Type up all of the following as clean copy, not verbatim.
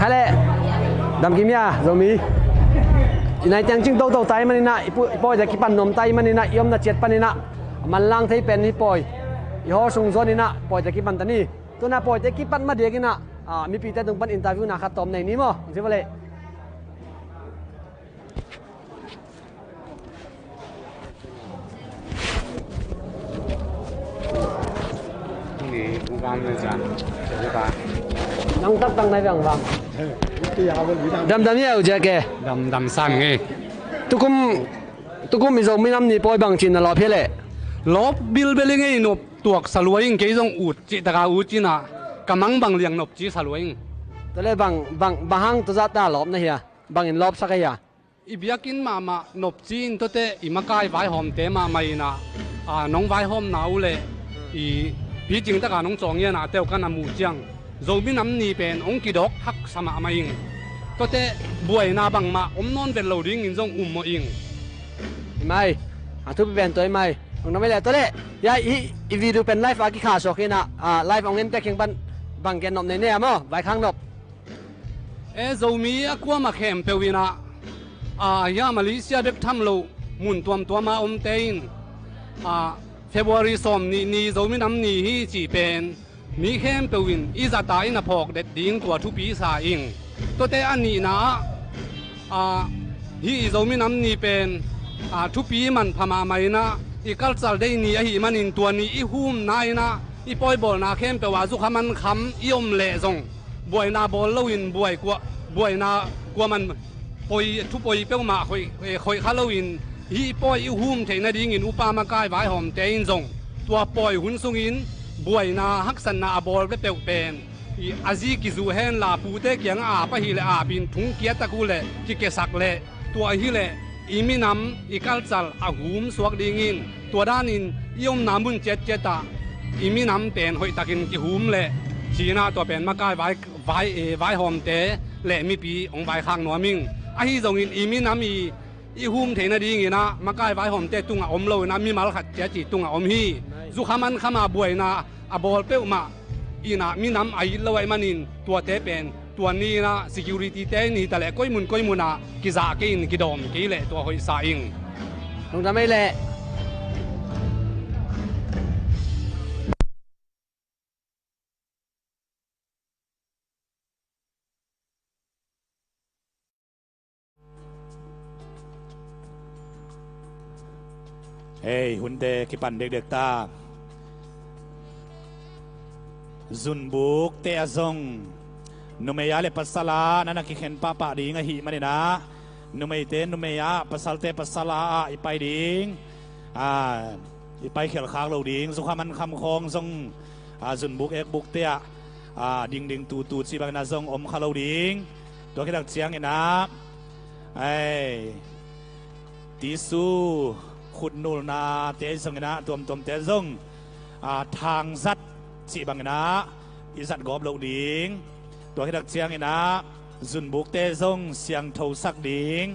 khai lệ đam kim ya rồi mi này chẳng chừng đâu tay mà nè poiจะกิปันนมไตมันนี่นะยอมนะเจ็ดปันนี่นะมันล่างไทยเป็นนี่ปอยยอส่งซอนนี่นะปอยจะกิปันตานี่ตัวน่ะปอยจะกิปันมาเดียกินะมีปีแต่ตรงปันอินเตอร์วิวนะครับตอมในนี้มั้งใช่ไหมเลยนี่กูฟังเลยจ้ะใช่ปะน้องตักตังในแบบว่าดำเนี่ยเอาเจ๊แกดำสั้นไงทุกคนมีส่งมีน้ำนี่ปอยบางชิ้นน่ะรอเพี้ยเลยลบบิลเบลงไงนบตัวสลวยงเกี่ยงอุดจิตกาอุดจินะกำมังบางเลี้ยงนบจีสลวยงตัวเลยบางห้างตัวจัดตาลบนะเฮียบางอินลบสักอย่างอีเบียกินมานบจีนตัวเตอีมากายไว้หอมเตมาไม่นะน้องไว้หอมหนาวเลยอีพี่จริงตะการน้องจองเนี่ยนะเต้ากันน้ำมูจังโจมีน้ำนี่เป็นองกิดอกฮักสมาไม่งตัวเตบวยนาบังมานอนเป็นโหลดิ้งอินจงมาอิงไม่ทุบเป็นตัวไม่ของน้ำไม่เลยตัวเล่ยาอีวีดูเป็นไลฟ์อากิขาโชกินะไลฟ์ของเงินแต่เข่งบังแกนนบในเนี่ยมั้งใบข้างนบโจมีกัวมาเข้มเปวินะยามาเลเซียเด็กทำโลมุนตัวมาเตนFebruary สมนี่โจมีน้ำนี่ฮีจีเป็นมีเข้มเปวินอีจะตายนะพอกเด็ดดิ้งตัวทุปีสาอิงตัวเตอันนี้นะฮีโจมีน้ำนี่เป็นทุปีมันพม่าไม่นะอีกัลซัลได้นี่ฮีมันอินตัวนี้อีหุ่มนายนะอีปอยบอลนาเข้มเปว่าสุขมันคำอีอมเละจงบวยนาบอลลวินบวยกว่าบวยนากว่ามันปอยทุปอยเป้ามาคอยคาลวินฮีปอยอีหุ่มเทนดิ้งอินอุปามากายไว้หอมเตอินจงตัวปอยหุ่นสุงินบวยนาฮักสันนาบอลได้เปลวเป็นอาซีกิจูเฮนลาปูเตกยังปะฮีเลบินทุงเกียตะกูเลกิเกสักเลตัวฮีเลอีมินำอีกัลซัลหุมสวกดิงินตัวด้านินยมนามุนเจ็ดตาอีมินำเป็นหอยตะกินกิหุมเลชีนาตัวเป็นมากายไว้หอมเตเลมีปีองไว้ข้างนัวมิงฮีจงอินอีมินำอีหุมเทนดีงินะมากายไว้หอมเตตุงอมโลนะมีมาลขัดเจจิตุงอมฮีจุขามันขามาบวยนาบอลเป้ามาอีน่ะมีน้ำไอละไว้มันินตัวเตเป็นตัวนี้นะ security เตนี่แต่ละก้อยมุนนะกิจากินกิดอมกิเลตัวหอยสาอิงลงทำไม่เละเฮ้ยหุ่นเด็กกิปันเด็กตาซุนบุกเตะซงนุเมียเลปัสสลานั่นกิเข็นป้าป่าดิงหิมันนี่นะนุเมียเตนุเมียปัสสลเตปัสสลาอีไปดิงอีไปเขียนค้างเราดิงสุขามันคำคองซงซุนบุกเอกบุกเตะดิงตูสิบังนาซงอมคาเราดิงตัวขี้ดักเสียงนี่นะไอ้ติสูขุดนูลนาเตะซงนะตัวเตะซงทางซัดสิบังนะอิสัตกอบเหล่าดิงตัวขี้ดักเสียงนะซุนบุกเตซงเสียงเท่าสักดิง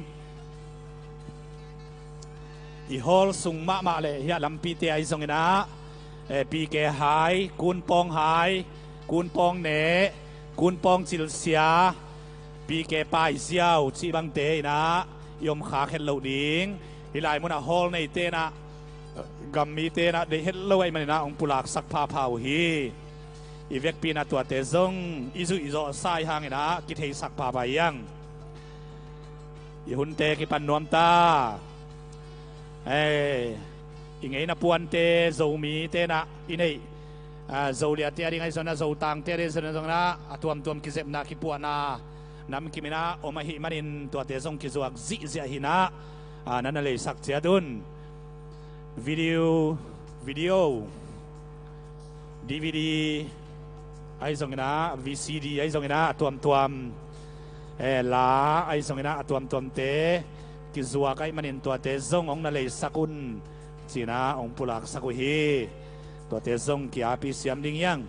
อีฮอลสุงมาเลยเฮียลำปีเตไอซงนะปีเกหายกุนปองหายกุนปองเนกุนปองจิลเสียปีเกปายเสียวสิบังเตนะยมขาเข็นเหล่าดิงฮิไลมุนฮอลในเตนะกัมมีเตนะได้เห็นเลยมันนะองปุลากสักพาพาวฮีอีเวกปีนะตัวเตซงอิซุอิโซไซหางนะกิเทสักพาไปยังอีหุ่นเตกิปันนวมตาอีไงนะปวนเตโจมีเตนะอีนี่โจเลียเตอริไงโซนะโจตังเตอริโซนะโซนะตัวกิเซมนะกิปวนาน้ำกิมินะอมาหิมันินตัวเตซงกิจวักซิเสียหินะนั่นเลยสักเสียดุนวิดีโอ DVD ไอ้ส่งนะ VCD ไอ้ส่งนะตัวลาไอ้ส่งนะตัวเตกิจวักไอ้มันอินตัวเตซงองนั่นเลยสักุนจีนะองปุลักสักุฮีตัวเตซงกี่อาปีเสียมดิ้งยัง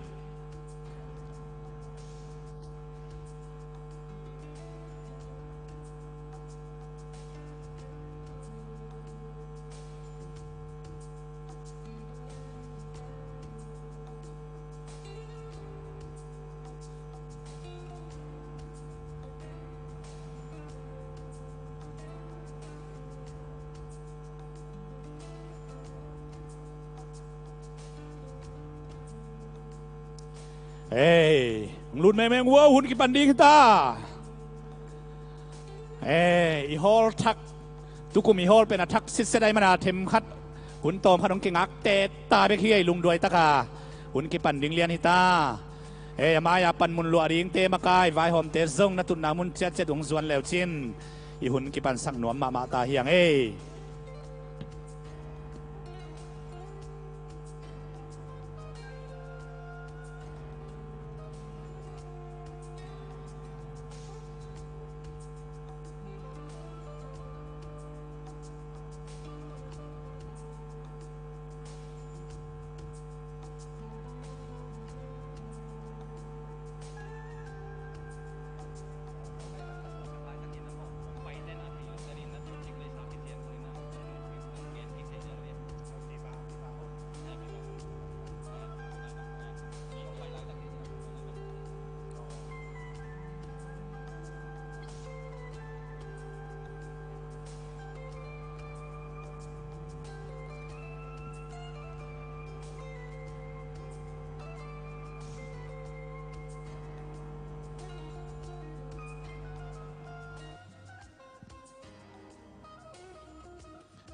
เอ้ยรุ่นแม่แมงวัวหุ่นกิปันดีkitaเอ้ยอีฮอลทักทุกคุมอีฮอลเป็นอัทักสิทธิ์เสดายมานาเทมคัดหุ่นโตมพันองเก่งอักเตตาเบคีไอลุงด้วยตะกาหุ่นกิปันดิงเลียนฮิตาเอ้ยมายาปันมุนลัวดิงเตมากายไวหอมเตซงนัตุนนามุนเจ็ดเจ็ดดวงส่วนแล้วชินอีหุ่นกิปันสังหนวมมาตาเฮียงเอ้ย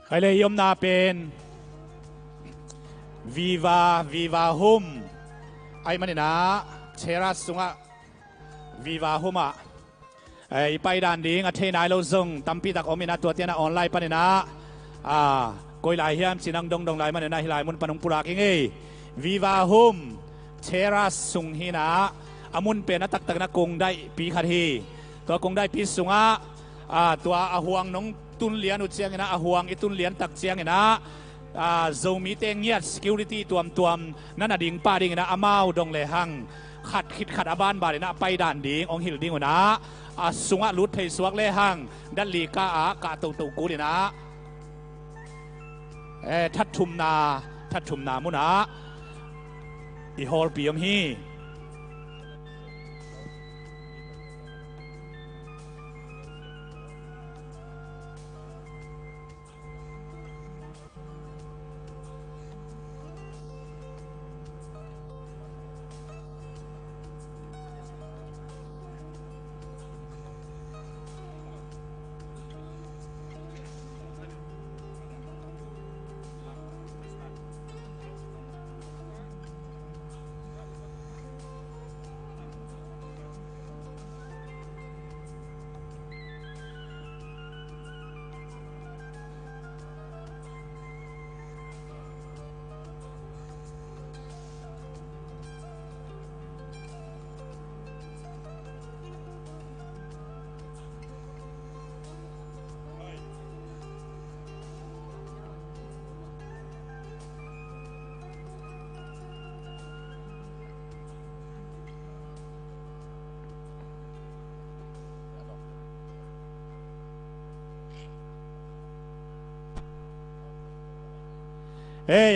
ใครเลยยมนาเป็นviva home ไอ้มันนี่นะเชรัสสุงะ viva home อ่ะไอ้ไปด่านดิ้งอ่ะเทนายเราส่งตั้มปีตักอมินาตัวเตียนออนไลน์ปะนี่นะกอยลายเฮียมสินังดงลายมันนี่นะฮิลายมุนปนุงปุระกิงเอ้ viva home เชรัสสุงฮินะอามุนเป็นนักตักนักกงได้ปีขัดฮีตัวกงได้ปีสุงะตัวอาหวงน้องตุนเลียนอุดเชียงนะอาหวงอีตุนเลียนตักเชียงนะโจมีเตงเงียด security ตัวนั่นดิ่งป้าดิ่งนะอามาดงเลหังขัดคิดขัดอาบานบารินะไปด่านดิ่งองหิลดิ่งนะสุงะลุดไทยสวกเลหังดันลีกากาตูกูดินะทัดทุมนามุนะอีฮอลปียมฮี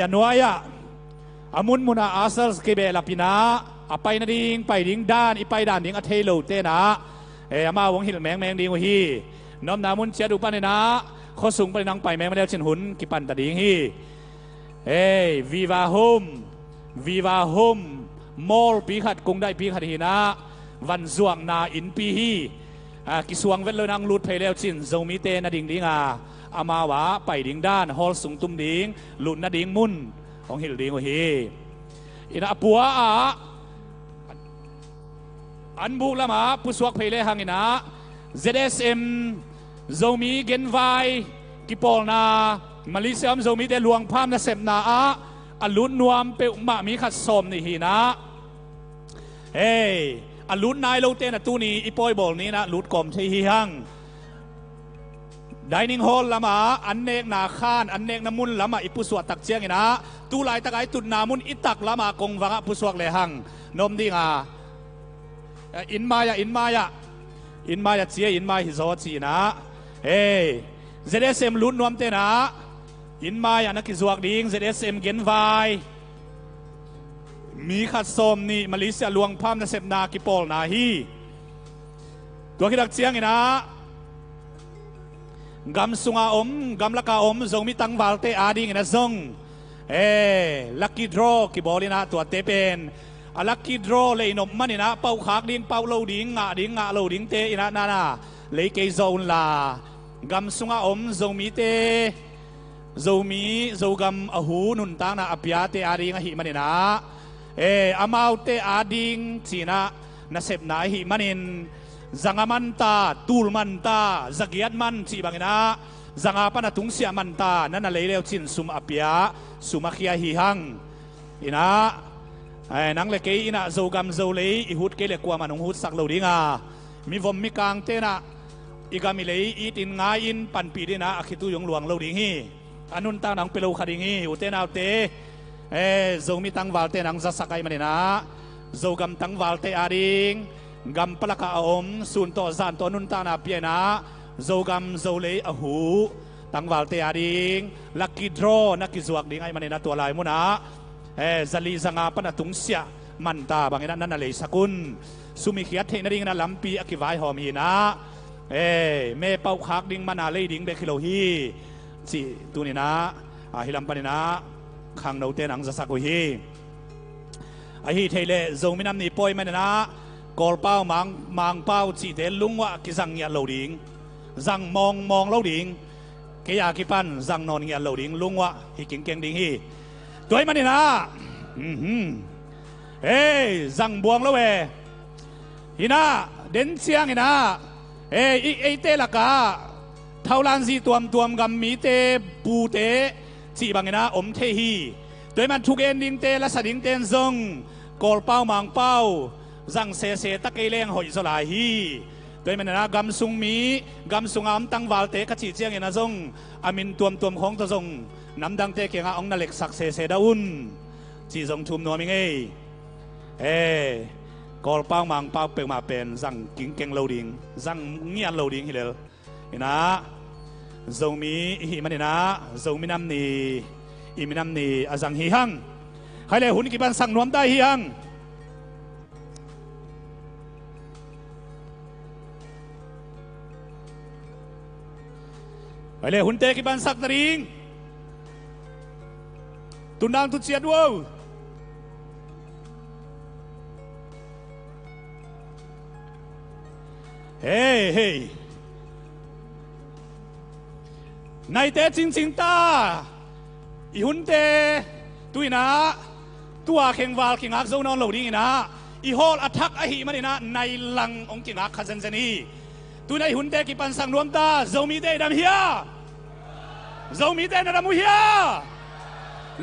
อันวายะอามุนมุนาอาเซลสเกเบลาปินาไปนาดิงไปดิงด้านไปด้านดิงอเทโลเตนะอามาวงหิลแมงดิงวฮีน้อมนามุนเชียดูปันนะข้อสูงไปนังไปแมงมาแล้วเช่นหุนกิปันตะดิงฮีviva homeมอลปีขัดกงได้ปีขัดฮีนะวันสวงนาอินปีฮีกิสวงเวลเลยนังลุดไปแล้วชินโจมีเตนาดิงดิงอามาวะไปดิ่งด้านฮอลสุงตุมดิ่งหลุดนาดิ่งมุนของหิลดิ่งวะฮีอินาปัวอันบุกละมาผู้สวกเพลย์หังอินะ ZSM โจมีเกนไวกิปอลนามาเลเซียมโจมีแต่หลวงพามนาเซมนาอันลุนนวมเปอุมามีขัดสมนี่ฮีนะอันลุนนายโลเตนตูนี้อีปอยบอลนี้นะลุดกลมที่ฮีหังดิเนิ่งฮอลละมาอันเนกนาคานอันเนกน้ำมุนละมาอิปุสวดตักเชียงนะตูไลตะไกตุนนามุนอิตักละมากงวังปุสวกเลหังนมดิ่งอินมายาเชียอินมาฮิโซชีนะZSM ลุ้นนวมเตนะอินมายานักกิจวักดิ่ง ZSM เกนไวมีขัดสมนี่มาเลเซียลวงพามนาเซมนากิปอลนาฮีตัวคิดักเชียงนะกำสุงอากำลักอาจงมีตังวัลเตอาดิ่งนะจงลักกี้ดรอกิบอลินะตัวเตเป็น อลักกี้ดรอเลยนมมันนี่นะเป่าขากดิ้งเป่าโลดิ้งงะโลดิ้งเตอินะนาเลยเกยโซนลากำสุงอมโซมีเตโซมีโซกำอหูนุนตังนะอภิยาเตอาดิงหิมันนี่นะอามาวเตอาดิงจีนะนาเสพนาหิมันินจังมันตาตูลมันตาจักยัดมันจีบังนะจังอาปนาตุงเสียมันตานั่นเลยเรียวจินสุมอภิยาสุมาขียหิหังอินะนังเล็กอินะโจกำโจเลยอิหุดเกล็กกว่ามันหุดสักโลดิ้งมีวมมีกางเตนะอีกามิเลยอีตินงาอินปันปีดีนะอคิตุยงหลวงโลดิ้งฮีอนุนตังนังเปโลคดิ้งฮีอุเตนาเตโจมีตังวาลเตนังจัสกายมันนะโจกำตังวาลเตอาดิงกำปลักอาอมสุนโตซานโตนุนตังนาเปียนะโจกำโจเลยอหูตังวาลเตอาดิงลักกี้ดรอนักกิจวักดิ้งไอมันนะตัวลายมุนะจลีจังอาปนตุงเสียมันตาบางอย่างนั้นเลยสกุลสุมิขียเทนดิ้งนะลำปีอคิวายหอมีนะเมเป่าคักดิ้งมันอะไรดิ้งเบคิโลฮีสิตัวนี้นะฮิลัมปานีนะขังโนเตนังจะสักฮีฮีเทเลจงมินำนี่ปอยมันนะกอลเป้ามังเป้าจีเตลุงวะกิจังเงียโลดิ้งจังมองโลดิ้งเกียกิปันจังนอนเงียโลดิ้งลุงวะฮิกิงเก่งดิ้งฮีตัวมันนี่นะจังบวงแล้วฮินะเด่นเสียงฮินะอีเตลักกะเท่าลันซีตัวกำมีเตปูเตจีบังฮินะอมเทฮีตัวมันทุกเอ็นดิ้งเตและสดิ้งเตนซงกอลเป้ามังเป้าจังเสตะเกเลงหอยสลายฮีตัวมันนะกำซุงมีกำซุงอามตั้งวาลเตขจีเจียงฮินะซงอามินตัวของตัวซงน้ำดังเตะเกียงองนั่นเล็กสักเสดาอุนจีจงชุมนัวมิงกอลเป้ามังเป้าเปิงมาเป็นจังกิ้งเก่งโลดิ้งจังเงียนโลดิ้งฮิเลเห็นนะจงมีหิมันนะจงมีน้ำนีอิมิน้ำนีอาจังฮิฮังใครเลยหุ่นกี่บันสั่งนวมได้ฮิฮังใครเลยหุ่นเตะกี่บันสักตริงตุนดังตุเชียดวัวเฮ้ในเตะจริงตาอีหุ่นเตะตุยนะตัวเข่งวาลเข่งอักโซนอนโหลดิ้งนะอีฮอลอัทักอหิมันนะในลังองค์เข่งอักขันเซนีตุยในหุ่นเตะกี่ปันสังรวมตาโจมีเตะดำเฮียโจมีเตะนดำมุเฮีย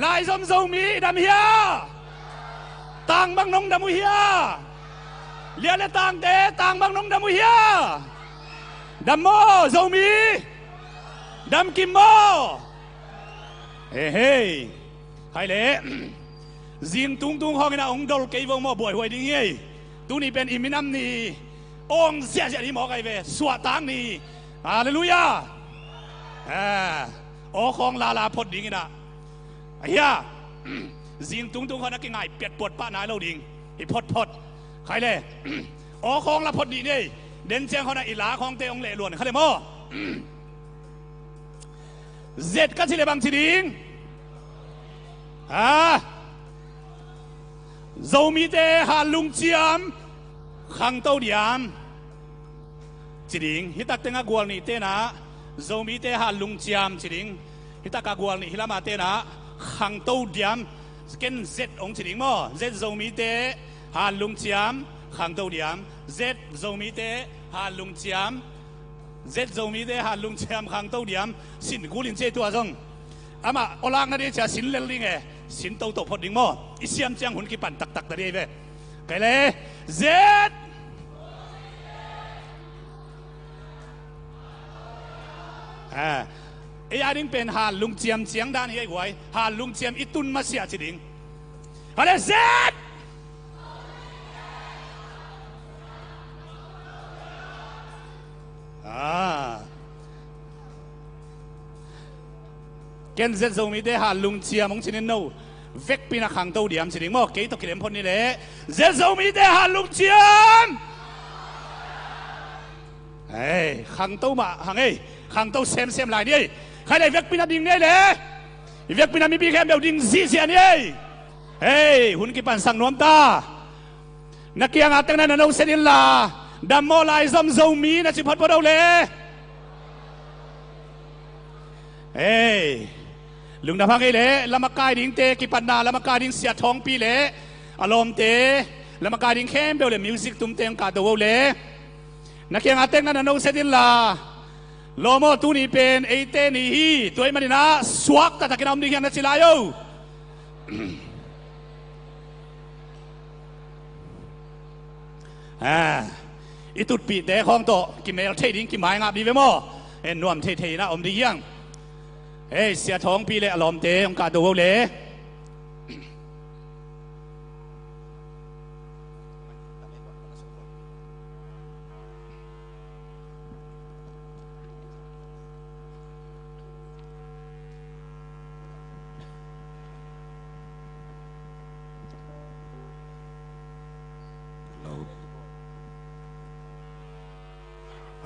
ลายซอมโซมีดำเฮียต่างบางนงดำมุเฮียเลียนและต่างเตะต่างบางนงดำมุเฮียดำโมโซมีดำกิมโมเฮ้ใครเล่จิงตุงห้องนะองดอลเกย์วงโมบ่อยหวยดิ้งเงี้ยตัวนี้เป็นอิมินัมนี่องเสียนี่หมอไก่เวสวดตังนี่ฮาเลลูยาโอของลาพดดิ้งนะไอ้ยาจิงตุงเขานักง่ายเปียดปวดป้านายเราดิ้งไอ้พดใครเล่โอของลาพดดิ้งนี่เด่นเจียงเขานะอิลาของเตองเล่ล้วนใครเล่โมเจ็ดก็สิเลบังสิดิ้งโจมีเตหาลุงเจียมขังเต้าเดียมสิดิ้งฮิตักเตงกวลนี่เตนะโจมีเตหาลุงเจียมสิดิ้งฮิตักกวลนี่ฮิลามาเตนะขังเต้าเดียมเกินเจ็ดองสิดิ้งมั้งเจ็ดโจมีเตหาลุงเจียมขังเต้าเดียมเจ็ดโจมีเตหาลุงเจียมเจ็ดโจมีเตหาลุงเจียมขังเต้าเดียมสินกูลินเจตัวจงอามาโอลางนั่นเองจะสินเลลิงสินโตพอดิ้งมั้งอิเซียมเจียงหุ่นกี่ปันตักตะเดียเว้ไกเลยเจ็ดไอ้ยาดิ้งเป็นหาลุงเจียมเจียงด้านนี้ไอ้หวยหาลุงเจียมอิตุนมาเสียสิดิ้งอะไรเจ็ดเกณฑ์เจ็ดโจมีเตหาลุงเจียมองชินโนเวกปีนักขังเต้าเดียมสิดิ้งมั้งเกย์ตกเกลียมพ้นนี่แหละเจ็ดโจมีเตหาลุงเจียมขังเต้ามาขังขังเต้าเซมหลายนี่ใครได้เวกปีนักดิ้งเนี่ยเลยเวกปีนักมีปีแค่เบลดิ้งซีเสียนี่หุ่นกี่ปันสั่งนวมตา นักเกียงอาตั้งนั้นนงเซนิลาดัมโมลายซอมโซมีนะจิพัดพอเราเลยเอ้ลุงดาพังไอ้เล่ละมากายดิ้งเตกิปันนาละมากายดิ้งเสียทองปีเล่อารมณ์เตละมากายดิ้งเข้มเบลเล่มิวสิกตุ้มเตงกาตัวเล่นักเกียงอาตั้งนั้นนงเซนิลาโลโมตูนี่เป็นไอเตนี่ฮีตัวไอ้มันนี่นะสวักแต่ตะกี้น้ำดิ้งยังนัดสิลายอยู่อีตุดปีเดของโตกินเมลเทดิ้งกินไม้งับดีเวมอเอ็นนวมเทๆนะอมดียังเฮ้ยเสียท้องปีเล่อารมณ์เตองกาตัวเล่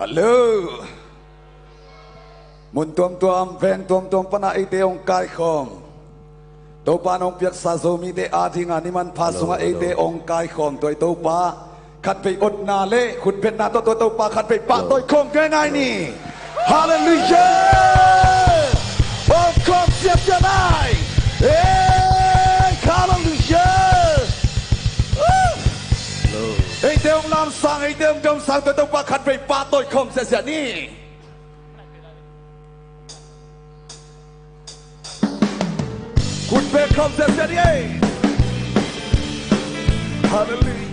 ฮัลโหลมุนตัวมแพงตัวมปนาไอเตองกายของตัวปานองเปียกซาโซมีเตอาทิงานิมันพาสงไอเตองกายของตัวปาขัดไปอดนาเล่ขุดเป็นนาตัวปาขัดไปปะตัวคงแค่ไหนนี่ฮาเลลูยาโอ้คงเสียบจะได้เอ้ฮาเลลูยาไอเตองลำสั่งไอเตองจงสั่งตัวปาขัดไปปะตัวคงเสียนี่คุณเป็นคำเสียดีฮาเลลูยา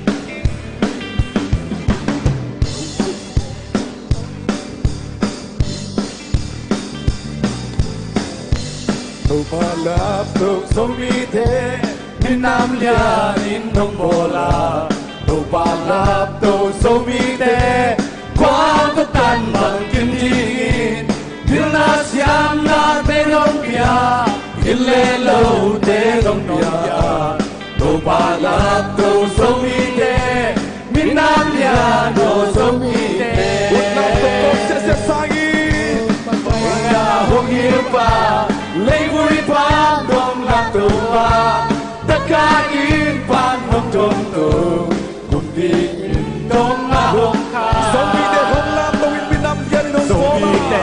ตุบาลาตุสมิเทมินามเลียนินทงโบลาตุบาลาตุสมิเทความตุตันบังกินจีนพิลนาสยามนาเตนงเปียอิเลโลเตนงเปียตุบาลาตุสมิเทมินามเลียโนสมิเทอุตนาตุกเสเสสายียาหงยิปาเลวุริปานดงลักตัวตะกาอินปานหงจงตัวกุมดีดงมาหงคาสมีเดหงลามตวินมินามเลียนินงโบลาสมีเด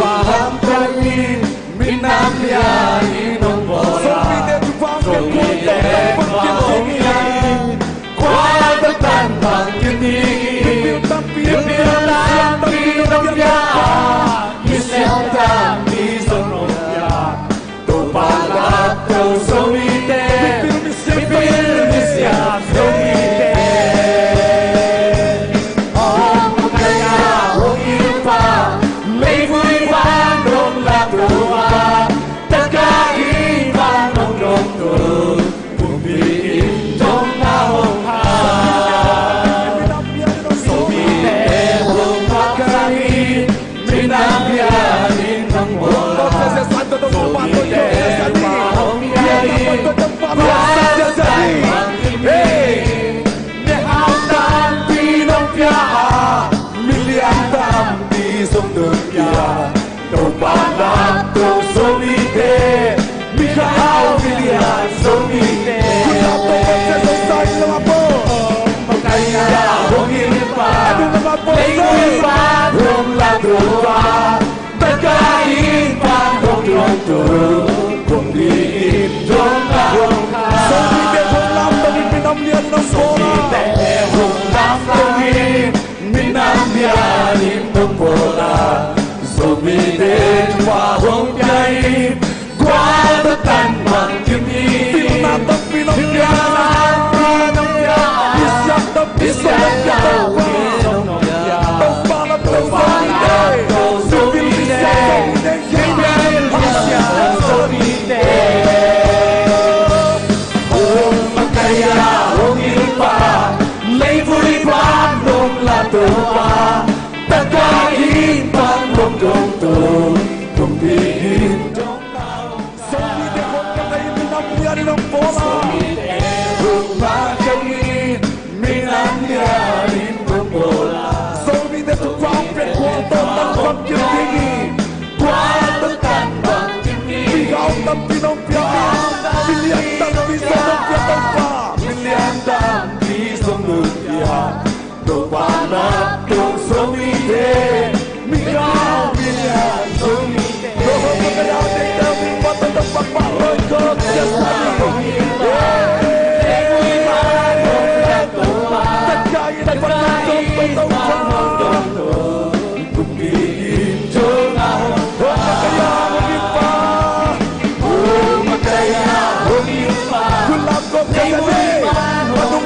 วาหัมตวินมินามเลียนินงโบลาสมีเดทุฟังเกมกุนเตปังกินดีควายตะตันปังกินดียิบเดียวลามปีดงยายิเสียงตามดีสนงยาตุบาลาตุสมิเตมิปิลมิเสียสมิเตอมกายาหงยิปาเลวุริปานดงลักตัวตะกาอินปานหงจงตัวกุมบีจงนาหงคาสมิเตหงพักกาอินมินามยานินทังโบลาSanto Tomo Pato yo Hey, ne autan pinong pia, milian tam di sông đường pia, đầu ban lam đầu sông đi thế, mika hao milian sông đi thế. Kita tolong selesai lama makanya hong ilipa, ilipa hong ladroa, terkain pan hong ladroa, hong diin hong hong sông đi thế hong lam tapi pinam lian nong bola, hong lam tapi pinam lian nong bola, sông đi thế qua hong jai, qua tekan makin ini, tapi pinam lian nong ya, bisa jauh nong ya, terbalat terbalat, sông đi thế, hingga bisa sông đi thế. Makaya hong ilipa, leivuri pan dong latua, takain pan dong dong dong, dong bihin dong nao. Song di te hong patay minam lian nong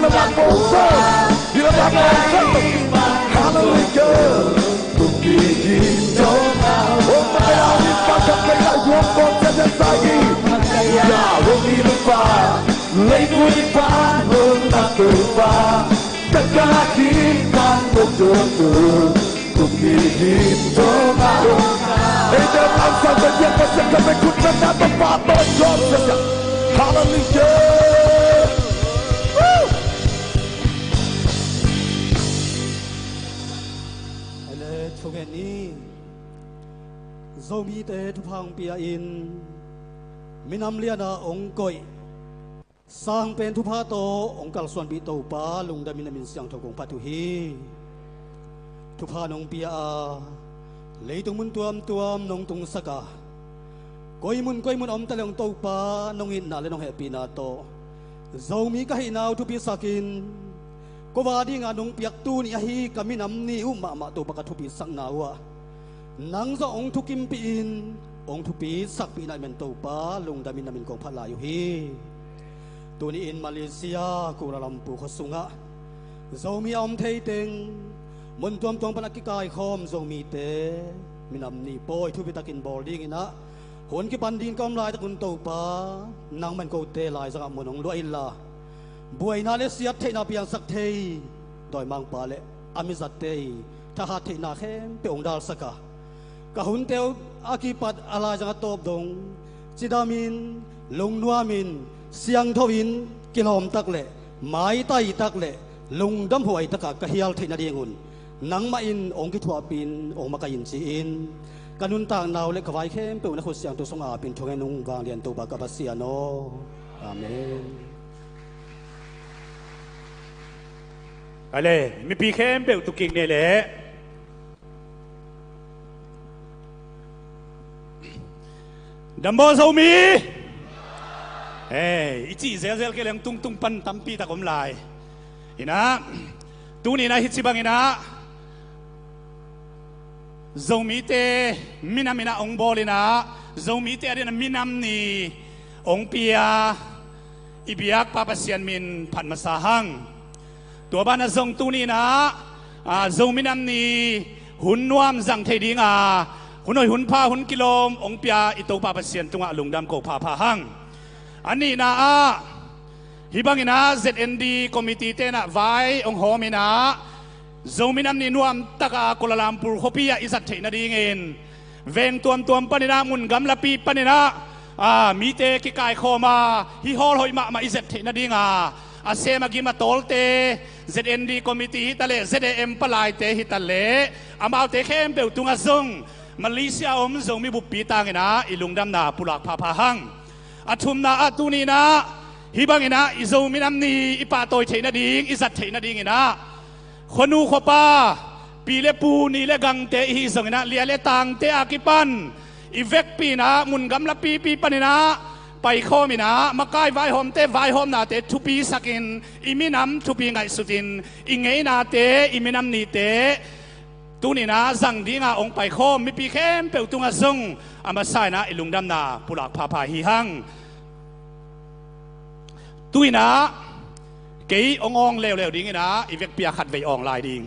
Ilalang boses, ilalang boses. Hallelujah, tumigito. Oh, mayayain pagkakaya yung konsen sa iyo. Yawang ilupa, layko'y panon na tupa. Kagalakitan mo tutur, tumigito nga. Ay, dalang sa kanya kasi kami kuna na mapapagot sa kanya. Hallelujah! Woo! Ale thungen ni zomi te thupang pia in minam liana ong koi sang pen thupa to ong kal suan bi to pa lung da minamin siang thokong patu hi thupa nong pia a leitung mun tuam nong tung saka koi mun om talong to pa nong in na le nong happy na to zomi ka hinaw thu pi sakin ko wadi nga nung piak tu ni ahi kami nam ni ma to baka thupi sak nawa nang zo ong thukim pi in ong thupi sak pi na men to pa lung damin namin kong phala yu hi tu ni in Malaysia Kuala Lumpur khosunga zomi om thei teng mun tuam panak ki kai khom zomi te minam ni poi thupi takin boarding ina hon ki pan din kom lai ta kun to pa nang man ko te lai za mon ong loi la buai na le siat thei na piang sak thei doi mang pa le amizat thei tha ha thei na khem pe ong dal saka ka hun teu akipat ala jang top dong chidamin lung nuamin siang thowin kilom tak le mai tai tak le lung dam huai taka ka hial thei na dingun nang ma in ong ki thua pin ong ma ka in chi in kanun tang naw le khawai khem pe na khu siang to songa pin thongai nung gang lian to ba ka basia no amen Ale, mi pi khem pe tu king ne le. Dambo zomi. Ichi zel ke lang tung pan tampi ta kom lai. Ina, tu ni na hit sibang ina. Zomi te mina ong bolina, zomi te adina minam ni ong pia ibiak papasian min pan masahang.ตัวบ้านซงตูนี่นะซงมินำนี่หุ่นนวมจังเทดิงหุ่นหน่อยหุ่นผ้าหุ่นกิโลมองเปียอิโตปาปเสียนตุงลุงดำโกผ้าหังอันนี้นะฮิบังอินะ ZND คอมมิตี้เตนะไว้องหอมินะซงมินำนี่นวมตะกากุลาลัมปูร์โคปียอิสัตเทนดีเงินเวงตัวปนินะมุนกำละปีปนินะมีเตกิกายโคมาฮิฮอลหอยมาอิสัตเทนดีงอาเซมากิมาโตลเต ZND คอมมิตี้ฮิตาเล ZM ปลายเตฮิตาเลอามาเตเข้มเปลตุงอาซงมาเลเซียอมซงมีบุปผีตังนะอิลุงดำนาปุลักพาหังอาทุมนาอาตุนีนะฮิบังนะอิซงมินัมนีอิปาโตยเทนดิงอิสัตเทนดิงนะคนนูขปาปีเลปูนีเลกังเตฮิซงนะเลียเลตังเตอากิปันอีเวกปีนะมุนกำละปีปันนะไปข้อมินะมาใกล้ไว้หอมเตไว้หอมนาเตทุปีสักินอิมิน้ำทุปีไงสุดินอิงไงนาเตอิมิน้ำนีเตตุนี่นะสังดีงาองไปข้อมีปีเข้มเปลตุงอาซงอามาใส่นะอิลุงดำนาปุลักพาหิหังตุยนะเกยองเร็วดิ้งนะอีเวกเปียขัดไว้องลายดิ้ง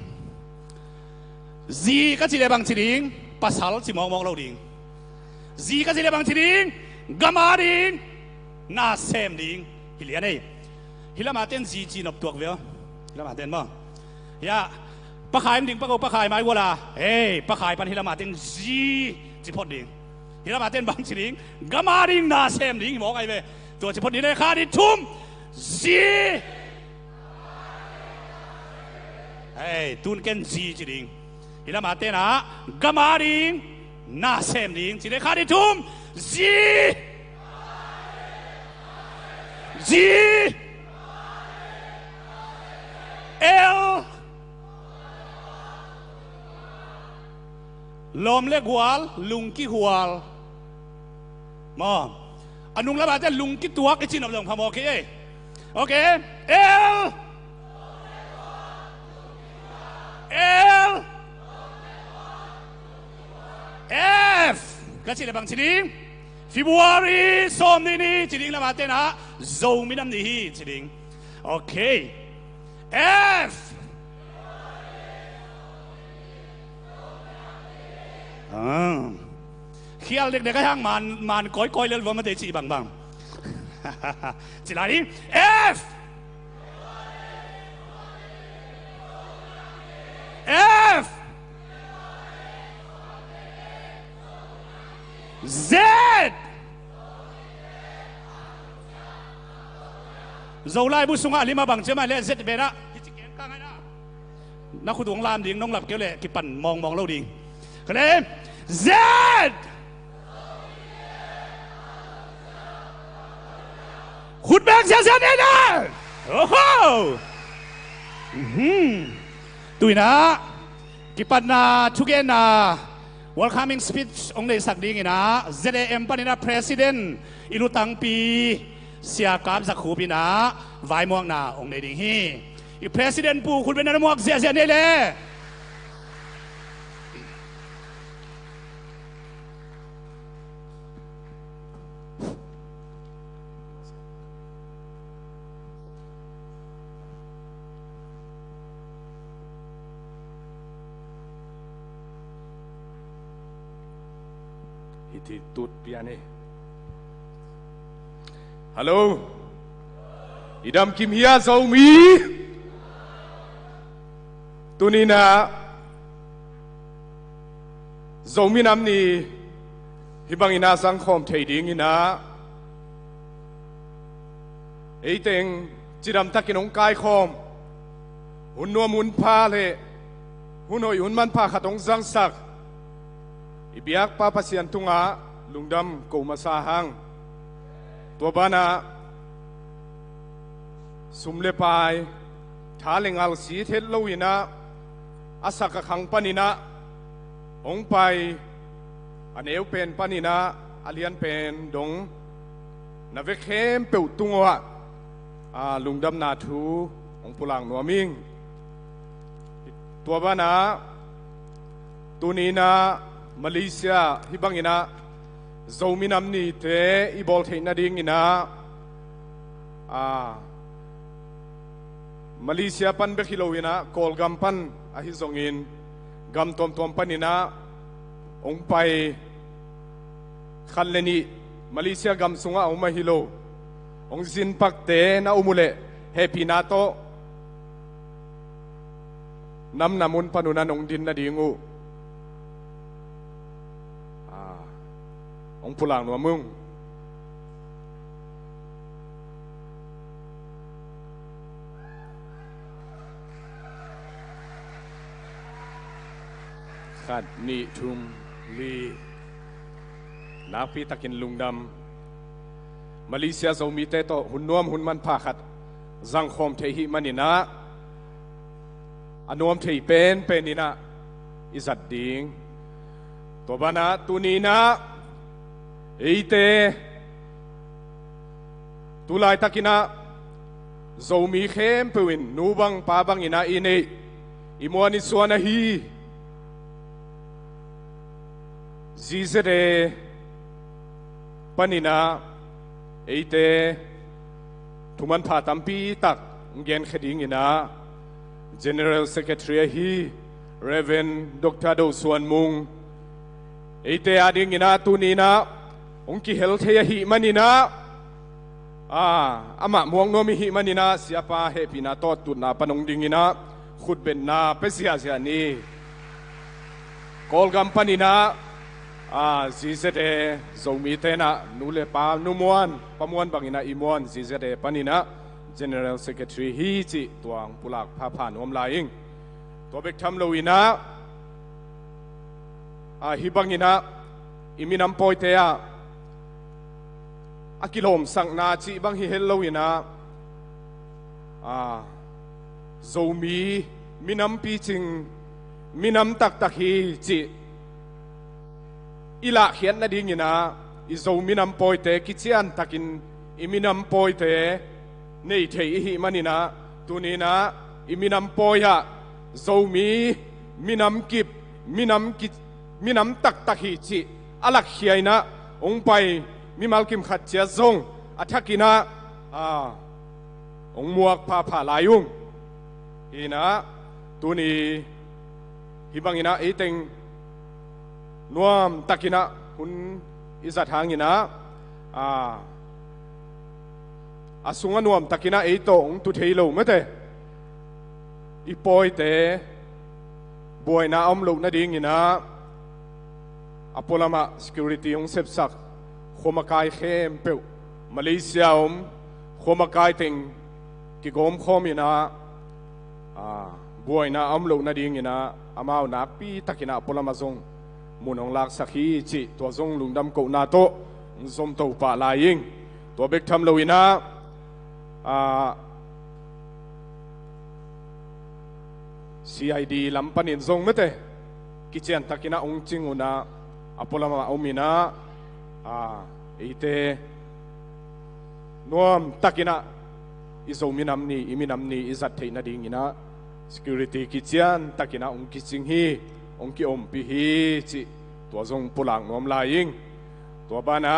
จีก็จีเลบังจีดิ้งปัสสัลจีมองเราดิ้งจีก็จีเลบังจีดิ้งกามาดิงน่าเซมดิงฮิเลียนี่ฮิลามาเต้นจีนบตัวเวลฮิลามาเต้นมั้งยาปะขายดิงปะกูปะขายไม่วัวละปะขายปันฮิลามาเต้นจีพอดดิงฮิลามาเต้นบางดิงกามาดิงน่าเซมดิงมองไงเว้ตัวจีพอดดิงได้ค่าดิทุ่มจีตุนเกนจีดิงฮิลามาเต้นนะกามาดิงน่าเซมดิงจีได้ค่าดิทุ่มG L ลมเล็กหัวลุงกี่หัวมาอันนุ่งละบาดจะลุงกี่ตัวกี่ชิ้นเอาลงพามโอเคโอเค L L F ก็ชิ้นละบางชิ้นFebruary ส้มนี่จีดิงละมาเต้นฮะโซมินัมนี่จีดิงโอเค F เขียวเด็กๆก็ช่างมันก้อยเรื่องว่ามันเตะจีบางจีลาดิ F F Z เราไล่บุษงาลิมาบังเจ้ามาเล่เซตเบนะฮิจิเกนข้างไงนะนักขุดวงลามดิ่งน้องหลับเกี่ยวเลยกิปั่นมองเราดิ่งคะแนน Z ขุดแบงเสียเนี่ยนะโอ้โหตุยนะกิปั่นนะทุกเย็นนะ welcoming speech องค์ในสักดิ่งนะ ZAM ปนินะ president อินุตังปีเสียกามสักขูปีนะไว้ม่วงนาองค์ในดิ่งฮีอี president ปูคุณเป็นนักมวยเสียเนี่ยเลยที่ตุดปีนี้ฮัลโหลอีดำกิมฮิยาโซมีตุนีนะโซมีน้ำนี่ฮิบังอินาสังคมเทดิ้งอินะไอเต็งจิดำตักกินองกายคอมหุ่นนัวมุนพาเลยหุ่นหอยหุ่นมันพาขัดองสังสักอิบยักป้าพัศยันตุงะลุงดำกูมาสาหังตัวบ้านะสุมเลปายท้าเลงอัลสีเทลโลวินะอาศักขังปานินะองไปอันเอวเป็นปานินะอาเลียนเป็นดงนาเวเข้มเปิวตุงวะลุงดำนาทูองปุลังนัวมิงตัวบ้านะตัวนี้นะมาเลเซียฮิบังอินะโซมินัมนี่เตอีบอลเทนดิ่งอินะมาเลเซียปันเบคิโลอินะกอลกัมปันอาฮิซงอินกัมตอมปันอินะองไปขันเลนีมาเลเซียกัมสุงะองมาฮิโลองซินปักเตนะอุมุเลเฮปินาโตน้ำนามุนปนุนันองดินนาดิ่งูองพุลังนัวมึงขัดนิทุมลีนักพิทักษ์ลุงดำมาเลเซียจะมีแต่ต่อหุ่นนวมหุ่นมันพาขัดสังคมเทหิมันนี่นะอันนวมเทหิเป็นนี่นะอิสัดดิ่งตัวบ้านะตัวนี้นะเอเตตุลายตักินะโซมีเข้มเปวินนูบังปาบังอินาอินเออิมวานิสวานะฮีจีเซเดปนินะเอเตทุมันพาตัมปีตักเงินขดิงอินะ General Secretary ฮี Reverend Dr. ดสวนมุงเอเตอาดิงอินะตุนีนะองค์กิเฮลเทียหิมันินะอามาม่วงโนมิหิมันินะเสียป้าเฮปินาโตตุนาปนงดิ่งนะขุดเป็นนาเปเสียเสียนี่กอลกัมปนินะซีเซเดโซมีเตนะนูเลปานูมวนปมวนบังอินะอิมวนซีเซเดปนินะ General Secretary ฮีจิตัวอังปุลักพาผ่านอมลายิงตัวเบกทำโลวินะฮิบังอินะอิมินัมปอยเตียอากิลมสังนาจีบังฮิเฮลโลวินะโซมีมินัมปีจิงมินัมตักตักฮีจีอิละเขียนนาดิ่งนะอิโซมินัมปอยเตกิจิอันตักินอิมินัมปอยเตในเทอิฮิมันินะตัวนี้นะอิมินัมปอยะโซมีมินัมกิบมินัมตักตักฮีจีอลักเขียนะองไปมีมัลกิมขัดเจียซงอัฐกินะองมวกพาผ่าลายุง ina tuni hibangina iteng nuam takina hun izat hangina asunga nuam takina eitong tu theilo mate ipoi te boy na om lo na ding ina apolama security hong sepsak khomakai khem pe Malaysia khomakai teng ki gom khom ina boy na om lo na ding ina amao na pi takina apolama zong munong lak sakhi chi to zong lungdam ko na to zom to pa la ying to bek tham lo ina CID lampanin zong mete kichen takina ong chinguna apolama omina ite nuam takina izominam ni iminam ni izat theina ding ina security kichen takina ong kiching hi ong ki om pi hi chi to zong pulang nom la ying to bana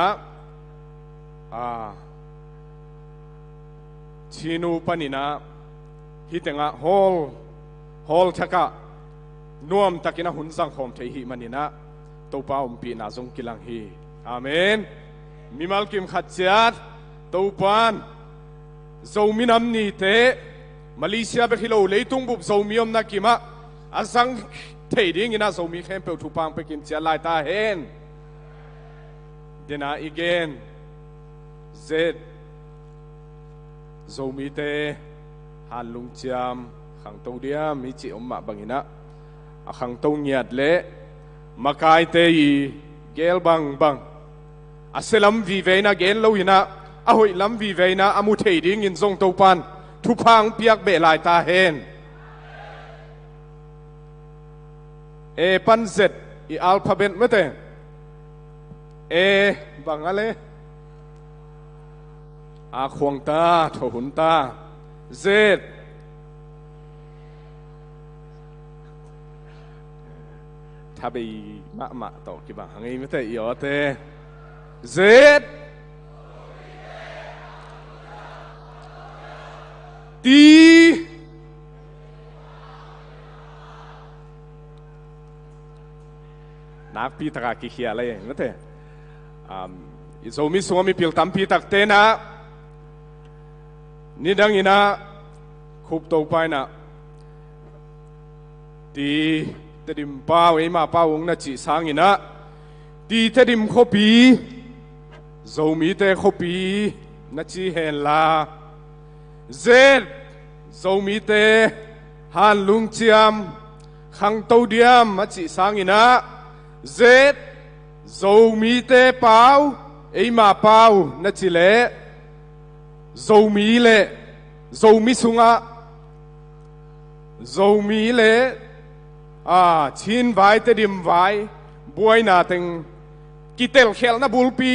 chinu panina hitenga hol thaka nuam takina hunjang khom thei hi manina topa umpi na zong kilang hi amen mimal kim khatchat topan zominam ni te Malaysia be khilo leitung bup zomiom na kima azang thei ding ina zomi khem pe thupang pe kim chia lai ta hen dena again z zomi te han lung chiam khang tâu dia mi chi om ma bangina a khang tâu nyat le makai te i gel bang a selam vi veina gel lo ina a hoi lam vi veina amu thei ding in zong to pan thu phang piak be lai ta hen e pan z i alphabet mate e bangale a khwang ta tho hun ta zถ้าไปมะต่อกี่บางไงไม่แต่ยอเตเซตีนักปีตากกี่เขียอะไรไม่แต่อิโซมิสวามิพิลตัมปีตักเตนะนี่ดังอินะคุบโตไปนะตีแต่ดิมป้าไว้มาป้าวงน่ะจีสางอินะดีแต่ดิมขบีโซมีแต่ขบีน่ะจีเห็นลาเซดโซมีแต่ฮันลุงเจียมขังโตเดียมมาจีสางอินะเซดโซมีแต่ป้าวไอ้มาป้าวน่ะจีเล่โซมีเล่โซมีสุงะโซมีเล่ชินไว้แต่ดิมไว้บวยนาเต็งกิเตลเขลนะบุลปี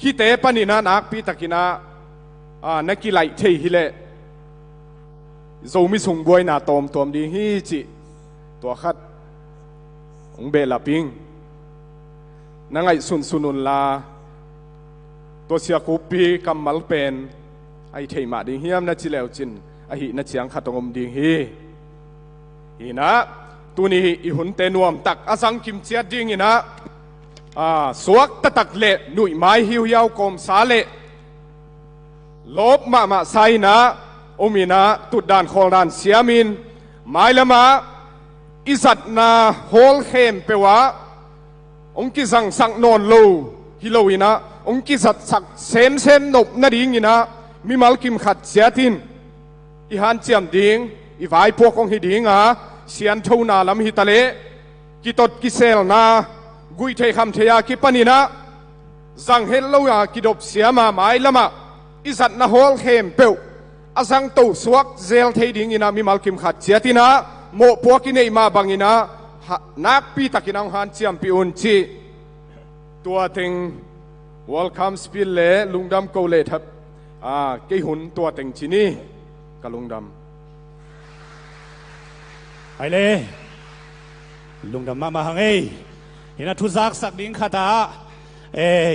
ฮิเตปนินะนักปีตะกินะนักกีฬาเทฮิเลโซมิสุงบวยนาตอมดีฮิจิตัวขัดองเบลาปิงนั่งไอสุนุนลาตัวเสียคูปีกัมมัลเป็นไอเทมาดิฮิมนัจิเลวจินไอหินัจยังขัดตงมดิฮิฮินะตัวนี้อีหุ่นเตนวมตักอาสังกิมเชียดิ้งนะสวกตะตักเละหนุ่ยไม้หิวยาวกลมสาเละลบมาไซนะโอมินะตุดดานคอลดานเสียมินไม้ละมาอิสัตนาโฮลเข้มเปวะองกิสังสังนอนโลฮิโลวินะองกิสัตสักเซนนบนาดิ้งนะมีมัลกิมขัดเสียทินอีฮันเจียมดิ้งอีไว้พวกของฮิดิ้งเสียนทูนาลำฮิตาเลกิตดกิเซลนากุยเทคำเทียกิปนินะสังเฮลโลยากิดบเสียมาไม้ละมาอิสัตนาโฮลเข้มเปวอาสังตูสวกเซลเทดิ้งอินะมีมัลกิมขัดเสียตินะโมพวกกินเอมาบังอินะนักปีตะกินังฮันเจียมปีอุนจีตัวเต็งวอลคัมสปิลเล่ลุงดำโกเลทับกี่หุ่นตัวเต็งชีนี่กับลุงดำไปเลยลุงดำมาหังเอ้เห็นทุจักสักดิ้งขาตา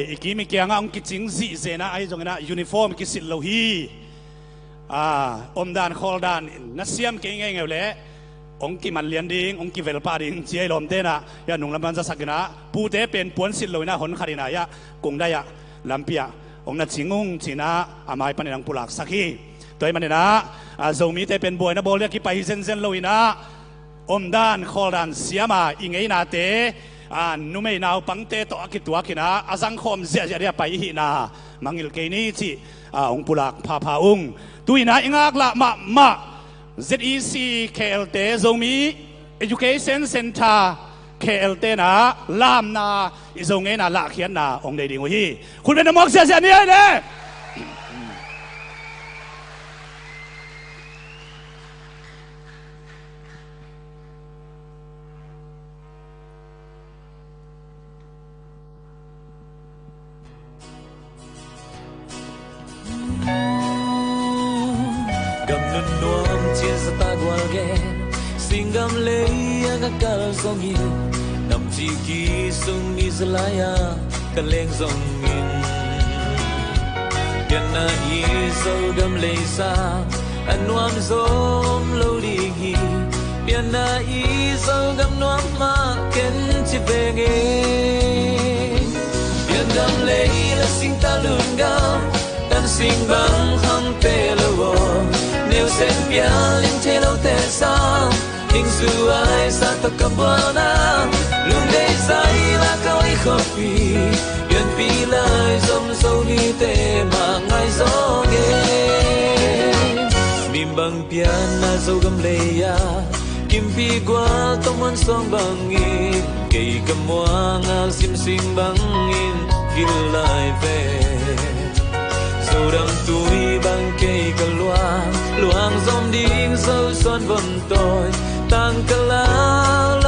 อีกกี่มีเกียงอ่ะองกิจิงสีเสนะไอ้ตรงนั้นยูนิฟอร์มกิสิลโลฮี om dan khol dan na siam ke ngai ngai le ong ki man lian ding ong ki vel pa ding chiai lom te na ya nung lam ban sa sakina pu te pen puan sil loina hon kharina ya kung da ya lampia ong na chingung china amai panang pulak sakhi toy manina zomi te pen boy na bol ya ki pai zen zen loina om dan khol dan siama ingei na te numei nau pangte to akitua kina azang khom zia zia dia pai hi na mangil ke ni chi ong pulak pha pha ung tuina ingak la ma ZEC KLT zomi Education Center KLT na lam na izong na la khian na ong dei ding hi khun ben mok sia sia ni ai le Singgam leia kakal zongin nam jiki sung izlaya kaleng zongin yana iso gam leisa anwam zom lodihi yana iso gam nuam ma ken chipenge yana leila sing talun gam tan sing bang hang pelawo nêu sen pialin chelo te sang Hình dù ai xa ta cầm bona Luôn đây say là cao ấy khó phì Yên phì lại dòng sâu đi tê mà ngài gió nghe Mìm bằng piana dâu gầm lê ya Kim phì qua tông ăn xoang bằng in Cây cầm hoa ngao xiêm xinh bằng in Khi lại về Dâu đằng túi bằng cây cà luang dòng điên dâu xoan vần tôi Tang kalau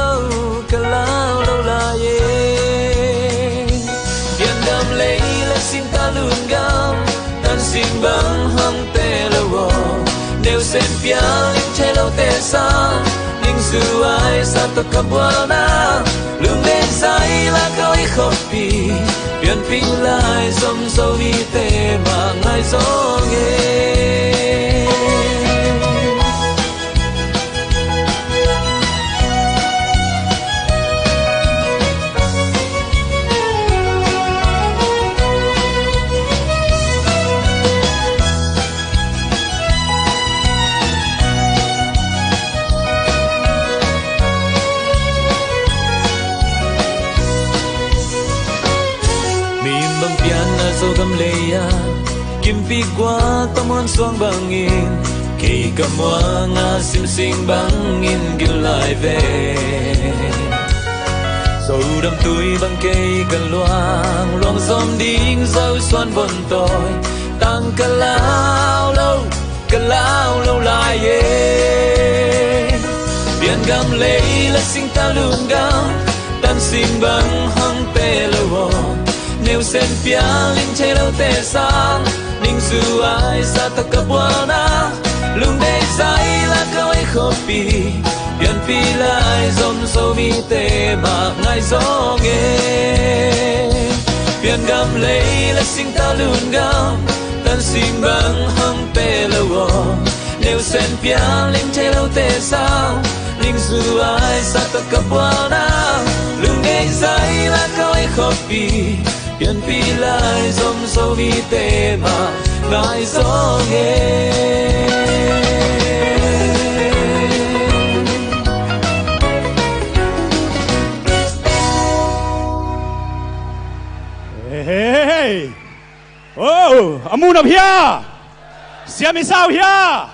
lâu la ye Bian gam lei la sin ta lun gam tan sin bang hang te la wo Nêu sen pia ling che lâu te sa Ning su ai sa to kabwana Lung den sai la khoi khopi Bian pi lai som so ni te ma ngai zo nghe Dâu gam leia kim pi qua tâm on xoang bangin kỳ cầm hoa nga sim sing bangin gil lại về dâu đâm túi băng cây cần loang giom đinh dâu xoan vần tôi tăng cả lao lại ye biên gam lei là sing ta lung gam tan sing bang hang pe lo Nêu sen pia linh che lâu te sang Ning du ai sa ta kabwana Lung day say la cao ấy khó pi Bian pi lại dòng sâu mi te mà ngài gió nghe Bian gam lấy là sinh ta lun gam Tan sim bang hang pe lâu Nêu sen pia linh che lâu te sang Ning du ai sa ta kabwana Lung day say la cao ấy khó pi Bian pi lại dòng sâu mi te mà ngài gió nghe Hey oh amun up here siam is out here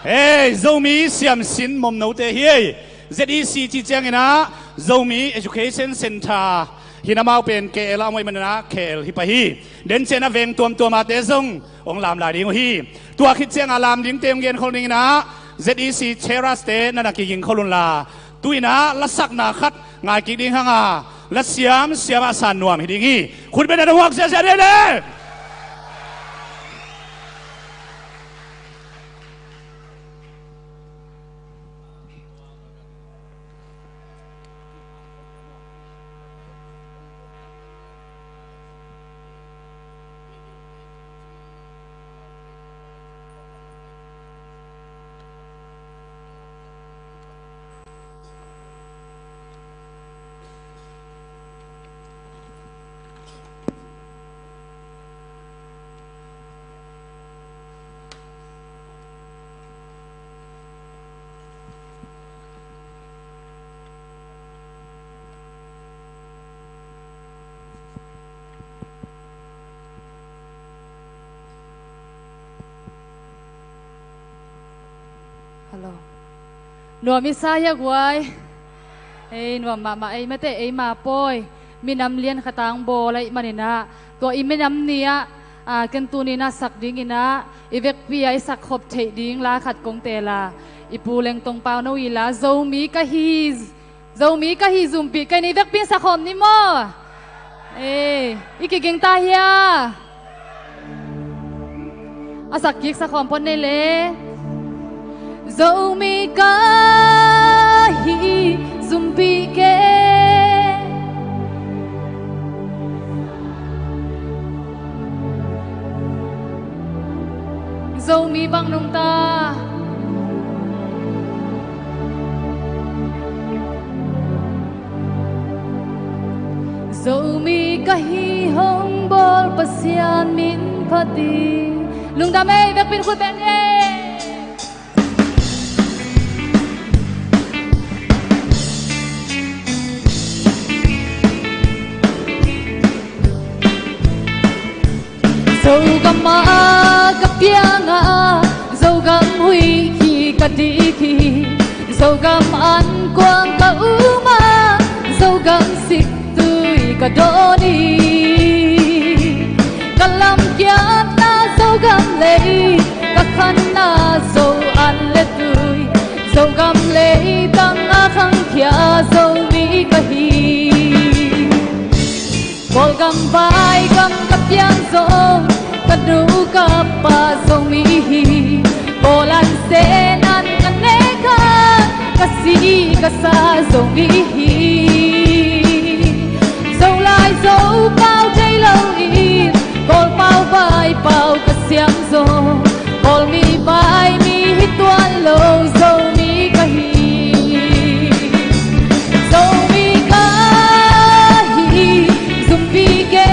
hey zomi siam sin mom no te hi ZEC chi chang ina zomi Education Center Hinamau pen KL amoi manana KL hi pa hi den chena veng tuam ma te zong ong lam la ding hi tua khit chang alam ding tem gen khol ning na ZEC Chera State na ki ging kholun la tuina la sak na khat ngai ki ding hanga la siam asan nuam hi ding hi khun ben na huak sia sia de le lo nuam isaya guai ei nuam ma ei mate ei ma poi minam lian khatang bo lai manina to i minam nia kan tu ni na sak ding ina ivek pi ai sak khop thei ding la khat kong te la ipu leng tong pau no ila zo mi ka hi zum pi kai ni vek pin sak khom ni mo ikiging ta hiya asak kik sak khom pon ne le zo mi ka hi zum pi ke dâu mi băng nông ta dâu mi kahi hong bol pasian min phati lung đam mê vek pin khut ben ye dâu gama kapianga dâu gam hui khi kadi khi dâu gam an quang ka uma dâu gam sik tui ka doni kalam kya na dâu gam lei ka khanna dâu an le tui dâu gam lei tang a khang kya dâu mi kahi bol gam vai gam kapiang dâu kadu kapa zomi bolan senan kaneka kasi kasa zomi zo lai zo pau dei lo in bol pau vai pau kasyang zo bol mi vai mi hituan lo zomi kahi zomi kahi zumbi ke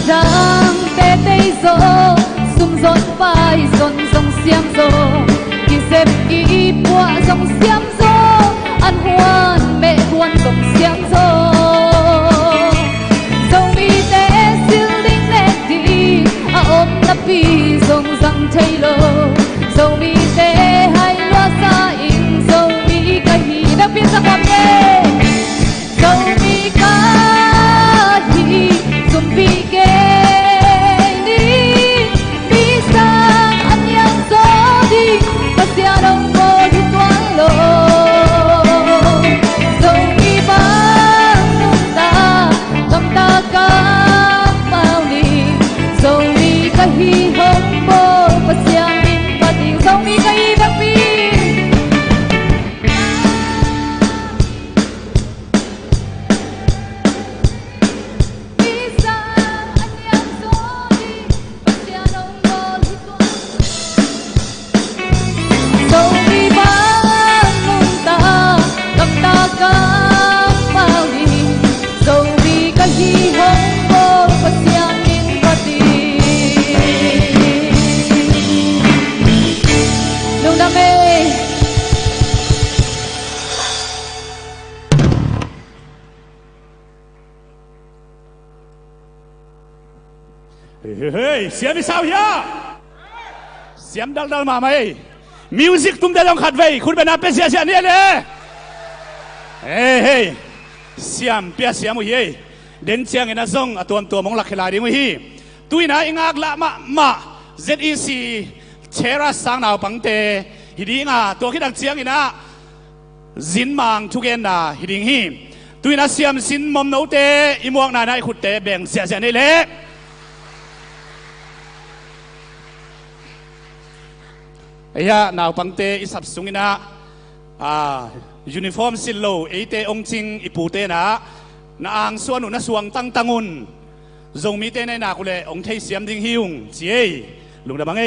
giang tê tê gió sum gió vai giòn dòng xiêm gió kỳ xếp kỳ bùa dòng xiêm gió ăn hoan mẹ hoan dòng xiêm gió dòng mi tê siêu đinh nè đi ôm nắp pi dòng răng thay lô dòng mi tê hay loa xa in dòng mi cái hi đã biết raความnghe dòng mi cái hi dòng mi cái ni เฮ้ยเสียไม่เศร้าเฮียเสียมดังมาไหมมิวสิกตุ้มเดลองขัดไว้คุณเป็นอาเป็นเสียเนี่ยเลยเฮ้ยเสียมเปียเสียมเฮ้ยเดินเชียงอินาซงตัวมองหลักขลาดีมั้ยฮีตุยนะอิงอักละมา ZEC เชราสังนาวปังเตฮิดิงาตัวคิดดักเชียงอินะจินมังทุกเอ็นนะฮิดิงฮีตุยนะเสียมสินมอมโนเตอิมวกนานะขุดเตแบ่งเสียนี่เลยไอ้ยะนาวปังเตอิสับสุงอินะยูนิฟอร์มสิลโลเอเตองจิงอิปูเตนะนาอังส่วนหนุนสวงตั้งตังุนจงมีเตในนากุเลองเทเสียมดิงฮิวงเจียลุงดาบังเอ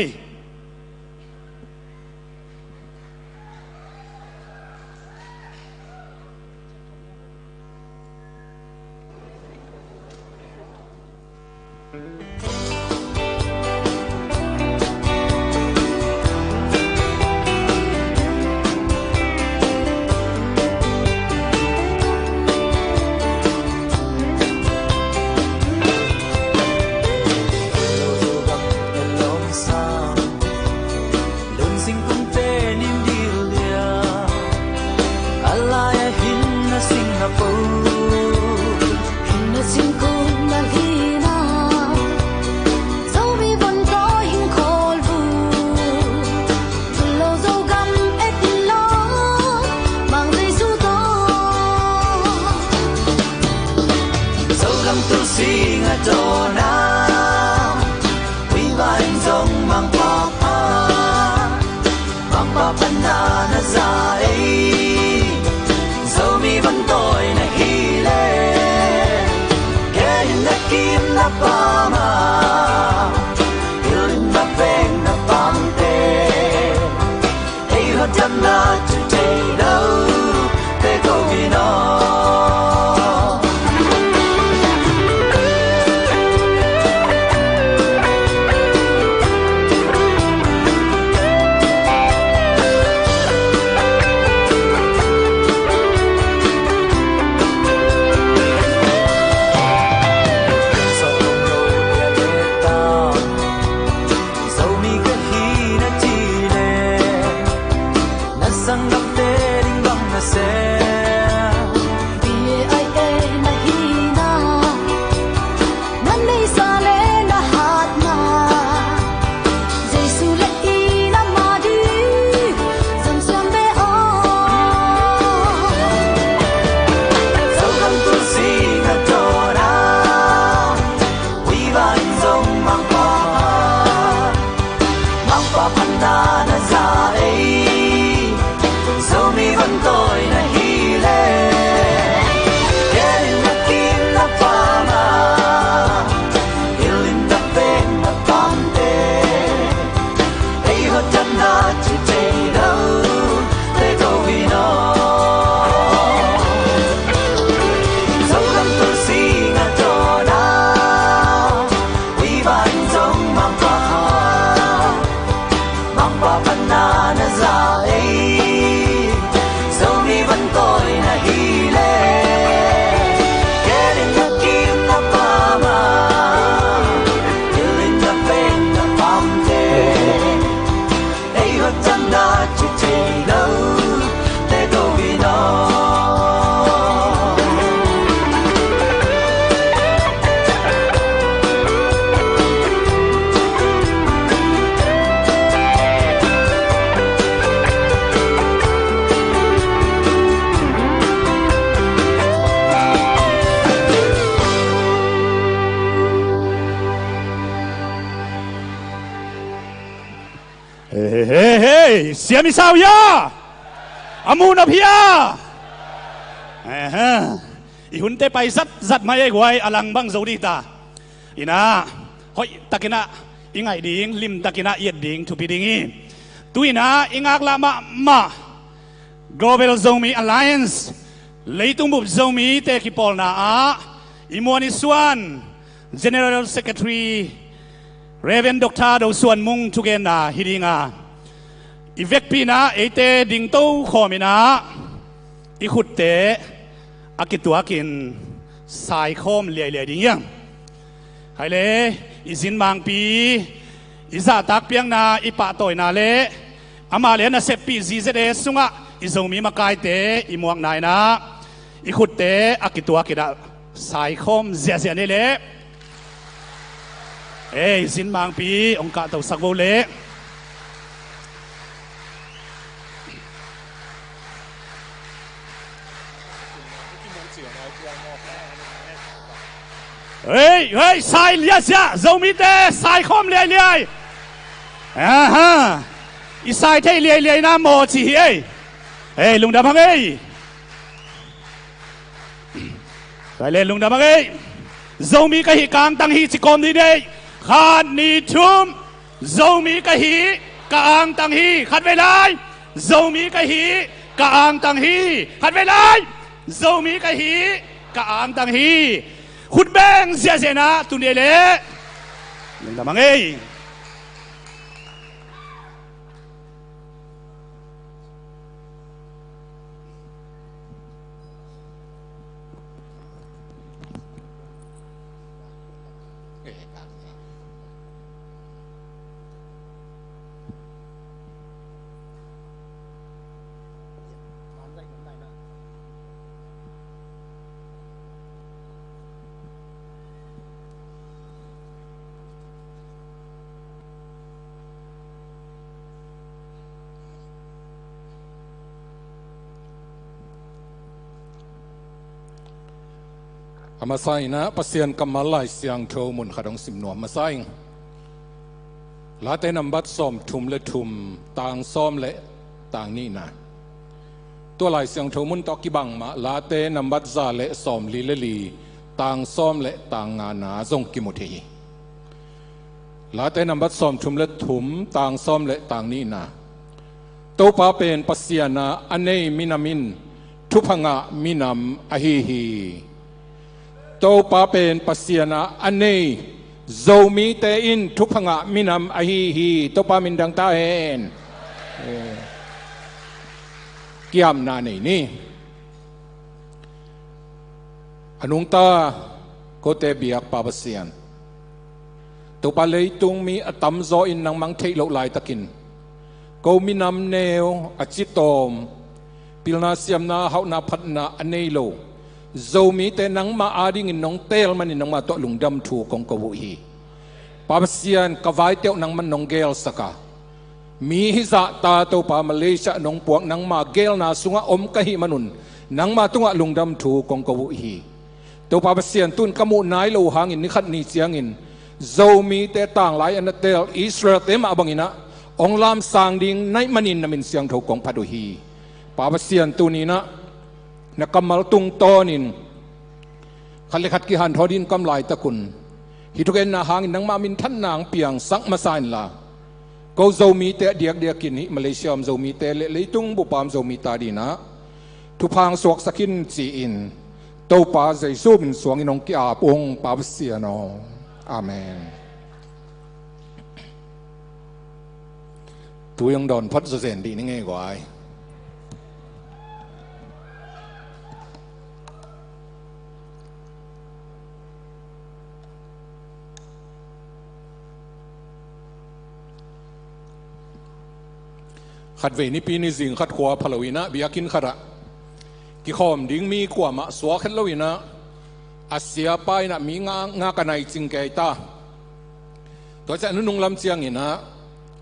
เสียมิสาวยาอามูนพิยาอีหุ่นเตไปซัดมาเอกไว้อลังบังโจดีตาอีน่าหอยตะกินะอิงไอดิ่งลิมตะกินะเอียดดิ่งทุปีดิ่งตุยน่าอิงอักละมา Global Zomi Alliance เลยตุ้งบุบ Zomi เตกิปอลนาอิมวานิสวน General Secretary Reverend Dr. ดาวส่วนมุงทุกเกณฑ์นาฮิดิงาอีเวกปีนะเอเตดิ่งโต้ขอมินะอีขุดเตอากิตัวกินสายคอมเลี่ยดิ่งยังไฮเลย อิสินมังปีอิซาตักเปียงนาอิปะต่อยนาเลอามาเลนะเซปีซีเซเดสุงะอิซงมีมากายเตอิมวงนายนะอิขุดเตอากิตัวกิดาสายคมเสียนี่เลอิสินมังปีองค์กาตัวสักโวเลเฮ้ยสายเลียเสียเรามีแต่สายคมเลียฮะอีสายเทเลียน้ำโมจีลุงดำพังไปเลยลุงดำพังเรามีกะฮิกางตังฮีจิกรมดีเดย์ขาดนีชุมเรามีกะฮิกางตังฮีขัดเวลาเรามีกะฮิกางตังฮีขัดเวลาเรามีกะฮิกางตังฮีขุดแบงเสียนะตุนเดเล่ลุงดำพังอามาไซนะปัสเซียนกำมาลายเสียงโทมุนขดงสิมหนวมมาไซลาเตนำบัดซ้อมทุมและทุมต่างซ้อมและต่างนี่นะตัวลายเสียงโทมุนตอกิบังมาลาเตนำบัดซาและซ้อมลีเลลีต่างซ้อมและต่างงานาทรงกิมุทีลาเตนำบัดซ้อมทุมและทุมต่างซ้อมและต่างนี่นะตัวป้าเป็นปัสเซียนะอันเนมินามินทุพังะมินามอหิฮีโตปาเป็นปัสเซียนะอันนี้โจมีเตอินทุกพังะมินามอหิฮีโตปามินดังตาเห็นเกี่ยมนานี่อนุงตาโกเตเบียกปาปัสเซียนโตปาเลยตุงมีอตัมโซอินนังมังเทโลลายตะกินโกมินามเนวอจิตอมปิลนาเซียมนาเฮานาพัดนาอันนี้โลโจมีแต่นังมาอาดิงินน้องเตลมันนังมาตอลุงดำถูกของกวุฮีปาเซียนกวายเตียวนังมันน้องเกลสกามีฮิซาตาโตปามาเลเซียน้องปวกนังมาเกลนาสุงะอมกะฮิมนุนนังมาตุงะลุงดำถูกของกวุฮีโตปาเซียนตุนกมูนายโลหางินนิขัดนิเซียงินโจมีแต่ต่างหลายอันเตลอิสราเอลเตมาบังอินะองลามสางดิงในมันินนามินเสียงถูกของพัดฮีปาเซียนตุนีนะนักกำมัลตุงโตนินขันเลขัดกิหันทอดินกำลายตะกุนฮิทุกเอ็นนาหางนังมามินท่านนางเปียงสังมาสานลาก็โจมีเตะเดียกกินฮิมาเลเซียมโจมีเตะเลตุงบุปามโจมีตาดีนะทุพางสวกสกินจีอินโตปาใจซูมินสวงอินองกิอาปงปาเซียนออาเมนตัวยังดอนพัดเสนดีนี่ไงกว่าขัดเวนิปีนิสิงขัดขวาพลวินะบิยากินขระกิขอมดิ้งมีกว่ามาสวะขัดลวินะอาเซียไปนะมีงากันในจิงเกตาตัวจะนุ่งลำเชียงนี่นะ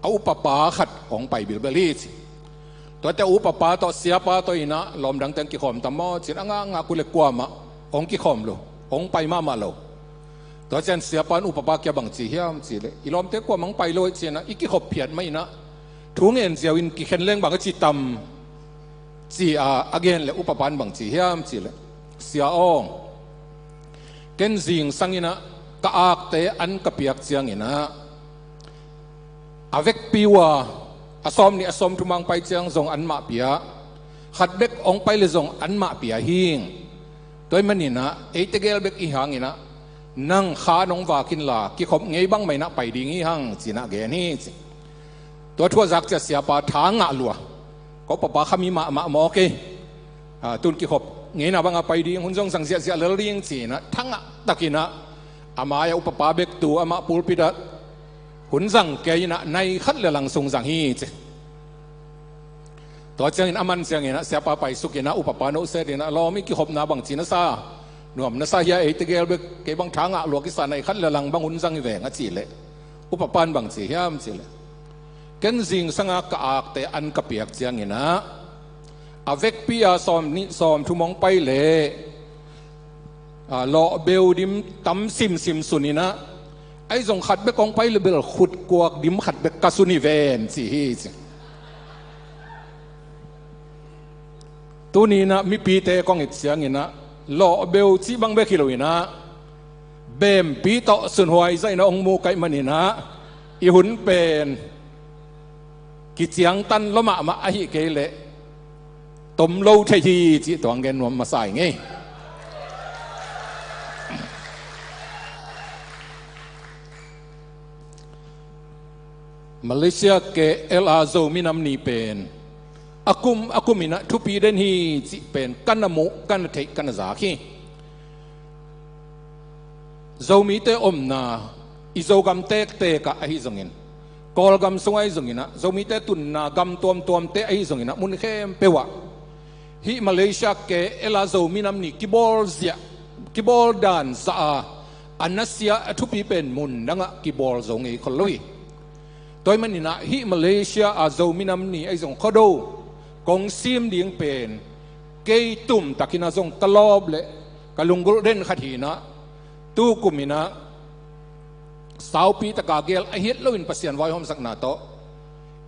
เอาอุปปาขัดของไปบิลเบลีสิตัวจะอุปปาต่อเสียปาตัวนะลมดังเต็งกิขอมตามมอจินงากุเล็กกว่ามาองกิขอมโลองไปมาโลตัวจะเสียปานอุปปาเกี่ยบังจีเฮียมจีเลยอีลมเต็งกว่ามังไปโลเจียนะอีกิขบเพียรไม่นะทุงเงินเสียวินกิเข็นเล่งบางก็จีตำจีอาเกนเลยอุปปันบางจีเฮียมจีเลยเสียอ้องเกินสิงสังอินะกะอักเตอันกะเปียกเสียงอินะอเวกปิวอาสอมนี่อาสอมทุมังไปเจียงทรงอันมาเปียขัดเบกองไปเลยทรงอันมาเปียหิงโดยมันนี่นะเอตเกลเบกอีหังอินะนั่งขาน้องวากินลากิขบไงบ้างไม่นะไปดีงี้หังจีนะเกนี่ตัวทั่วจักจะเสียปาทางอ่ะลัวก็ปะปาขมีมาหมอเกตุนกิขบเงี้ยนะบางไปดีหุ่นทรงสังเสียเลเลียงจีนะทั้งอ่ะตะกินะ อามาอุปปาเบกตูอามาปูปิดะหุ่นสังเกยนะในขัดเลลังทรงสังฮีเจตัวเจ้าอินอามันเสียงนะเสียปาไปสุกินะอุปปาโนเสดินะเราไม่กี่หบนาบังจีนซาหน่วมนาซาเฮียเอติเกลเบกเกบังทางอะหลวกิสานในขัดเลลังบังหุ่นสังฮีแหวงจีเลอุปปานบังจีเฮียมจีเลกันจิงสังกะอักแต่อันกะเปียกเสียงนะอเวกปีอาซอมนี่ซอมทุ่มองไปเล่ลอเบลดิมตั้มซิมสุนีนะไอ้ส่งขัดเบกองไปเลยเบลขุดกวกดิมขัดเบกกาสุนีเวนสิฮีตัวนี้นะมีปีเตกองอิเสียงนะลอเบลจีบังเบกิโลนะเบมปีโตสุนหวยใจนะองมูไกมันนี่นะอีหุ่นเป็นกิจยังตันละมาอหิเกเลตมโลเทีจีตัวเงินวมมาใส่ไงมาเลเซียเกเอลอาโซมินามนีเป็นอากุมินะทุปีเดนฮีจีเป็นกันนมุกันเทกันซาคีโซมีเตอมนาอิโซกัมเตกกะอหิซงเงินกอลกัมสงไอซงเงินะโซมีเตตุนนากัมตัวมเตอหิซงเงินะมุนเข้มเปวะฮิมาเลเซียเกเอลาโซมินามนีกิบอลเซียกิบอลดานซาอันนัสเซียทุปีเป็นมุนดังะกิบอลซงไอคนลุยตัวมันนี่นะฮิมาเลเซียอาโซมินามนีไอซงข้อดูกงซิมเดียงเป็นเกยตุ่มตักินาซงกลอบเละกลุงกุเรนขัดหีนะตู้กุมินะสาวปีตะกาเกลไอเฮ็ดลวินปัสยันไว้หอมสักนาโต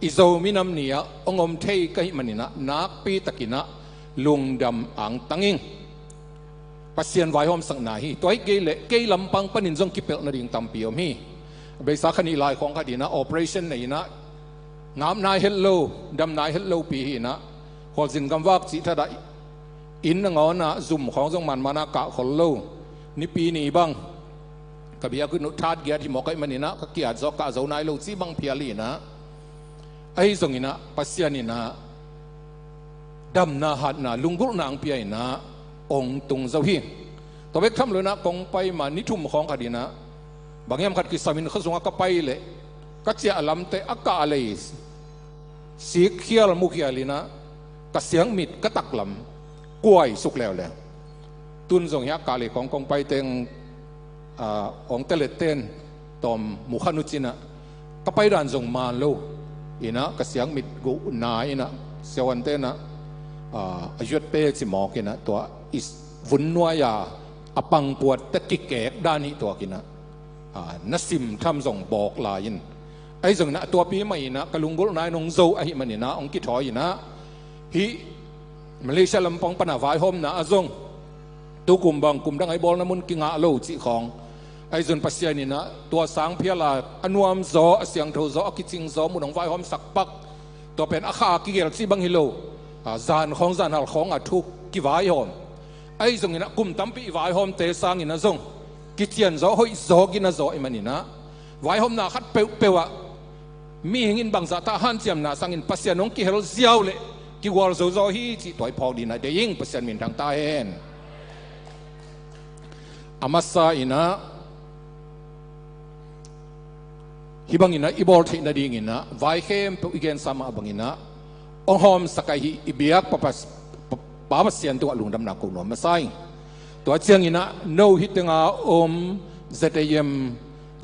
อิโซมินามนีอะองอมเทยกะฮิมันนี่นะนักปีตะกินะลุงดำอ่างตังอิงปัสยันไว้หอมสักนาฮีตัวไอเกลเละเกยลำปังปนินซงกิเปลนาดิงตัมปีอมฮีเบสาขณีลายของคดีนะ operation นี่นะงามนายเฮลโลดำนายเฮลโลปีฮีนะขอสินคำว่าจิตทดาอินงอนะซุ่มของจงมันมานากะขอโลนี่ปีนี้บ้างกับเบียกุนุทัดเกียรติหมอกไอมันนี่นะก็เกียรติจอกกะเจ้านายโลจีบังเพียรีนะไอ้ตรงนี้นะปัสยานี่นะดำนาหัดนะลุงกุลนางเปียนะองตุงเจ้าฮีตัวเบกทำเลยนะกองไปมานิทุ่มของคดีนะบางอย่างขัดกิสามินเขาส่งอากาไปเลยก็เจ้าลำเตะอากาเลยสีเขียวมุขยาลีนะก็เสียงมิดก็ตักลำกล้วยสุกแล้วเลยตุนส่งยากาเลยของกองไปเต็งองเตเลเตนตอมมุขนุจินะก็ไปด่านส่งมาโลอีนะก็เสียงมิดกุนายนะเสียวันเตนะยุดเป้จิหมอกินะตัวอิสวุ่นนัวยาอปังปวดตะกิเกกด้านนี้ตัวกินะนัสิมทำส่งบอกลายนไอ้ส่งนะตัวปีใหม่นะกลุงกุลนายนงโซไอ้มันนี่นะองกิถอยนะฮิมาเลเซียลำปองปนาวายหอมนะอาซงตุกุมบังกุมดังไอ้บอลน้ำมันกิงอาโลจิของไอ้ส่วนปัสยานี่นะตัวสังเพียลาอนุมโซเสียงโทโซอกิจิงโซมุนของวายหอมสักปักตัวเป็นอาคากิเกลซีบังฮิโลจานของจานหัลของอาทุกกิวายหอมไอ้ส่งนี่นะกุมตั้มปีวายหอมเตสังนี่นะซงกิจยันโซหอยโซกินโซอิมันนี่นะไว้หอมนาขัดเปวะมีหินบางสัตว์หันเจียมนาสังอินปัสยานงกิเฮลเซียวเลยกิวอลโซโซฮีจิตัวพอดีนะเดียงปัสยานมินทางใต้เองอามาซาอินะฮิบังอินะอิบอลที่นาดีอินะไว้เข้มเปอีเกนสามาบังอินะองหอมสกายฮิอิเบียกปะปัสยานตัวลุงดำนักกุนวมาไซตัวเชียงอินะโนฮิตงาเซเตยม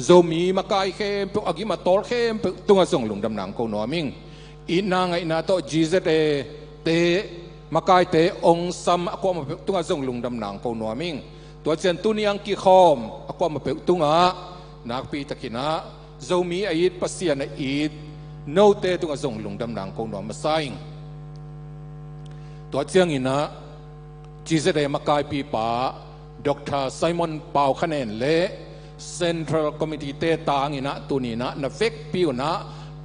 โซมีมากายเข้มเปอากิมาตอลเข้มเปตัวส่งลุงดำนังกุนวมิงอินางอินะโตจีเซเตเตมากายเตองซัมอความาเปตัวส่งลุงดำนังกุนวมิงตัวเชียนตุนียงกิคอมอความาเปตัวนักปีตะกินะโซมีอายิดปัสยานอีดโนเตตัวส่งลุงดำนังกุนวมาไซตัวเชียงอินะจีเซเดมากายปีป่าดร.ไซมอนเปาคะแนนเละเซ็นทรัลคอมมิตี้เตตางอินะตัวนี้นะนับเฟกปิวนะ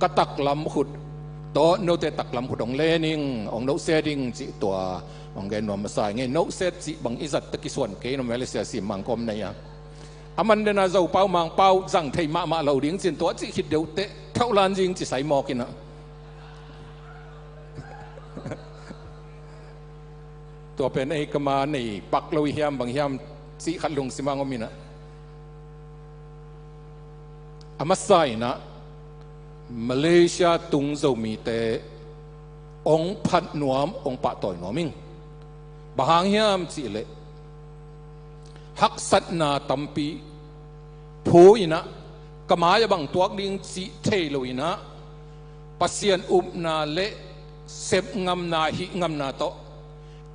กตักลำขุดโตโนเตตักลำขุดองเลนิงองโนเซดิงจิตัวองเกนวมาใส่ไงโนเซจิบังอิสัตตะกิส่วนเกนอเมริเซียสิมังคมเนี่ยอามันเดนาเจ้าเปามังเปาจังไทยมาเราดิ้งจินตัวจิคิดเดียวเตะเท่าลานจิงจิใส่หมอกินนะตัวเป็นไอ้กมาในปักลวิยามบางยามสิขัดลงสิมังอมินะ อามาไซนะมาเลเซียตุงโจมีเตองพัดนวมองปะต่อยนวมิงบางยามสิเลฮักสัตนาตัมปีผู้อินะกมายบังตัวดิ่งสิเทโลอินะปัสยันอุบนาเลเซบงำนาหิงำนาโต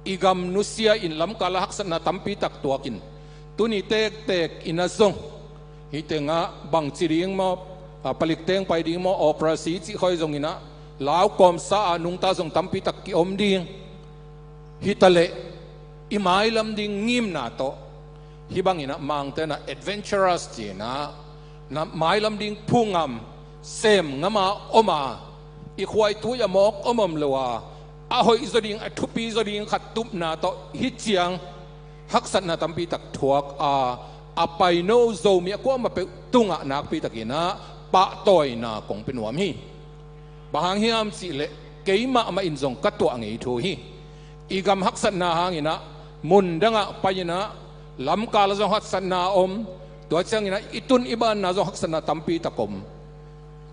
อีกำนุเซียอินลำกาลฮักสัตนาตัมปีตักตัวกินตุนิเตกเตกอินาซงฮิเตงะบังจิริงมาผลิตเตงไปดิ่งมาออปราศีจิคอยซงอินะลาวกอมซานุงตาซงตัมปีตักกิอมดิ่งฮิตะเลอิมายลำดิ่งงิมนาโตฮิบังอินะมังเตนะ adventurous จีนะนะไม้ลำดิ่งพุ่งงำเซมงมาอมาอีควายทุยมอกอมมเลวะอาหอยจดิ่งอทุปีจดิ่งขัดตุบนาโตฮิเจียงฮักสัตนาตัมปีตักทวกอาไปโนโซมีก็มาเปตุงะนักปีตักินะปะต่อยนาคงเป็นหัวมีบางฮิมสิเลเกี่ยมาอินซงกัดตัวงไอทูฮีอีกำฮักสัตนาหางอินะมุนดังะไปนะลำกาลจงฮักสัตนาอมตัวเจ้าอินะอิตุนอิบานนาจงฮักสัตนาตัมปีตะกม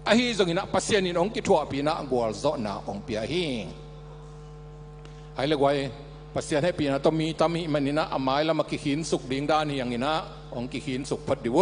อาฮีจงอินะปัสยานินองกิทัวปีนะกัวลโซนาองปีอาฮีให้เล็กไว้ปัสยาให้ปีนะต้องมีตามีมันอินะอามายละมากิหินสุกดิ่งด้านนี้อย่างอินะองกิหินสุกพัดดิว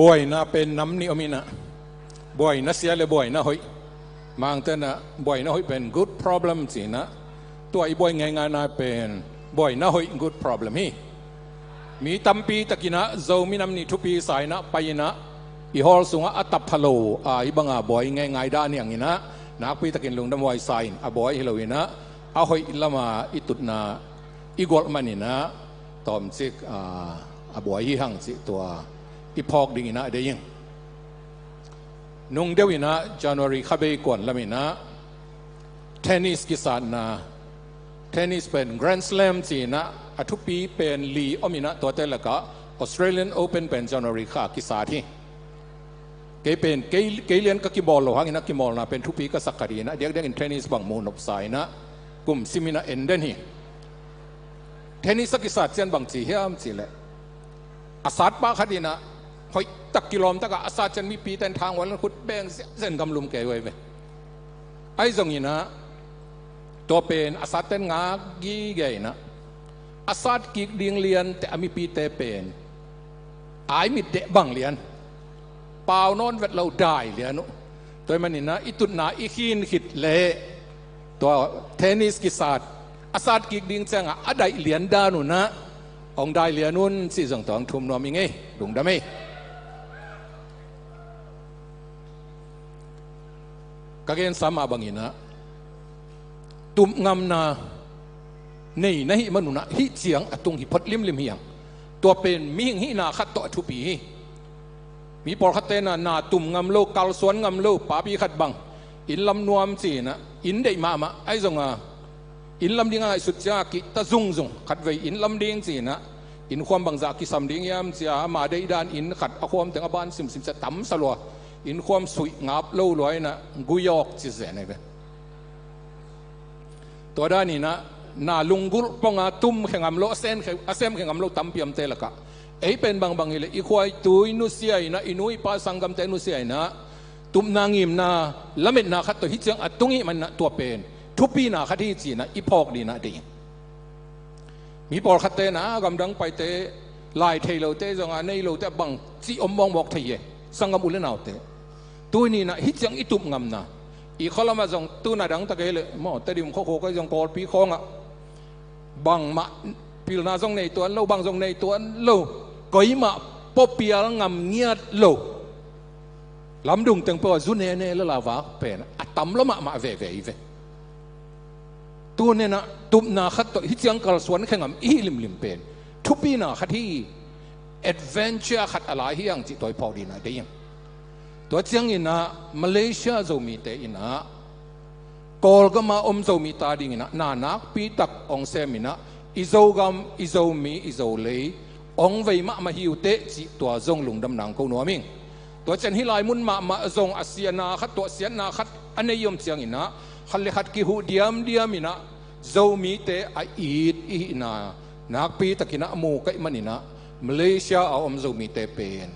บ่อยนะเป็นน้ำนิอมินะบ่อยนะเสียเลยบ่อยนะเฮ้ยมังเตนะบ่อยนะเฮ้ยเป็น good problem สินะตัวไอ้บ่อยง่ายๆนะเป็นบ่อยนะเฮ้ย good problem ฮีมีตัมปีตะกินะโจมีน้ำนิทุปีสายนะไปนะอีฮอลสุงะอัตพะโลอีบังอาบ่อยง่ายๆด้านอย่างนี้นะนักปีตะกินลงดำไว้สายบ่อยฮิโลวินะเอาเฮ้ยละมาอิตุนะอีกอลมันนี่นะตอมซิกบ่อยฮีหังซิตัวอีพอกดิ่งนะเดียงนุ่งเดียวนะจันวารีขับไปก่อนแล้วมีนะเทนนิสกิสานนะเทนนิสเป็นแกรนด์สแลมจีนะทุกปีเป็นลีอมินะตัวเตลก็ออสเตรเลียนโอเพ่นเป็นจันวารีข้ากิสาที่เกย์เป็นเกย์เลียนก็กิบอลหรอฮะกินักกิบอลนะเป็นทุกปีก็สักการีนะเด็กเด็กเทนนิสบางมูนอบสายนะกลุ่มซิมินะเอ็นเดนฮีเทนนิสกิสาเซียนบางจีเฮียมจีเลยอาซาดปาคดีนะหอยตักกิโลมตะกะอาซาจันมีปีแต่ทางวันขุดแบงเส้นกำลุมแกไว้เว้ยไอ้ตรงนี้นะตัวเป็นอาซาเต้นงากีเกยนะอาซากิกเลียงเลียนแต่มีปีแต่เป็นไอ้มีเดะบังเลียนเปล่านอนเวทเราได้เลียนตัวมันนี่นะอิตุนาอิคินขิดเละตัวเทนนิสกิสาดอาซากิกดิงเซงอะได้เลียนดานุนะ องได้เลียนุ่นสิจังตองทุ่มนวมิงเอดุงดำเอก็เกณฑ์สามาบังอินะตุ่มงำนาในมนุษย์ฮิเสียงตุงฮิพดลิมเฮียงตัวเป็นมิงฮินาขัดต่อทุปีมีปอลขัดเตนาตุ่มงำโลกาลสวนงำโลป่าปีขัดบังอินลำนวมจีนะอินได้มาไอ้จงอินลำดิ้งอะไรสุดยากิตะซุงขัดไว้อินลำดิ้งจีนะอินความบังจากิสัมดิ้งยามเสียมาได้ด้านอินขัดอความแต่งบ้านสิมจะตั้มสลัวอินความสุยงับเล่าลอยนะกุยอกจีเสนไงตัวด้านนี้นะนาลุงกุลปงอาตุ้มแข่งอำโลเซนแข่งอำโลตั้มเปียมเตละกะไอ้เป็นบางเลยอีควายตุยนุเสียนะอินุยปาสังกัมเตนุเสียนะตุ่มนางอิมนาละเม็ดนาขัดตัวฮิตเจียงอัตุงิมันตัวเป็นทุบปีนาขัดที่จีนะอีพอกดีนะดีมีปอลขัดเตนะกำลังไปเตลายเทโลเตจงอันในโลเตบังจีอมมองบอกเทียสังกัมอุลนาวเตตัวนี้นะฮิตเจียงอีตุ่มงำนะอีข้อละมาจงตัวนาดังตะเกลเลยมอแต่ดิมเขาก็จงกอดปีคองอ่ะบังมาพิลนาจงในตัวเล่าบังจงในตัวเล่าก็ยิ่มาปอปียงำเงียดเล่าลำดุงตั้งปอจุนเนลลาวะเป็นอัตมละมาเวตัวเนี่ยนะตุบนาขัดตัวฮิตยังกระสวนแข่งอีลิมเป็นทุบปีนาขัดที่แอดเวนเจอร์ขัดอะไรที่ยังจิตตัวพอดีนะได้ยังตัวเจียงอินะมาเลเซียจะมีแต่อินะกอลก็มาอมจะมีตาดิ่งนะนานักปีตักองเซมินะอิโซกามอิโซมีอิโซเลยองไว้มาหิวเตะจิตัวจงหลงดำหนังกูนัวมิงตัวเจนฮิลายมุนมาจงอาเซียนาขัดตัวเซียนาขัดอันนี้ยมเจียงอินะขัดเลขัดกิหูเดียมอินะจะมีแต่อีดอินะนักปีตักินะมูกไอมันอินะมาเลเซียเอาอมจะมีแต่เป็น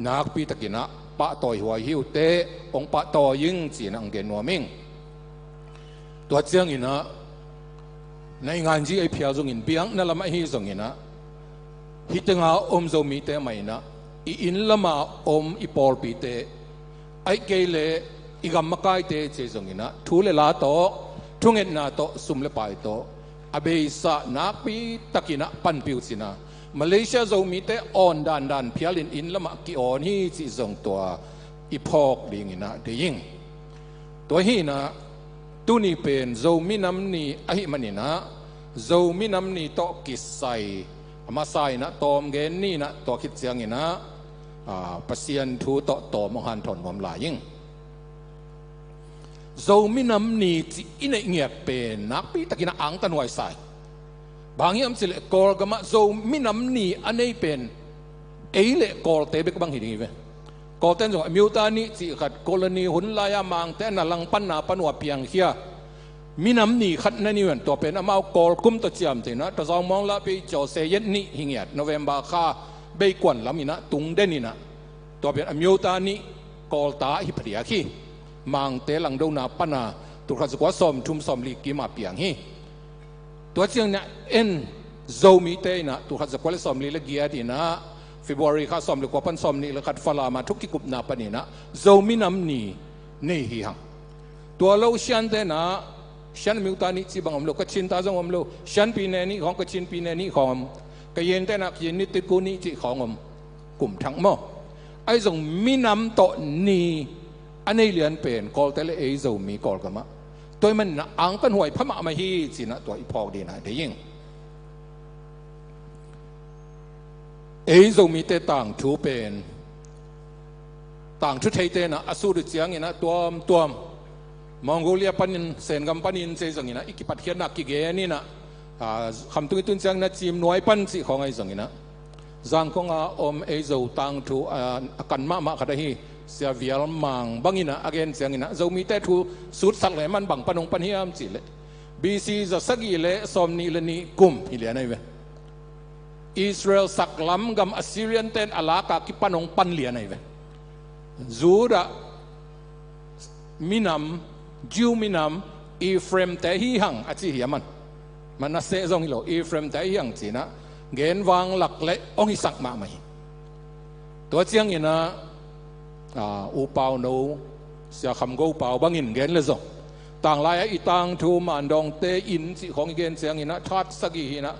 นักปีตักินะปะต่อยหัวหิวเตะองปะต่อยิงจีนังเกนนัวมิงตัวเจียงอินะในงานจีไอเพียจงอินเปียงนั่นละไม่ฮิจงอินะฮิตงาอมจะมีแต่ไม่นะอินละมาอมอีปอลปีเตไอเกเลอีกำมะกายเตเจจงอินะทูเลลาโตทุ่งเอ็นนาโตสุมเลปายโตอเบยสะนักปีตะกินะปันปิวสินะมาเลเซียจะมีแต่อ่อนดันเพียลินอินละมากิออนฮีจิจงตัวอีพอกดิ่งนะเดียงตัวฮีนะตัวนี้เป็นจะมีน้ำนี้ไอ้มันนี่นะจะมีน้ำนี้โตกิไซมาไซนะตอมเกนนี่นะตัวคิดเสียงนี่นะปัสยันทูโตมหันถอนความหลายยิ่งจะมีน้ำนี้จีอินเงียบเป็นนักปีตะกินะอังตันไว้ใส่บางอย่างสิเลกอลก็มาโซมินำนี่อันนี้เป็นเลกอลเตะเบกบางหิดีเว้กอลเต้นส่งมิวตานี่สิขัดกรณีหุ่นลายมังแต่น่าลังปันนาปันวัวเพียงเฮียมินำนี่ขัดนั่นนี่เว้นตัวเป็นอามากอลกุมตัวเจียมเถนะแต่สองมองละไปจ่อเซยนนี่หิงเงียดโนเวมบาค่าเบกวนลามินะตุงเดนี่นะตัวเป็นมิวตานี่กอลตาฮิปเดียขี้มังเตลังดูนาปันนาตุกขัดสกัวสมทุ่มสมลีกิมาเพียงฮีตัวเชียงเนี่ยจะมีเตนะตัวขัดสกัวเลสอมลีละเกียดีนะFebruari ข้าสอมลีกว่าพันสอมนี่ละขัดฟลามาทุกที่กุบนาปนีนะจะมีน้ำนี่นี่ฮีฮังตัวเราเชียนเตนะเชียนมิวตานี่จีบังอมโลก็ชินตาจงอมโลเชียนปีเนนี่ของก็ชินปีเนนี่ของก็เย็นเตนะเย็นนิติกูนี่จีของอมกลุ่มทั้งหมดไอ้จงมีน้ำโตนี่อันนี้เรียนเป็นกอลเตเลจะมีกอลกันมาตัวมันอังกันหวยพม่ามาฮีจีนะตัวอีพอกดีนะเดี๋ยวยิ่งจะมีแต่ต่างทูเป็นต่างชุดไทยเตนะอสูรเจียงนี่นะตัวมองโกเลียปันินเซนกัมปันินเซจังนี่นะอีกปัจเจียนักกิเกนี่นะคำตุ้งตุ้งเจียงนะจีมน้อยปันสิของไอ้จังนี่นะจังของจะต่างทูกันมาขนาดนี้เสียวิลมังบางนี่นะอเกนเจียงนี่นะจะมีแต่ทูสุดสักเลยมันบังปนงปันเฮียมสิเลยบีซีจะสักกี่เลยสมนี่เลยนี่กุมฮิเลียนไอ้เว้อิสราเอลสักล้ำกับอัสซีเรียนเต้นอลากากิปันองปันเลียนไอ้เว้จูดะมินำจิวมินำอีเฟรมเตหิหังอาชีเหียมันน่าเสียจงฮิโลอีเฟรมเตหิหังจีนะเกณฑ์วางหลักเละองหิสักมาไหมตัวเจียงอินะอุปาวโนเสียคำกูเปล่าบางอินเกณฑ์เลยจงต่างลายอีต่างทูมันดองเตอินสิของเกณฑ์เสียงอินะทัดสักกี่นะ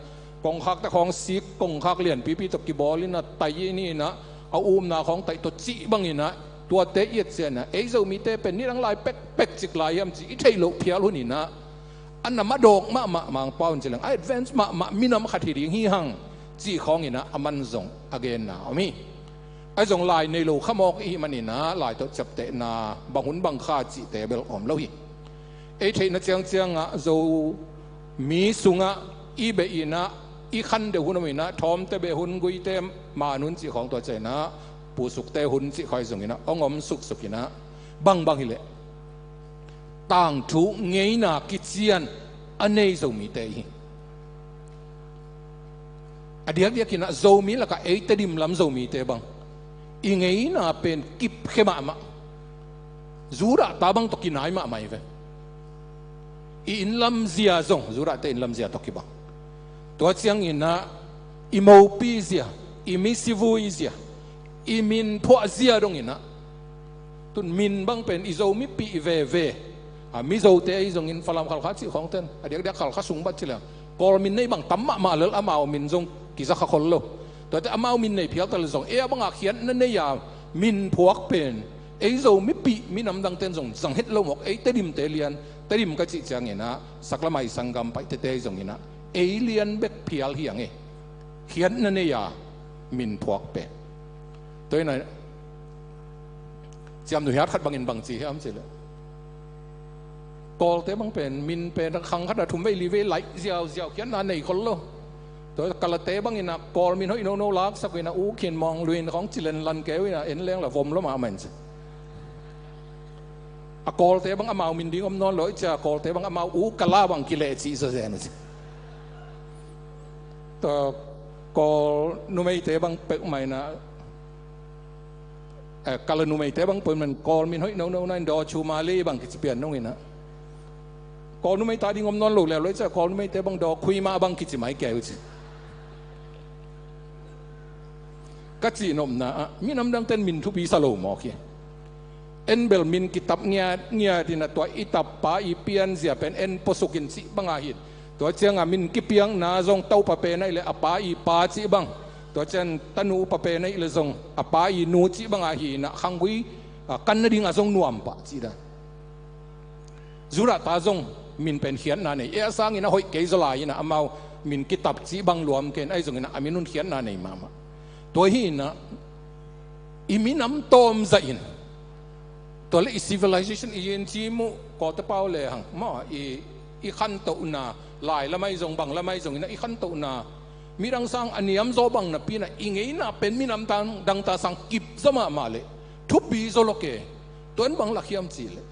กองคักแต่ของซิกกองคักเลียนปีตะกี้บอลินะไตนี่นะเอานาของไตตัวจีบังนี่นะตัวเตะเอียดเสียนะจะมีเตะเป็นนี่ทั้งหลายเป็กจิกลายยำจีไทยโลเพียรุนี่นะอันนั้นมาดอกมาเป้าจริงๆadvance มีน้ำขัดที่หิหังจีของนี่นะมันส่ง again นะมีส่งลายในโลขมอกอีมันนี่นะลายตัวจับเตะนะบางหุ่นบางข้าจีเตะเบลอมแล้วฮีเทนะเจียงจะมีสุงอีเบอีนะอีขันเดหุ่นมีนะทอมเตเบหุ่นกุยเตมานุนจีของตัวใจนะปูสุกเตหุ่นจีคอยส่งนี่นะองอมสุกนะบางฮิเลต่างถูเงยนากิเจียนอันนี้จะมีเตยอดีตกินนะจะมีแล้วก็เตดิมลำจะมีเตบังอีเงยนาเป็นกิบเขมาจูระตาบังตกินไหนมาไม่เว้อินลำเสียจงจูระเตอินลำเสียตกิบังตัวเชียงอินนะอิโมปีเสียอิมิสิวุยเสียอิมินพวเสียตรงอินนะตุนมินบังเป็นอิโซมิปีเวมิโซเตอิจงอินฟลามขัลขัดสิของเต้นเดี๋ยวขัลขัดสูงบัดชิลล์กอลมินในบังตั้มมาเลยอามามินจงกิจขัดคนโลตัวแต่อามามินในเพียงแต่ละจงบังอาเขียนนั่นในยามินพวกเป็นอิโซมิปีมินำดังเต้นจงสังเฮตโลหมกเตดิมเตเลียนเตดิมก็จิจังเงินนะสักละไม่สังกัมไปเตจงเงินนะเลียนเบ็ดเพียลเฮียงเขียนนั่นในยามินพวกเป็นตัวไหนจำหนูยัดขัดบางอินบางจีให้อ้ำสิเลยกอลเตบังเป็นมินเป็นขังขัดทุ่มไปรีเวไหลเจียวเขียนนานในคนโลตัวกาลเตบังอินนะกอลมินห้อยโนลักสักวินะเขียนมองลุยนของจิเลนลันเกวินะเอ็นเลี้ยงละวมแล้วมาเหมือนสิกอลเตบังอามามินดิ้งอมนอนเลยจะกอลเตบังอามากะลาบังกิเลสเสียนะสิแต่กอลนุไม่เตบังเป็กใหม่นะกาลนุไม่เตบังเป็นมันกอลมินห้อยโนนั่นดอชูมาลีบังกิจเปลี่ยนน้องนี่นะกอลนุไม่ตาดิ้งอมนอนหลุดแล้วเลยจะกอลนุไม่เตบังดอคุยมาบังกิจหมายแก้วสิกัจจีนมนะมีน้ำดังเต้นมินทุบีสโลมอกเอ็นเบลมินกิตับเงียที่นะตัวอิตับปาอีเปียนเสียเป็นเอ็นปสุกินสิบังอาหิดตัวเจียงมินกิเปียงนาจงเต้าปะเปนเลยอปาอีปาจิบังตัวเจนตนูปะเปนเลยจงอปาอีนูจิบังอาหินะขังวิกันนดิ่งจงนวมปะจิดาจุระตาจงมินเป็นเขียนนาเนี่ยสังอินะหอยเกยจลายนะอามามินกิตับจิบังรวมเกณฑ์ไอจงนะอามินุนเขียนนาเนี่ยมาตัวฮีนะอิมิน้ำต้มใจอินตัวเล civilization อีนจีมุก็ตะเป้าเลยหังมาอีขันโตนาลายละไม่จงบังละไม่จงนะอีขันโตนามีดังสังอันนี้ยำโซบังนะปีนะอิงเงนะเป็นมีน้ำตังดังตาสังกิบสมาเลยทุบบีโซโลเกตัวนั้นบังลักยำจีเลย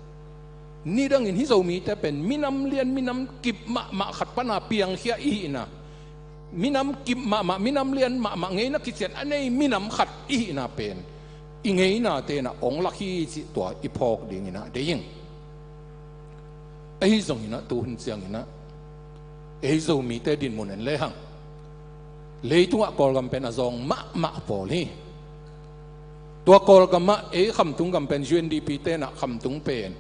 นี่ดังอินฮิโซมีแต่เป็นมีน้ำเลียนมีน้ำกิบมาขัดปนาเปียงเขียอีนะมีน้ำกิบมีน้ำเลียนมาเงยนักกิจเจนอันนี้มีน้ำขัดอีนะเป็นอิงเงยนาเตนะองลักฮีจิตัวอีพอกดิ่งนะเดียงไอ้ส่งนะตัวหุ่นเสียงนะไอ้ส่งมีแต่ดินมุนเลยหังเลยตัวกอลกัมเป็นazองมะพอลีตัวกอลกัมคำตุงกัมเป็น UNDP เตนะคำตุงเป็น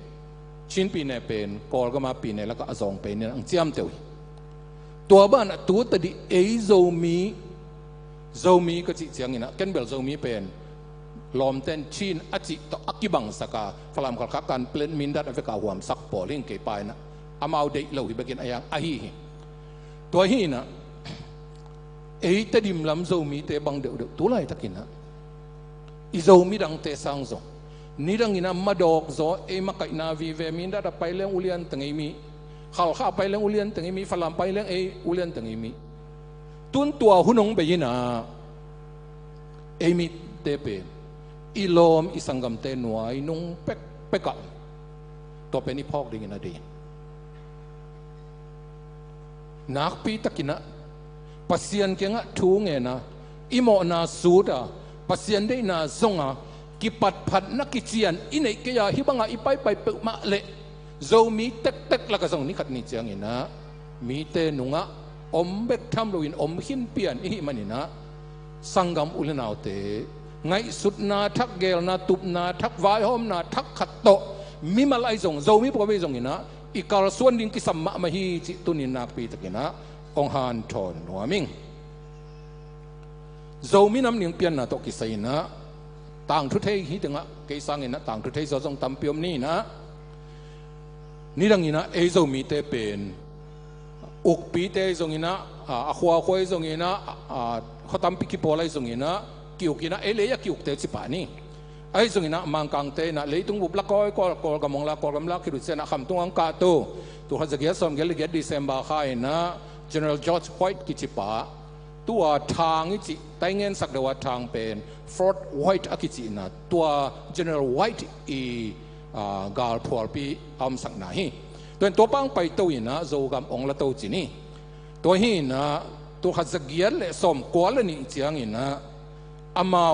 ชินปีเนเป็นกอลกัมปีเนแล้วก็azongเป็นเนี่ยอังเจียมเตวตัวบ้านตัวตัดไอ้ส่งมีก็จิเสียงนะเกันเบลส่งมีเป็นลอมเต้นชีนอจิตอักกิบังสกาฟลามขัดกันเปลี่ยนมินดัดอเฟกาหวมสักปอลิงเกปายนะอามาเดเหล่าที่เบกินอย่างอาฮีตัวฮีนะตดิมลำโซมีเตบังเดือดตัวไรตะกินนะอิโซมีดังเตสังโซนี่ดังอินะมาดอกโซมาไกนาวีเวมินดัดไปเลี้ยงอุเลียนตั้งมีข้าไปเลี้ยงอุเลียนตั้งมีฟลามไปเลี้ยงอุเลียนตั้งมีตุนตัวหุ่นงไปยินะมีเตเป็นอีลมอีสังกัมเตนวายนุ่งเป็กตัวเป็นอีพอกดิ่งนะดีนักปีตะกินะปัสยันเก่งะทูเงนะอีโมนาสูดาปัสยันได้นาซงะกิปัดผัดนักกิจยันอินเอกยาฮิบังะอีไปเปิดมาเละโจมีเต็กละก็ซงนี่ขัดนี่เจียงนะมีเตนุงะอมเบกทำโลวินอมหินเปียนอีมันนี่นะสังกัมอุลนาวเตไงสุดนาทักเกลนาตุบนาทักวายหอมนาทักขัดโตมีมาไล่ส่งโจมีพวกไปส่งนี่นะอีกาลส่วนดิ้งกิสัมมามาฮีจิตุนินาปีตะกินะ องฮานทอนหัวมิงzomi nam ning pian na to ki sai na tang thu thei hi tanga ke sang ina tang thu thei zo jong tam piom ni na ni dang ina e zomi te pen uk pi te zong ina a khwa khoi zong ina khotam pi ki polai zong ina kiuk ina e le ya kiuk te chi pa ni ai zong ina mang kang te na le tung bup la koi ko ga mong la ko gam la ki ru se na kham tung ang ka to tu ha zagia som gel get December khai na General George White ki chi paตัวทางนี่จิแต่เงินสักเดียวทางเป็นฟอร์ดไวท์อากิจินะตัว General White กาลพอลปีอัมสักไหนตัวปังไปตัวอินะโจกำองละตัวจีนี่ตัวหินะตัวขัดสกียร์และสมกวลนี่จียงอินะอามา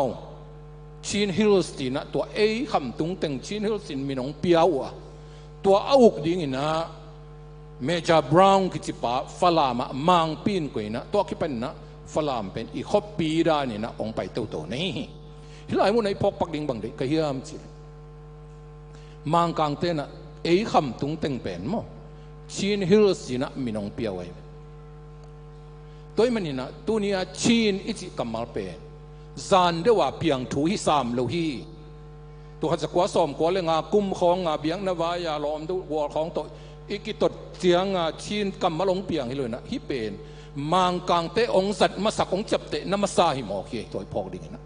ชินฮิลสตินะตัวคำตุงเต็งชินฮิลสตินมีน้องเปียวตัวอาอุกดิ้งอินะเมจาบราวน์กิจิปะฟลามะมังปีนกุยนะตัวคิดเป็นนะฟลามเป็นอีกคบปีได้เนี่ยนะองไปเต่าโตนี่ที่หลายมุนในพกปักดิ่งบังเด็กก็เฮียมจีมังกางเตนะคำตุงเต็งเป็นมั้งชินฮิลสินะมีน้องเปียวไว้ตัวมันนี่นะตัวนี้ชินอิจิกัมมาลเป็นจานเดว่าเพียงถูฮิสามโลหีตัวขัดสกัวสอมกัวเลยงากุมของงาเบียงนวายาลอมตัววัวของตัวอีกิตดเจียงชินกำมะลงเปียงให้เลยนะฮิเป็นมังกังเตองสัตมาสักองจับเตนมาซาหิมอเกตัวพอกดิ่งนะ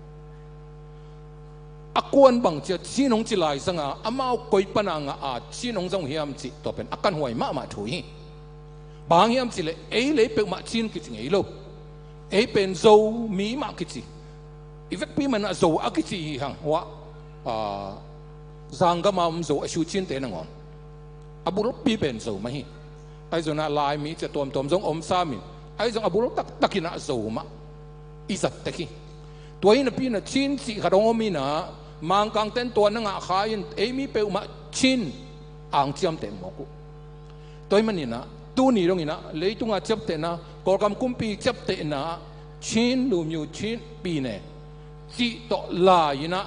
อากวนบังเจชินงจิลายสังอามาเอากอยปนังชินงจงเฮียมจิตัวเป็นอาการห่วยมาถุยบางเฮียมจิเลยเลยเป็นมาชินกิจไงลูกเป็นโจมีมากิจอีเวกปีมันโจอากิจหังวะสังกามามโจชูชินเตนังอนอาบุรุษปีเป็นโจมาฮีไอ้จงน่าลายมีจะตัวจงอมซามินไอ้จงอาบุรุษตักกินะโจมาอิสัตตะกี้ตัวนี้นะพี่นะชินสิขดงมีนะมังกังเต้นตัวนั่งขายมีเปลมาชินอ่างเจียมเต็มหมกุตัวมันนี่นะตัวนี้ตรงนี้นะเลยตุงอาจับเตนะกอลกำกุมปีจับเตนะชินลูมิวชินปีเนี่ยจิตตลายนะ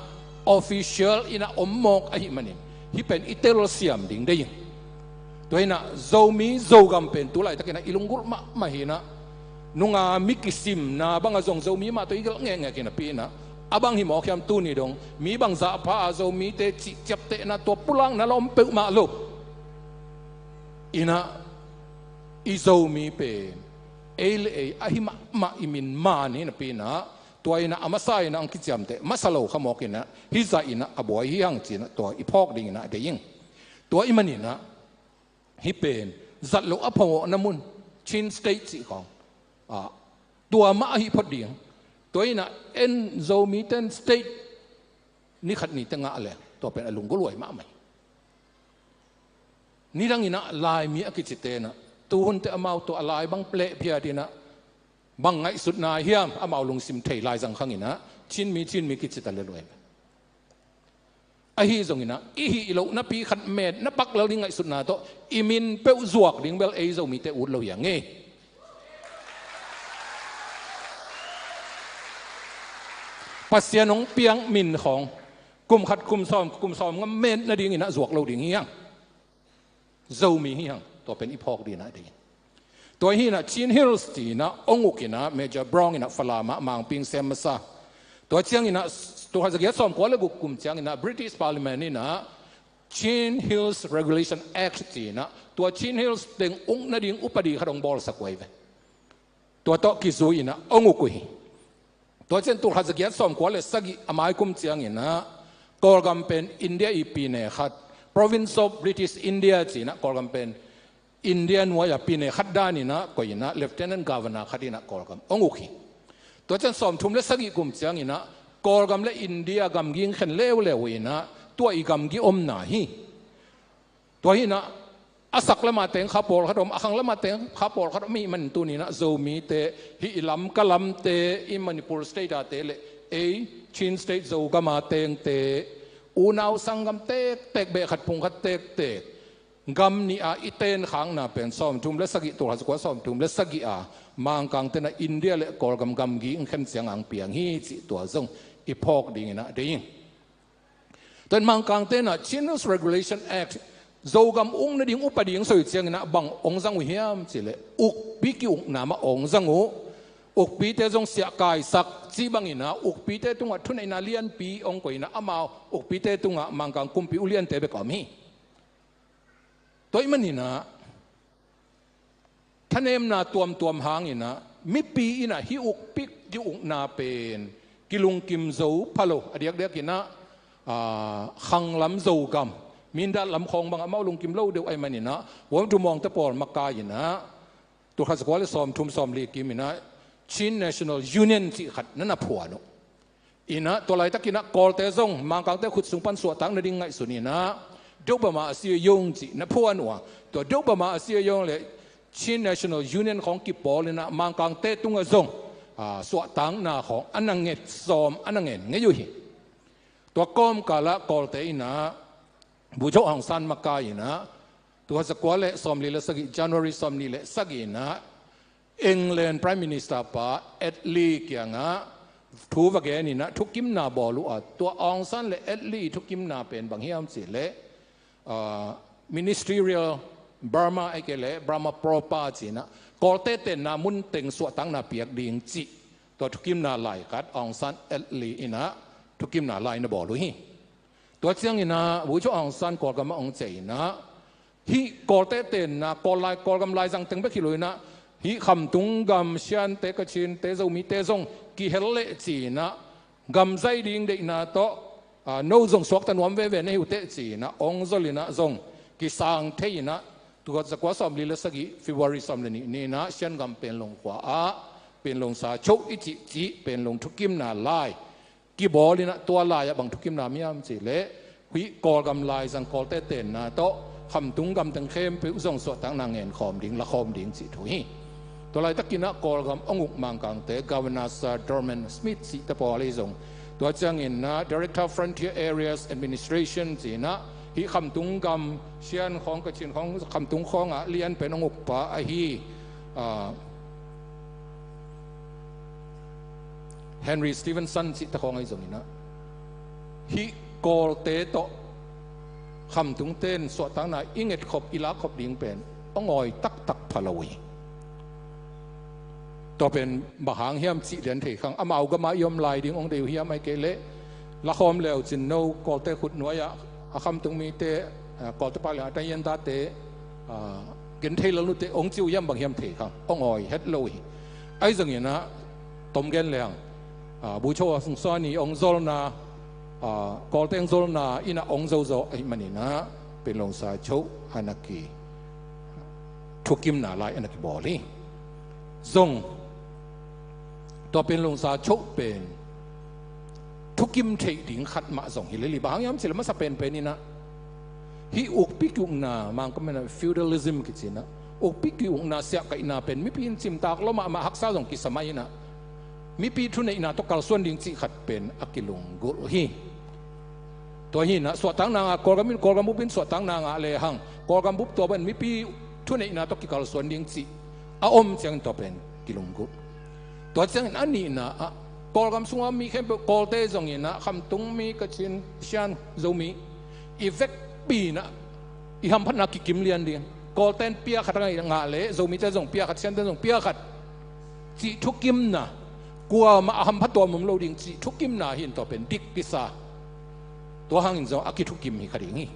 official อินะอมมอกไอ้มันนี่ที่เป็นอิตาลีเซียมดิ่งได้ยังตัวนี้นะโจมีโจกำเป็นตัวไรตะกี้นะอิลุงกุลมาเห็นนะนุ่งมิกิซิมนะบางอาจงโจมีมาตัวอีกแล้วเงี้ยกินนะปีนะอาบังหิมอเข้มตัวนี้ดงมีบางซาพาโจมีเตจิจับเตนะตัวปุลังนะล้อมเปมาลูกอินะอิโจมีเป็นอาหิมาอิมินมานี่นะปีนะตัวอินะอามาไซนะอังกิจามเตมาสโลขโมกินะฮิซาอินะอบวยฮิยังจีนะตัวอีพอกดิ่งนะเดียงตัวอิมันนี่นะฮิเป็นจัดโลอพงน้ำมุนชินสเตจิของตัวมาฮิพอดีตัวนี้นะโจมีเต้นสเตทนี่ขัดนี่ตั้งอะไรตัวเป็นอลุงก็รวยมากไหมนี่ดังนี้นะลายมีอกิจิเตนะตัวคนแต่อามาตัวลายบางเปลเพียดีนะบางไงสุดนายเฮียมอามาลงซิมเทลายสังขังนี่นะชินมีกิจิตเลยรวยไอ้ฮีตรงนี้นะอีโลนับปีขัดเมดนับปักแล้วนี่ไงสุดนาโตอิมินเปวจวกดิ่งเบลโจมีเตอุดเราอย่างงี้ปัสเซียนงเปียงมินของกุมขัดกุมซ้อมงั้นเมนนะดิ่งนี่นะจวกเราดิ่งเฮียงโจมีเฮียงตัวเป็นอีพอกดีนะดิ่งตัวฮีนะชินฮิลสตีนะองอุกินะเมเจอร์บรองนะฟลามะมังปิงเซมซาตัวเชียงนี่นะตัวหาจะเกี่ยวซ้อมกว่าเลยกุกุมเชียงนี่นะ British Parliament นี่นะ Chin Hills Regulation Act นี่นะตัว Chin Hills เต็งองนะดิ่งอุปดีขดงบอลสักไว้ตัวโตกิซุยนะองอุกุยตัวเช่นตัวหาจะเกี่ยวซ้อมกว่าเลยสักอามายกุมเชียงนี่นะกอลกัมเป็นอินเดียอีปีเนี่ยขัด Province of British India จีนะกอลกัมเป็นอินเดียนัวอย่าปีเนี่ยขัดด้านนี่นะก็ยินะ Lieutenant Governor ขัดนี่นะกอลกัมองอุกิตัวเช่นซ้อมทุ่มเลยสักกุมเชียงนี่นะกอลกัมและอินเดียกัมกิงเข็นเลวนะตัวอีกัมกิอมนาฮีตัวฮีนะอาศักละมาเตงขับปอลขัดอมอาขังละมาเตงขับปอลขัดมีมันตัวนี้นะโจมีเตฮิลำกะลำเตอิมันนิปูร์สเตทเตเลชินสเตทโจกามาเตงเตอูนาวสังกัมเตกเบขัดพุงขัดเตกกัมนี่อิเตนขังน่ะเป็นซ้อมทุ่มและสกิตัวหัสกว่าซ้อมทุ่มและสกิมังกังเตนะอินเดียและกอลกัมกัมกิงเข็นเสียงอังเปียงฮีจิตัวซงอีพอกดิ่งนะดิ่งตอนมังกังเตนะ Chinese Regulation Act dầu gam ung na ding upa ding soi chiang na bang ong zang hiam chile uk pi ki uk na ma ong zang u uk pi te zong sia kai sak chi bang ina uk pi te tunga thun ina lian pi ong ko ina amao uk pi te tunga mangkang kum pi ulian te be ko mi toy manina thanem na tuam hang ina mi pi ina hi uk pik ji uk na pen kilung kim zo phalo adiak dek ina khang lam zo gam min da lam khong bang amao lung kim lo deu ai manina wom tu mong ta por makka ina tu khas kwal som thum som li kim ina Chin National Union chi khat nana phuano ina tolai takina kolte zong mangkang te khut sungpan so tang na ding ngai sunina dobama asia yong chi na phuanwa to dobama asia yong le Chin National Union khong ki polina mangkang te tunga zong so tang na khong ananget som anangen ngeyu hi to kom kala kolte ina bujo ang san makka ina tu ha sakwale som li le sagi January som ni le sagi na England Prime Minister pa Attlee kianga thu wa ge ni na thukim na bolu a to ong san le Attlee thukim na pen bang hiam chi le ministerial Burma ekele Burma propa chi na kolte ten na mun teng so tang na piak ding chi to thukim na lai kat ong san Attlee ina thukim na lai na bolu hi to chiang ina bu cho ong san ko gam ong chei na hi kolte ten na ko gam lai jang teng be khiloi na hi kham tung gam sian te ka chin te zo mi te zong ki hele chi na gam zai ding de na to no zong sok tan wam ve ve ne hu te chi na ong zolina zong ki sang the na tu ga zakwa som li la sagi February som le ni na sian gam pen long kwa a pen long sa chou i chi pen long thukim na lai ki bolina to lai bang thukim na miam chi le hui kol gam lai jang kol te ten na to kham tung gam tang khem pe zong so tang na ngen khom ding la khom ding chi thu hiตัวไรตะกินะกอลกำองุกมังกังเตกาวนาสดอร์แมนสมิธสิตะปอลิซงตัวจังอินนะ Director Frontier Areas Administration สินะฮิคำตุงกำเชียนของกระชินของคำตุงของเลียนเป็นองุกปะฮิเฮนรี่สตีเวนสันสิตะของไอ้ซงอินะฮิกอลเตโตคำตุงเต้นสวดตั้งนาอิงเอ็ดขบอิลาขบดิงเป็นองอยตักพะลอยตัวเป็นบางเฮียมจีเดียนเถขังอามาเอาก็มายอมลายดิ้งองเดียวเฮียมไม่เกเรละครแล้วจินโนกอเตขุดหน่วยอาคำตรงมีเตกอเตปาลาตายันตาเตกินเทลลุเตองจิวย่ำบางเฮียมเถขังองอ่อยเฮ็ดลอยไอ้จังเงี้ยนะต้มแกนแรงบูชาสงสารนี่องโซลนากอเตองโซลนาอินะองโซโซไอ้มันนี่นะเป็นลงสาโชฮานากีทุกิมนาลายอันนักบอลีซงตัวเป็นลงสาโชเป็นทุกิมเทดิ่งขัดมาส่งฮิเลลีบางยามสิลมาสเปนเป็นนี่นะฮิอุกปิกุงนามังก็เป็นฟิวดัลิซึมกิจนะอุกปิกุงนาเสียกับอินาเป็นมิปีนจิมตากล้มาฮักษาส่งกิสมัยนะมิปีทุนในอินาตกการส่วนดิ่งจิขัดเป็นอักิลุงกุลฮีตัวฮีนะสวดตั้งนางกอลกัมบุบินสวดตั้งนางเลหังกอลกัมบุบตัวเป็นมิปีทุนในอินาตกการส่วนดิ่งจิอาอมเสียงตัวเป็นกิลุงกุตัวเสียงอันนี้นะกอลกำสุงมีแค่กอลเตจงยินะคำตุงมีกระชินเชียนโจมีอีเฟกปีนะอีฮัมพันนักกิมเลียนเดียนกอลเตนเปียขัดไงงาเล่โจมีจะจงเปียขัดเชียนจะจงเปียขัดจีทุกิมนะกลัวมาฮัมพัดตัวมุมโลดิงจีทุกิมนะเห็นตัวเป็นดิกกิซาตัวหังอินจงอากิทุกิมฮิคดีงี้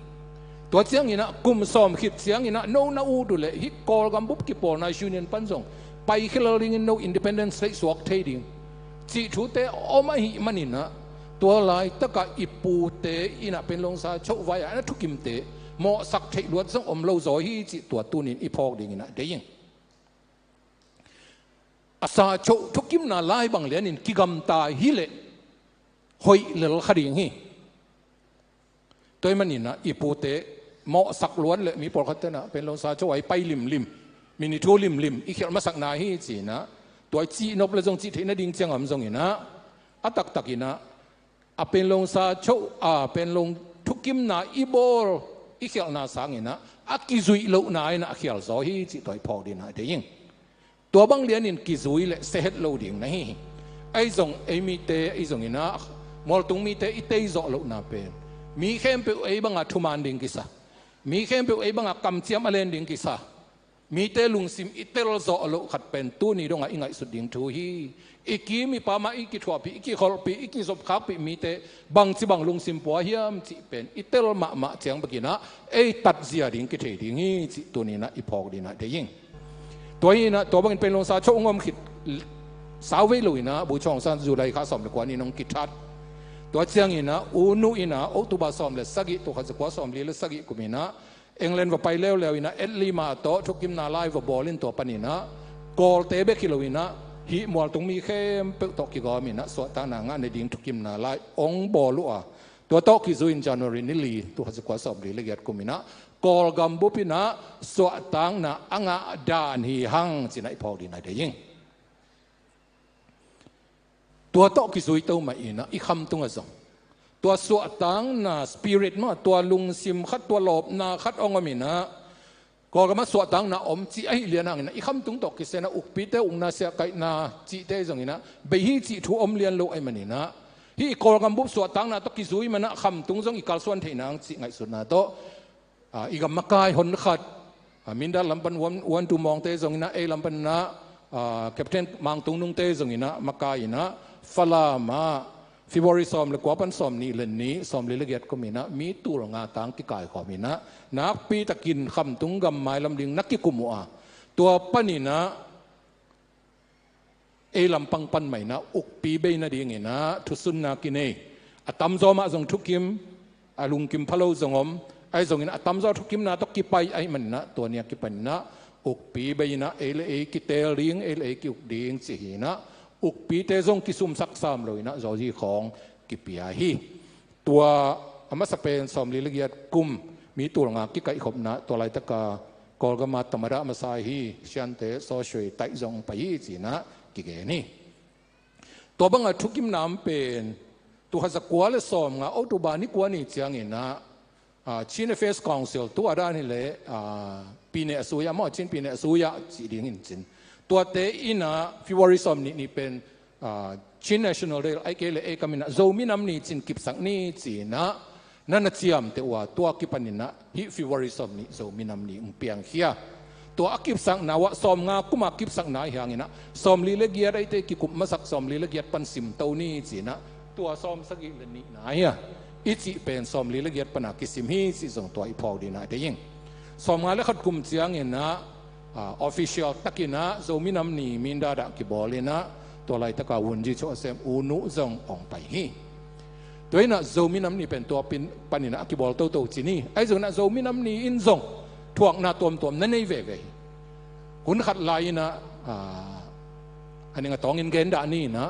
ตัวเสียงยินะกุมซอมขิดเสียงยินะโนนาอูดูเลยฮิกอลกำบุบกิปอนายูเนียนปันจงไปคิลลิงโนอินดิเพนเดนซ์สเตทสวอกเทดิงจีทุเตอมาหิมันนี่นะตัวลายตะกะอิปูเตอินะเป็นลงซาโชไว้อันนั้นทุกิมเตโมสักเทลวดซึ่งอมโลโซฮีจีตัวตูนินอีพอกดิงนะเดียงอาซาโชทุกิมนาลายบางเลียนินกิกัมตาฮิเลหอยเลลขดิงฮีตัวมันนี่นะอิปูเตโมสักล้วนเลยมีปอลคัตเตนะเป็นลงซาโชไว้ไปลิมมินิทูลิมอีกเขียนมาสักนาฮีจีนะตัวจีนบเลยจงจีเทนดิ่งเจียงอ่ำจงอินะอัตักอินะเป็นลงซาโชเป็นลงทุกิมนาอีโบลอีกเขียนนาสังอินะกิจุยโลนาอินะเขียนโซฮีจีตัวพอดีนะเดียงตัวบางเรียนอินกิจุยเลยเซตโลดิ่งนะฮีไอจงไอมีเตไอจงอินะมอลตุงมีเตอิเตยโซโลนาเป็นมีเข้มเปไอบางอาทุมันดิ่งกิซา มีเข้มเปไอ้บังกำเจียมอเลนดิ่งกิสามีเตลุงซิมอิเตลโซอโลขัดเป็นตู้นี้ดงอิงไงสุดดิ่งทูฮีอีกีมีปามาอีกีทัวปีอีกีขอปีอีกีศพขับปีมีเตบังสิบังลุงซิมปัวเฮียมจิเป็นอิเตลมาเจียงบกินะไอ้ตัดเสียดิ่งกิเทดิ่งฮีจิตัวนี้นะอีพอกดีนะเดียิงตัวนี้นะตัวบังเป็นลงซาโชงอมขิดสาวเวลุยนะบุชองสันจุไลข้าสอมเลยกว่านี้น้องกิทัดตัวเจียงอินะอูนูอินะโอตุบาสอมเลยสักตัวข้าจะกว่าสอมเลยสักกุมินะเอ็งเลนว่าไปเร็วๆอินะเอ็ดลีมาโตทุกิมนาไลฟ์ว่าบอลลินตัวปนินะกอลเตเบกิโลอินะฮิมอลตรงมีเข้มเปิดตอกิกอมินะสวดตางานในดิ่งทุกิมนาไลองบอลัวตัวโตกิซุอินจานวรินิลีตัวข้าจะกว่าสอมเลยละเอียดกุมินะกอลกัมบุปินะสวดตางนะอ่างดานฮีหังสินะพอดีนะเดียงตัวโตกิซุยตัวมาอินะอีคำตรงนั้นตัวสวดตังนะสปิริตมาตัวลุงซิมขัดตัวหลบนาขัดองมินะก็กำมาสวดตังนะอมจีไอเลียนังนะอีคำตรงตกกิเสนะอุกปีเตอุงนาเสียไกนาจีเตจงนะไปฮีจีทูอมเลียนโลไอมันนี่นะฮีก็กำบุบสวดตังนะตกกิซุยมันนะคำตรงจงอีกาลส่วนเทนังจีไงสุดนะโตอีกมักกายหนขัดมินดาลำปันวันตูมองเตจงนะเอลำปันนะแคปเทนมังตุงนุงเตจงนะมักกายนะฟลามาฟิบอริซอมเลยกว่าปันซอมนี่เลนนี้ซอมเลยละเอียดก็มีนะมีตัวงาตังกิกายก็มีนะนักปีตะกินคำตุงกำไม้ลำดิงนักกิกุมัวตัวปันนี่นะเอลำปังปันใหม่นะอุกปีเบนดีไงนะทุสุนนากินเออตัมซอมาจงทุกิมอลุงกิมพะโลจงอมไอ้จงนะตัมซอทุกิมนะตกิไปไอ้มันนะตัวเนี้ยกิปันนะอุกปีเบนะเอลเอกิเตลิงเอลเอกิอุกดิงสิหีนะอุกปีเตจงกิสุมสักสามเลยนะจอจีของกิปียาฮีตัวอมัสเปนสอมลิลเกียดกุมมีตัวงากิไก่ขบนะตัวไรตะกากอลกมาตมระมาซาฮีเชียนเตโซช่วยไตจงไปจีนะกิเกนี่ตัวบังอาทุกิมน้ำเป็นตัวฮัสกัวเลสอมงาอัตุบานิกัวนี่เจียงอินะชินเฟสคอนซิลตัวด้านนี้เลยปีเนสุยามอชินปีเนสุยาจีดิ่งอินจินตัวเตอินะฟิวอริซอมนี่เป็นชินเนชั่นแนลเรลไอเกลเอกามินะโซมินัมนี่จินกิบสักนี่จีนะนั่นเจียมเตว่าตัวกิปันนี่นะฮิฟิวอริซอมนี่โซมินัมนี่เปียงเฮียตัวกิบสักนะว่าซอมงากุมากิบสักนะอย่างนี้นะซอมลีเลเกียไอเตกิกุมมาสักซอมลีเลเกียปันสิมเตานี่จีนะตัวซอมสักอีเลนี่นะเฮียอิจิเป็นซอมลีเลเกียปันกิสิมฮีสิส่งตัวอีพอดีนะเดียงซอมงาเลขัดกุมเจียงเงินนะofficial ตักินะโซมินัมนี่มินดาดักกิบอลเลยนะตัวไรตะกาวุนจิโชเซมอูนุจงอองไปฮีตัวนี้นะโซมินัมนี่เป็นตัวปันนี่นะกิบอลโตจีนี่ไอ้ส่วนนะโซมินัมนี่อินซงถ่วงนาตัวนั่นในเวคุณขัดไลนะอันนี้ก็ต้องอินเกนดานี่นะ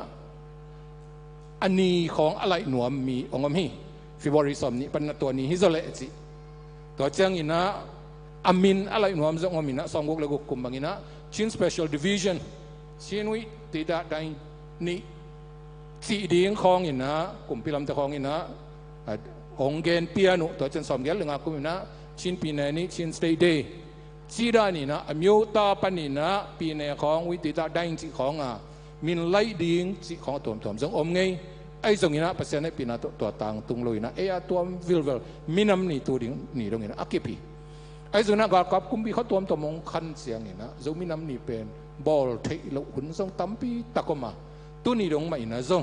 อันนี้ของอะไรหนวมมีองค์มีฟิบอริซอมนี่เป็นตัวนี้ฮิโซเลจิตัวเจ้าอินะอามินอะไรหนูอามินนะสองกุกเลกุกุมบางอินะชินสเปเชียลดิวิชั่นชินวิติดาได้นี่สีดิ่งของอินะกุมพิลามตะของอินะองเกนเปียโนตัวเจ้าสอมเกลเลงากุมอินะชินปีเนนี่ชินสเตย์เดย์จีดานี่นะอเมียวตาปันนี่นะปีเนของวิติดาได้จีของมินไลดิ่งจีของตัวจงอมไงไอ้ตรงนี้นะเปอร์เซ็นต์ในปีนั้นตัวต่างตรงเลยนะตัววิลเวลมินัมนี่ตัวดิ่งนี่ตรงนี้นะอักเกปีไอ้ส่วนนั้นกับกุมพีเขาตัวมองคันเสียงนี่นะโซมินัมนี่เป็นบอลเทลหุ่นทรงตั้มปีตะกมาตัวนี้ตรงไหนนะทรง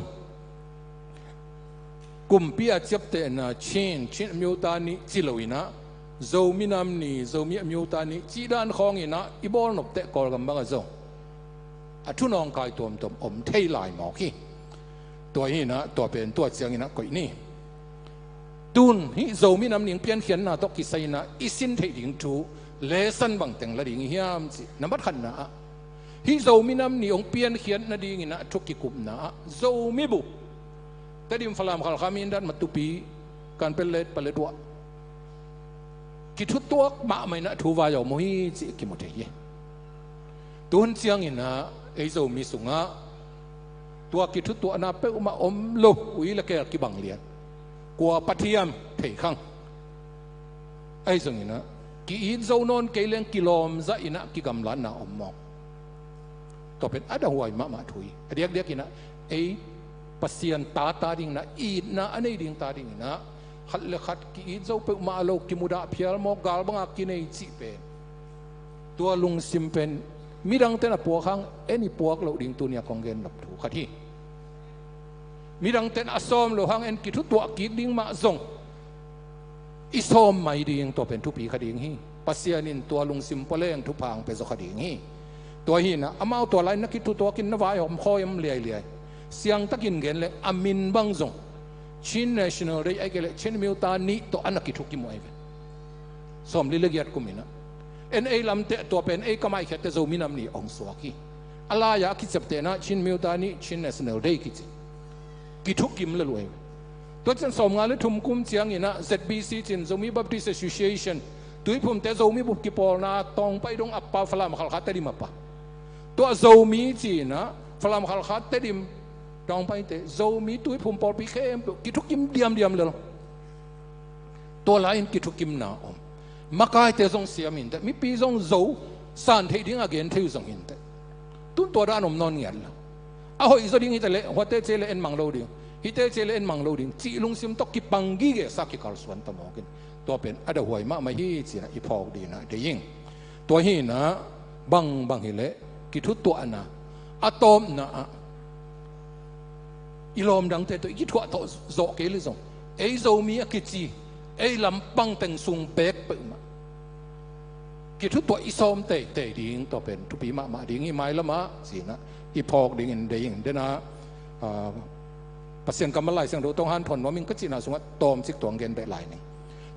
กุมพีอาเจ็บเตนะชินมิวตานี่จิลวินะโซมินัมนี่โซมิวตานี่จีด้านของนี่นะอีบอลนบเตะกอลกันบ้างทรงทุนองกายตัวอมเทลายหมอกี้ตัวนี้นะตัวเป็นตัวเสียงนี่นะก็นี่ตุนฮิโซมิน้ำหนิงเปลี่ยนเขียนนาตกิไซนะอิสินเทดิงทูเลสันบังเต็งละดิงเฮียมสิน้ำบัดขันนะฮิโซมิน้ำหนิงเปลี่ยนเขียนนาดิงนะทุกกิกุมนะโซมิบุแต่ดิมฟลามขลามินดันมาตุปีการเป็นเลดปเลดวะกิทุตัวมาไม่นะทูวายอมหิจิกิมุเทียตุนเสียงอินะไอโซมิสุงะตัวกิทุตัวนาเปอุมาอมลุอุยละเกลกิบังเลียนกว่าปัทยามเทขังไอ้ส่วนนี้นะกิอินโซนนเกลียงกิโลมจะอินะกิกำลังนะอมมองต่อเป็นอะไรหัวมาถุยเรียกอินะไอ้ปัสเซียนตาดิ่งนะอีนะอันนี้ดิ่งตาดิ่งนะ ขัดเล็กขัดกีเจ้าเปิดมาโลกิมุดาเพียลโมกาลบังอากินไอจีเป็นตัวลุงซิมเป็นมีดังเต้นปวกข้างเอ็นี่ปวกเราดิ่งตัวเนี่ยของเงินหลับถูกขัดที่มีดังเต้นอสอมเราห้างเอ็นกิทุตัวกีดิ่งมาส่งอิสอมไม่ดิ่งตัวเป็นทุปีขัดดิ่งฮีปัสยานินตัวลุงซิมเปล่งทุพังเป็นสขัดดิ่งฮีตัวฮีนะอามาตัวไรนักกิทุตัวกินนวายหอมคอยมเลียเสียงตะกินเงินเลยอามินบังส่งชิน national ได้ไอ้เกลชินมิวตานี่ตัวอันนักกิทุกิมวยกันสมลิเลกียดกุมินะเอ็นเอลำเตะตัวเป็นเอกไม่แค่แต่จะมีน้ำนี่องสวากีอะไรอยากคิดจับเตะนะชินมิวตานี่ชิน national ได้กิทุกิมเลยรวยตัวฉันสมงานเลยทุ่มคุ้มเจียงนี่นะ ZBC จินจะมี Baptist Association ตัวผมแต่จะมีบุกกิปอลนะตองไปดงอัปปาฟลามขัลขัดเตดิมปะตัวจะมีจีนะฟลามขัลขัดเตดิมตองไปเตะจะมีตัวผมปอลปีเข้มกิทุกิมเดียมเลยตัวลายกิทุกิมนะมาใกล้เตะส่งเสียมินเตมีปีส่งโจสันเทียงอาเกนเทียส่งหินเตตุ้นตัวด้านนมนอนเงียบละอ้าวอีส่วนนี้แต่เละหัวเตะเจเลนมังโลดิ่งฮิเตเจเลนมังโลดิ่งจีลุงซิมตกกิปังกีเกสักกิคาร์สวนตะมอกินตัวเป็นอดหวยมาฮีจีนะอีพอกดีนะเดียงตัวฮีนะบังฮิเละกิทุตัวนะอะตอมนะอีลอมดังเตตัวกิทัวตัวโจเกลิซงไอโจมีอกิจีไอ้ลำปังแต่งซุงเบกเปิดมากิทุตัวอีซอมเตะดิ่งตัวเป็นทุปีมาดิ่งอีไม้ละมาสินะอีพอกดิ่งเดียงเดนะปัสเซียนกำมะไลเสียงดูตรงหันผลว่ามิงก็จีน่าสงว่าตอมจิกตัวเงินได้หลายหนึ่ง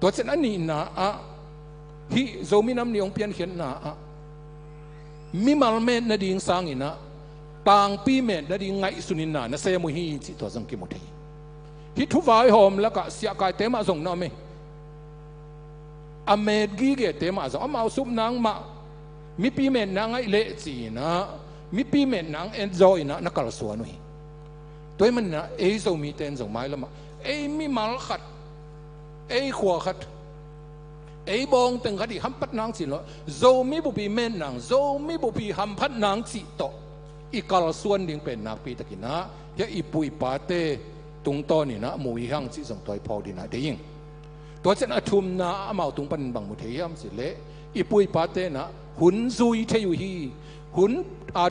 ตัวเช่นอันนี้นะฮิโจมีน้ำเนียงเปลี่ยนเขียนนะมีมัลเมนนาดิ่งสร้างอีนะต่างปีเมนนาดิ่งไงสุนินานะเซมุฮีจิตัวสังกิมุทีฮิทุวายหอมแล้วก็เสียกายเตมาส่งน้ำเมอเมดกีเกเตมาส่งเอาซุปนางมามีปีเมนนางไอเละจีนะมีปีเมนนางเอ็นจอยนะนักกลสวนนี่ตัวมันนะเอโซมีเตนส่งไม้ละมาเอมีมาลขัดเอขวขัดเอบองตึงขัดที่ฮัมพัดนางจีละโซมีบุปีเมนนางโซมีบุปีฮัมพัดนางจีโตอีกลสวนดิ่งเป็นนักปีตะกินะยะอีปุยปาเตตุงต้นนี่นะมวยห้างจีส่งตัวพอดีนะเดียงตัวเช่นอาทุมนะอามาตุงปันบังมุเทียมสิเละอีปุยปาเตนะหุนซุยเทยุฮีหุน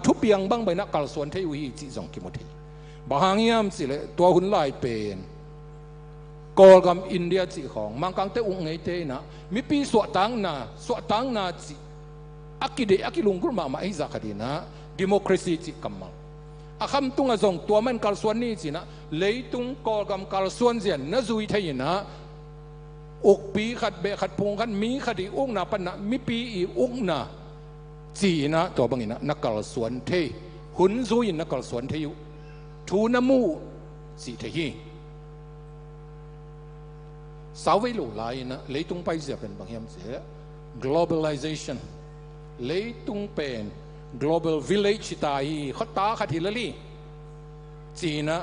ทุบเปียงบังไปนักกลสวนเทยุฮีจีส่งกิมุทีบางยามสิเละตัวหุนลายเป็นกอลกัมอินเดียจีของมังกังเตอุงไงเตนะมีปีสวดตังนาจีอากิลุงกุลมาไอซักดีนะดิโมคราซีจีกัมมาอาคำตุงอาจงตัวมันการส่วนนี้สินะเลยตุงกอลกำการส่วนเสียนนะจุยเทียนะอุกปีขัดเบขัดพงขัดมีขัดอุกนาปนะมีปีอีอุกนาจีนะตัวบางนะนักการส่วนเทหุนจุยนักการส่วนเทยุทูนมูจีเทียสาววิลุไลนะเลยตุงไปเสียเป็นบางอย่างเสีย globalization เลยตุงเป็น global village ตายเขาตาขัดหิลลีจีนะ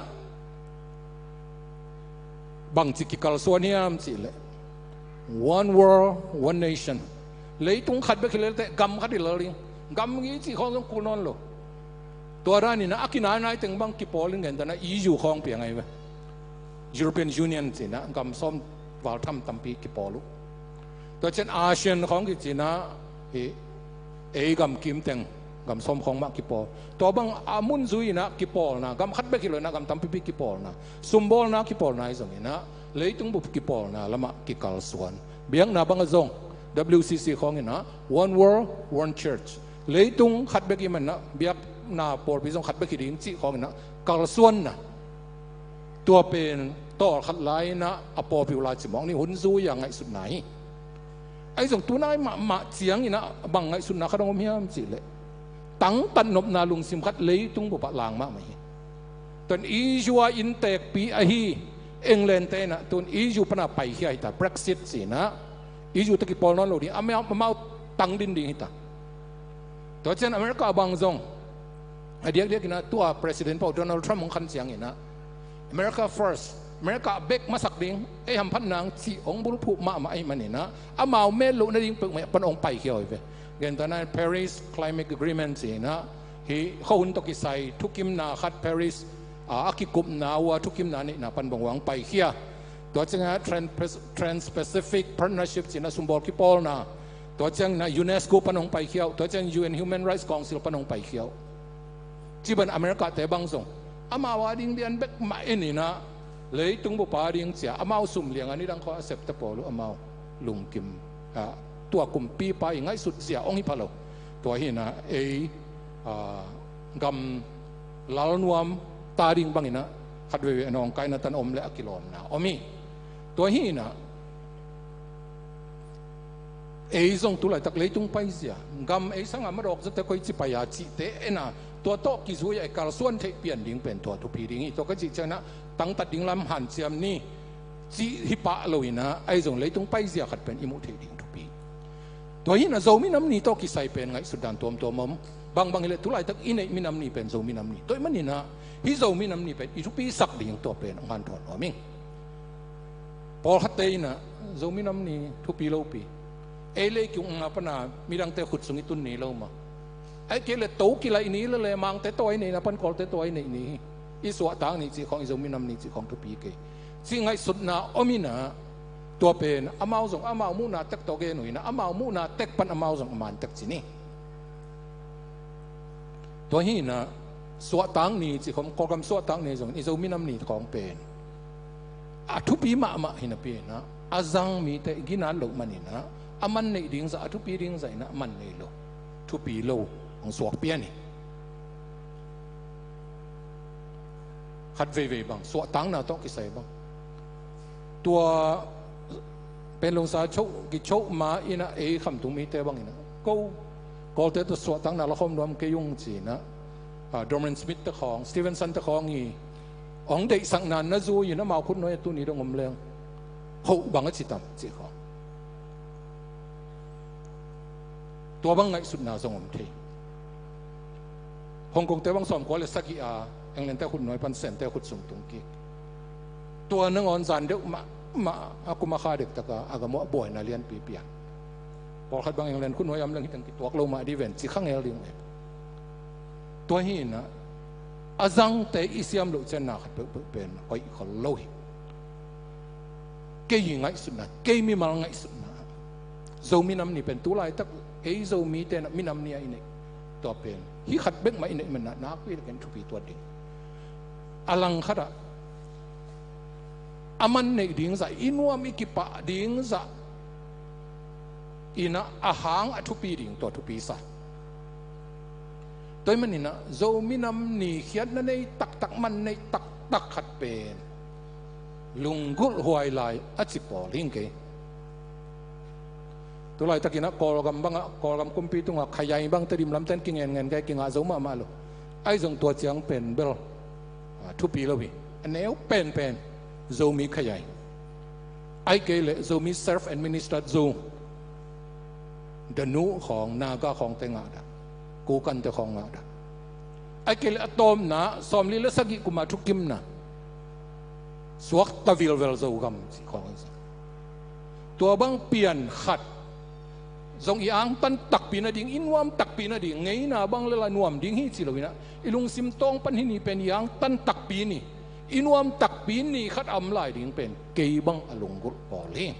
บางจิกิกลส่วนนี้มจีเลย one world one nation เลยตุงขัดไปขี้เลยแต่กำขัดหิลลีกำงี้จีของสงกุนนโลตัวร้านนี้นะอากินายถึงบางกิปอลิงเงินแต่นะEUของเปียงไงวะ European Union จีนะกำซ้อมวาลทำตั้มปีกิปอลุตัวเช่นอาเซียนของจีนะกำกิมเต็งกำสมของมากิปอตัวบางอามุนซุยนะกิปอนะกำคัดไปกิโลนะกำตั้มปีกิปอนะซุมบอลนะกิปอนะไอ้ส่งนะเลยต้องบุกกิปอนะละมากิกาลส่วนเบียงนะบางส่ง WCC ของนะ One World One Church เลยต้องคัดไปกิมันนะเบียงนะปอลพิจงคัดไปกิดิ้งจีของนะกาลส่วนนะตัวเป็นต่อขัดไล่นะอปอพิวลาจิมองนี่หุ่นซุยอย่างไงสุดไหนไอ้ส่งตัวนายมาเสียงนี่นะบางไงสุดนะเขาต้องมีอะไรสิเลยตั้งตันนบนาลุงซิมคัดเลยตุ้งบุปผาลางมากไหมตอนอีจัวอินเตกปีอาฮีเอ็งเลนเตนะตอนอีจัวปนาไปเฮียแต่ Brexit สินะอีจัวตะกี้ปอลนอนโลดีไม่เอาตั้งดินดีหิตาตัวเช่นอเมริกาบางซงเดียกนะตัว President พอโดนัลด์ทรัมป์ของขันเสียงนี่นะ America First อเมริกาเบกมาสักดิ่งไอ้หำพันนางสีองบุรุษมาไอ้มันนี่นะอามาเมลุนั่นดิ่งเปิดมาปนองไปเฮียไปเงินตอนนั้น Paris Climate Agreement สินะเขาหุ่นตกิใส่ทุกิมนาคัด Paris อากิกุมนาว่าทุกิมนานี่นะปันบังหวังไปเฮีย ตัวจังนะ Trans-Pacific Partnership จีน่ะสมบูรณ์กี่ปอลนะตัวจังนะ UNESCO ปนงไปเขียวตัวจัง UN Human Rights Council ปนงไปเขียวจีบันอเมริกาแต่บางส่งอามาวาดิงเดียนเบกมาเอ็นี่นะเลยตุงบุปผาดิงเสียอามาวสุ่มเลี้ยงอันนี้ดังข้อ acceptable หรืออามาวลุงกิมตัวกลุ่มปีไปง่ายสุดเสียองค์ฮิพาโลตัวหินะกำลาลนวมตาดิงบางหินะขัดเวน้องไก่นัตันอมและอกิลอมนะอมีตัวหินะส่งตุลาตักเลยตุงไปเสียกำสังามรอกจะแต่คอยจิปยาจิเตะนะตัวโตกิซุยการส่วนเทเปลี่ยนดิงเป็นตัวทุพีดิงตัวก็จิเจนะตั้งตัดดิงลำหันเสียมนี่จีฮิปะเลยนะส่งเลยตุงไปเสียขัดเป็นอิมุเทดิงทุพีตัวหินะโจมิน้ำนี่โตกิใส่เป็นไงสุดดันตัวมบางเลยตุลาตักอินมิน้ำนี่เป็นโจมิน้ำนี่ตัวมันนี่นะฮิโจมิน้ำนี่เป็นอิทุปีสักดิงตัวเป็นงานถอนอมิงพอขัดเตยนะโจมิน้ำนี่ทุปีโลปีเลยกิวงาปนามีดังแต่ขุดสงิตุนนี่เรามาเกลโตกิลายนี้เลยมังแต่ตัวนี้นะพันกอลแต่ตัวนี้อิสวะต่างนี่จีของอิโจมินัมนี่จีของทุปีเกสิ่งไงสุดนาอมินาตัวเป็นอามาส่งอามามูนาเต็กตัวเกหนุ่ยนะอามามูนาเต็กปันอามาส่งอามันเต็กจีนี่ตัวนี้นะสวะต่างนี่จีของกอลกำสวะต่างนี่ส่งอิโจมินัมนี่ของเป็นทุปีมาหินะเป็นนะอาจังมีแต่กินานหลงมันนี่นะอามันในดิ่งจะทุปีดิ่งใจนะมันในโลทุปีโลของสวกเปียนี่ขัดเวบางสวกตังน่ะต้องกิใส่บางตัวเป็นลงสาโชกิโชมาอินะคำตุงมีแต่บางอินะก็แต่ตัวสวกตังน่ะเราคมรวมเกยุงจีนะดอร์แมนสมิธตะของสตีเวนสันตะของอีองเด็กสังนานนะจูอยู่นะมาคุณน้อยตัวนี้ต้องงมเลี้ยงเขาบางก็จิตตามจีของตัวบางไงสุดน่าสงบทีฮ่องกงแต่บางสอมกว่าเลยสักกี่ยังเล่นแต่ขุดน้อยพันเซนแต่ขุดสูงตรงกี้ตัวนึงอ่อนสันเด็กมาakuมาฆ่าเด็กตะกาอากามัวบ่อยน่าเรียนปีเปียพอขัดบางยังเล่นขุดน้อยยำเล่นที่ตั้งตัวเรามาดีเวนสิข้างเอลลิงตัวหินนะอาจังแต่อิสยามลุเจนนักเป็นไอ้คนโลหิเกยไงสุดนะเกยมีมาไงสุดนะโจมีน้ำนี่เป็นตัวลายตักโจมีแต่มีน้ำนี่ไอ้นี่ตัวเป็นฮิขัดเบกมาอินเนมันนักวิเกันทุบีตัวดิ่งอลังขดาอามันในดิ่งซะอินวามิกิปะดิ่งซะอินะอาหางทุบีดิ่งตัวทุบีซะตัวมันนี่นะโจมินำนี่เขียนในตักมันในตักขัดเป็นลุงกุลหวยลายอจิปอลิงเกตัวลายตะกี้นะกอลกำบังกอลกำคุมปีตุงขยายบังตริมลำเต้นกิ่งเงินแกกิ่งอาโจมาโลไอ้จงตัวเจียงเป็นเบลทุปีแล้ววิอันนี้เป็นโจมีขยายไอ้เกลโจมีเซิร์ฟแอดมินิสตรัตโจเดนูของนากาของเตงาดกูกันเตของงาดไอ้เกลอะตอมนะสอมลิลสกิกุมาทุกิมนะสวกตะวิลเวลโจกัมของตัวบังเปลี่ยนขัดจงอีอังตันตักปีนาดิ่งอินวามตักปีนาดิ่งไงนะบางเลลานวมดิ่งฮิจิลวินะอิลุงซิมตองปันหินีเป็นยังตันตักปีนี่อินวามตักปีนี่ขัดอำลายดิ่งเป็นเกยบังอลุงกุลปอเลง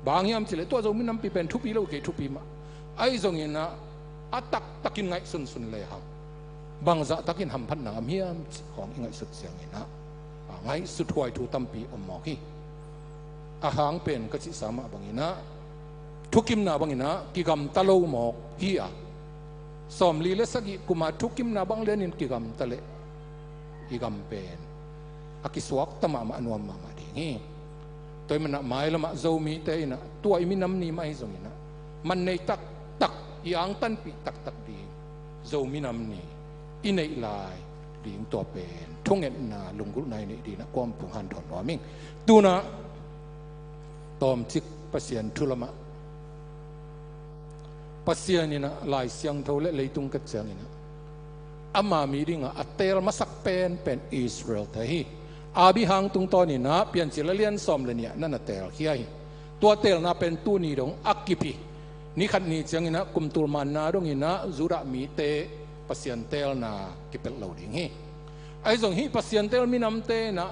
บางยามจิเลตัวจงมินำปีเป็นทุปีโลเกทุปีมาไอ้จงอินะอัตักกินไงสุนเลยครับบางจะตักกินหำพันนาเมียมของไงสุดเสียงอินะไงสุดหวยถูตัมปีอมหมอกีอาหางเป็นก็จิสามะบางอินะทุกิมนาบังอินะกิกรรมตะโลหมอกฮีอาสอมลีเลสกิกุมาทุกิมนาบังเลนินกิกรรมตะเลกิกรรมเป็นอากิสวกตมะมาอนวมมาดีงี้ตัวมันหมายละมาโจมีเตยนะตัวอิมิน้ำนี้ไม่ส่งนะมันในตักอย่างตันปีตักดีโจมีน้ำนี้อินในลายดีงตัวเป็นทุ่งเงินนาลุงกุลในนี่ดีนะความผูกพันถอนหัวมิ่งดูนะตอมจิกประเสียนทุลมะปัสยานี่นะลายเสียงเท่าเล่ตุงกัดเสียงนี่นะอามามีดิ่งอ่ะอัตเตลมาสักเป็นอิสราเอลแต่ฮีอาบิฮังตุงตอนนี่นะเปลี่ยนจิลเลียนซอมเลยเนี่ยนั่นน่ะเตลเฮียตัวเตลน่ะเป็นตู้นี่ดงอักกิปีนี่ขัดนี่เสียงนี่นะกุมตุลมันนาดงนี่นะจุระมีเตปัสยานเตลน่ะกิเป็ดเหล่าดิ่งฮีไอ้ส่งฮีปัสยานเตลมีน้ำเตนะ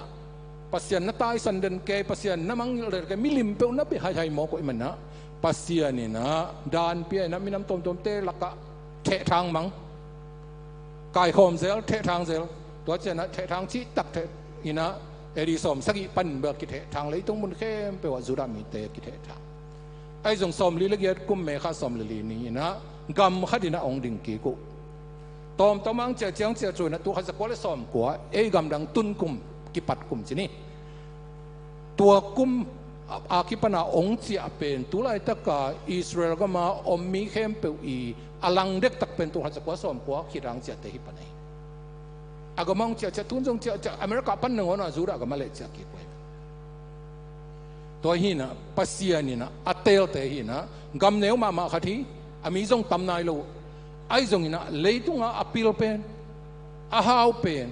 pasien na tayo sandan kay pasien na mangil kay milimpeo na pihay mo ko iman na pasien ni na daan piya na minam tom te laka te thang mang kay hom zel te thang zelตัวเจนะเททางชี้ตักเทอินะเอริสอมสักอีปันเบิกกิเททางเลยต้องมุนเข้มไปว่าจุรามีเตกิเททางไอ้จงสอมลีละเอียดกุมเมฆาสอมลีนี้นะกำขัดินะองดิงกีกุตอมตอมังเจียงเจียจุยนะตัวข้าศึกก็เลยสอมกัวไอ้กำดังตุนกุมกิปัดกุมจีนี่ตัวกุมอาคิปนาองเจียเป็นตัวไรตะกาอิสราเอลก็มาอมมีเข้มเปอีอลังเด็กตักเป็นตัวข้าศึกก็สอมกัวขีรังเจียเตหิปนัยอากามังเจ้าทุนจงเจ้าอเมริกาปันหนึ่งหัวหน้าจูระก็มาเลเซียกี่คนตัวหินะปัสเซียนี่นะอัตเตลเตหินะกำเนียวมาขัดที่อามีจงตำนายโลไอจงนี่นะเลยตุงอาพิลเป็นอาฮาวเป็น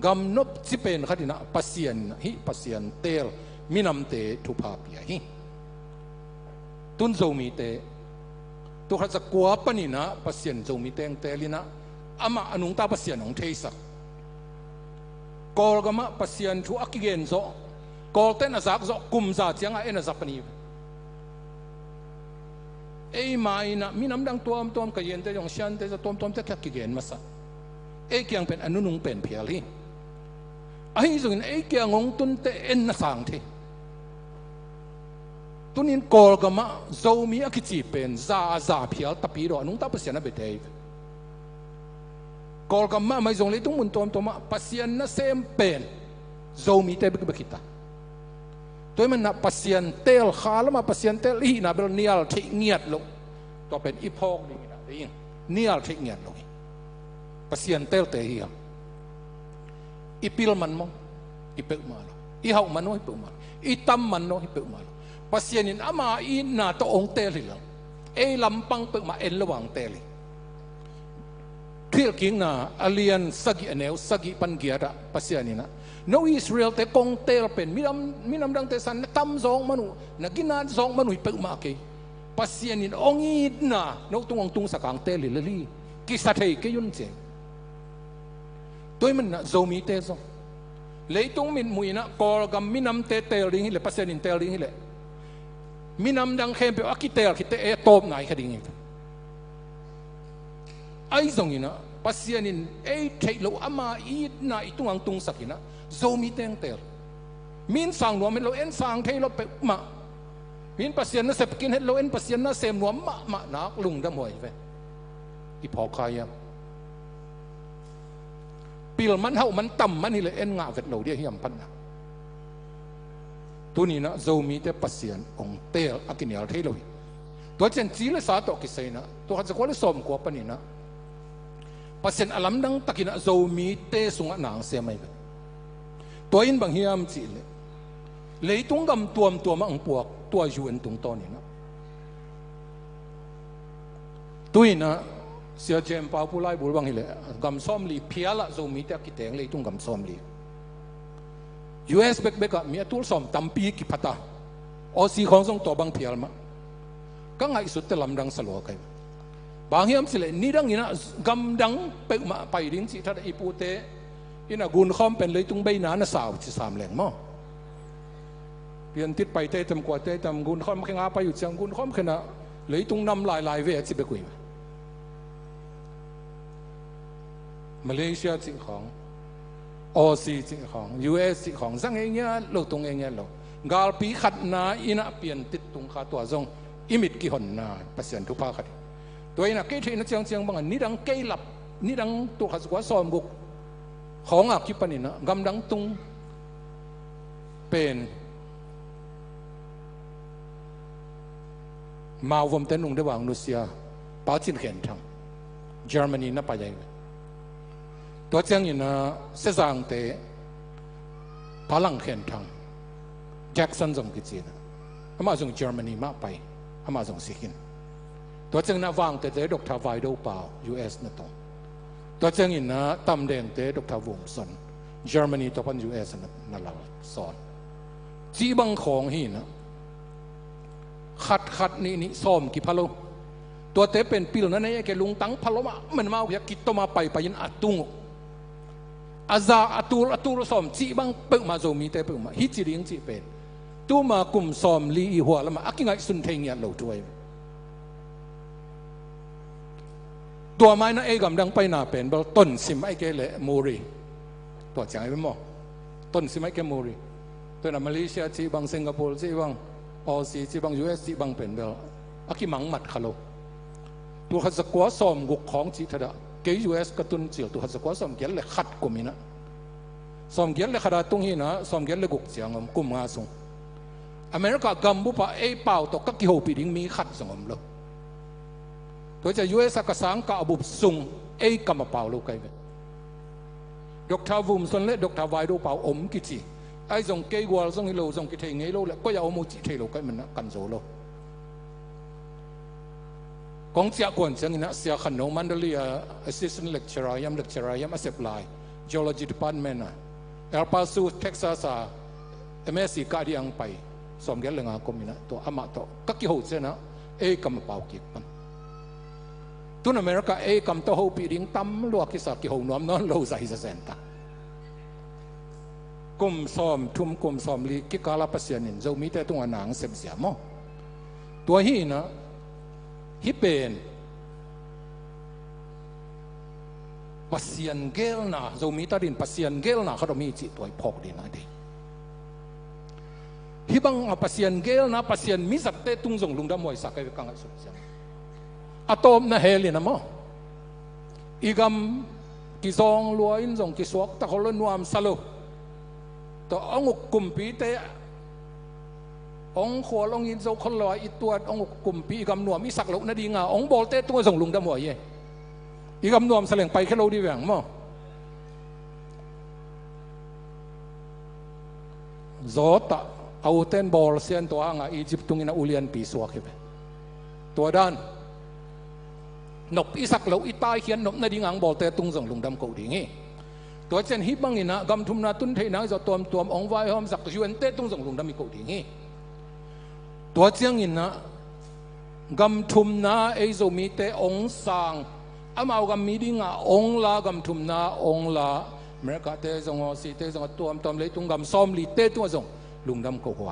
กำนบจิเป็นขัดที่นะปัสเซียนฮิปัสเซียนเตลมินำเตทุพาปีฮิตุนโจมีเตตัวขัดจะกลัวปนินะปัสเซียนโจมีเตงเตลินะอามาอนุงตาปัสเซียนของเทสักกอลก็มาปัสยันทุอักเกนโซกอลเต้นอาศักโซกุมซาเจียงเอ็นอาศักปนีเอ้มาอินะมีน้ำดังตัวมกระเย็นแต่ยองเชียนแต่จะตัวมแต่แค่กิเกนมาซะเอ้เกียงเป็นอนุนุงเป็นเพียรีไอ้ส่วนเอ้เกียงงตุนเตเอ็นนาสังทีตุนินกอลก็มาโซมีอักจีเป็นซาเพียลตะปีรอนุงตาปัสยันน่ะเบเดย์กอลกัมมาไม่ส่งเลยตุ้งมุนตัวมาปัสยันน่ะเซมเป็นโจมีเตบิกบิกิตาตัวมันน่ะปัสยันเตลขาลมาปัสยันเตลอีน่ะเบลเนียลที่เงียดลงตัวเป็นอีพอกนี่นะได้ยินเนียลที่เงียดลงปัสยันเตลเตหียอีพิลมันมั้งอีเปิลมาลอีเฮามันน้อยเปิลมาอีตั้มมันน้อยเปิลมาปัสยันนี่อามาอีน่ะตัวองเตลิลเอลำปังเปิลมาเอ็นระหว่างเตลิเที่ยวกิงนะอาเลียนสักิเนวสักิปันเกียระปัสยานี่นะโนอิสราเอลแต่กงเตลเป็นมีน้ำดังแต่สันตั้มสองมนุนักกินาสองมนุเปิลมาเกปัสยานี่องอีนะนกตุงสักางเตลิลลีกิสัตย์เกยุนเจตัวมันนะโจมีเตซเลยตุงมินมุยนะกอลกัมมีน้ำเตลิงฮิเลปัสยานินเตลิงฮิเลมีน้ำดังเข้มเปอักกิเตลคิเตตบไหนคดีนี้ไอ้ตรงนี้นะปัสยานินไอ้เทโลอามาอีน่ะอีตุงอังตุงสักินะโจมีเตงเตลมินสังหนวมเห็นเราเอ็นสังเทโลเปมามินปัสยานะเสพกินเห็นเราเอ็นปัสยานะเสมหนวมมานักลุงดำหวยเว้ยอีพอใครอ่ะปีลมันเท่ามันต่ำมันนี่เลยเอ็นงาเวทเราเดียเฮียมพันนะตัวนี้นะโจมีแต่ปัสยานองเตลอากินยาเทโลตัวเจนจีเลสาตอกิเซนะตัวเขาจะควรสอมกว่าปนี่นะปัสยันอลัมดังตะกินะโจมีเตสุงะนางเสียไม่เป็นตัวอินบางเฮียมจีเลยตุงกำตัวมังปวกตัวยูเอ็นตุงตอนนี้นะตัวอินะเสียเจมปาผู้ไล่บุรุษบางทีเลยกำซ้อมลีเพียละโจมีแต่กิเตงเลยตุงกำซ้อมลี US เบกมีตัวซ้อมตั้มปีกิพัตตาออซีของทรงตัวบางเพียลมาก็ไงสุดแต่ลำดังสลัวกันบางเฮียมสิเลยนี่ดังนี้นะกำดังไปมาไปดิ้งสิถ้าอีปูเตอินะกุนข้อมเป็นเลยตุงใบหนาหน้าสาวที่3แหล่งมั้งเปลี่ยนติดไปเตะจำกว่าเตะจำกุนข้อมแข่งอาไปอยู่จังกุนข้อมขณะเลยตุงนำลายเวทสิไปกุยมาเลเซียสิของออซีสิของ US สิของสังเองเนี่ยโลกตรงเองเนี่ยโลกกาลปีขัดนาอินะเปลี่ยนติดตุงขาตัวทรงอิมิดกี่หนนาปัสยันทุพาขัดตัวนี้นะเกย์ที่นั่นเจียงบางอันนี่ดังเกย์หลับนี่ดังตัวขัดสกัดซ้อมกุกของอาคิปนินะกำดังตุงเป็นมาวมเตนุงระหว่างรัสเซียปาจินเข็นทางเยอรมนีนับไปใหญ่ตัวเจียงนี่นะเสซางเตพลังเข็นทางแจ็คสันจงกิจีนะอามาจงเยอรมนีมาไปอามาจงสิกินตัวเจียงน่าวางเตะดอกทาวายโดเปล่า US นั่นตรงตัวเจียงนี่นะตำแดงเตะดอกทาวงสันเยอรมนีตัวพัน US นั่นเราสอนจีบังของหินะขัดนี่ซ้อมกี่พะโลตัวเตะเป็นปิลนั่นไอ้แกลุงตั้งพะโลมามันมาอยากกิดตัวมาไปยันอัดตุง อาซาอตูลสอมจีบังเปิกมาโจมีเตเปิกมาฮิจิริงจีเป็นตัวมากุมสอมลีหัวแล้วมาอักยังไงสุนเทียนเราด้วยตัวไม้นั่นเองกำลังไปหน้าเป็นต้นสิมไอเกเลมูรีตัวจังไอ้เป็นหมอต้นสิมไอเกมูรีตัวนั้นมาเลเซียจีบังสิงคโปร์จีบังออซีจีบังยูเอสจีบังเป็นเบลอักที่มังมัดขลุ่ตัวขัดสกัวสอมกุกของจีทดาเกย์ยูเอสกระตุ้นเจียวตัวขัดสกัวสอมเกลเลยขัดกุมินะสอมเกลเลยขัดตรงนี้นะสอมเกลเลยกุกเจียงกุมงาส่งอเมริกากัมพูชาเอเป่าตกกักกิโฮปีดิ้งมีขัดสงมเลยตัวจะยูเอสกสังกาบุบส่งเอกำมาเป่าลูกไก่ดอกทาวุมส่วนเล็ดดอกทาวายดูเป่าอมกิจิไอ้ส่งเกย์วอลส่งฮิโลส่งกิเทงฮิโลแล้วก็อย่าเอาโมจิเทโลไก่มันนะกันโซโลกองเสียก่อนเสียงนะเสียขนมมันเดลีย assistant lecturer ยาม lecturer ยาม supply geology department นะเอลปาซูเท็กซัสMSc กาดีอังไปสมเด็จเลยงาคมนะตัวอามาโตกักกิโฮเซนะเอกำมาเป่ากิปันตุนอเมริกาเอกำโตโฮปีดิ้งตั้มลวกกิสักกิโฮนวมนอนโลใส่เซนตากุมซ้อมทุ่มกุมซ้อมลีกิกาลาปัสยานินเรามีแต่ตัวหนังเสียบเสียมอตัวฮีนะฮิเป็นปัสยานเกลนะเรามีตาดินปัสยานเกลนะเขาต้องมีจิตตัวพอกดีนะดีฮิบังปัสยานเกลนะปัสยานมิสัตเตตุงจงลุงดำมวยสักไอ้กังไอ้สุดเสียงอะตอมนะเฮลินะมั้งอีกำกิซองลวยจงกิสวกตะเขาเล่นนวมสโลตัวองค์กุมปีเตะองขวลองยินโซคนลอยอีตัวองกลุ่มปีกำนวมมีสักหลุนาดีงาองบอลเต้ตัวส่งลุงดำหัวเย่อีกำนวมแสลงไปแค่เราดีแหวงมั้งโจตเอาเต้นบอลเซียนตัวอ่างอียิปต์ตรงนี้นะอุเลียนปีสวกขึ้นตัวด้านนกอีสักหลุอีตายเขียนนกนาดีงาบอลเต้ตุ้งส่งลุงดำกูดีงี้ตัวเจนฮิบังนี่นะกำทุมนาตุนเทนังจะตัวองไว้หอมสักยูเอนเต้ตุ้งส่งลุงดำมีกูดีงี้ตัวเจียงอินนะกำทุมนาเอโซมีเตองสังอามาเอากำมีดิ้งองลากำทุมนาองลาเมริกาเตจงอสีเตจงตัวเลยตุงกำซ้อมลีเตตัวจงลุงดำก็ไหว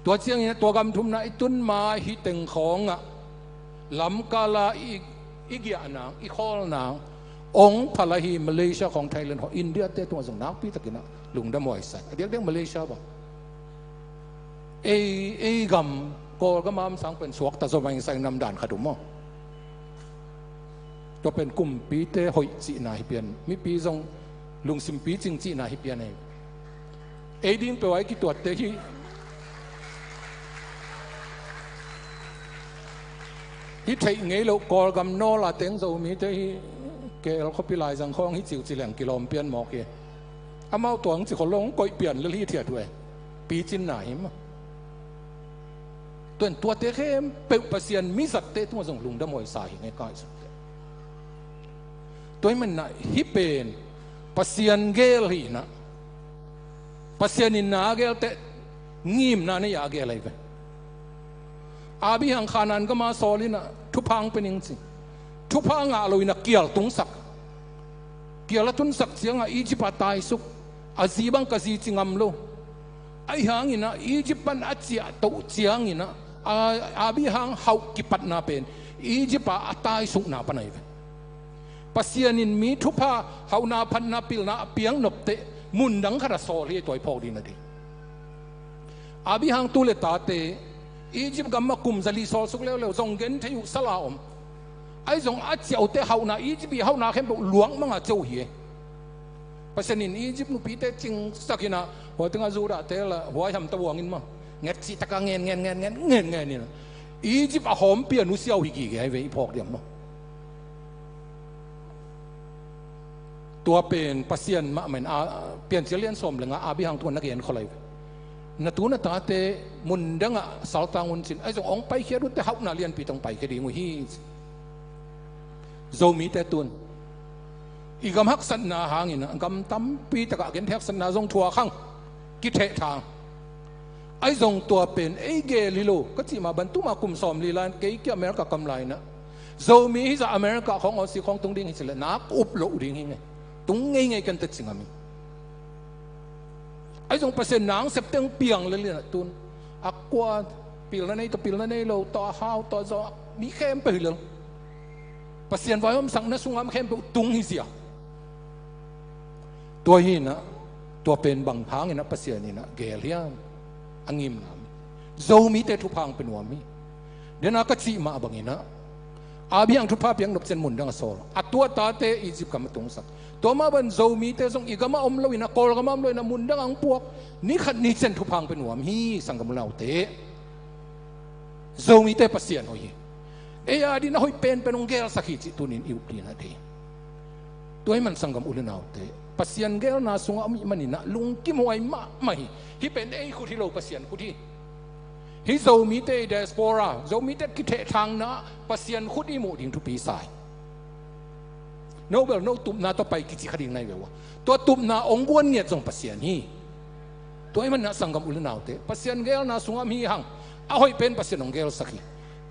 ตัวเจียงอินตัวกำทุมนาไอตุนมาฮิตึงของลำกาลาอีกอย่างนางอีกข้อนางองพลาฮีมาเลเซียของไทยแลนด์ของอินเดียเตตัวจงนักปีตะกินะลุงดำไหวใส่เด็กมาเลเซียบ่เอกำก็มามสังเป็นสวกแต่สมัยใส่นำด่านขดุมมั้งตัวเป็นกลุ่มปีเตหอยจีนาฮิเปียนมีปีทรงลุงสิมปีจริงจีนาฮิเปียนเองดิ้งไปไว้กี่ตัวเตที่ฮิตไทยเงี้ยเราก็กำโนลาเต็งเรามีเตที่เกลเขาพิลายสังข้องฮิจิวจิแหลงกิโลเปียนหมอกเกอามาตัวจิเขาลงก้อยเปลี่ยนแล้วที่เทียดด้วยปีจินไหนมั้งตัวเตะเข้มเปิดปัสยานมิสัตเตตัวส่งลุงดำมวยสายในก้อยสุดตัวมันน่ะฮิเป็นปัสยานเกลฮีนะปัสยานินนาเกลเตงิมนาเนี่ยเกลอะไรไปอาบิหังขานันก็มาสอลินะทุพังเป็นยังสิทุพังอาลุยนะเกี่ยวตุงสักเกี่ยวละตุนสักเสียงอีจิปตายสุกอาซีบังกะซีจิงอัมโลไอ้หางอินะอียิปต์ปันอาเจียตุเจียงอินะอาบิหางเฮากิปัตนาเป็นอียิปต์อาตายสุกนาปนัยเป็นปัสยานินมีทุพาเฮานาพันนาปิลนาเปียงนบเตมุนดังขราโซลีตัวพอดีนาทีอาบิหางตุเลตาเตอียิปต์กัมมากุมซาลีโซสุกเร็วๆส่งเงินที่อยู่สลาอมไอ้ส่งอาเจียวเตเฮานาอียิปต์เฮานาเข้มบุหลวงมังอาเจ้าเหี้ยปัสยานินอียิปต์นุปีเตจิงสักนะหัวตึงอาจูระเตละหัวทำตัวงินมาเงียสิตะกังเงียนี่นะอียิปต์หอมเปียนุเซียวฮิกิไอ้เว้ยพอกเดียมมาตัวเป็นปัสยานมาเหมือนเปลี่ยนเสียเลียนสมเลยงะอาบิหังตัวนักเรียนเขาเลยนัตัวนัตตาเตมุนดังสาวตางุนสินไอ้ส่งองไปเขียนแต่เขาหน้าเรียนปีต้องไปแค่ดีงุฮีโจมีแต่ตุนอีกฮักสันนาหางินะกำตั้มปีตะกะเกินแท็กสันนาทรงทัวข้างกิเททางไอ้ทรงตัวเป็นไอ้เกลิโลก็จีมาบรรทุมากุมสอมลีลานเกี่ยวอเมริกากำไรนะโจมีที่จะอเมริกาของออสซี่ของตรงดิ่งที่สุดนักอุบโลดิ่งไง ตุงไงกันตัดสิงามีไอ้ตรงเปอร์เซ็นต์หนังเสพเต็งเปียงเลยนะตุนอักกว่าปีละนี่ตัวปีละนี่เราต่อห้าวต่อจอมีเข้มไปเลยเปอร์เซ็นต์ไว้ผมสั่งนะสุงามเข้มไปตุงหิเสียตัวหินะตัวเป็นบางพังนะเปอร์เซ็นต์นี่นะเกลียอังยิมน้ำโจมีแต่ทุพังเป็นหัวมีเดี๋ยวนักจีมาบางนะอาบียังทุพาเพียงนบเซนมุนดังโซลอัตตัวตาเตอียิปต์กำมาตรงสักตัวมาบันโจมีเตส่งอีกมาอมลอยนะกอลกำมาอมลอยนะมุนดังอังพวกนี่ขัดนี่เซนทุพังเป็นหัวมีสังกำเราเตโจมีเตปัสเซียนหอยเอียดีนะหอยเป็นองเกลสักหิจิตุนินอิวปลีนะเตตัวให้มันสังกำอุลนาเตปัสเซียนเกลนาสุงอามิมันนี่นะลุงกิมหอยมาไม่ที่เป็นไอ้คุที่เราปัสเซียนคุที่ฮิโซมิเตเดสโปราโซมิเตกิเททางนะปัสยันขุดอิมูดิ่งทุปีสายโนเบลโนตุมนาต่อไปกิจิขดิ่งในเววตัวตุมนาองค์วนเงียจงปัสยันฮีตัวไอ้มันนะสังกัมอุลนาวเตปัสยันเกลนาสุงามีหังเอาให้เป็นปัสยันองเกลสักที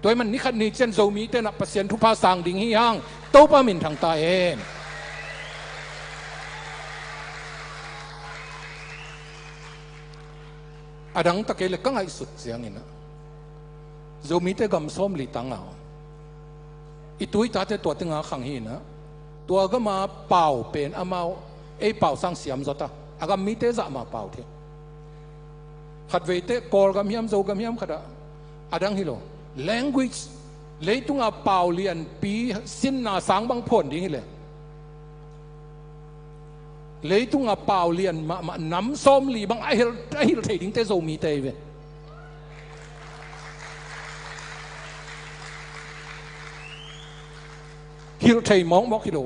ตัวไอ้มันนิคันนิเจนโซมิเตนะปัสยันทุพาสังดิ่งฮีหังโตปามินทางตาเองอดังตะเกลกังไอสุดเสียงนี่นะโจมีแต่กำซ้อมลีตังเอาอีตุยตาแต่ตัวตึงอาขังหินะตัวก็มาเป่าเป็นอามาไอเป่าสร้างเสียมจดตาอากามีแต่จะมาเป่าเถอะขัดเวทกอลกับเฮียมโจกับเฮียมขัดอดังฮิโล language เลยตุงอาเป่าเรียนปีสิ้นนาสังบางผลดิ้งเลยเลยตุงอาเป่าเรียนมาน้ำส้มลีบางไอเฮลเทดิ้งแต่โจมีเตเวฮิลเทมองฮิโล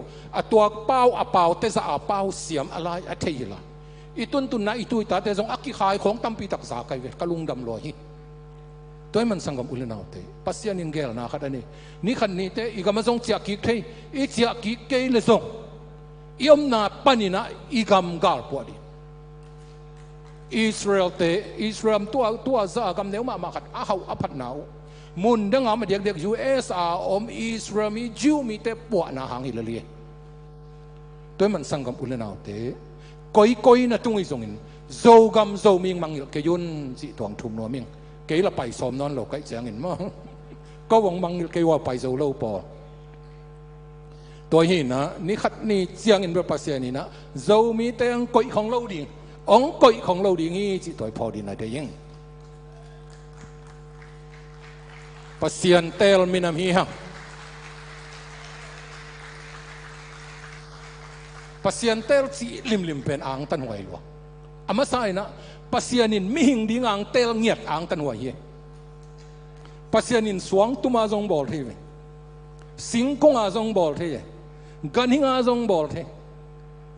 ตัวเป้าเป้าแต่จะเป้าเสียมอะไรเทยละอีตุนนะอีตุยตาแต่จงอักขิขายของตั้มปีตักษาไกเวกลุงดำลอยตัวมันสังกัมอุลนาเตปัสยานินเกลนาขัดนี่นี่ขันนี่เตอีกมาจงเจียกิเทอีเจียกิเกลจงยมนาปนินะอีกำกาลปวดีอิสราเอลเตอิสราเอลตัวจะกำเนียวมาขัดอาเขาอภัดหนาวมุนดังอามาเด็ก USA อมอิสราเอลมีจิวมีเตปวนาหางฮิลเลียตัวมันสังกัมอุลนาเตก้อยนะตุงอิจงอินโจกัมโจมิงมังเกยุนจิตวงทุมนัวมิงเกยละไปสอมนอนโลกไก่เจียงอินมั้งก็วังมังเกยว่าไปโจโลปอตัวหินนะนี่ขัดนี่เจียงอินเป็นภาษานี่นะโจมีเตงก้อยของเราดิ่งองก้อยของเราดิ่งนี่จิตตัวพอดีนะเดียงปัสยันเตลมินามีฮังปัสยันเตลจีลิมเป็นอ่างตันหวยหลวงอามาใส่นะปัสยันินมิหิงดิ้งอ่างเตลเงียบอ่างตันหวยเย่ปัสยันินสวงตุมาจงบอลเทวสิงคงอาจงบอลเทกันหิงอาจงบอลเท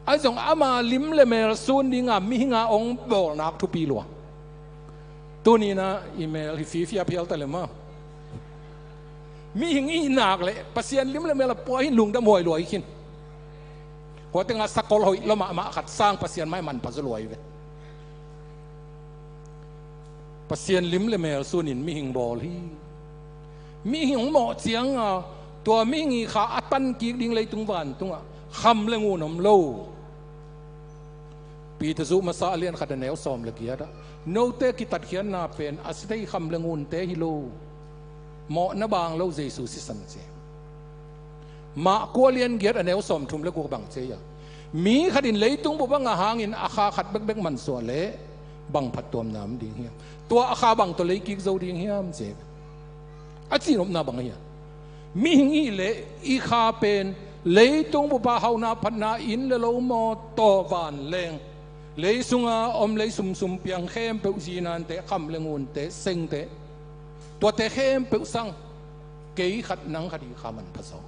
ไอจงอามาลิมเลเมลซูนดิ้งอ่ะมิหิงอาองบอลนักทุปีหลวงตัวนี้นะอีเมลฟีฟิอาเพียลตะเลมามีหิงอีหนักเลยปัสยันลิมเลยเมื่อปล่อยลุงดำหวยรวยขึ้นหัวตึงอาสักกอลหอยละมาขัดสร้างปัสยันไม่มันปัสรวยเว้ปัสยันลิมเลยเมื่อส่วนนินมีหิงบอลฮีมีหิงหมอเจียงตัวมีหิงขาอัตันกีดิ่งเลยตุงวันตุงคำเลงูนมโลปีตะซุมาซาเลียนขัดแนวซอมละเกียดโนเตกิตัดเขียนนาเป็นอาศัยคำเลงูนเตฮิโลหมอนบางเราเจสุสิสันเจมากัวเลียนเกียรติเนวสมทุมและกัวบังเจียมีขดินเลยตุงบุบังอาหางินอาคาขัดเบกมันส่วนเละบังผัดตัวน้ำดีเฮียตัวอาคาบังตัวเลยกิกโจดีเฮียมเจอาจีนบนาบังเฮียมีหิงอีเละอีคาเป็นเลยตุงบุบาเฮานาพันนาอินเลโลมอตอบานเลงเลยสุงอาอมเลยสุมเปียงเข้มเปอุจีนันเตะคำเลงูนเตะเซ็งเตะตัวเตะเข้มเปอุสังเกยขัดนังคดีขามันผสม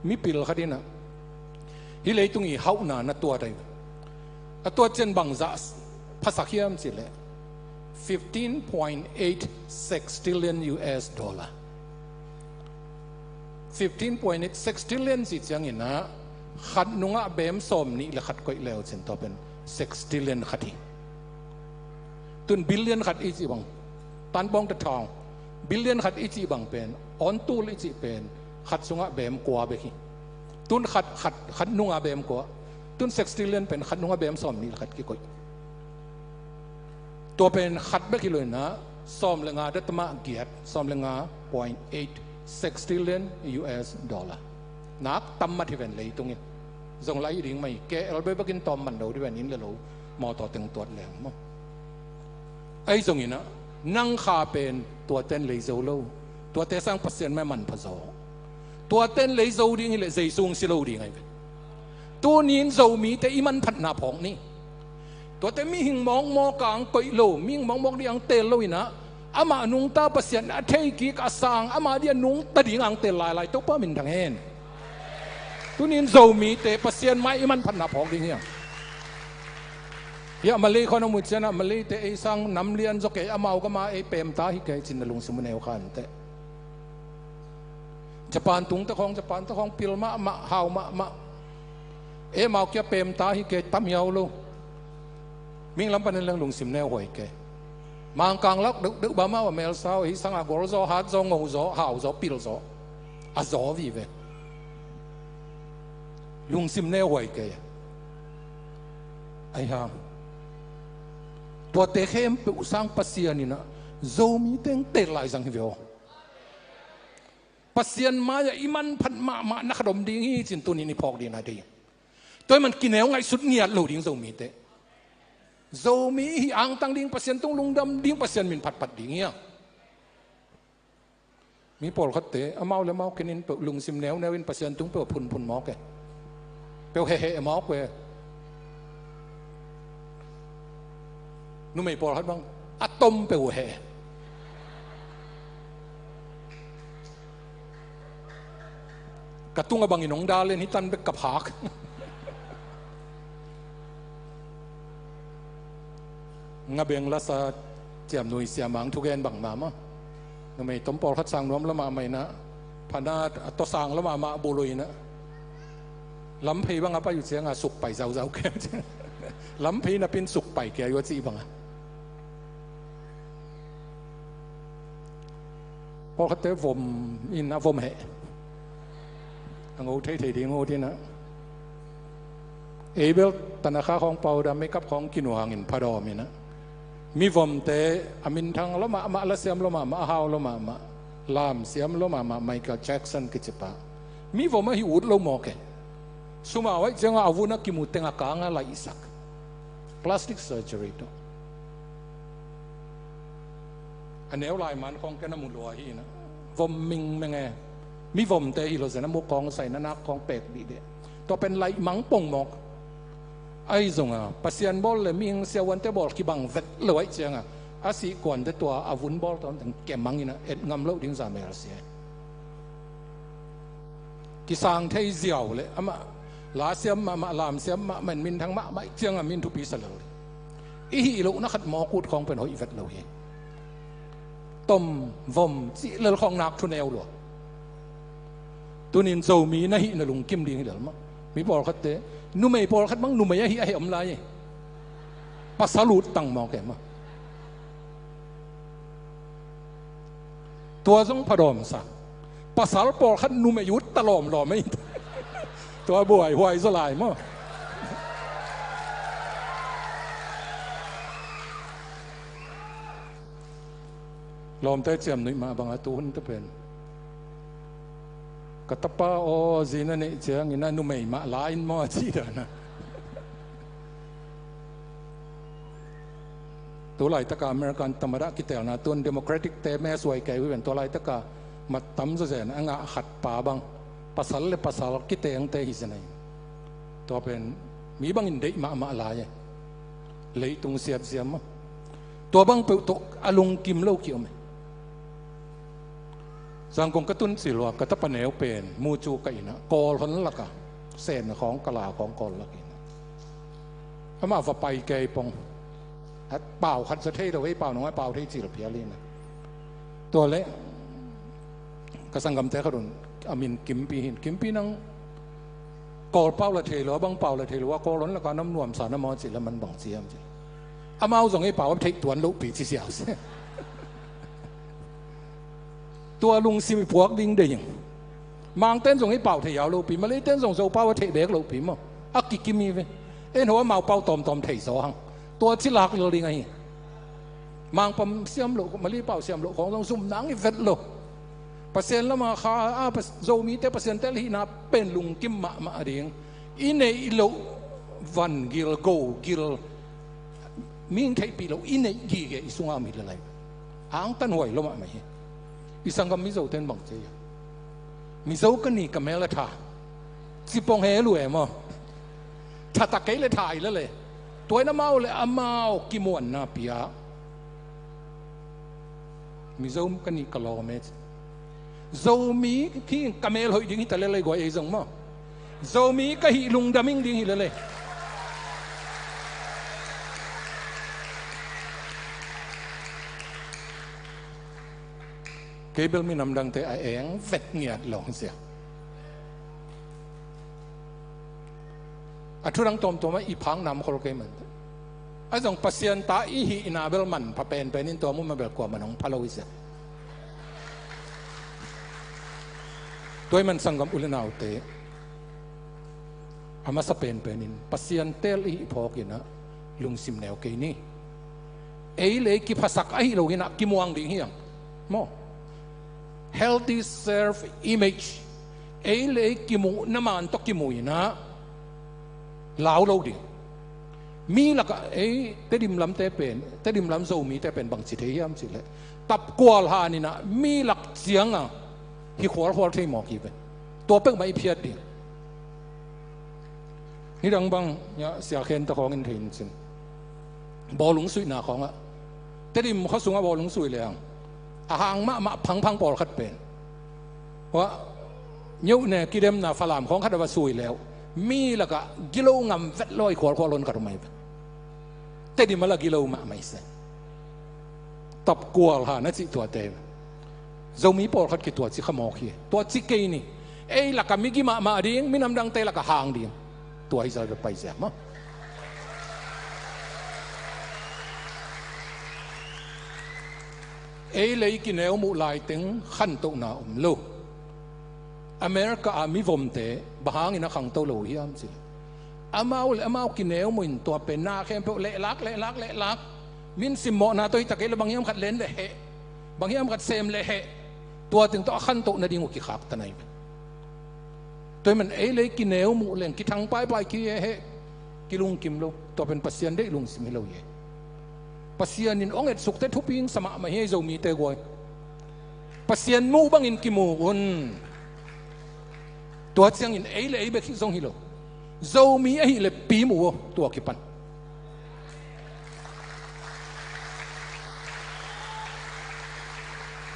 มีปิลคดีนะฮิเลยตุงอีเฮานานะตัวใดตัวเจนบังจัสภาษาเขียมสิเลย 15.86 trillion US dollar 15.86 trillion สิจังอินะขัดนุงะเบมสมนี่และขัดก้อยเลวเช่นตัวเป็น6 trillion ขัดที่ตุนบิลเลียนขัดอีจีบังตันบองตะทองบิลเลียนขัดอีจีบังเป็นออนตูลอีจีเป็นขัดสุงะเบมกัวเบกิตุนขัดนุงะเบมกัว ตุน6 trillion เป็นขัดนุ่งเบมซ้อมนี่ขัดกี่ก้อยตัวเป็นขัดเบกิเลยนะซ้อมเลงาดัตมาเกียรซ้อมเลงา 0.86 trillion US dollar นักตั้มมาที่เป็นเลยตรงนี้จงไล่ดิ่งไม่แกเราไปกินตอมมันเราที่เป็นนี้เลยเรามอต่อตึงตัวแหลมมั้งไอ้ตรงนี้นะนั่งขาเป็นตัวเต้นเลยโซโลตัวเต้นสร้างปัสเซียนไม่มันพะโซตัวเต้นเลยโซดิ่งเลยใจสูงสิโลดิ่งไงตัวนี้โซมีแต่อีมันพัฒนาผองนี่ตัวเต้นมีหิงมองมอกลางก่อยโลมีหิงมองเดียงเตลโลอีนะอามานุงตาปัสเซียนอาเทกิกอาสังอามาเดียนุงตาดิ่งอังเตลลายตัวป้ามินทางเห็นตัวนี้โซมีแต่ปัสเซียนไม่อีมันพัฒนาผองดิ่งเนี่ยยามาเลยคนมุจนะมาเลยแต่ไอ้สังน้ำเลี้ยนจกเกอมาก็มาไอ้เปมตาฮิเกจินลุงสมุนเอวขันแต่ญี่ปุ่นตุงตะของญี่ปุ่นตะของพิลมาหาวมาเอมาเกี่ยเปมตาฮิเกตั้มยาวลูมิงลำพันเรื่องลุงสิมเนวหอยเกมังกังลักดึกบ้ามาว่าเมลสาวไอ้สังอากอลโซฮัดโซงโซหาวโซพิลโซอาโซวีเวลุงสิมเนวหอยเกไอ้ฮะตัวเตะเข้มเป็นอุสังปัสเซียนี่นะโซมีเต็งเตะลายสังเวียวปัสเซียนมาอย่าอิมันพันมานักดมดีงี้จินตัวนี้นี่พอกดีนะดีตัวมันกินแล้วไงสุดเงียบโหลดิ้งโซมีเตะโซมีอังตังดิ้งปัสเซียนต้องลุงดำดิ้งปัสเซียนมินผัดดิ้งเงี้ยมีปอลขัดเตะเอาเมาแล้วเมากินนินเปลุงซิมแนววินปัสเซียนต้องเปพุนหมอกแกเปลเฮ่หมอกเวนุ่มไม่พอครับบ้างอะตอมเปลวแห่กระตุ้งกับบางอินงดาเล่นฮิตันไปกับหักงาเบียงลาซาเจียมหน่วยเสียมังทุกแกนบังมามะนุ่มไม่ต้มปอลคัดสังน้อมละมาไม่นะพานาตัวสังละมาบุลุยนะล้ำพีบ้างอะป้าอยู่เสียงอะสุกไปเจ้าแกล้ำพีน่ะเป็นสุกไปแกอยู่จีบังอะพอเขาเตะผมอินนะผมเหะงูเทดีงูที่นะเอเบลตันค่าของเปาดำไม่กับของกินวางอินพาดอมีนะมีผมเตะอามินทางละมาละเสียมละมาฮาวละมาลามเสียมละมาไมเคิลแจ็คสันกิจปะมีผมมาหิวละมอกเกสุมาไว้จังอาวุธนักกิมุเตงอากางอะไรสักพลาสติกเซอร์เจอรี่ตัวอันนี้ลายมันของแกน้ำมุลวฮีนะวมมิงเป็นไงมีวมเตะฮิโรเซนะมุกองใส่นักของเป็ดดีเดตัวเป็นลายมังปงหมอกไอ้ส่งอ่ะปัสยันบอลเลยมิงเสียวันเตะบอลกีบังเวทเลยเจียงอ่ะอาศัยก่อนแต่ตัวอาวุธบอลตอนถึงแกมังนี่นะเอ็ดงำเล่าดิ้งสามเมลเสียกิสังเที่ยวเจียวเลยอ่ะมาลาเสียมมาลามเสียมมามันมินทั้งมาไม่เจียงอ่ะมินทุปีสลเลยอีฮิโลนักขัดหมอกูดของเป็นหอยเวทเลยต้มวมจีเลของนักทุนเอวหลวตัวนี้โซมีนะฮินลุงกิมดีเดี๋ยวมั้งมีปอลคัดเตนุ่มไม่ปอลคัดมั้งนุ่มไม่ฮิไออมลายภาษาลูดตั้งมองแกมั้งตัวทรงพระดอมสักภาษาปอลคัดนุ่มไม่ยุดตลอมหล่อไม่ตัวบ่อยหวยสลายมั้งลมเตะเจียมหน่อยมาบางตัวหุ่นตะเป็นกระตป้าโอจีนั่นนี่เจียงนั่นนุ่มไม่มาลายมั่วจีเดนะตัวลายตะกาอเมริกันธรรมดาคิดแต่นะตัวเดโมแครติกเตะแม่สวยแก่วิเป็นตัวลายตะกามาตั้มซะเสียนะงะขัดป่าบางภาษาเลยภาษาคิดแต่ยังเตะหิสนัยตัวเป็นมีบางอินเดียมาลายเลยตรงเสียบมั้งตัวบางเปิดตัวอารมณ์กิมเล่าเกี่ยวไหมสังคมกระตุ้นสิลวกกระตับปนเนวเป็นมูจูกันนะกอลคนละกะเส้นของกะลาของกอลละกินถ้ามาฝ่าไปเกยปงเป่าคันสะเทยเอาไว้เป่าหนุ่มเป่าที่จีรพิอาลีนะตัวเละกระสังกำเตะขรุนอามินกิมปีหินกิมปีนังกอลเป่าละเทหรือว่าบังเป่าละเทหรือว่ากอลล้นละก็น้ำนวมสารน้ำมอจิแล้วมันบังเสียมจิอามาส่งให้เป่าว่าเทคตัวลุกปีที่เสียวตัวลุงซิมพวกดิ้งเดียงมังเต้นส่งให้เป่าเทียวลูกปีมาเลยเต้นส่งโซเป่าว่าเทเบกลูกปีมั้งอ อักกิมีเวเอ็นหัวเมาเป่าตอมเทยสองตัวที่หลักเลยไงมังปั๊มเสียมโลกมาลีเป่าเสียมโลกของต้องซุ่มนังอีเวทโลเปอร์เซ็นต์ละมาค่าโจมีแต่เปอร์เซ็นต์แต่ละที่น่าเป็นลุงกิมมาเรียงอินเนอิโลวันกิลโกกิลมิงไทยปีโลอินเนกีเกอิสุงอามิลอะไรอ่างตันหวยลมาไม่อิสังกัมมิโซเต็นบังเจียมิโซกันนี่กับเมลท่าสิปงเฮลุเอมถ้าตะเกยเลยถ่ายแล้วเลยตัวน้ำเมาเลยอามากิมวนนาปียมิโซกันนี่กลอเมสโจมีที่กับเมลหอยดิ้งแต่เลยกว่าเอซังมั้งโจมีก็หิลุงดามิงดิ้งเลยเกเบลมีนำดังแต่ไอเองเวทเงียดหลงเสียอัทุรังตอมตัวมาอีพังนำคนเกมันไอ้ส่งปัสยันตาอีฮีนาเบลมันพะเป็นนินตัวมุมาเบลกว่ามันของพาโลวิเสียตัวมันสังกัมอุลนาวเตอามาสเปนนินปัสยันเตลอีพอกินะลุงซิมแนวเกนี่เอเลยกิภาษาไอโลกินะกิมวงดิ่งเฮียงโมhealthy self image เอเลยกิมูน้ำมันตกกิมูนะลาวเราดิมีละก็เอเตดิมลำเตเป็นเตดิมลำโซมีเตเป็นบางสิเทียมสิเลยตับกวาลหานี่นะมีหลักเสียงอ่ะที่หัวที่หมอกีเป็นตัวเป็นไม่เพียดดินี่ดังบังเนี่ยเสียเข็นตะของอินเทนสิบอลลุงสุยหน้าของอ่ะเตดิมเขาสูงอ่ะบอลลุงสุยเลยอาหางมาพังปอลขัดเป็นว่าเยอะเนี่ยกิเลมนาฟลามของขัดว่าสวยแล้วมีละก็กิโลงำเวทลอยขวดล้นกันไม่แต่ดิมาละกิโลมาไม่เสร็จตับกลัวล่ะนั่นสิตัวเต็มเรามีปอลขัดกี่ตัวสิขโมยตัวสิเกนี่เอ้ละก็มีกี่มาดิ้งมีน้ำดังเตละก็หางดิ้งตัวอิสราเอลไปเสียมั้งเอเลยกินเอวมุลายถึงขั้นตัวหน้าลูกอเมริกามีวมเตะบางอินะขังตัวลูกยามสิอามากินเอวมุนตัวเป็นหน้าแค่เปเละลักมินสิมโมนาตัวตะเกียบบางยามขัดเลนเลยเหบางยามขัดเซมเลยเหตัวถึงตัวขั้นตัวนาดีมุกิขับตะไหนตัวมันเอเลยกินเอวมุเล่นกิทังไปกี่เหกิลุงกิมลูกตัวเป็นปัสยันได้ลุงสิมิโลเยปัสยันนินองเอ็ดสุกเตทุบิงสมาไม่ให้โจมีเตกวยปัสยันมูบังอินกิมูอุนตัวเสียงอินเอเลยเบคิซงฮิโลโจมีเอเลยปีมูตัวกิปัน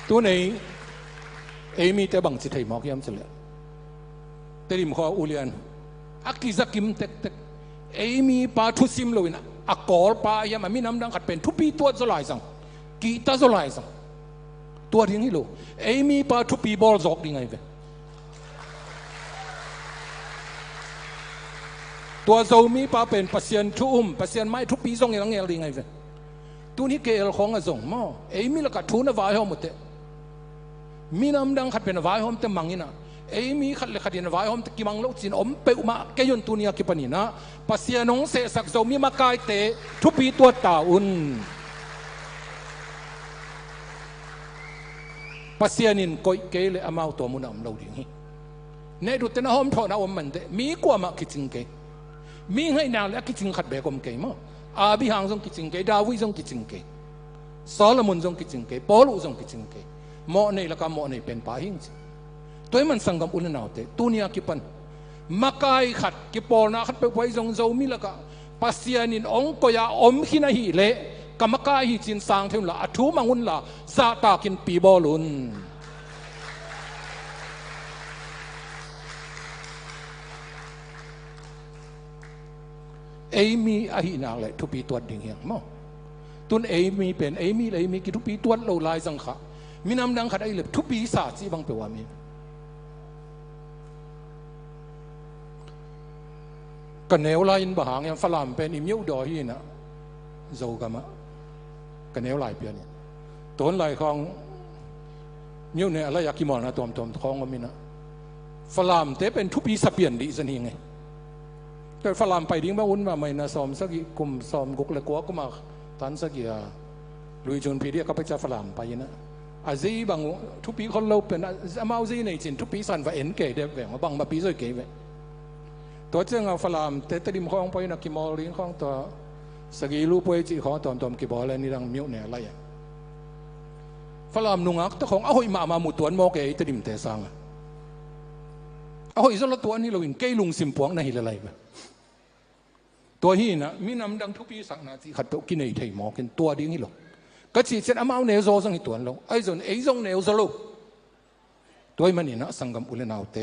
ตัวไหนเอมีแต่บังจิตให้หมอกยามเสร็จแต่ดิมข้ออุเลียนอักกิซักิมเตกเอมีปาทุซิมโลวินะอักกอลปายามันมีน้ำดังขัดเป็นทุปีตัวสลายสังกีตาสลายสังตัวดิ้งฮิโลเอมีปาทุปีบอลจอกดิ้งไงเวตัวโจมีปาเป็นปัสยันทุ่มปัสยันไม่ทุปีซงอย่างเงี้ยดิ้งไงเวตัวนี้เกลของอะซงมั่งเอมีละกัดทุนวายหอมหมดเตมีน้ำดังขัดเป็นวายหอมเตมังงี้นะเอมีขัดเลยขัดยันวายหอมกิมังโลกจินอมเปอุมาเกยนตัวนี้กิปนีนะปัสยานงเสสักโจมีมากายเตทุปีตัวตาอุนปัสยานินก้อยเกลอามาตัวมุนอมเราดิ้งเนดูเตนะหอมทอนะอมมันเตมีกว่ามาคิดจริงเกมีให้นางและคิดจริงขัดเบกอมเกมั้งอาบิฮังซงคิดจริงเกดาวิซงคิดจริงเกซาลมุนซงคิดจริงเกปอลุซงคิดจริงเกหมอในละก็หมอในเป็นป่าหิงตัวมันสังกัมอุลนาวเตตัวนี้กิปันมาไกขัดกิปอนาขัดไปไว้ทรงโจมีละก็ปัสยานินองก็ยาอมขินาหิเละกรรมกายหิจินสางเทมละอัฐุมังุนละซาตากินปีบอลุนเอมีอาหินาเลยทุปีตัวดิ่งเหียงมั้งตุนเอมีเป็นเอมีเลยมีกิทุปีตัวเราลายสังขะมีน้ำดังขัดไอเลยทุปีศาสตร์ที่บังเปว่ามีกันแนวลายบางอย่างฝรั่งเป็นอิมยูดอฮีนะโจกามะกันแนวลายเปลี่ยนตัวลายของยูเนี่ยอะไรอยากกิมอนนะตัวของก็มีนะฝรั่งแต่เป็นทุปีสเปียนดีสันยังไง แต่ฝรั่งไปดิ้งมาอุ่นมาไม่น่าซ้อมสักกลุ่มซ้อมกุกเล็กกว่าก็มาทันสักอย่างลุยจนพีเดียก็ไปจะฝรั่งไปนะอาจีบางทุกปีคนเราเป็นอามาจีในจินทุกปีสันว่าเอ็นเกย์เด็กแหวงมาบางมาปีส่อยเกย์เว้ตัวเจ้าเอาฝรั่งแต่ติมข้องไปนักกิมอลลิงข้องตัวสกีลูกไปจีข้องตอมกิบอลอะไรนี่ดังมิวเนี่ยอะไรฝรั่งนุ่งอักแต่ของเอาหิมาหมุดตัวมอเกย์ติมเตสังเอาหิสละตัวนี้เราอินเกย์ลุงสิมปวงในหิอะไรไปตัวฮีนะมีน้ำดังทุกปีสักนาทีขัดตัวกินไอ้ไทยหมอกินตัวดิ้งหิโลก็จีเจ็ดอามาเนโซสังหิตัวเราไอ้ส่วนไอ้ส่งเนโซโลตัวมันนี่นะสังกัมอุเลนาวเต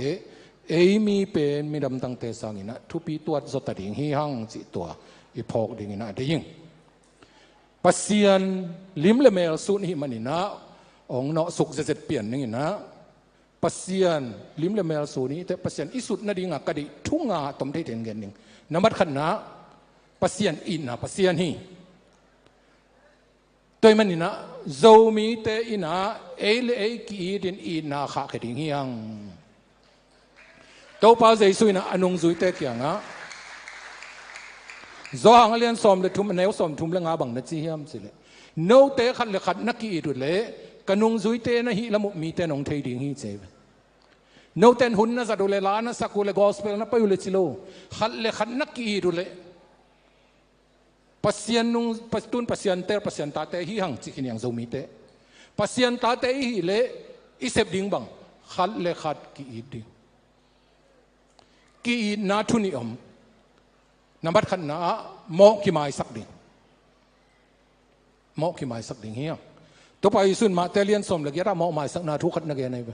ไอ้มีเป็นมีดำตั้งเตสังหินะทุกปีตัวสตดิ้งฮีหังจีตัวอีพอกดิ้งหินะได้ยิงปัสยันลิมเลเมลสุนหิมันนี่นะองเนาะสุกจะเปลี่ยนนี่นะปัสยันลิมเลเมลสุนี่แต่ปัสยันอิสุดนั่นดิ้งอ่ะกระดิทุ่งอ่ะต้มเทเทนเงินหนึ่งน้ำมันขันนะปัสยันอินนะปัสยันฮีตัวมันนี่นะโจมีเตอินะเอเลเอกีดินอินนะข้าเขดิงเฮียงตัวป้าใจสุยนะอนุงสุยเตเกียงอ่ะโจหังเลียนสอมเลยทุ่มแนวสอมทุ่มละงาบังนัดจีเฮียมสิเลยโนเตขัดเลยขัดนักกีดุเลยกนุงสุยเตนะฮิละมุมีเตนองเทดิงฮีเจโนเตนหุ่นนะจะดูเลยล้านนะสักกูเลยกอสเปลนะไปอยู่เลยจิโลขัดเลยขัดนักกีดุเลยpasien nung pastun pasien ter pasien tate hi hang chikin yang zomi te pasien tate hi le isep ding bang khat le khat ki idi ki na thuni om namat khat na mo ki mai sak ding mo ki mai sak ding hi to pai sun ma telian som le gera mo mai sak na thu khat na ge nei ba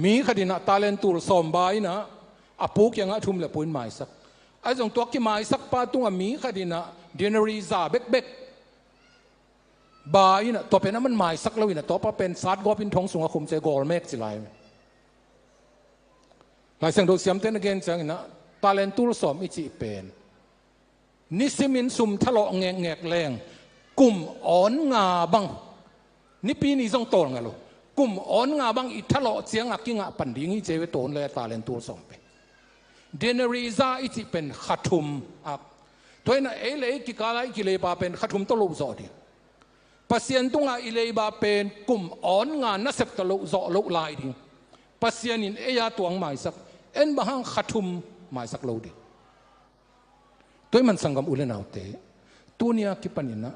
mi khadina talent tur som bai na apuk yang a thum le puin mai sak ai jong to ki mai sak pa tung a mi khadina dinari za bek bek ba ina to pen man mai sak lo ina to pa pen sat go pin thong sunga khum che gol mek chilai lai sang do siam ten again chang ina talent tool som ichi pen nisimin sum thalo ngek ngek leng kum on nga bang ni pi ni jong tol nga lo kum on nga bang i thalo chiang akinga panding hi chewe ton le talent tool som pe dinari za ichi pen khathum akตัวนั้นเอเลกิกาไลกิเลบาเป็นขัดทุมตลุจอดีปัสยันตุงาอิเลบาเป็นกลุ่มอ่อนงานนัสเซปตลุจอลุลายดีปัสยันินเอยาตัวงหมายสักเอ็นบางขัดทุมหมายสักโลดีตัวมันสังกัมอุเลนาวเตตัวนี้กิปันินะ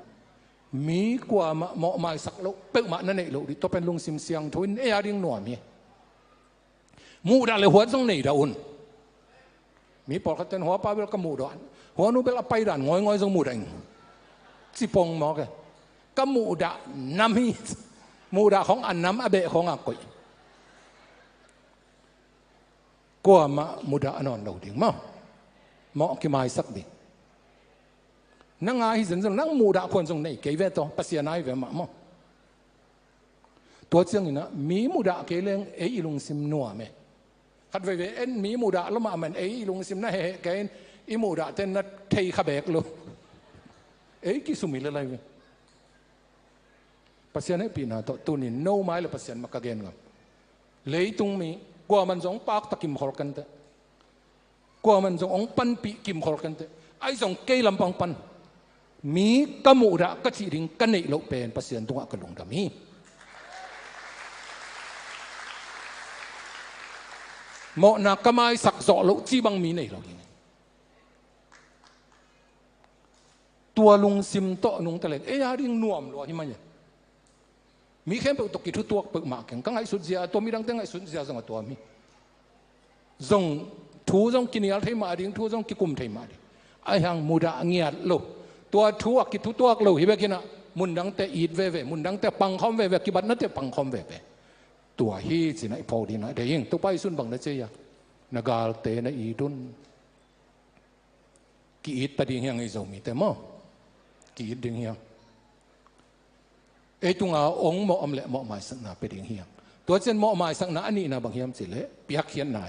มีกว่าเหมาะหมายสักโลเปิกมานั่นเองโลดีตัวเป็นลุงซิมเซียงทวินเอยาดิ้งหน่วยมีมูดาเลยหัวตรงไหนดาอุนมีปอดขัดเต็นหัวป้าเวลกมูดอนหัวนู้นเป็นไปด่านง่อยๆทรงหมูดเองสิปงมอกก็หมูดะน้ำฮีหมูดะของอันน้ำอเบะของอักกุยกว่ามาหมูดะนอนเราดิ่งมั้งมอกกี่ไม้สักดิ่งนั่งไงสินทรงนั่งหมูดะคนทรงไหนเกยเวตัวปัสยานาเวมะมั้งตัวเจ้านี่นะมีหมูดะเกยเลี้ยงเอลุงซิมนัวไหมขัดเวเอ็นมีหมูดะแล้วมามันเอลุงซิมน่าเฮเกยอิมูดะเต้นนัดเทยขบเบกโลเอ้ยกิสุมิลอะไรเนี่ยปัสยันให้ปีน่ะตัวนี้โน้ไม้เลยปัสยันมักกะเกนกันเลยตรงมีกว่ามันจงปากตะกิมขอกันเตะกว่ามันจงองปันปีกิมขอกันเตะไอ้จงเกยลำปังปันมีกมูดะกะจีริงกันในโลเป็นปัสยันตรงกะลงดามีเหมาะนักกะไม้สักโซโลจีบังมีในโลกตัวลุงซิมโตนุงตะเล็กเอ้ยริ่งน่วมหรอที่มันเนี่ยมีแค่เปิดตกิทุตัวเปิดหมากแข่งกังไอ้สุดเสียตัวมีดังเต้งไอ้สุดเสียสังตัวมีจงทูจงกินยาไทยมาดิ่งทูจงกิกุมไทยมาดิ่งไอ้ยังมุดะเงียดโลตัวทูกิทุตัวโลฮิเบกินะมุนดังเตอีดเว่มุนดังเตปังคอมเว่กิบัดนั่นเตปังคอมเว่ตัวฮีสินะไอ้พอดีนะเดี๋ยวยิงตัวไปสุนบังนะเจียนกาลเตนะอีดุนกีอิดตะดิ่งยังไอ้จงมีแต่มั้งกีดดิ่งเฮียงไอ้ตุงอาองหมออมเละหมอหมายสักนาไปดิ่งเฮียงตัวเช่นหมอหมายสักนาอันนี้นะบางเฮียมสิเละเปียกเขียนไหน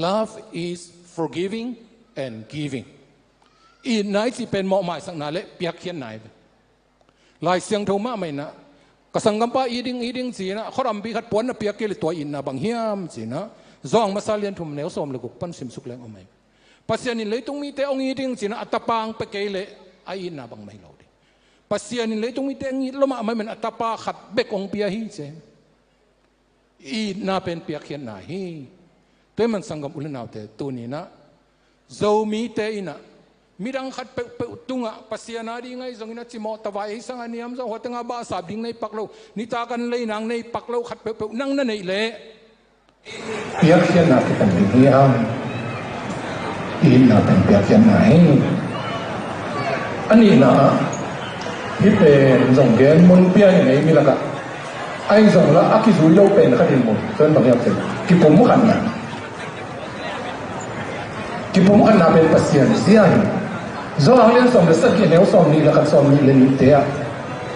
love is forgiving and giving อีไหนที่เป็นหมอหมายสักนาเละเปียกเขียนไหนลายเสียงโทมาไม่นะกสังกัมปะอีดิ่งสินะเขารำปีขัดปวนนะเปียกเกลิตัวอินนะบางเฮียมสินะจองมาซาเลียนทุ่มเหนียวสมเลยกุปันสิมสุกแรงเอาไหม pasyanin le tung mi te ong iding sina atapang pekele ai na bang mai lo di pasyanin le tung mi te ngi loma mai men atapa khat bek ong pia hi che i na pen pia khian na hi te man sangam ulinaw te tu ni na zo mi te ina mirang khat pe tunga pasyana di ngai zong ina chimo tawai sang aniam zo hotanga ba sab ding nei paklo ni ta kan le nang nei paklo khat pe nang na nei le pia khian na ki kan hi am in na pen pia khian na hi ani na hi pe zong gen mun pia nei mi la ka ai zong la akizui lo pen khatin mun fen bang yak ki pom mu kan na ki pom kan na pen pasyan sia hi zo ang len som de sak ki neu som ni la ka som ni len te a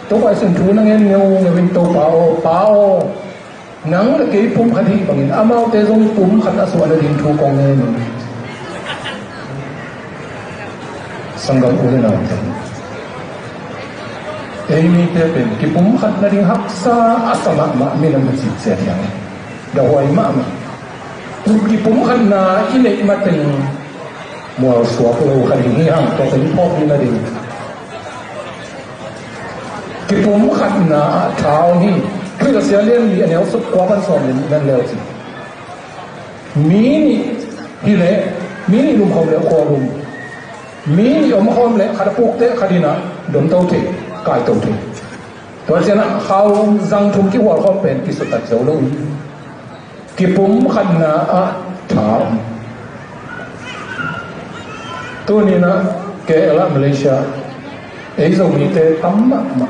to pai sun thu na ngen neu ngin to pa o nang la ke pom khadi bangin amau te zong pom khat asu ala din thu kong ngen sanggam ule na ei mi te pen ki pom khat na ring hak sa asama ma mi lam si se yang da hoi ma ma ki pom khat na ine ma ten mua suak lo khadi hi hang to pen pop ni na ding ki pom khat na thao hiคือเสียเลี้ยงมีอันนี้สุดกว่ามันสอนนั่นแล้วสิมีนี่ที่เละมีนี่ลุมคอมเละคอลุมมีนี่อมคอมเละขัดปุกเตะขัดินะดมเต้าเตะกายเต้าเตะตัวเจ้านะเขาจังทุมที่หัวคอมเป็นกิสุตัดเจ้าลุยกิปุ่มขันนะอะถามตัวนี้นะแกละมาเลเซียไอ้ส่งนี้เตะตั้มมา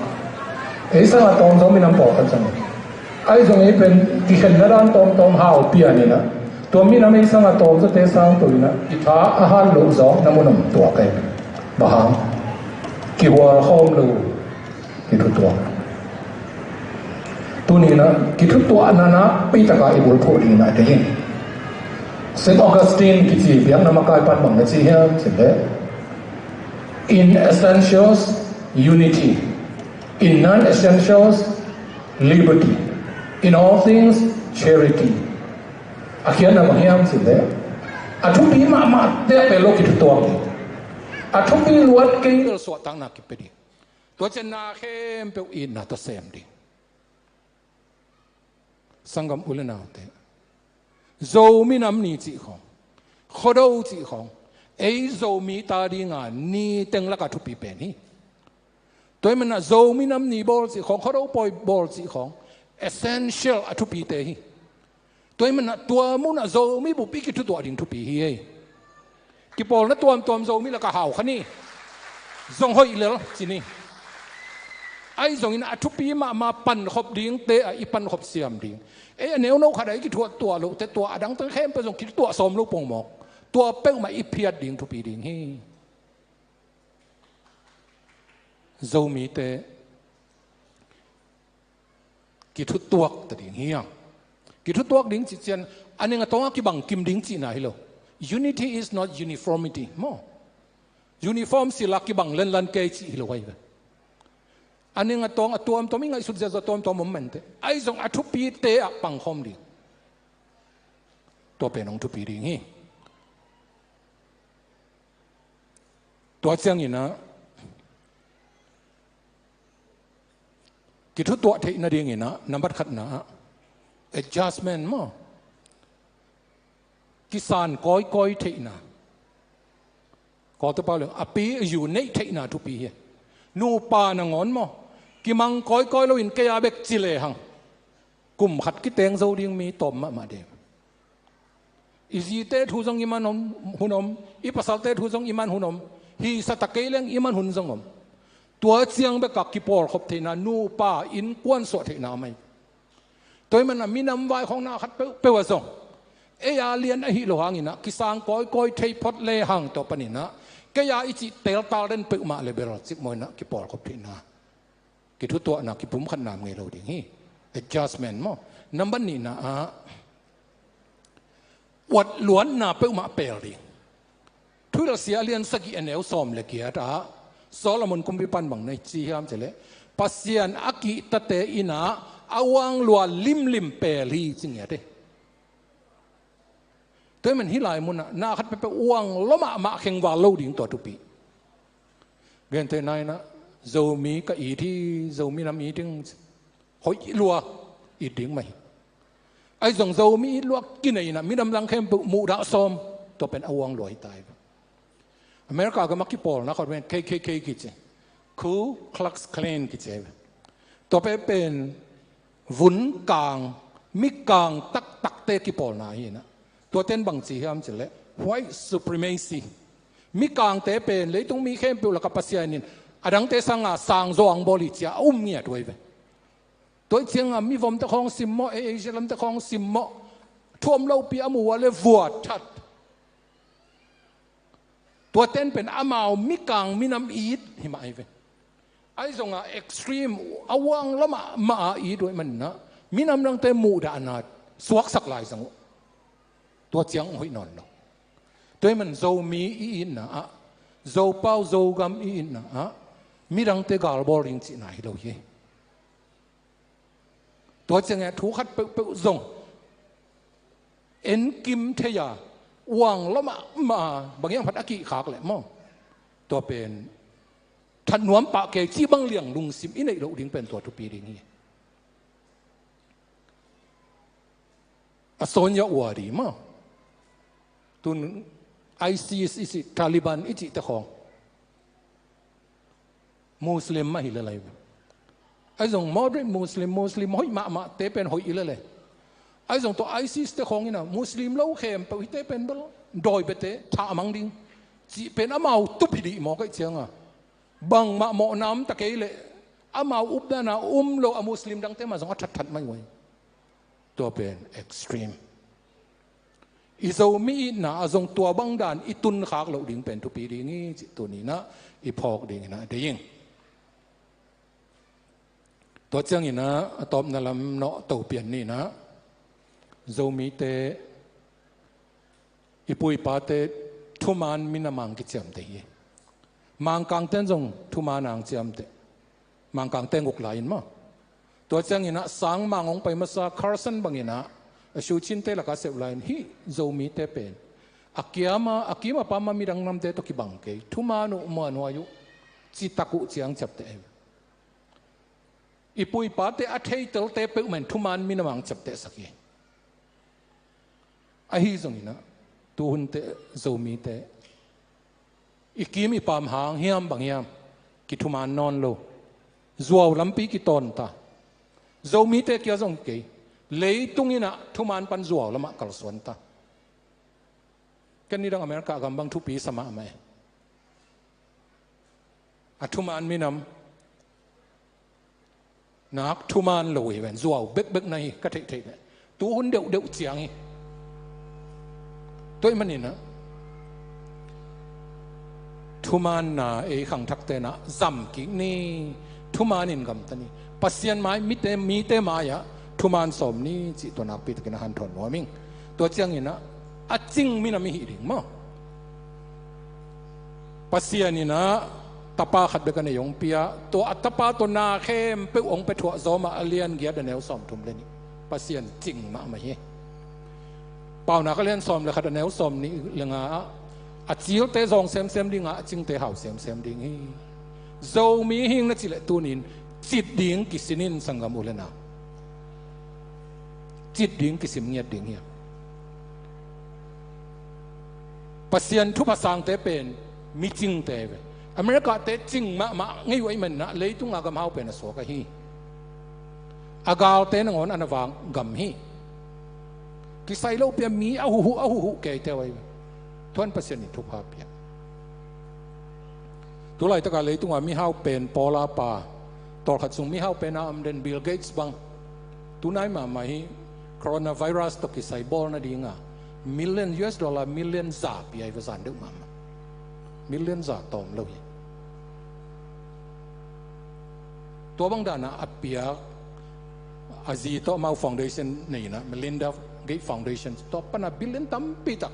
ไอ้สังตอมตอมมีน้ำปอกันจังไอ้ตรงนี้เป็นที่เห็นนะด้านตอมหาวเปียนี่นะตัวมีน้ำไอ้สังตอมจะเตะสังตัวนะอิทาอาหารหลูกสองน้ำมันตัวแกบ้ากี่หัวข้อมลูกี่ทุกตัวนี้นะกี่ทุกตัวนั่นนะปีตะกายบุญพูดดีนะเดี๋ยวเซนต์ออกัสตินกี่จีเบียงน้ำมากายปันบังนะจีเฮียเสร็จแล้ว in essentials unity in non-essentials, liberty. In all things, charity. Akhirnya nama hiam sila. Atupi mak te pelok itu tuang. Atupi luat ke. Suat tang nak kipedi. Tua cina kem peu in na tasem di. Sanggam ulena te. Zau mi nam ni ci khong. Khodau ci khong. Ei zau mi ta di ngan ni teng lak atupi peni. ตัวมันน่ะโจมีน้ำหนีบอลสิของเขาเราปล่อยบอลสิของ essential ทุกปีเตะตัวมันน่ะตัวมุน่ะโจมีบุปิกิทุกตัวดิ่งทุกปีเฮ้ยกี่บอลน่ะตัวโจมีแล้วก็ห่าวขันนี่จงห้อยเลยสินี่ไอ้จงอินะทุกปีมาปั่นขบดิ่งเตะอีปั่นขบเสียมดิ่งเอ้ยเนี้ยนกขนาดกี่ตัวลูกแต่ตัวดังตั้งเข้มไปจงกี่ตัวสมลูกปงหมอกตัวเป้งมาอีเพียดดิ่งทุกปีดิ่งเฮ้ยโจมีเตกิทุตัวแต่ดิ่งเฮียกิทุตัวดิ่งจิตเจนอันนี้ก็ต้องกิบังกิมดิ่งจีน่ะฮิโล unity is not uniformity มั้ง uniform สิลักกิบังเล่นเกจิฮิโลไว้กันอันนี้ก็ต้องตัวมีไงสุดจะตัวมันเหม็นเตไอ้จงทุปีเตะปังคอมดิ่งตัวเป็นองทุปีดิ่งเฮียตัวเจียงอีนะกิทุตัวเทนดิ่งนะนับขัดนะ adjustment มั้งกิสานก้อยเทนะก็ตัวเปล่าเลยอปีอยู่ในเทนะทุกปีนูปานงอนมั้งกิมังก้อยเราอินเกียเบกจิเลหังกลุ่มขัดกิเตงโซดิ่งมีตอมมาเดมอีจีเตทุจงอิมันหุนอมอีภาษาเตทุจงอิมันหุนอมฮีสตะเกเลงอิมันหุนจงอมตัวเจียงเบกักกิปอลขบเทนานูป้าอินกวนสวดเทนาไม่ตัวมันมีน้ำไว้ของนาขัดเปวส่งเอียเลียนอหิโลหังอินะกิสางก้อยเทพอดเลหังตัวปนินะแกยาอิจิเตลตาเดนเปมาเลเบรสิกมวยนะกิปอลขบเทนากิทุตัวนะกิปุ่มขันนามไงเราดิฮี adjustment มั้งน้ำบันนี่นะวัดล้วนนะเปมาเปลดิทุเราเสียเลียนสกิเอเนลซอมเลกียตาโซโลมอนคุมพิปันบังในจีฮามเจเลปัสยานอากิตเตอินาอวังลัวลิมเปลีจิงเงเด ตัวมันฮิลายมุนน่าขัดไปอ้วงล้มมาเข่งว่าเล่าดิ่งตัวทุปีเกินเท่านั้นนะโจมีก็อีที่โจมีน้ำอีถึงหอยลัวอีดิ่งไหมไอ้ส่งโจมีลัวกินไอ้น่ะมีน้ำลังเข้มปุมูดาซ้อมตัวเป็นอ้วงลอยตายอเมริกาก็มักกี่ปอลนะเขาเป็น KKK กิจคูคลักส์คลนกิจตัวเป็นวุ้นกลางมิกลางตักเตะกี่ปอลนะฮีนะตัวเต้นบางจีครับจะเละ white supremacy มิกลางเตะเป็นเลยต้องมีเข้มปุแล้วก็ปัสยานินอันนั้นเตะสังสางจวงบริจาเงียด้วยไปตัวเชียงมีผมตะคองซิมโมเอเจลัมตะคองซิมโมท่วมเราปีอามัวเลยวัวชัดตัวเต้นเป็นอามามิกังมิน้ำอีดหิมะไอเวไอ้ส่งเอ็กซ์ตรีมอาวังแล้วมาอีดด้วยมันนะมิน้ำนังเตมูดานาดสวกสักลายสังตัวเจียงหอยนอนเนาะตัวมันโจมีอีนนะโจเป้าโจกำอีนนะมิรังเตกาลบอลิงจีน่าฮิโลเยตัวเจียงถูกขัดเปซงเอ็นกิมเทียวังแล้วมาบางอย่างพัดอากิขากแหละมั่งตัวเป็นทันหนวมปะเกยที่บังเลียงลุงซิมอินในเราดิ้งเป็นตัวทุปีดิ้งนี่โซนยาอวดีมั่งตุนISISอิสิตาลิบันอิจิตะของมุสลิมมาหิเลอะไรไอ้ส่งมอดมุสลิมหอยมาเตเป็นหอยอิเลเลยไอ้ส่งตัวISISเตของนี่นะมุสลิมเล่าเข้มไปเตเป็นบลดอยไปเตท่ามังดิ้งจีเป็นอามาตุพิดีหมอก็เชียงบังมาหมอน้ำตะเกียเลยอามาอุบดานะโลมุสลิมดังเตมาส่งทัดไม่ไหวตัวเป็นเอ็กซ์ตรีมอีโซมีนะส่งตัวบังดานอีตุนขากเราดิ้งเป็นทุปีดิ้งนี่ตัวนี้นะอีพอกดิ้งนะเดียงตัวเจ้านี่นะตอบนั่นละเนาะตัวเปลี่ยนนี่นะโจมีเตอีปุยปาเตทุมานมินามังกิจามเตยมังกังเต้นจงทุมานางจามเตมังกังเต้งกุกลายมั้งตัวเจ้านี่นะสังมังองไปมาซาคาร์สันบางนี่นะชูชินเตละกัสเซลไลน์ฮีโจมีเตเป็นอากิมาปามามีดังนำเตตกิบังเกยทุมานุอุมานุอายุจิตตะกุเจียงจับเตอีปุยปาเตอัฐิเตลเตเปเหมือนทุมานมินามังจับเตสักยี่ไอ้ฮีตรงนี้นะตัวหุ่นเตะโจมีเตะอีกมีปามหางเฮียมบางเฮียมกิทุมานนอนโลจัวลำปีกิตอนตาโจมีเตะเกี่ยวกับเกยเลยตรงนี้นะทุมานปันจัวละมะกัลสวนตากันนี่ดังอเมริกากำบังทุปีสมาไหมทุมานมินำนักทุมานโลยเป็นจัวเบ็กในกระเทยเนี่ยตัวหุ่นเดียวเจียงตัวมันนี่นะทุมานน่ะขังทักเตนะจำกินี่ทุมานินกำตันนี่ปัสยันไม้มีเตมายะทุมานสมนี่จิตตัวนักปิดกันหันถอนหัวมิงตัวเจียงนี่นะอัดจิงมินามิหิริงมั้งปัสยันนี่นะตาปาขัดเบกันในยงเปียตัวอัตปาตัวนาเข้มเปองไปถั่วโซมาเลียนเกียดแนวสมทุมเลยนี่ปัสยันจิงมาไม่เฮเปล่านะก็เล่นซ้อมเลยครับแต่แนวซ้อมนี่เรื่องอาจิลเตะซองเซมดิ่งจิงเตะเห่าเซมดิ่งฮีโจมีหิงนั่นจิเลตัวนินจิตดิ่งกิสินินสังกามุเลนะจิตดิ่งกิสิมเงียดดิ่งเฮียปัสยันทุภาษาเตะเป็นมีจิงเตะอเมริกาเตะจิงมาไงไว้มันนะเลยตุ้งอากามาเป็นสวกฮีอากาเตะนงอนอันวังกัมฮีกิไซโลเปียมีเอาหูเกยเตไว้ทวนเปอร์เซ็นต์นี่ทุกภาพเปียตัวไรตะการเลยตัวมีเฮาเป็นปอลาปาต่อขัดส่งมีเฮาเป็นอัมเดนบิลเกตส์บังตัวไหนมาไม่โคโรนาไวรัสตกิไซบอลนั่นดีง่ะ$1,000,000มิลเลียนจ่าปีไอ้ภาษาเด็กมา$1,000,000จ่าตอมเลยตัวบางด้านนะอัปเปียอาจีโตมาฟาวเดชั่นนี่นะเมลินดาเกตฟาวเดชั่นต่อปนบิลเลนตั้มปีตัก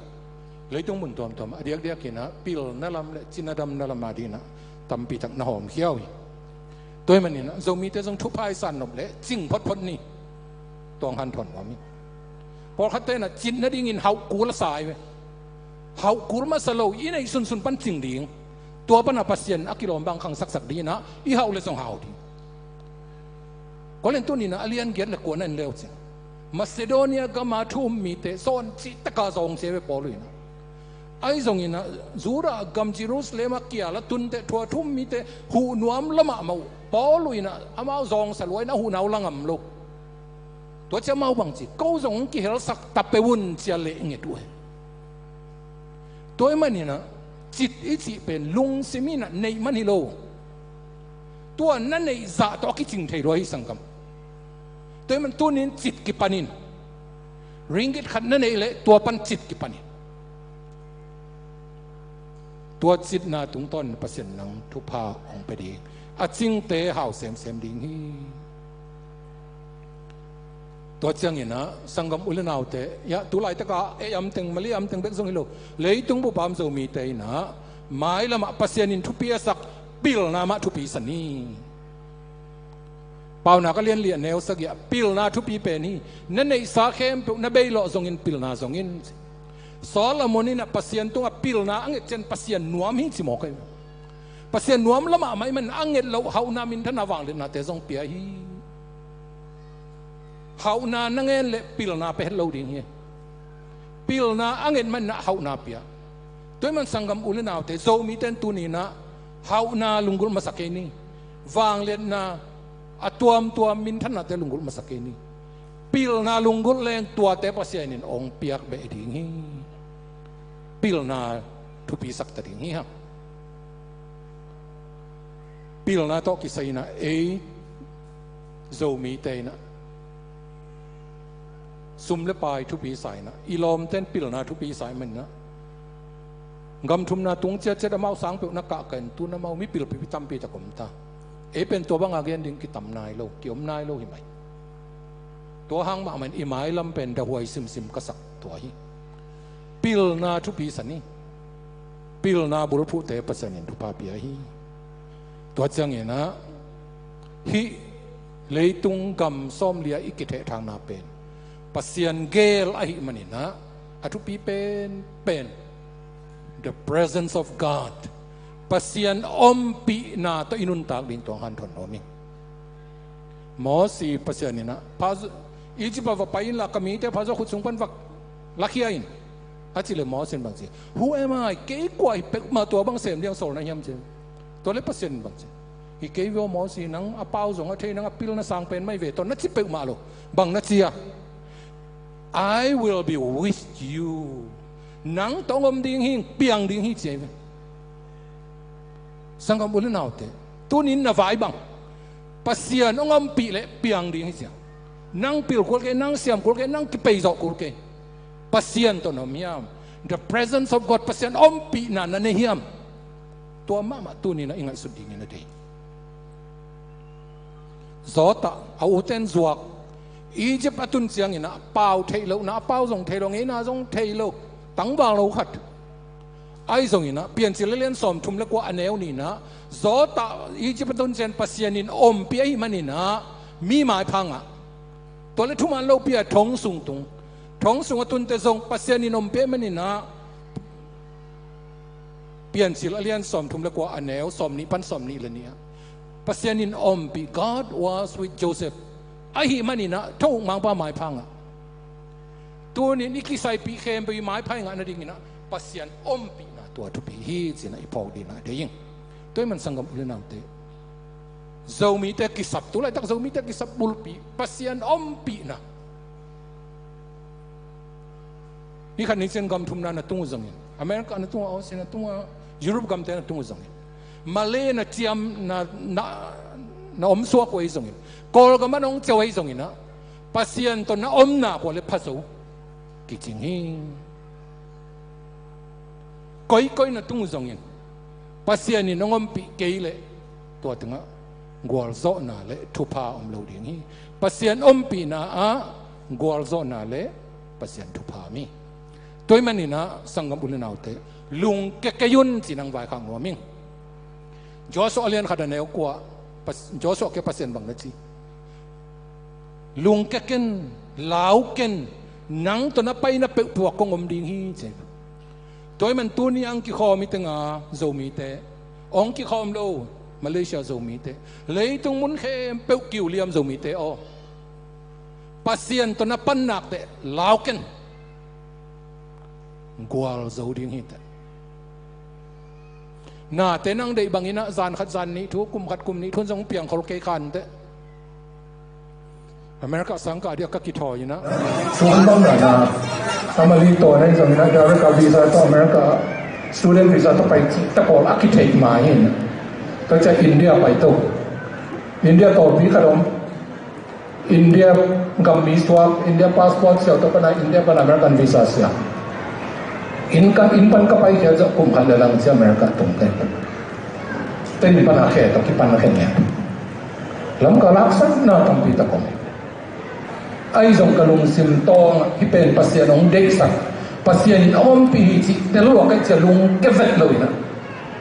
เลยต้องมุนตัวเดียกกินะปิลนั่นลำเลยจินดำนั่นลำมาดีนะตั้มปีตักน่าหอมเขี้ยวตัวมันนี่นะเรามีแต่ต้องทุบไพ่สันนบเลยจริงพดนี่ตองหันถอนว่ามี พอขัดเต้นจิตนั่นดิ่งเฮากูละสายเว้เฮากูมาสโลอีในสุนปันจริงดิ่งตัวปัญหาปัสเซียนอักิโลบางครั้งสักดีนะอีเฮาเลยส่งเฮาดีก็เล่นตัวนี้นะอเลียนเกียรติละกวนนั่นเร็วจริงมาซิโดเนียก็มาทุ่มมีเตโซนจิตตะกาซองเซเวปอลุยนะไอ้ตรงนี้นะจูระกัมจิรุสเลมาเกียละตุนเตทัวทุ่มมีเตหูนวมละมาเมาปอลุยนะอามาซองสลวยนะหูนาวลังมลูกตัวเจ้าเมาบังจิก็ซองกิเฮลสักตับไปวุ่นเจเลงเงด้วยตัวมันนี่นะจิตอีจิเป็นลุงซิมินะในมันฮิโลตัวนั้นในจ่าตัวกิจิงเทโรฮิสังกัมตัวมันตัวนี้จิตกิปันินริงกิตขันนั่นเองเลยตัวปันจิตกิปันินตัวจิตนาตุงต้นเปอร์เซ็นต์นังทุพาองไปดีอาจิงเตะหาวเสมดิ่งฮีตัวเจ้าเงี้ยนะสังกัมอุลนาวเตะยะตุไลตะกะยำตึงมาลียำตึงเบ็ดทรงฮิโลเลยตุงบุปผามโซมีเตะนะหมายละมาเปอร์เซ็นต์ทุพีสักปิลนามาทุพีสันนีเปล่านาก็เรียนแนวสักอย่างปิลนาทุพีเป็นนี่นั่นในสาเข้มปุนเบยโลทรงอินปิลนาทรงอินสอนละโมนี่นะปัสเซียนตัวปิลนาอังเกตเจนปัสเซียนนวมหิจิโมกันปัสเซียนนวมละมาไม่มันอังเกตเราเฮานามินทนาวางเลยนะแต่ทรงเปียฮีเฮานานั่งเงินเลยปิลนาไปเฮลโลดิ่งฮีปิลนาอังเกตมันนะเฮานาเปียตัวมันสังกัมอุลนาวแต่โซมีเต้นตัวนี้นะเฮานาลุงกุลมาสักเกนี่วางเลยนะตัวมินทันนาเตลุงกุลมาสักเกนี่ปิลนาลุงกุลแรงตัวเตปัสเซียนินองเปียกเบดิ่งฮีปิลนาทุปีสักตัดอย่างนี้ฮะปิลนาโตกิสัยนะโซมีเตนะซุ่มเล็บปลายทุปีสายนะอีลอมเต้นปิลนาทุปีสายมันนะกำทุมนาตุงเจ็ดมาสังเปิลนักกะกันตุนมามีปิลพิตัมปีตะกมตาเป็นตัวบางอาเกนดิ่งกิตำนายโลเกี่ยมนายโลหิไหมตัวหางมามันอิหมายลำเป็นดาวายซิมกษักตัวฮีปิลนาทุปีสันนี่ปิลนาบุรุษเตะปัสสันทุปาปีฮีตัวจังเงนะฮีเลยตุงกำซ้อมเลียอิกิเททางนาเป็นปัสเซียนเกลไอมันนี่นะอทุปีเป็น the presence of God ปัสเซียนอมปีนาตัวอินุนตากดินตัวหันทนโนมิหมอสีปัสเซียนนี่นะพาอีจิปว่าไปอินละกมีแต่พาจะขุดสุงปันวักลักเฮียอินอาจจะเลยหมอเส้นบางสิWho am I เก๋กว่าเป็กมาตัวบางเสียมเดียวโซนนะยำเจตัวเล็กเปอร์เซ็นต์บางสิอีเก๋วิวหมอสีนังอาเป้าส่งอาเทนังอาปิลนังสังเป็นไม่เวตอนนั้นจิเป็กมาโลบางนัดเสีย I will be with you นังต้องอมดิ่งหิงเปียงดิ่งหิเจสังกัมบุญนาวเตตัวนี้น่าไว้บังเปอร์เซ็นต์อมปีเละเปียงดิ่งหิเจนังปิลกุลเกนังเสียมกุลเกนังกิเปย์จอกกุลเกปัสเซียนตัวน้อมยาม the presence of God ปัสเซียนอมปีนั่นนั่นเฮียมตัวมาตัวนี้นะอิงไงสุดดิ่งนี่นะเดจอตาเอาเต้นจวกอียิปต์ตุนเสียงนี่นะเป่าเทโลนะเป่าส่งเทโลงี้นะส่งเทโลตั้งบางเราขัดไอ้ส่งนี่นะเปลี่ยนสิเล่นสมทุมแล้วกว่าอันเนวนี่นะจอตาอียิปต์ตุนเสียงปัสเซียนินอมเปียมันนี่นะมีหมายพังอ่ะตัวเล็กทุมันเราเปียทงสูงตุงทงสูงตุนเตจงปัสเซียนินอมเปียมันนี่นะเปลี่ยนสิเล่นสมทุมแล้วกว่าอันเนวสมนี้พันสมนี้เลยเนี่ยปัสเซียนินอมปี God was with Joseph ไอ้หิมันนี่นะทุ่งมังป้าหมายพังอ่ะตัวนี้นี่คิดใส่ปีเข้มไปหมายพังอ่ะนั่นดิ่งนะปัสเซียนอมปีนะตัวทุปีฮีสินะอีพอดีนะเดี๋ยวยิ่งตัวมันสังกัมเรื่องนั้นเตเจ้ามีแต่กิสับตัวไรตั้งเจ้ามีแต่กิสับบุลปีปัสเซียนอมปีนะนี่ขันนี้เส้นกำทุมนั้นตุ้งจังยิ่งอเมริกาตุ้งเอาเส้นตุ้งยุโรปกำเตนตุ้งจังยิ่งมาเลนะเจียมนะอมสวกไว้จังยิ่งกอลก็มันองเจ้าไว้จังยิ่งนะปัสเซียนตัวนั้นอมหน้ากว่าเลยพัสดุกิจยิ่งก้อยนะตุ้งจังยิ่งปัสเซียนนี่น้องอมปีเกยเลยตัวถึงอ่ะกวลโซน่าเลยทุพาอมโลดิ่งฮีปัสเซียนอมปีนะกวลโซน่าเลยปัสเซียนทุพามีตัวมันนี่นะสังกัมบุญนาเตลุงเกยุนจีนังไว้ข้างหัวมิงจอสอเลียนขัดเนวกว่าจอสอเกปัสเซียนบางนาทีลุงเกกินลาวเกน นังตัวนับไปนับเปปวกกงอมดิ่งฮีเจ็บตัวมันตัวนี้อังกิคอมิตงาโจมีเตองกิคอมโลมาเลเซียโจมีเตเลยตรงมุนเข้มเปกิวเลียมโจมีเตอปัสยันตัวนับปันนักเตลาวกันกัวโจดิ่งฮีเตน่าเตนังได้บางอินะจานขัดจานนี้ทุกกุมขัดกุมนี้ทุนจงเปียงเขาเกยขันเตอเมริกาสังกัดเดียกกิทอยนะส่วนบางอย่างนะอเมริกาในสมัยนั้นเราเรียกวีซ่าต่ออเมริกา student visa ต่อไปตะโกนอาร์คิเทคมาเห็นก็จะอินเดียไปตัวอินเดียต่อวิคารมอินเดียกัมมีสวาอินเดียพาสปอร์ตเสียต่อไปนะอินเดียเป็นอเมริกันวีซ่าเสียอินปันก็ไปแค่จะคุมขันเรื่องเสียอเมริกาตรงกันแต่อินปันอาแค่ตะกี้ปันอาแค่เนี่ยแล้วก็รักษาหน้าตั้งปีตะกงไอ้จงกระลุงซิมตองที่เป็นปัสยานองเด็กสักปัสยานินอมปีจิแต่รู้ว่าก็จะลุงเก็บเวทเลยนะ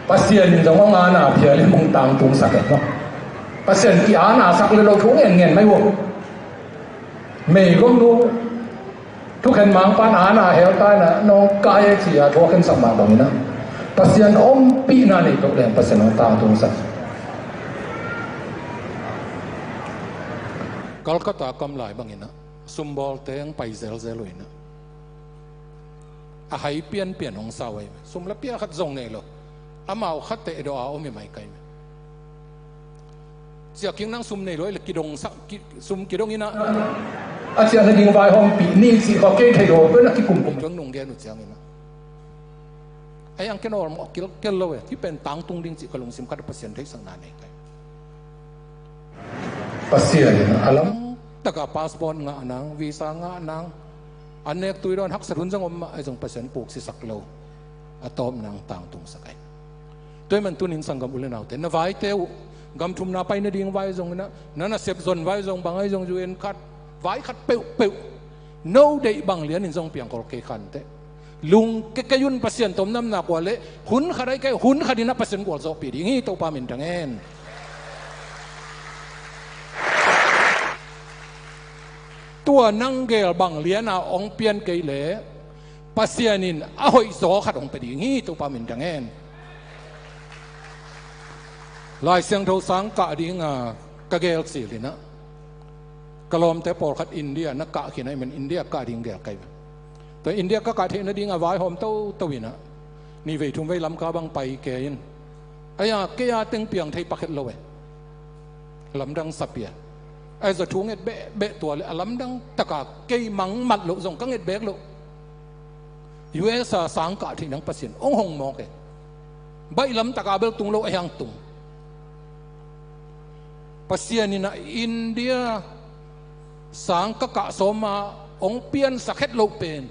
ปัสยานินจงว่างานาเพียเลยมองตามตุงสักเนาะปัสยานินที่อาณาสักเลยเราทุ่งเงินไม่วงเมย์ก็รู้ทุกคนมังปานอาณาเฮลตายนะน้องกายเสียทั่วกันสักมาตรงนี้นะปัสยานอมปีนั่นเองตัวเองปัสยานองตามตุงสักกัลกัตตากำไลบางอินะซุมบอลเตงไปเซลเลยนะอาหายเปลี่ยนของสาวซุมละเปียขัดจงเนี่ยหรออามาขัดเตะดอเอาไม่ไม่ไกลเสียกิงนั่งซุมเนี่ยเลยกิดงสักซุมกิดงนี่นะอาเซียนดิ่งไว้ห้องปีนี่สิเขาเกยไทยโดเป็นนักที่กลุ่มจงนงเดียนุเสียงนี่นะไอ้ยังแค่นอนออกกิลเลยที่เป็นตังตุงดิ่งจิกลงซิมขัดเปอร์เซ็นต์ที่สังนานเองไงปัสยานินอาลัมตะกับพาสปอร์ตงานังวีซ่างานังอันเนกตุยโดนหักสรุนจังอมไอ้จงเปอร์เซ็นต์ปลูกสิสักโลอะตอมนางต่างตุงสักไอ้ตัวมันตุนินสังกัมอุเลนเอาแต่นวายเตวกำทุมนาไปนดิ่งไว้จงนะนั่นน่ะเสพจนไว้จงบางไอ้จงยูเอ็นคัดไว้คัดเปิวโน้ได้บางเหรียญนินจงเปียงกอลเกขันเตลุงเกยุนเปอร์เซ็นต์ตอมน้ำหนักกว่าเละหุ่นขัดไอ้แกหุ่นขัดดินะเปอร์เซ็นต์กว่าโซปีดิ่งฮีตัวปามินทังเอ็นตัวนั่งเกลบังเลียนาองเปียนเกลเล่ปัสยานินอาหอยโซขัดองไปดีงี้ตัวปามินจังเงินลายเสียงเท่าสังกะดีงากะเกลสิลินะกลอมแต่ปอลขัดอินเดียนักกะขีนไอมันอินเดียกะดิงเกลไกแต่อินเดียกะเทนดีงาไว้หอมเต้าตวินะนี่เวทุมไว้ลำกาบังไปเกยินไอ้ยาเกียตึงเปียงไทยปักเห็ดโลเวลำดังสับเปียไอ้จะทุ่งเอ็ดเบะตัวเลยลำดังตะกะเกยมังมัดลุส่งกังเอ็ดเบกลุยูเอสสังกะที่นังประสิทธิ์องหงมอกเอใบลำตะกะเบลตุงโลไอยังตุงประสิทธิ์นี่นะอินเดียสังกะสมาองเปียนสักเฮ็ดโลเป็น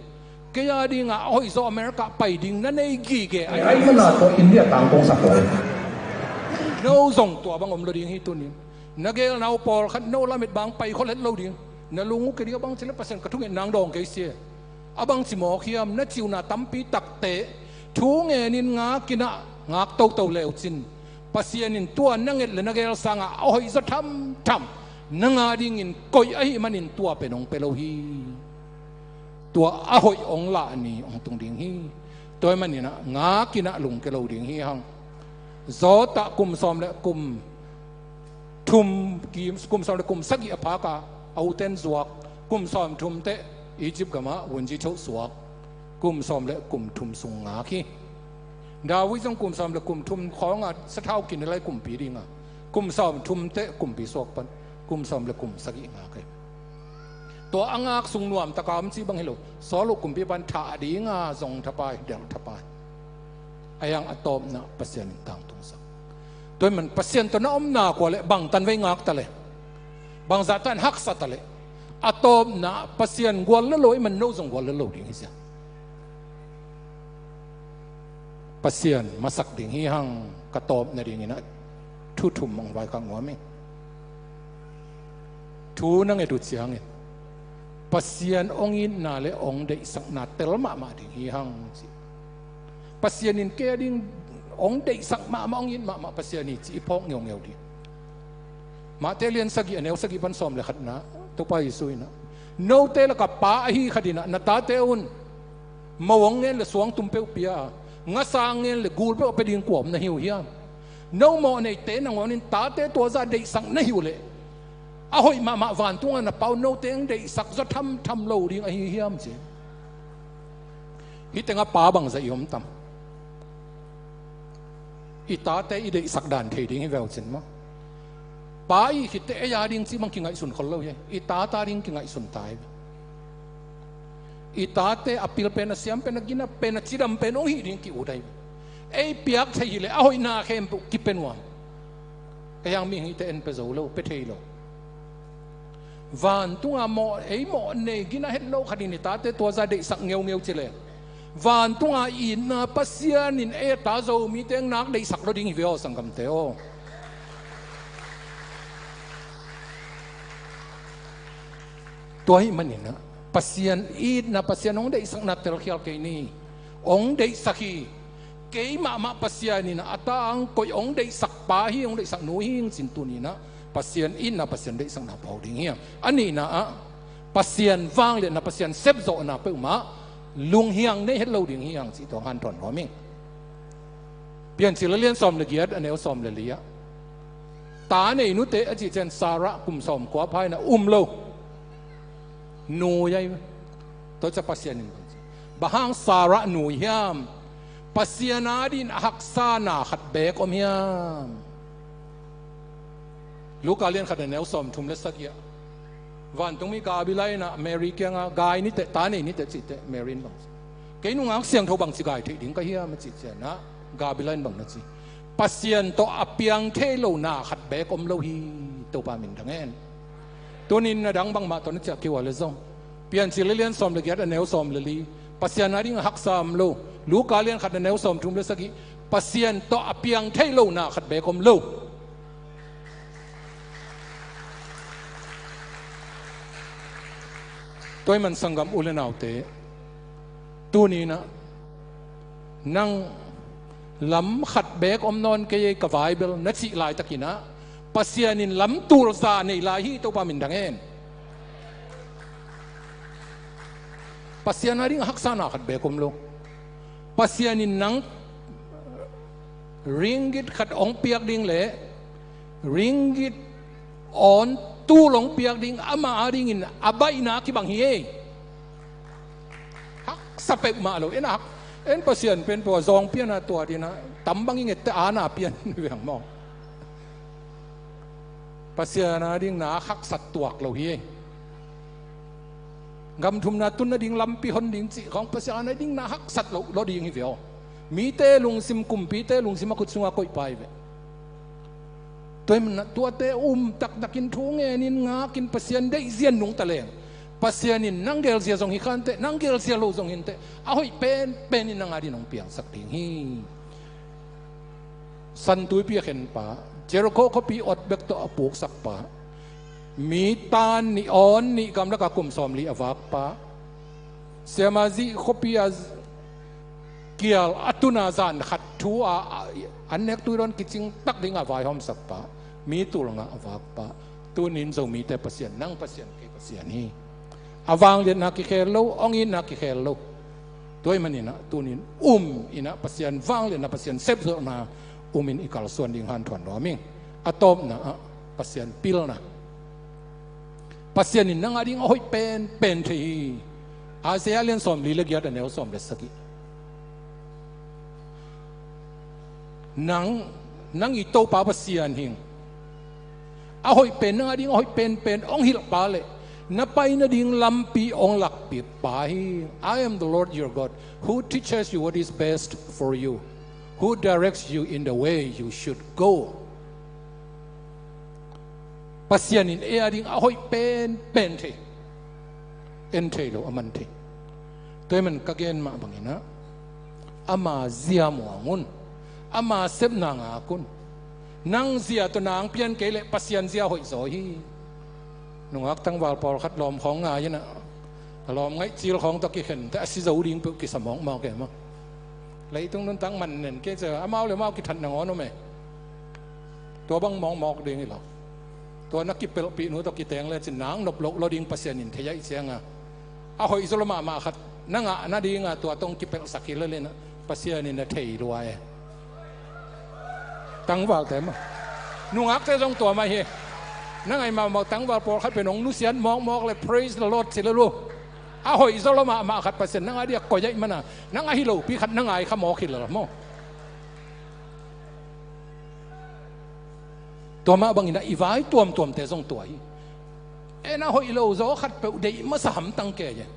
เกียดีงาอ้อยโซอเมริกาไปดิ่งนั่นไอ้กี่เกไอ้ขนาดตัวอินเดียต่างตรงสักเลยโน้ส่งตัวบางอมโลดิ่งที่ตัวนี้นักเกลนาวปอลขัดโนลามิดบางไปคนเล็ดเราดิ่งนั่นลุงก็เดียวบาง10%กระทุ่งเงินนางดองเกษียบางสิหมอเขียมนั่นจิวนาตั้มปีตักเตะทุ่งเงินินงากินะงาโตเลวจินปัสยานินตัวนั่งเงินเลยนักเกลสังอาเอาให้จะทำนั่งอาดิ่งินกอยไอ้มันนินตัวเป็นองเปโลฮีตัวเอาให้องละนี่องตรงดิ่งฮีตัวมันนี่นะงากินะลุงเกลดิ่งฮีฮังโซตะกุมซอมและกุมทุมกีมกุมสอมกุมสักยาพากาเอาเต้นสวกกุมสอมทุมเตอียิปต์กมาวันจีโชสวกกุมสอมและกุมทุมสุงงาคีดาวิจงกุมสอมและกุมทุมของอ่ะสะเท้ากินอะไรกุมปีดิงอ่ะกุมสอมทุมเตกุมปีสวกปันกุมสอมและกุมสักยงาคีตัวอ่างสุงนวมตะกามซีบังเฮโลสอลุกุมปีปันถาดีงาทรงทับไปเดลทับไปไอยังอะตอมนะเปอร์เซ็นต์ต่างตรงสักตัวมันเปอร์เซ็นต์ตัวน้อมหน้ากว่าเลยบางตันไว้งักตะเลยบางจัตันหักสัตตะเลยอะตอมนะเปอร์เซ็นต์กว่าละลอยมันโน้ตส่งกว่าละลอยดิ่งเสียเปอร์เซ็นต์มาสักดิ่งฮีหังกระตอบในดิ่งนี้นะทุทุ่มมองไว้ข้างหัวมั้ยทูนั่งไอ้ดูเสียงเนี่ยเปอร์เซ็นต์องอินนาเลยองได้สักนาเตลมาดิ่งฮีหังเปอร์เซ็นต์อินเกดิ่งองได้สักมองยินมาปัสยานิจีพงเงียวดีมาเตเลียนสักกี่อันเอวสักกี่พันสอมเลยขัดนะตัวไปสุยนะ โนเตละกับป้าฮีขดินะนาตาเตอุนมาวงเงินละสวงตุ่มเปียวเปียงาสางเงินละกูลเปียวไปดิ้งกวมนะหิวเฮียมโนโมในเตนังวันนี้ตาเตตัวซาเดสังนะหิวเลยอาหอยมาวันตัวนะเปาโนเตงเดสักจะทำโลดิ้งเฮียมสิฮิตงาป้าบังจะยอมทำอีตาเตอีเดสักด่านเทดิ้งให้แววสินมั้งป้าอีคิดเตะยาดิ้งสิมังกิงไงสุนคนเล่าเยอีตาตาดิ้งกิงไงสุนตายอีตาเตอพิลเป็นเสียมเป็นกินเป็นจิดำเป็นองค์ดิ้งกิอุดัยไอเปียกใช่เลยเอาหน้าเข้มกิเป็นวะไอยังมีฮิตเอ็นเปโซโลเปเทโลวันตัวหมอไอหมอเนี่ยกินเฮลโลคดีนี่ตาเตตัวจะเด็กสักเงียวเฉลยวันตัวอินนาปัสยานินเอตาโซมีเตงนักเด็กสักรดิ้งวิโอสังกัมเตโอตัวให้มันนี่นะปัสยานอินนาปัสยานองเด็กสักนัดเตลเขียลเกนี่องเด็กสักฮีเกี่ยมาปัสยานี่นะอัตาอังกอยองเด็กสักป้าฮีองเด็กสักหนูฮีสินตัวนี้นะปัสยานอินนาปัสยานเด็กสักนับเผาดิ้งเฮียอันนี้นะปัสยานฟังเลยนะปัสยานเซฟโซนะเปิ่มมาลุงเฮียงได้เห็นเราดิ้งเฮียงสิตัวหันถอนหัวมิ่งเปลี่ยนสิละเลียนสอมละเอียดอันนี้สอมละเลียตาในนุเตอจิเจนสาระกุมสอมกว่าภายนะโลนูยัยตัวจะปัสยานินบางสาระนูเฮียมปัสยานาดินหักษานาขัดเบกอมเฮียมลูกการเรียนขัดแนวสอมทุ่มเลสกี้วันตรงมีกาบิไลนะอเมริกันกายนี่เตตานี่นี่เตจิเตเมรินบังเกนุงักเสียงทบังสิกายที่ดิ้งก็เฮียมันจิเจนะกาบิไลบังนั่นสิปัสยานตัวอเปียงเทโลนาขัดเบกอมโลฮีตัวปามินทั้งเงินตัวนี้นะดังบังมาตัวนี้จะคิดว่าเลยส่งเปลี่ยนสิเลียนสอมเลยเกียรติแนวสอมเลยลีปัสยานาดิ้งหักสามโลลูกการเรียนขัดแนวสอมทุ่มเลสกี้ปัสยานตัวอเปียงเทโลนาขัดเบกอมโลตัวมันสังกัมอุลนาอุเตตัวนี้นะนั่งล้ำขัดเบกอมนอนเกยกับไวเบลนัดสิลายตะกินะปัสยานินล้ำตูรซาในลายฮีตัวปามินดังเองปัสยานาดิ้งหักษานาขัดเบกอมโลปัสยานินนังริงกิดขัดองเปียกดิ้งเละริงกิดอ่อนตู้หลงเปียกดิ้งอามาดิ้งินอาบายนาคิบังเฮฮักสเปกมาโลเอ็นฮักเอ็นปัสยานเป็นตัวซองเปียนาตัวดีนะตั้มบังยิงเตอานาเปียนเวียงมองปัสยานาดิ้งนาฮักสัตตัวเราเฮกำทุมนาตุนนาดิ้งลำปีหนดิ้งจีของปัสยานาดิ้งนาฮักสัตเราดิ้งเวียวมีเตลุงซิมกุมปีเตลุงซิมาคุดสุงาคอยไปเวตัวมันตัวเตตักกินทุ่งเงินงากินปัสยานได้เสียนนุ่งตะเลงปัสยานินนั่งเกลเสียทรงหิคันเตนั่งเกลเสียโลทรงหินเตเอาให้เป็นนินงาดินองเปียงสักทีฮีสันตุยเปียเห็นป่าเจโรโคเขาปีอดเบกตัวปลูกสักป่ามีตานนิออนนิกำลังกุมสอมลีอวากป่าเสียมาซีเขาปีเกี่ยวอัตุนาจานขัดทัวอันเน็กตุยรอนกิจิงตักดิ่งอวายหอมสักป่ามีตัวงาอวากป่าตัวนินจะมีแต่ปัสยานนั่งปัสยานเกปัสยานี่อวางเรียนนักกิเคโลองอินนักกิเคโลตัวมันนี่นะตัวนี้อินะปัสยานวางเรียนนะปัสยานเซฟโซนาอินอีกาลส่วนดิ่งหันถอนรอมิงอะตอมนะปัสยานปิลนะปัสยานินนั่งดิ่งอ้อยเป็นที่อาเซียเรียนสอมลีเล็กยัดแนวสอมเลสกี้นั่งอีโตปาปัสยานหิงอ้อยเป็นนั่งดิ่งอ้อยเป็นองหิลปาเลนับไปนั่งดิ่งลำปีองหลักปีไป I am the Lord your God who teaches you what is best for you who directs you in the way you should go ปัสยานินดิ่งอ้อยเป็นที่เอ็นที่โลอามันที่ตัวมันก็เกณฑ์มาบางอย่างนะอามาเสียมัวงุนอามาเซบนางอากุนนั่งเสียตัวนางเปลี่ยนเกลปัสยานเสียหอยสอยนุ่งอักตั้งวาลปอลคัดลอมของงายนะลอมไงจีลของตะกี้เห็นแต่สิจะอุดิงเปิดกิสมองมองแก่มั้งเลยตรงนั้นตั้งมันเนี่ยเกจอามาเลยมากิทันนางอ๋อโนเมตัวบังมองดิ่งนี่หรอ ตัวนักกิเปลปีนู้ตัวกิเตงเลยจินนางนบลกเราดิ่งปัสยานินเทียเสียงอ่ะเอาหอยอิสลามมาขัดนั่งอ่ะน่าดีงอ่ะตัวต้องกิเปลสักกิเลยนะปัสยานินเทียด้วยตั้งว่าแต่มานุ่งอักจะต้องตัวมาเฮนั่งไงมาตั้งว่าพอขัดเป็นองนุเสียนมองเลย praise the Lord สิละลูกเอาหอยอิสลามมาขัดปัสยานั่งไงเดียกก็ยัยมันน่ะนั่งไงฮิโลพี่ขัดนั่งไงขมอขิดละมั้งตัวมาบางอินะอีไว้ตัวแต่ทรงตัวน่าหอยโลโซขัดเปลเดยมาสามตั้งแก่ยัง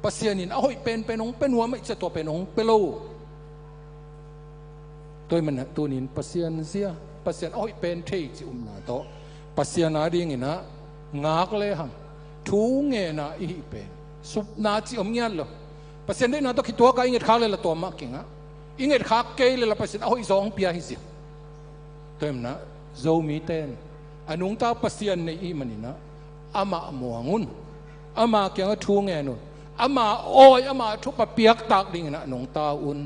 ปัสยานินเอาหอยเป็นองเป็นหัวไม่จะตัวเป็นองเปโลตัวมันตัวนินปัสยานเสียปัสยานเอาหอยเป็นเทจินาโตปัสยานาดีงินะงากเลยฮังทูเงนะอีเป็นสุบนาจิเงียนเลยปัสยานได้นาโตคิดตัวก็อิงเกตขาเลยละตัวมากกิ่งอ่ะอิงเกตขาเกยเลยละปัสยานเอาหอยสองเปียหิสิตัวมันนะโจมีเต้นอันนุ่งตาปัสยานในอีมันนี่นะอามามัวงุนอามาเกี่ยงทูเงนุนอามาโอยอามาทุบปะเปียกตากดิ่งนะนุ่งตาอุ่น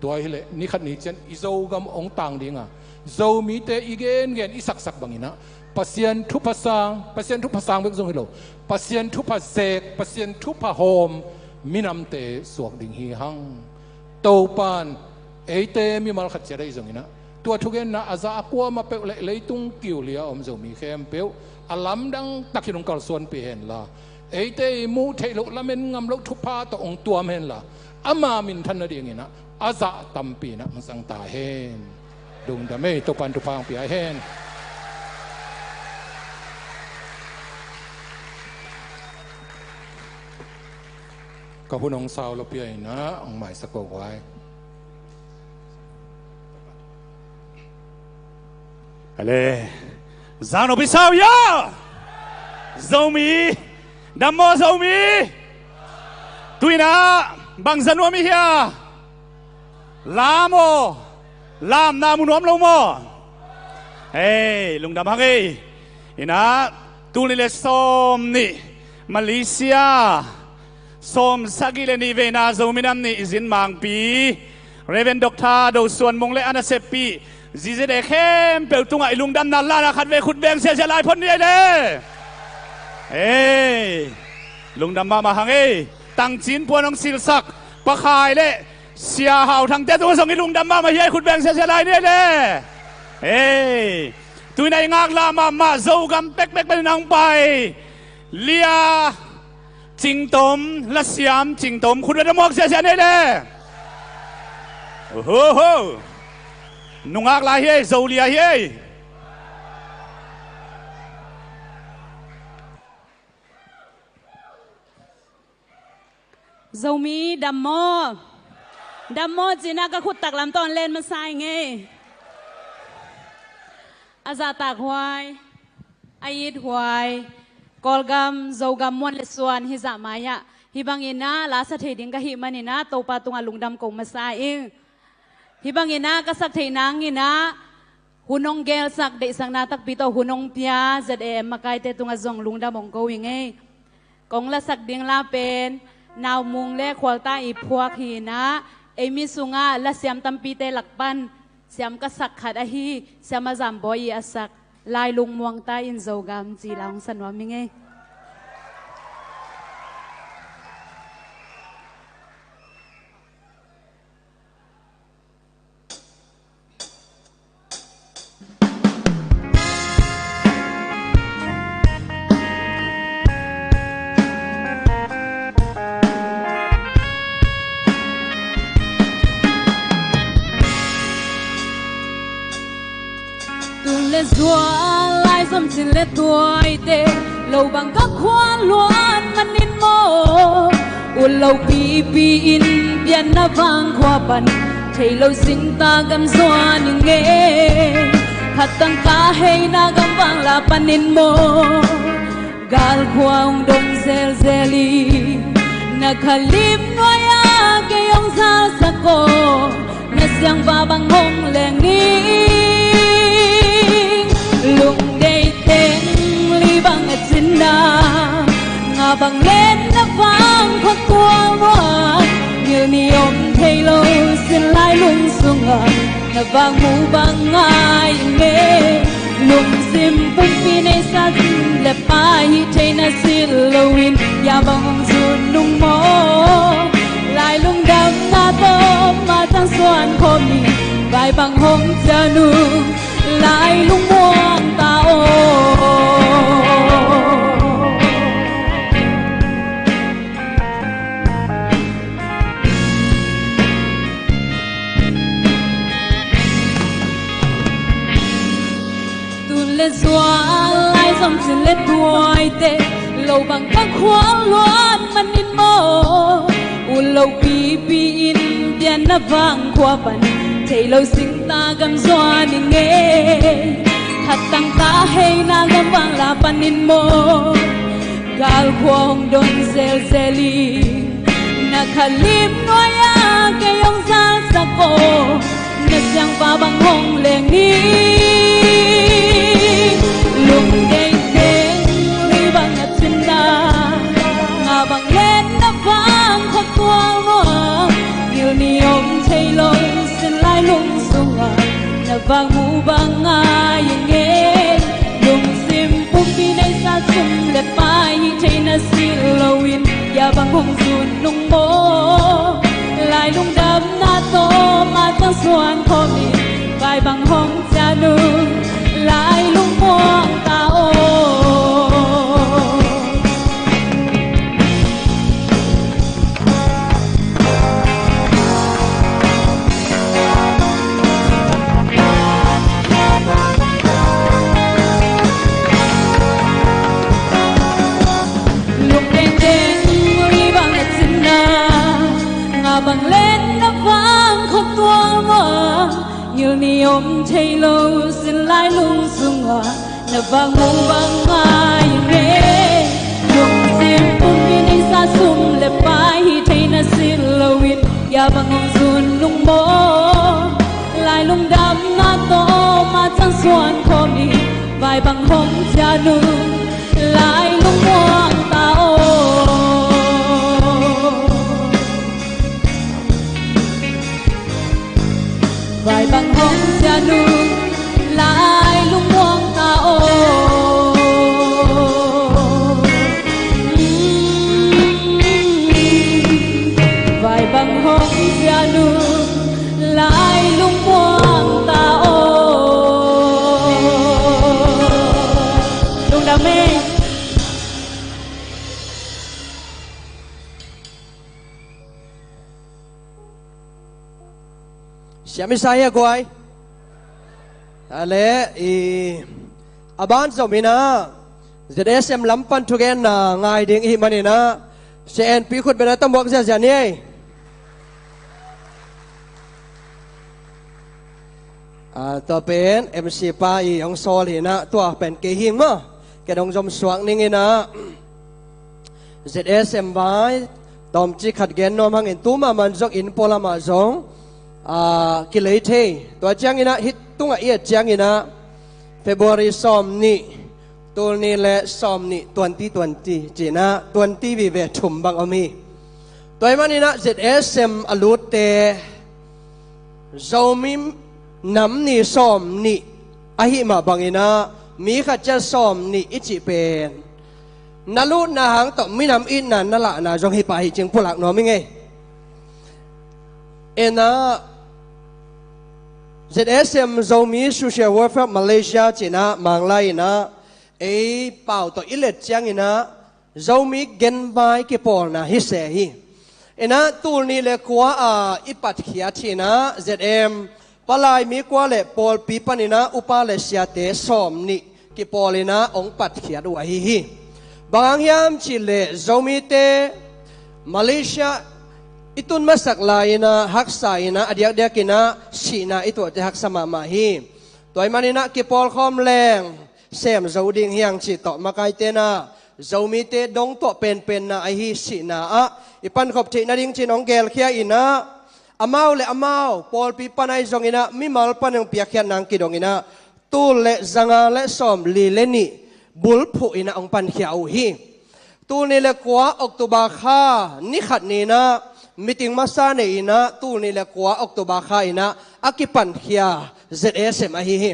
ตัวเฮเลนี่ขัดนี้เช่นอิโจกำองต่างดิ่งอ่ะโจมีเตอีเกนอีสักบางนี่นะปัสยานทุบภาษาปัสยานทุบภาษาเบิกทรงให้เราปัสยานทุบภาเสกปัสยานทุบภาโฮมมินำเตสวกดิ่งฮีหังโตปานเตมีมาขัดเจริญทรงนี่นะตัวทุกอย่างนะอาจจะกลัวมาเปเลยตุ้งกิ่วเลี้ยอมจะมีเข้มเปลอลัมดังตักขินงกอลส่วนเปลี่ยนละเตมูเทลุละเมนงำลุทุพาตัวองตัวเมนละอามามินทันนดีอย่างนี้นะอาจจะตัมปีนะมันสังตาเฮนดุงดะเมตุปันตุพังปีเฮนก็พูดองสาวเราเปียนะองหมายสะกดไว้อะไรจานอภิสาวยาโจมีดัมโมโจมีตุยนะบางจันวมิเฮียลามโอลามนามุนวมลงโมเฮ้ลุงดำฮังเอ้อินะตุลิเลสอมนี่มาเลเซียสอมสักิเลนีเวนาโจมินัมนี่อินมังปีเรเวนด็อกทาโดส่วนมงเลอนาเซปีจีเจเดเข้มเปิลตุงไอลุงดำนันลานะขัดเวขุดแบงเสียลายพ้นนี่เลยลุงดำมาหังตั้งจีนพวนองศิลศักดิ์ปะขายเลยเสียห่าวทางเจ้าตัวส่งให้ลุงดำมาเฮียขุดแบงเสียลายนี่เลยตุยในงากลามาโจกำเป็กเป็นนางไปเลียจิงตมและเสียมจิงตมขุดเวทมอกเสียนี่เลยโอ้โหนุ่งอักลายเฮ้โจเลียเฮ้โจมีดัมโมจีน่าก็ขุดตักลำต้นเล่นมาใส่ไงอาซาตากหวายอายิดหวายกอลกัมโจกัมมวนเลสวนฮิจามายะฮิบังอินาลาสะเทดิงกะฮิมันอินาโตปาตุงลุงดำกงมาใส่ฮิบังอินาก็สักเทนางอินาหุ่นองเกลสักเดสังนาตักปีโตหุ่นองเปียจัดมาไกเตตุงจงลุงดำมงโกวิงไงกงละสักดิงลาเป็นนาวมุงเล่ควอลตาอีพวกฮีนะมิสุงาละเสียมตัมปีเตหลักปันเสียมก็สักขัดอะฮีเสียมมาจำบอยอาสักลายลุงมวงตาอินโจกามจีลองสันวามิงไง lệ dùa lại dâm xin lệ tuổi tê lâu bằng các khoan loan man in mô u lâu pi pi in biên na vang khoa ban thấy lâu sinh ta gam doa nhưng nghe khát tăng cá hay na gam vang là pan in mô gal khoang don zel zeli na khalim noya ke yong sa sako na siang va bang hong leng ni lung day tên li bang at sinna nga bang lên na vang khuất qua loan như ni ôm thay lâu xin lai lung sung na vang mu bang ai nghe lung sim pum pi nei sa zin le pa hi te na sil lowin ya bang zun nung mo lại lung đam na to mà tăng xuân khom ni vài bằng hồng cha nu lại lung muang ta ô lê xoa lại dòng xin lê đuôi tê lâu bằng các khoáng loan mình in mô u lâu pi pi in tiền na vang khoa bần thầy lâu sinh ta gam doa đi nghe thật tăng ta hay na gam vang là bần in mô gal khoang don zel zeli na khalim noya ke yong zal sako na siang pa bang hong leng ni lung đen đen đi bằng ngặt chân ta ngà bằng lên nó vang khóc tuang hoa yêu ni ôm thấy lâu xin lại lung sung à na vang mu bằng ai nghe lung sim bung đi nay xa sum lệ pai thấy na sil lowin ya bằng hong zun lung mo lại lung đam na to mà tăng xuân khom ni vài bằng hong cha nu lại lung muang ta ô lung đen đen ri bằng ngặt xin na ngà bằng lên nó vang khóc tuang hoa nhiều ni ôm thấy lâu xin lại lung sung à na vang mu vang ai nghe lung sim pum pi nei sa sum le pai hi thấy na xin lowin ya bang hong zun lung mo lại lung đam na to mà chẳng xuân khom ni vài bang hong cha nu lại lung muang ta ô vài bằng hồng cha nu lại lung muang ta ô vài bằng hồng cha nu lại lung muang ta ô lung đam mê siami saya guai ale i aban zomina ZSM lampan thugen na ngai ding hi manina CNP khut bena tamwak za jani to pen MC pa i ong sol hi na to pen ke hing ma ke dong jom suang ning ina ZSM bai tom chi khat gen nom hang in tu ma man jok in pola ma jong ki lấy thế tôi chăng ina hit tung ở ít chăng ina February som ni tôi ni lệ som ni 2020 chỉ na 20 vì về chum bằng ami tôi mà ina ZSM alut te zomi nam ni som ni ahi ma bằng ina mi khát cha som ni ít chỉ pen nalut na hang to mi nam in na nala na jong hi pa hi ching pulak no mi nghe ena ZSM Zomi Social Welfare Malaysia china manglai na e pau to ilet chang ina Zomi genbai ki pol na hi se hi ina tul ni le kwa a ipat khia china ZM palai mi kwa le pol pi panina upa le sia te som ni ki polina ong pat khia du hi hi bang yam chi le Zomi te Malaysia itun masak laina haksa ina adiak dia kina sina itu te haksa mama hi toy manina ki pol khom leng sem zoding hiang chi to makai te na zomi te dong to pen pen na ai hi sina a ipan khop thi na ding chin ong gel khia ina amau le amau pol pi panai zong ina mi mal panang pia khian nang ki dong ina tu le zanga le som li le ni bul phu ina ong pan khia u hi tu ni le kwa October kha ni khat ni na meeting masa ne ina tu ni le kwa October kha ina akipan khia ZSM hi hi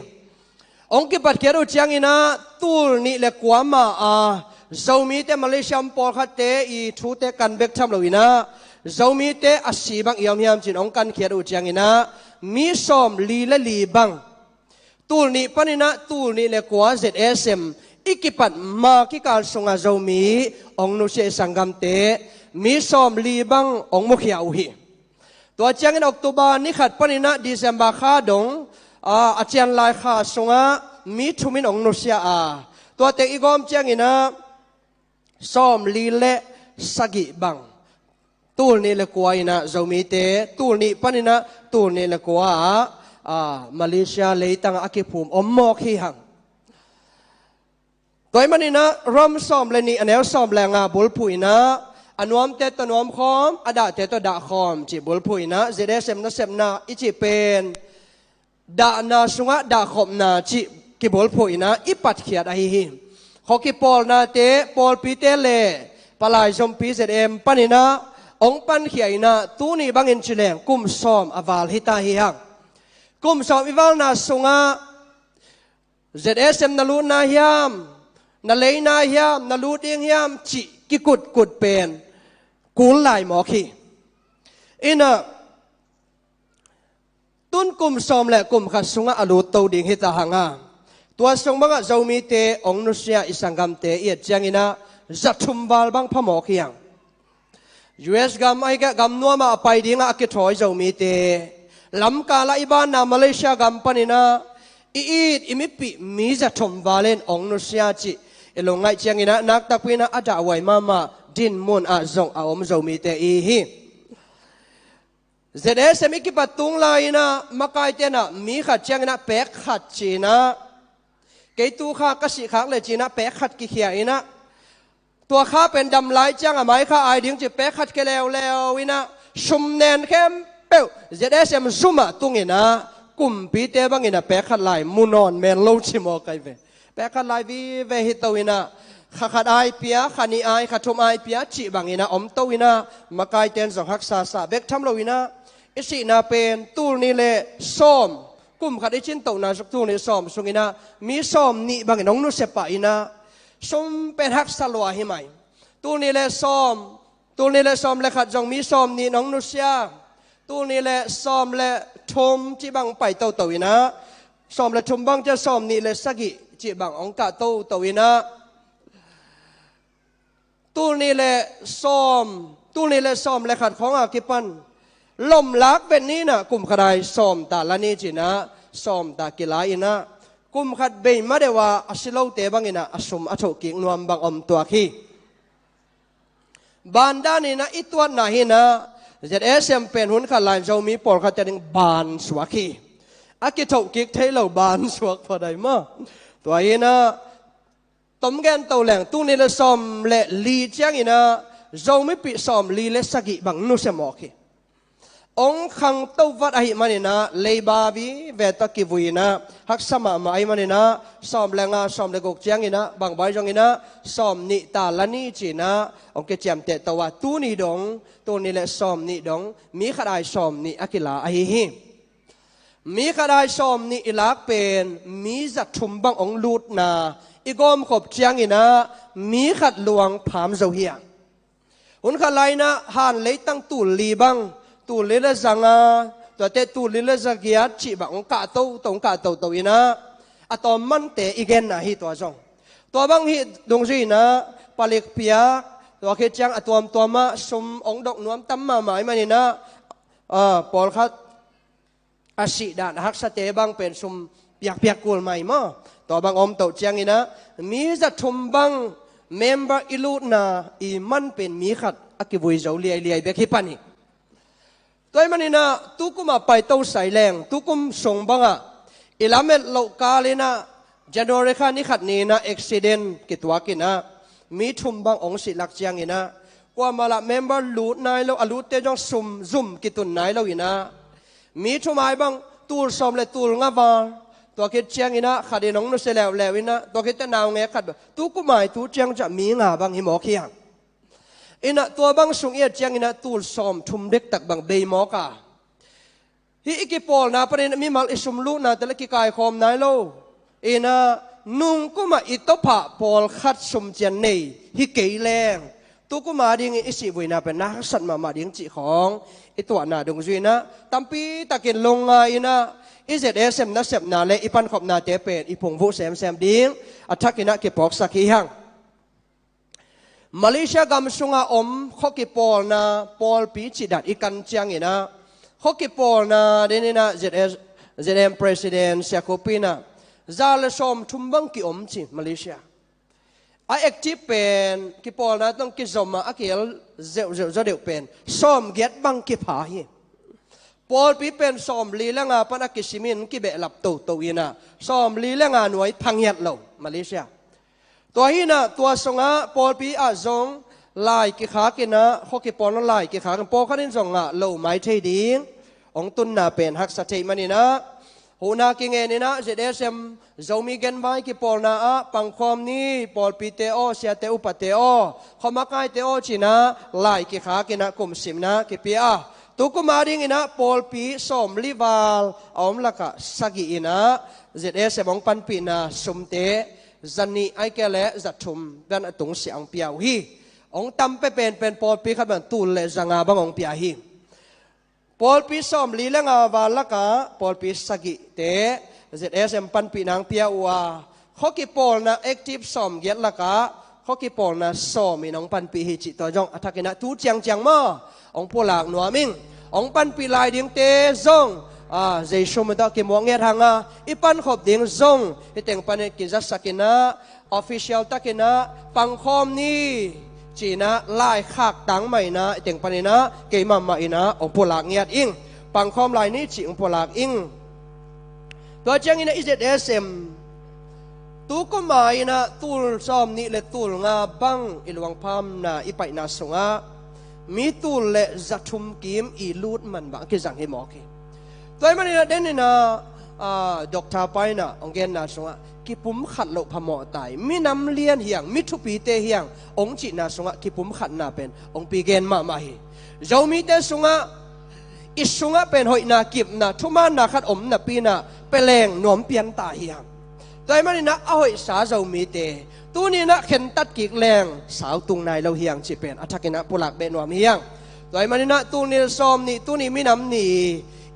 องค์กิปัดเขียนอุจยังอินะตูลนี่เลกว่ามาเจ้ามีแต่มาเลเซียมปอลขัดเตอีทูเตกันเบกทำเราอินะเจ้ามีแต่อาศีบังเอี่ยมจินองค์กันเขียนอุจยังอินะมีสอมลีและลีบังตูลนี่ปนินะตูลนี่เลกว่า ZSM อิกิปัดมากิการสงอาเจ้ามีองนุเชสังกัมเตมีสอมลีบังองมุขยาอุฮีตัวเจ้าอินออกตุบานี่ขัดปนินะดิเซมบาคาดงอาจารย์ลายข้าสงะมีทุมินองนุเซียตัวเตอีกอมเจียงอินะซ้อมลีเละสกิบังตูลนี่เลกัวอินะเจ้ามีเตตูลนี่ปนินะตูลนี่เลกัวมาเลเซียเลยตั้งอากิภูมิอมมอกฮีหังตัวมันนี่นะรำซ้อมเลยนี่อันนี้ซ้อมแรงบุลพุยนะอันวมเตตนวมคอมอดาเตตดาคอมจีบุลพุยนะเจเดเซมนะเซมนะอิจิเป็นดานาสุงะดาขมนาจิกิบอลพูอินะอิปัดเขียดไอหิมขอกิปอลนาเตปอลปีเตเลปลายชมปีเซเอ็มปันินะองปันเขียนะตูนี่บังอินชิเลงกุมซอมอวาลฮิตาฮิฮังกุมซอมอิวาลนาสุงะเซเอสเอ็มนาลูนาฮิยามนาเลนาฮิยามนาลูดิงฮิยามจิกิกุดเป็นกุลไลหมอขีอินะตุนกุมสอมและกุมขัดสุงะอลูโตดิ่งฮิตาหังตัวสงบังเจ้ามีเตองนุเซียอิสังกัมเตเอียดจังอินะจัตุมบาลบังพะหมอกยัง US กัมไอแกกัมนัวมาไปดิ่งอากิทรอยเจ้ามีเตลำกาลอิบานามาเลเซียกัมปนินะอีดอิมิปิมีจัตุมบาเลนองนุเซียจิเอลงไงจังอินะนักตะปีนะอาจจะไว้มาดินมุนอาจงอาอมเจ้ามีเตอีฮีZSM อิกิปัตตุงลายนะมาไกเตนะมีขัดเชียงนะเป๊กขัดจีนะเกตูข้ากสิขักเลยจีนะเป๊กขัดกิเขียนะตัวข้าเป็นดำลายจังอะไหมข้าไอดิ้งจีเป๊กขัดเกลววินะชุมแนนเข้มเป้ว ZSM ซุมะตุงอินะกุมปีเตบังอินะเป๊กขัดลายมุนอนเมนโลชิโมไกเวเป๊กขัดลายวิเวหิตวินะขัดไอเปียขันีไอขัดทุมไอเปียจีบังอินะอมโตวินะมาไกเตนสองหักซาซาเบกทำโลวินะอิสินาเป็นตูนี่เลซ้อมกุมขัดไอชินโตนาสักตูนี่ซ้อมสุงินะมีซ้อมนี่บางน้องนุเสปะอินะซ้อมเป็นฮักสลัวหิไหมตูนี่เลซ้อมเลขัดจงมีซ้อมนี่น้องนุเซียตูนี่เลซ้อมเลชมจีบังไปโตอินะซ้อมเลชมบังจะซ้อมนี่เลสกิจีบังองกะโตอินะตูนี่เลซ้อมเลขัดของอากิปันลมลักเป็นนี้นะกุมขดายซ้อมตาละนี่จีนะซ้อมตากีฬาอินะกุมขัดเบยมาเดว่าอสิโลเตบังอินะอสมอโถกิงนวมบังอมตัวขี้บานด้านนี้นะอิตัวน่าหินะZSM เป็นหุ่นขัดลายเจ้ามีปอลขัดจะดึงบานสวกีอากิโถกิกเทเลบานสวกพอได้มาตัวอินะต้มแกนเตาแหลงตู้นี้ละซ้อมและลีเจียงอินะเจ้าไม่ปิซ้อมลีและสกิบังนุเสมอขี้องขังเต้าวัดไอ้มันนี่นะเลยบาบีเวตกิวุยนะฮักสมามาไอ้มันนี่นะซ้อมแรงซ้อมเลกกเจียงนี่นะบางใบจงนี่นะซ้อมนิตาละนี่จีนะองเกจมเตตว่าตู้นี่ดงตัวนี่แหละซ้อมนี่ดงมีขดายซ้อมนี่อากิลาไอ้หิมีขดายซ้อมนี่อิลักเป็นมีจัดชุมบังองลูดนาอีกอมขบเจียงนี่นะมีขัดหลวงผามเจ้าเฮียหุ่นขลายนะหันเลยตั้งตูลีบังตูเลเลจังตัวเตตูเลเลจักยาจีบังกาโตตงกาโตตัวอินะอะตอมมันเตอีเกนนะฮีตัวจงตัวบังฮีดงจีนะปลิกเปียตัวเคจังอะตัวมาสมองดอกนวมตั้มมาหมายมันนี่นะปอลคัดอาศิดานฮักสเตบังเป็นสมเปียกกูลใหม่มาตัวบังอมโตจังอินะมีจะทุมบังเมมเบอร์อิลูนาอีมันเป็นมีขัดอากิบุยเจ้าเลียเบกิปันีตัวมันนี่นะตุกุมาไปเต้าใส่แรงตุกุมส่งบังอิลาเมตโลกาเลยนะจันโดเรคานิขัดนี่นะอุบิเหตุกิตัวกินะมีทุมบังองศิลักเจียงอินะกว่ามาละเมมเบอร์ลูดนายเราอลูดเตจงซุ่มกิตุนนายเราอินะมีทุมไอบังตูลสอมเลตูลงาวาตัวคิดเจียงอินะขัดน้องนุเสแล้วอินะตัวคิดจะนาวเงี้ยขัดตุกุมาตูเจียงจะมีงาบังหิมอเขียงอินะตัวบังสุงเอียเจียงอินะตูลซ้อมทุมเด็กตักบังเบย์มอกาฮิอิกิปอลนะประเด็นมีมัลอิสุมลูนะแต่ละกิกายคอมนายโล อินะนุ่งกุมาอิตพะปอลขัดสมเจนเนยฮิเกยแรงตุกุมาดิ้งอิสิวินาเป็นนักสัตว์มาดิ้งจีของอิตัวนาดงจุยนะตั้มปีตะกินลงไงนะอิเจเอสเอ็มนักเสพนาเลอิปันขบนาเตเป็นอิพงวุแซมดิ้งอัฐกินะเก็บปอกสักขีหังมาเลเซียกำสุงอาอมข้อกิปอลนะปอลปีจิดัดอีกันจังอินะข้อกิปอลนะเดนินะเจเอ็มประธานเซียโคปีนะซาเลสอมทุ่มบังกิอมจิมาเลเซียไอเอ็กทีเป็นกิปอลนะต้องกิจสมมาอักเอลเจ้าเป็นซ้อมเกียรบังกิพาฮีปอลปีเป็นซ้อมลีเลงาปนักกิสิมินกิเบลับตัวอินะซ้อมลีเลงาหน่วยพังยัดเหล่ามาเลเซียตัวฮีนะตัวสงะปอลปีอาจงลายกิขากินะข้อกิปอลนั้นลายกิขากันปอลขันสงะเหล่าไม้เทดิงองตุนนาเป็นฮักสเตมันนี่นะหูนากิเงนี่นะเจเดเซมจะมีเงินไว้กิปอลนะปังความนี้ปอลปีเตโอเสียเตอุปเตโอขมาไกเตโอจีนะลายกิขากินะกุมสิมนะกิปีอาตุกุมาดิงนะปอลปีสมลิวาลอมลักะสกิอินะเจเดเซมองปันปีนะสมเตจันนี่ไอเกลจัดชุมเป็นตุงเสียงเปียวฮีองตั้มเป็นปอลปีขับเป็นตูนเลจังอาบังองเปียฮีปอลปีสอมลีเลงาวาลกะปอลปีสกิเตเจเอสเอ็มปันปีนางเปียวัวข้อกิปอลนะแอคทีฟสอมเกียรละกะข้อกิปอลนะสอมีน้องปันปีฮิจิตัวจงอัฐกินะทูเจียงมาองพลากหนัวมิงองปันปีลายดิงเตจงเจชุมตะกิมวงเงียทางอีปันขบดิงจงอีเต็งปันกิจัสกินะออฟฟิเชียลตะกินะปังคอมนี้จีนะลายขากตังใหม่นะเต็งปนินะเกยมามาอินะองพลากเงียดอิงปังคอมลายนี้จีองพลากอิงตัวเจ้าอินะอิเจเดสเอ็มตูก็มาอินะตูลซ้อมนี่เลตูลงาบังอิลวังพามนะอิไปนาสงะมีตูลเลจัดชุมกิมอีลูดมันบังกิจังเฮมอกีตัวมันอินะเดนอินะดอกทาไปนะองเกนนาสงะกิปุ่มขัดโลพมอตายมีน้ำเลี้ยนเหียงมีทุปีเตเหียงองจีนาสงะกิปุ่มขัดนาเป็นองปีเกนมาฮีเจ้ามีเตสงะอิสงะเป็นหอยนากิบนาทุมานาขัดอมนาปีนาเปลงหนวมเปียนตาเหียงตัวมันนี่นะเอาหอยสาเจ้ามีเตตัวนี้นะเข็นตัดกิกแรงสาวตุงนายเราเหียงจีเป็นอัฐกินะปุลักเบนหนวมเหียงตัวมันนี่นะตัวนี้ซ้อมนี่ตัวนี้มีน้ำนี่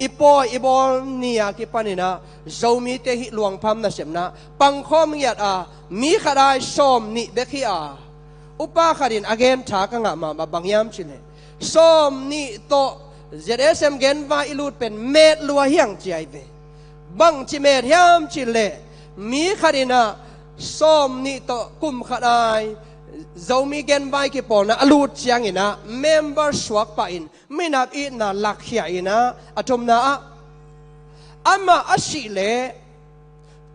อีปอยอีบอลนี่อากิปานินะเจ้ามีเตหิหลวงพัมนะเสมนะปังคอมเงียดมีขดายส้มนี่เบคีอุปาขดินอเกนถากงะมาบางยามชิเลส้มนี่โตเจเดสเอ็มเกนว่าอิลูดเป็นเม็ดลัวเฮียงใจเวบังจิเม็ดยามชิเลมีขดินะส้มนี่โตกุมขดายเจ้ามีเกนไว้กี่ปอนนะอลูดเชียงอินะเมมเบอร์สวกไปอินไม่นับอินะหลักเขียอินะอาจมนะอามาอาศิเล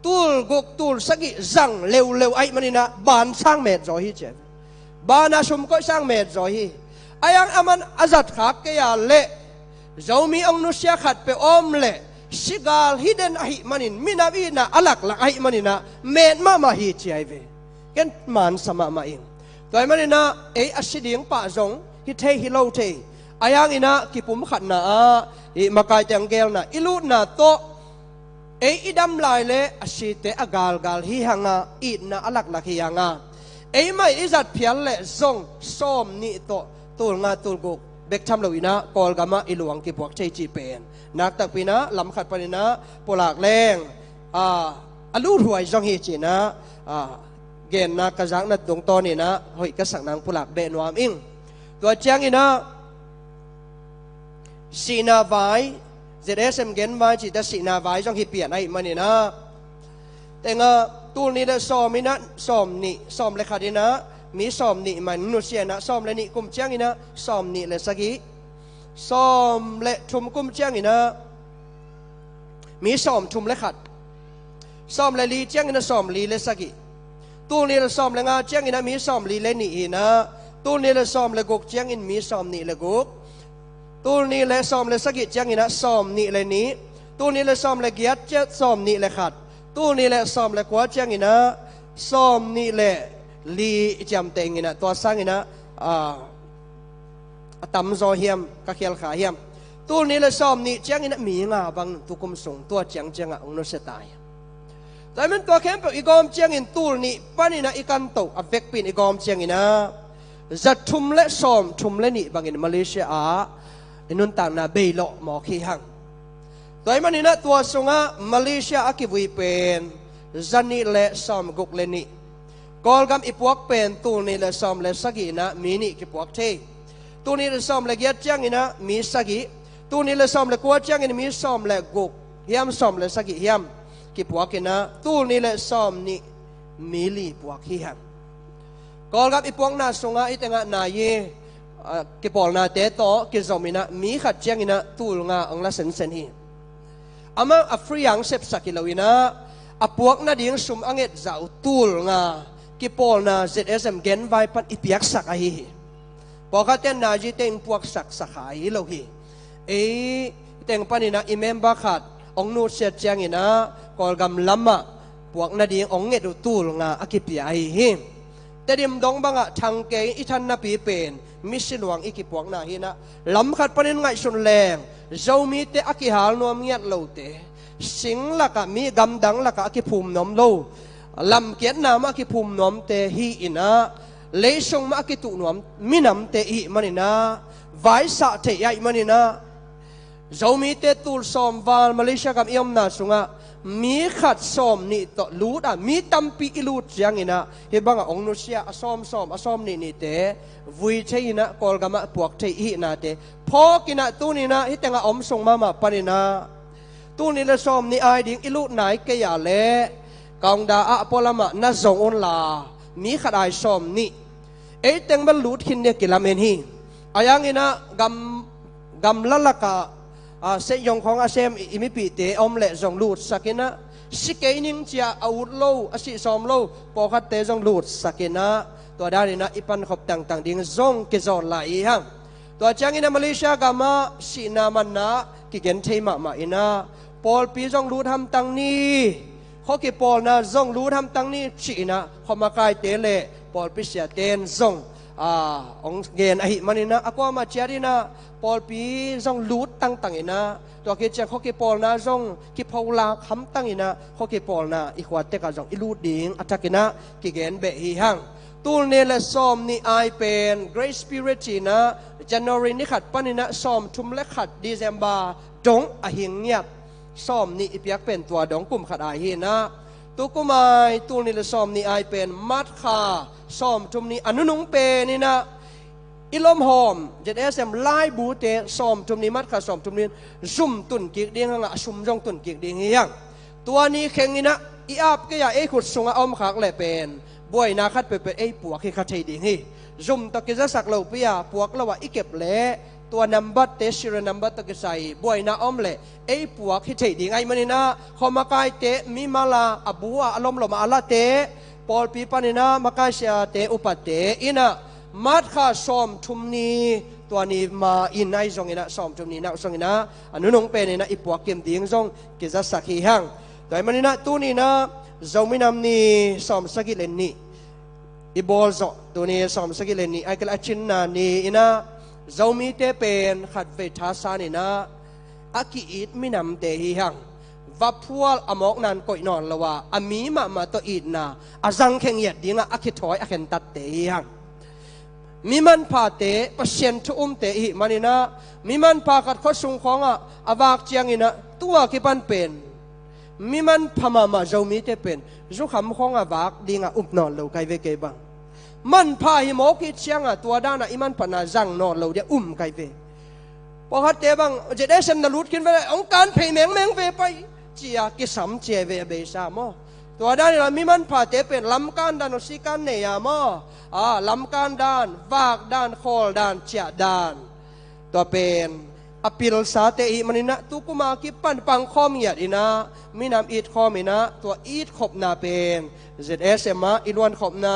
ตูลกกตูลสกิจังเร็วไอ้มันนี่นะบานสร้างเมดจอยเจ็บบานอาชมก็สร้างเมดจอยไอ้ยังอามันอาจัดขักเกียเละเจ้ามีองนุษยขัดไปอมเละสิกาลฮิเดนไอ้มันนี่ไม่นับอินะอลักไอ้มันนี่นะเมดมาฮิเจ็บกันมันสมามาเองตัวมันนี่นะอาศิดิงป่าจงฮิเทฮิโลเทไอ้ยังอินะกิปุ่มขัดนะมาไกลเตียงเกลนะอิลูนะโตอีดำลายเลอาศิเตอากาลฮิฮังอีนะอลักลักฮิฮังไม่อิจัดเพียลเลจงส้มนี่โตตูลงาตูลกุกเบกทำเลวินะกอลกามาอิลวงกิปวกเชจีเป็นนักตักปีนะลำขัดปนินะปลากแรงอลูรวยจงฮิจีนะเกณฑ์นักกระจังนัดดวงตอนนี่นะหอยกระสังนางปลากเบนวามอิงตัวเจียงอินะสีนาไวเจเดสเอ็มเกนไวจิตสีนาไวจงฮิเปียนไอ้มันนี่นะแต่งตูนี่ละซ้อมนะซ้อมนี่ซ้อมเลยค่ะดีนะมีซ้อมนี่มันนุเสียนะซ้อมเลยนี่กุมเจียงอินะซ้อมนี่เลยสักกี่ซ้อมเลยชุมกุมเจียงอินะมีซ้อมชุมเลยขัดซ้อมเลยลีเจียงอินะซ้อมลีเลยสักกี่ตูนี่ละซ้อมเลยงาเจียงอินะมีซ้อมลีเลยนี่นะตูนี่ละซ้อมเลยกุกเจียงอินมีซ้อมนี่เลยกุกตูนี่ละซ้อมเลยสักกี่เจียงอินะซ้อมนี่เลยนี้ตูนี่ละซ้อมเลยเกียรติเจ้าซ้อมนี่เลยขัดตูนี่ละซ้อมเลยกว่าเจียงอินะซ้อมนี่เลยลีจำเต็งอินะตัวสร้างอินะตั้มโซเฮียมกะเขียลขาเฮียมตัวนี้ละซ้อมนี่เจียงอินะมีงาบังตุกุมส่งตัวเจียงองนุสตาย แต่มันตัวเข้มเป็นอีกอมเชียงอินตูลนี่ปานี่นะอีกันโตอเวกปินอีกอมเชียงอินะจัดชุมเละซ้อมชุมเละนี่บางอินมาเลเซียอินุนต่างนาเบยโลหมอขี้หังตัวมันนี่นะตัวสงะมาเลเซียอากิบุยเป็นจันนี่เละซ้อมกุกเลนี่กอลกำอีพวกเป็นตูนี่เละซ้อมเละสักีนะมีนี่กิพวกเทตูนี่เละซ้อมเละเกียรเจียงอินะมีสักีตูนี่เละซ้อมเละกัวเจียงอินะมีซ้อมเละกุกเฮียมซ้อมเละสักีเฮียมกิพวกกินะตูนี่เละซ้อมนี่มีลีพวกขี้หังกอลกับอีพวกน่าสงะอีแต่งะนายเยกิปอลนาเตโตกิจอมินะมีขัดเจียงอินะตูลงาองละเซนเซนฮีอามาอัฟริยังเซปสักิลวินะอพวกนาดิ่งสุมอังเอ็ดเจ้าตูลงากิปอลนาเซตเอสเอ็มเกนไวปันอิพิยักสักไอฮีพอเขาเต้นนาจีเต้นพวกสักสักไอฮีโลฮีเต้นปันอินะอิเมมบักขัดองนูเซตเจียงอินะกอลกำลัมมะพวกนาดิ่งองเอ็ดตูลงาอกิพิยาฮีแต่ดิมดงบังอะทางเกยอิทันนาปีเป็นมิสิลวงอีกิปวงนาฮินะลำขัดปนินไงสุนแรงเจ้ามีเตอกิหาลนวมเงียดโลเตสิงละกะมีกำดังละกะอกิภูมินมโลลำเกียรนามอกิภูมินมเตฮีอินะเลยชงมาอกิตุนวมมินำเตอีมันินะไว้สะเทยายมันินะเจ้ามีเตตูลซอมวาลมาเลเซียกับเอียมนาสุงะมีขัดซ้อมนี่ต่อลูดมีตั้มปีลูดยังอินะเฮบังองนุเซียซ้อมนี่เตวุยเชยนะกอลกามะพวกเทอีนะเตพอกินะตูนี่นะฮิตงะอมส่งมาปานินะตูนี่ละซ้อมนี่ไอดิ่งอิลูดไหนก็อย่าเละกองดาอะพอละมะน่าส่งอุนลามีขัดไอซ้อมนี่เต็งบัลลูดขินเนี่ยกิลาเมนฮีอายังอินะกำละละกะเสยงของอาเซมอิมิปีเตอมเละจงลูดสักินะสิเกนิงเจียอาวุธโลอาศิซอมโลปอคัดเตจงลูดสักินะตัวด้านนี้นะอิปันขบต่างๆดิ่งจงกิจอลายฮังตัวจังอินะมาเลเซียกามาสินามันนะกิเกนเทมาอินะปอลปีจงลูดทำตั้งนี้เขากิปอลนะจงลูดทำตั้งนี้ชีนะเขามาไกลเตเลปอลปิเสียเตนจงองเกนอหิมันนะอากว่ามาเจรินะปอลปีจงลูดตั้งอินะตัวเกจเขากิปอลนะจงกิพาวลาคำตั้งอินะเขากิปอลนะอีกว่าเตกะจงอิลูดดิ่งอัตกินะกิเกนเบฮีฮังตูลเนลซ้อมนี่ไอเป็น Great Spirit นะ January นี่ขัดปันนี่นะซ้อมชุมและขัด December ดงอหิงเงียบซ้อมนี่อีเปียกเป็นตัวดงกลุ่มขัดไอเฮนะตุกุมายตูลเนลซ้อมนี่ไอเป็นมัดคาซ้อมชุมนี่อนุนุงเปนี่นะอิลอมหอมเจ็ดSM ไล่บูเตซ้อมชุมนี่มัดคาซ้อมชุมนี่ซุ่มตุนกิกเดียงอ่ะซุ่มจงตุนกิกเดียงเฮียงตัวนี้เข่งนี่นะอีอาบก็อย่าขุดสงอมขักเลยเป็นบ่อยนาคัดไปเป็นปวกที่คัดใจดิ่งฮีซุ่มตะกิจสักเหล่าเปียปวกละว่าอีเก็บเละตัวนัมบัตเตชิรนัมบัตตะกิใส่บ่อยนาอมเละปวกที่ใจดิ่งไอ้มันนี่นะเขามาไกเตมีมาลาอบัวอารมณ์ลมอาลาเตปอลปีปานินะมาไกเสียเตอุปัตเตอินะมัดข้าซ้อมทุมนีตัวนี้มาอินไอซงอินะซ้อมทุมนีนะซงอินะอนุนงเป็นนะอีปวกเก็บดิ่งซงกิจสักฮีหังแต่มันนี่นะตัวนี้นะเจ้าไม่นำนี่ซ้อมสักกิเลนนี่อีบอลจ่อตัวนี้ซ้อมสักกิเลนนี่ไอ้กระชินนานี่นะเจ้ามีเตเป็นขัดเวทาสานี่นะอากิอิดไม่นำเตหิหังวับพวลอมอกนันก่อยนอนละว่าอามีมาตัวอิดนะอาจังเข่งเหยียดดิ่งอาคิถอยอาเข็นตัดเตหิหังมีมันพาเตะเปอร์เซ็นต์ทุ่มเตะหิมันนี่นะมีมันพากัดข้อสุงของอาวากเจียงนี่นะตัวกิปันเป็นมีมันพมาเจ้ามีเตเป็นจุขำของอาวากดิ่งอุบนอนเราไกเวเกบังมันพาหิมอกิเชียงตัวด้านอิมันพนาจังนอนเราเดียไกเวพอฮัตเตบังจะได้เส้นนลุดขึ้นไปองการเพย์แมงเวไปเจียกิสัมเจเวเบสามอตัวด้านเรามีมันพาเตเป็นลำการด้านสิการเนียมอลำการด้านวากด้านโคลด้านเจียด้านตัวเป็นอภิรสาเตอิมันนี่นะตุกุมากิปันปังข้อมีอินะมีนำอีดข้อมีนะตัวอีดขบนาเป็นZSM อิลวนขบนา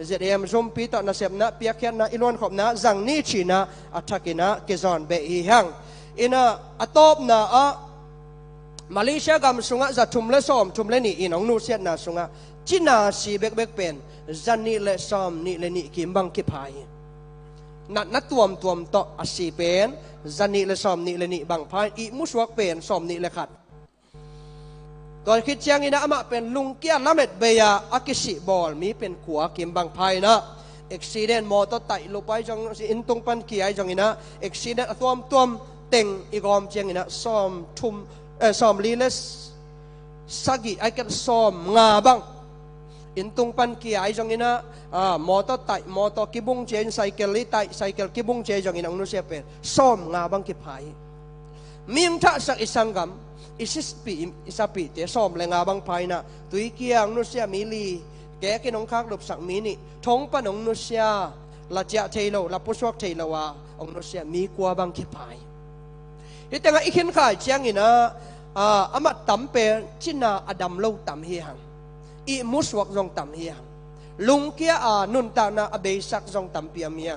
ZM จมปีต่อนาเสพนะเปียกแค่นะอิลวนขบนะจังนี่ชีนะอัฐกินะเกจอนเบอีหังอินะอัตบนะมาเลเซียกำสุงะจะทุ่มเลซ้อมทุ่มเลนี่อินองนูเซียนะสุงะจินาสีเบกเป็นจันนี่เลซ้อมนี่เลนี่กิมบังกิพายนัดตัวมต่ออาศีเป็นจันนี่เลซ้อมนี่เลนี่บังพายอีมุสวกเป็นซ้อมนี่เลขัด ตัวคิดเชียงอินะอามาเป็นลุงเกียร์ละเม็ดเบียอากิสิบอลมีเป็นขัวกิมบางไพนะอุบิเหตุมอเตอร์ไซค์ลงไปจังอินตุงปันเกียร์จังอินะอุบิเหตุตัวมเต็งอีกอมเชียงอินะซ้อมทุ่มซ้อมลีเลสสักิไอเก็บซ้อมงาบังอินตุงปันเกียร์จังอินะมอเตอร์ไซค์มอเตอร์กิบุงเจนไซเคิลลิไตไซเคิลกิบุงเจจังอินะอุนุเสียเป็นซ้อมงาบังกิพายมีมท่าสักอิสังกัมisapi te som lenga bang paina tui kiang nu sia mi li ke ke nong khak lop sak mi ni thong pa nong nu sia la cha thailo la puswak thailo wa ong nu sia mi kwa bang ki pai hi tanga ikhin khai chiang ina ama tam pe china adam lo tam hi hang I muswak jong tam hi hang lung kia nun ta na abe sak jong tam pi amia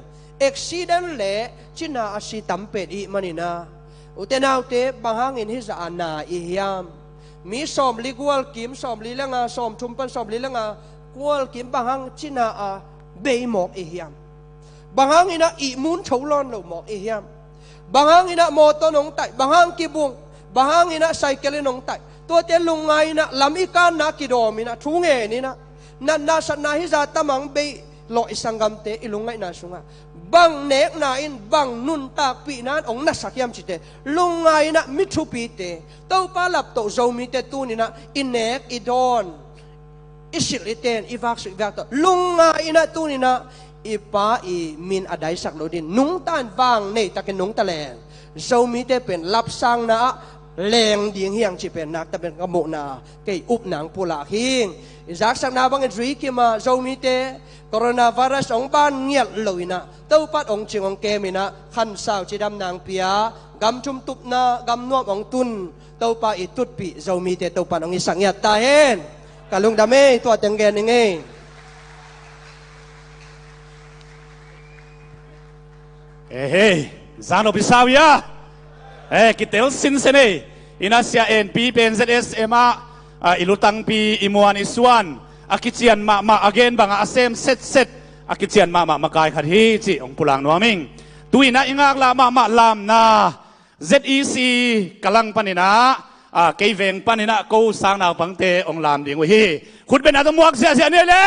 accident le china asi tam pe I manina utenaw te bahangin hisa ana ihyam mi som ligwal kim som lilanga som chumpan som lilanga kwal kim bahang china beimok ihyam bahangina imun cholon lo mok ihyam bahangina moto nong tai bahang kibung bahangina cycle nong tai to te lungai na lamikan na kidomina thunge ni na sana hisa tamang be lo isangam te ilungai na sunga bang nek na in bang nun tak pi nan ong na sakyam chite lungai na mithu pi te to palap to zomi te tu ni na inek idon isil iten ivak su ivak to lungai na tu ni na ipa I min adai sak lo din nung tan wang nei takin nung taleng zomi te pen lap sang na leng ding hiang chi pen nak ta pen ka mo na kei up nang pula hing izak sak na bang edri ki ma zomi te coronavirus ong ban nghiat loina tau pat ong ching ong kemina khan sao chi dam nang pia gam chum tup na gam nuam ong tun tau pa I tut pi zomi te tau pat ong isang yat ta hen kalung dame to ateng gen nge hey zano bisawia kitel sin sene inasia NP PNZS ema ilutang pi imuan iswan akichian ma again banga asem set akichian ma makai khathi chi ong pulang nuaming tuina ingak la ma lam na ZEC kalang panina keiveng panina ko sang naw pangte ong lam ding hi khut ben atomuak sia ne le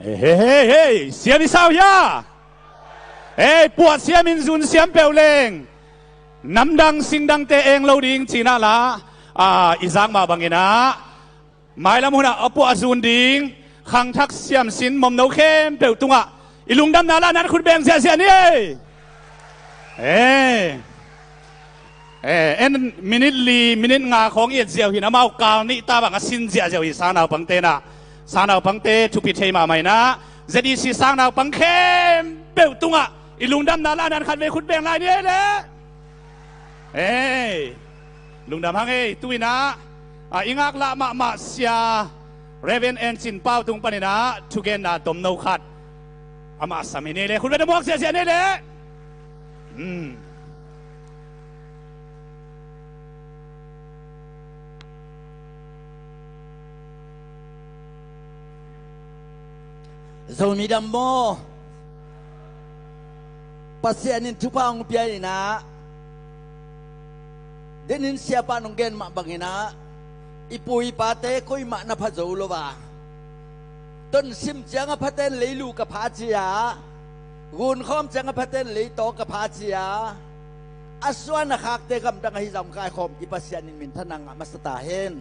เฮ้เฮ้เฮ้เสียมิสาวยาเอ้ปวดเสียมินซุนเสียมเปลวเลงน้ำดังสิงดังเตเองเราดิ่งจีน่าละอีสังมาบังเงินะหมายละมุนะเอาปวดซุนดิ่งขังทักเสียมสินมอมโนเข้มเปลวตุงอ่ะอีลุงดำนาละนั้นคุณเบงเสียนี่เอ็นมินิทงาของเอียดเสียวหินมาเอากาวนี่ตาบังสินเสียเสียวหิสานาวปังเตนะสานาวปังเตทุพิเทมาใหม่นะจะดีสิสานาวปังเข้มเปลวตุงอ่ะอีลุงดำนาละนั้นขัดเวคุณเบงลายนี่เลยลุงดำฮังตุยนะอิงากละมาเสียเรเวนเอ็นจินเป้าตุงปนินะทุกเกน่าตมโนขัดอามาสามีนี่เลยคุณเป็นมอกเสียนี่เลยZomi dambo pasienin tupang piay na denin siapa nunggen mak bangina ipui pate koi mak na pazolo ba ton sim jang paten leilu ka phachia gun khom jang paten leito ka phachia aswan khak te kam dang hi jam kai khom ipasianin min thanang masata hen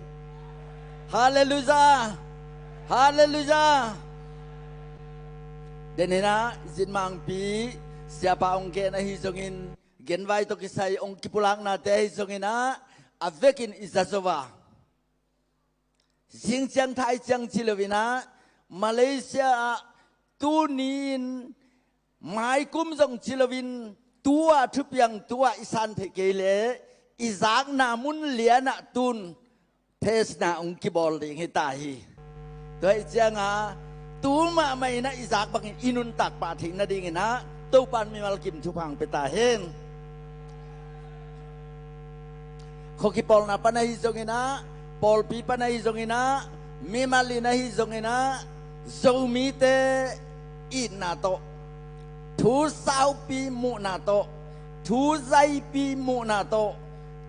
hallelujah hallelujah denena jin mang pi siapa ongke na hi jongin genwai to kisai ong kipulang na te hi jongina avekin izazova Xinjiang Thai Jiang Chilawina Malaysia tunin mai kum jong chilawin tua thupiang tua isan thekele izak namun liana tun tesna ong kibol ding hitahi toi jianga tuma mai na izak bang inun tak pa thing na ding na to pan mi mal kim thupang peta hen khokipol na panai jongina Paul pi panai jongina mimali na hi jongina zomi te inato thu sao pi mu nato thu zai pi mu nato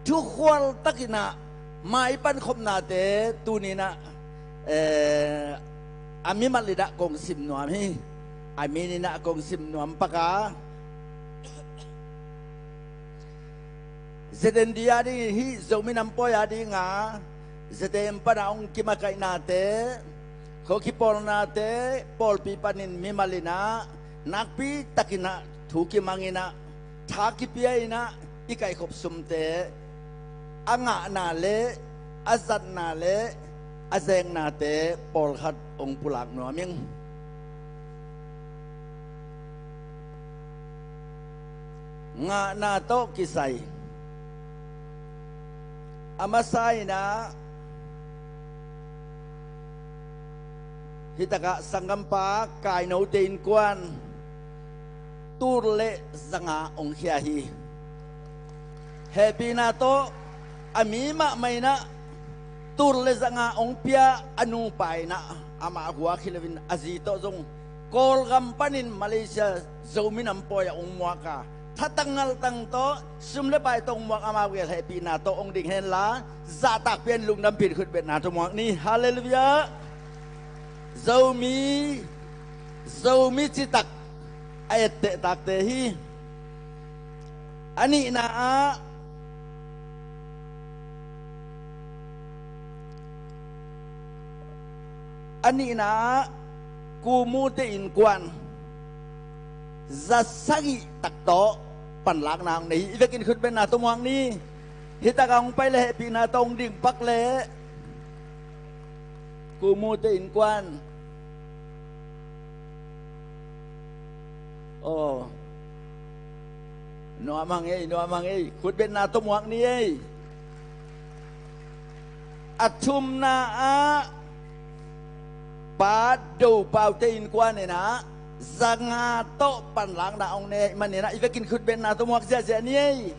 thu khwal takina mai pan khom na te tu ni na amimali da kong sim nuam hi amini na kong sim nuam paka zeden dia di hi zomi nampo ya di nga Zedem panaong kimakay nate, kokipol nate, polpi panin mimalina, nakpi takina, tuki mangina, takipia ina, ikay kopsumte, anga nale, azat nale, azeng nate, polhat ong pulak nuaming. Nga nato kisay, amasay na, hitaka sangampa kai no tin kwan turle zanga ong hiahi happy na to amima maina turle zanga ong pia anu pai na ama huwa khilawin azito zong kol gampanin Malaysia zominam poya ong muaka thatangal tang to sumle pai tong muak ama wel happy na to ong ding hen la zatak pian lungnam pit khut bet na to muak ni hallelujah Zomi citak ayat te tak tehi ani na kumu te in kwan zasagi takto panlak nang ni ivekin khut ben na tumwang ni hitakang pai le pi na tong ding pak le kumu te in kwan oh no amang khut ben na to muak ni atum na pa do pau te in kwan ne na zanga to pan lang da ong ne man ne na ivekin khut ben na to muak ja ni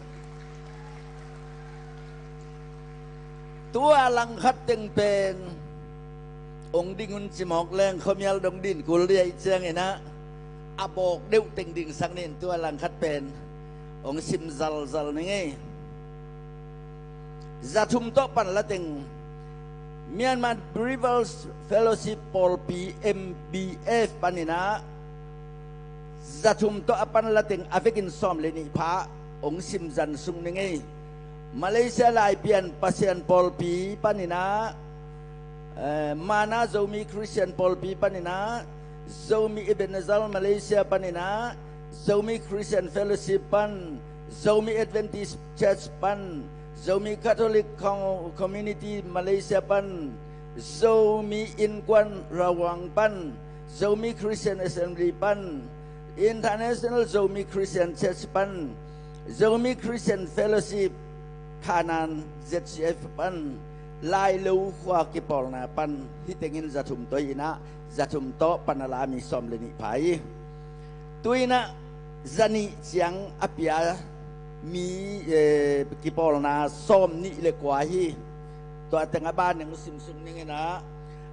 tua lang khat teng pen ong dingun chimok leng khomial dong din kul riai chang ina abok deu teng ding sang nin tua lang khat pen ong sim zal ni nge zathum to pan la teng Myanmar Rivals Fellowship Polpi MBF ปันนี่นะจะทุ่มโตอปันละเต็งอเฟกินซอมเลนิพาองซิมจันซุงนึงไงมาเลเซียลายเปลี่ยนปัสเซียนปอลปีปันนี่นะมานาโจมีคริสเตียนปอลปีปันนี่นะโจมีอิเบนซัลมาเลเซียปันนี่นะโจมีคริสเตียนเฟลโลชิพปันโจมีเอดเวนติสเชิร์ชปันโจมีคาทอลิกคอมมูนิตี้มาเลเซียปันโจมีอินกวนระวังปันโจมีคริสเตียนเอสเอ็มบีปันอินเตอร์เนชั่นแนลโจมีคริสเตียนเชิร์ชปันโจมีคริสเตียนเฟลโลชิพขานัน ZCF ปันลายลูกขวากิปอลนาปันที่เต็งินจะทุ่มตัวนะจะทุ่มโตปันลามีสมเลนิภัยตัวนะจันิเจียงอภิยามีกิปอลนาสมนี่เล็กกว่าฮีตัวแต่งบ้านหนึ่งซิมซุงนี่นะ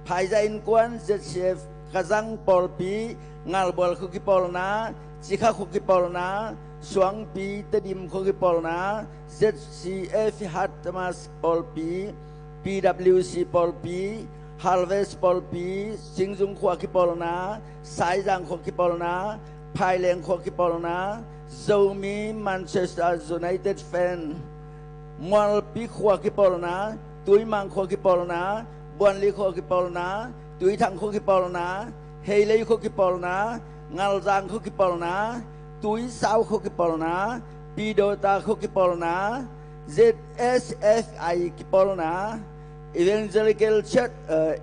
ภายใจอินกวน ZCF กระซังปอลปีงาลบอลคุกิปอลนาจิกาคุกิปอลนาสวงปีตดิมคุกิปอลนา ZCF ฮัตมาสปอลปี PWC ปอลปีฮาร์เวสปอลปีสิงจุงขวากิปอลนาสายจังขวากิปอลนาภายแรงขวากิปอลนาโจมีแมนเชสเตอร์ยูไนเต็ดแฟนมอลปีขวากิปอลนาตุยมังขวากิปอลนาบวนลีขวากิปอลนาตุยทังขวากิปอลนาเฮเลย์ขวากิปอลนางาลจังขวากิปอลนาตุยสาวขวากิปอลนาปีโดตาขวากิปอลนา ZSFI กิปอลนา Evangelical Church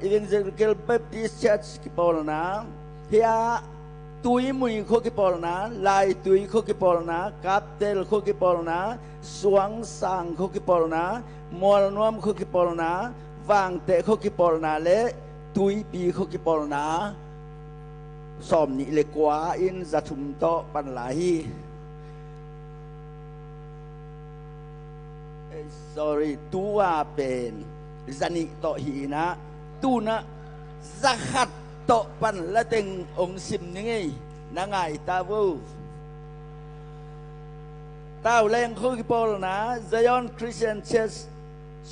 Evangelical Baptist Church กิปอลนาเฮียตุยมุยขวากิปอลนาลายตุยขวากิปอลนากัปเตลขวากิปอลนาสวงสังขวากิปอลนามอลนวมขวากิปอลนาวางเตะขวากิปอลนาเละตุยปีขวากิปอลนาสอมนี่เล็กกว่าอินจะทุ่มโตปันหลาย sorry ตัวเป็นจันิโตหีนะตูนะจะขัดโตปันละเต็งองซิมนี่ไงนางไงตาวูตาแรงคุกปอลนะซายอนคริสเตียนเชส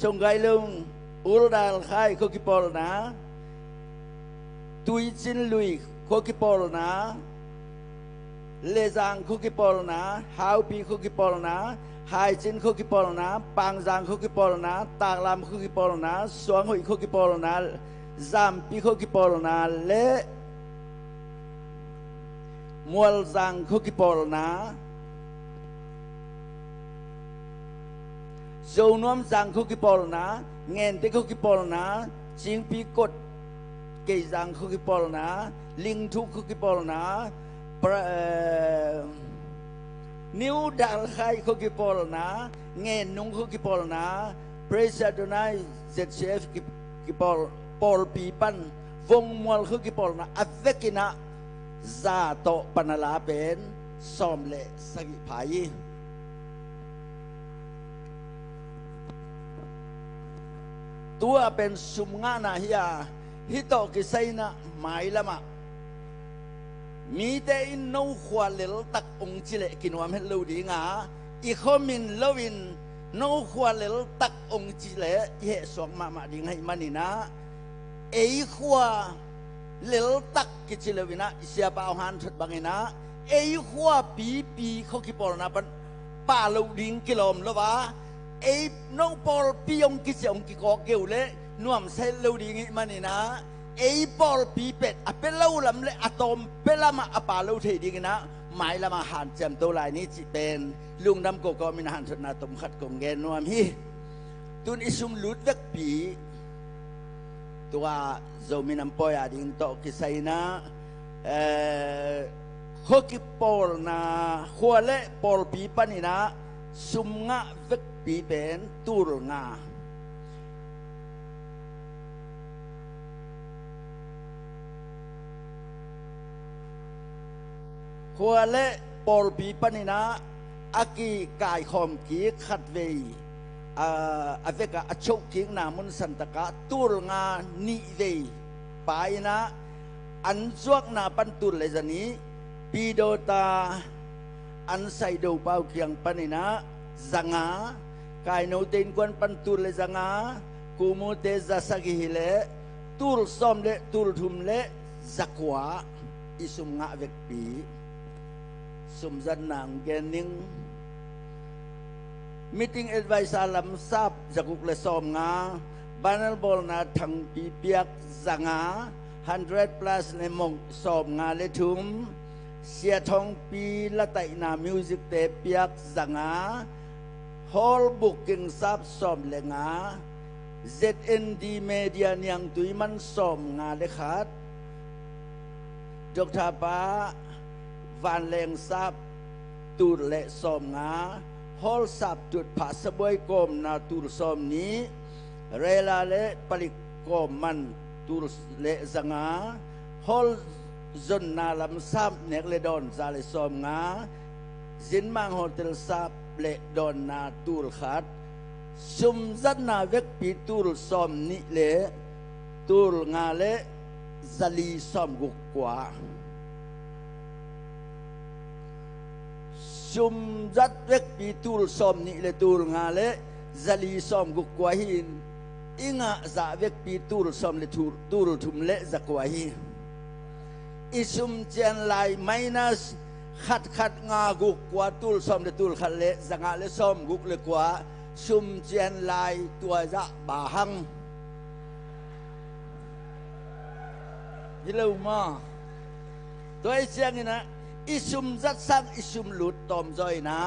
สงไกลุงอุลดาลไคคุกปอลนะตุยจินลุยคุกปอลนะเลซังคุกปอลนะฮาวปีคุกปอลนะไฮจินคุกปอลนะปังจังคุกปอลนะตากลามคุกปอลนะสวงหุยคุกปอลนะซามปีคุกปอลนะเลมัวลจังคุกปอลนะโจนวมจังคุกปอลนะเงินเตคุกปอลนะจิงปีกดเกยจังคุกปอลนะลิงทุกคุกปอลนะนิวดาลไคคุกปอลนะเงินนุงคุกปอลนะเพรสดนายเซตเชฟกิปอลปอลปีปันวงมวลคุกปอลนะอเวกินะซาโตปนลาเป็นสอมเลสกิภายตัวเป็นสุมงานาฮิยาฮิโตกิไซนะหมายละมะมีแต่อินโนขวาเลลตักองจิเลกินวามเฮลูดีงาอีคอมินลวินโนขวาเลลตักองจิเลเยสวงมาดิงให้มันนี่นะเอขวาเลลตักกิจิเลวินะเสียปาหันทุดบังนะเอขวาปีเขากิปอลนะปันป่าลูดิงกิโลมละวะเอ้น้องปอลปีองกิเสียงกิกอกเกวเล่นวมเซลลูดีงี้มันนี่นะเอ้ปอลปีเป็ดอะเป็นเล่าลำเล่อะตอมเป็นละมาอะป่าลูเทดีกันนะหมายละมาหันแจมตัวลายนี้จิเป็นลุงดำโกก็มีหันชนะตมขัดกงเกนนวมฮีตุนอิสุมลุดเวกปีตัวโจมินัมปอยอดิ่งโตกิไซนะฮอกิปอลนะหัวเล่ปอลปีปันนี่นะสุมงะเวกปีเป็นตูรงาหัวเละปอลปีปนินะอากีกายคอมกีขัดเวอเวกอโชกิงนามุนสันตกะตูรงานิเวไปนะอันจวกนาปันตุลเลยจันี้ปีโดตาอันไซโดเปาเกียงปนินะจังากายโนเตนกวนปันตุลเลยจังา กูมูเตจะสักฮิเลตูลซ้อมเลตูลทุมเลจักวาอิสุมงะเวกปีสุมจันนางเกนิงmeeting advice alam sap jakuk le som nga banal bol na thang pi piak zanga 100 plus le mong som nga le thum sia thong pi la tai na music te piak zanga hall booking sap som le nga ZND media nyang tui man som nga le khat jok tha pa van leng sap tu le som ngaฮอลสับจุดผาสบวยกมนาตูรสอมนี้เรลาเลปลิกกมมันตูรเลสังาฮอลจนนาลำซับเนกเลดอนซาเลสอมงาจินมังโฮเทลซับเลดอนนาตูรขัดชุมจันนาเวกปีตูรสอมนี้เลตูรงาเลซาลีสอมกุกกว่าชุมจัดเวกปีตูลซ้อมนี่เลตูลงาเลซาลีซ้อมกุกกว่าหินอิงะจะเวกปีตูลซ้อมเลตูลทุมเลจักว่าหิอิชุมเจนไลไม่นัสขัดงากุกกว่าตูลซ้อมเลตูลขัดเลจังะเลซ้อมกุกเลกว่าชุมเจนไลตัวจะบาหังยิเลวมาตัวไอ้เชียงนี่นะอิชุมจัดสังอิชุมหลุดตอมจอยนะ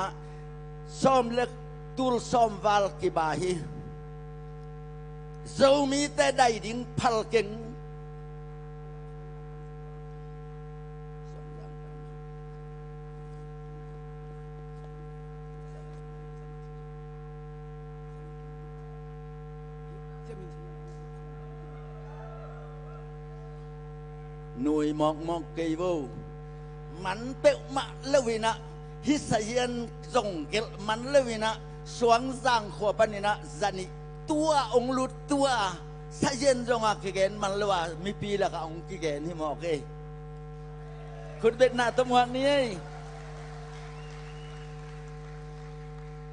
ซ้อมเล็กตูลซ้อมวาลกิบาฮีเจ้ามีแต่ได้ดิ่งพัลเก่งหน่วยมองเกย์วูมันเปะมะเลวินะฮิสเยนจงเกลมันเลวินะสวงสร้างขวบนินะจันิตัวองลุดตัวสเยนจงอากิเกนมันเลว่ามีปีละกับองกิเกนที่มอกเอคุณเป็นหน้าตมวันนี้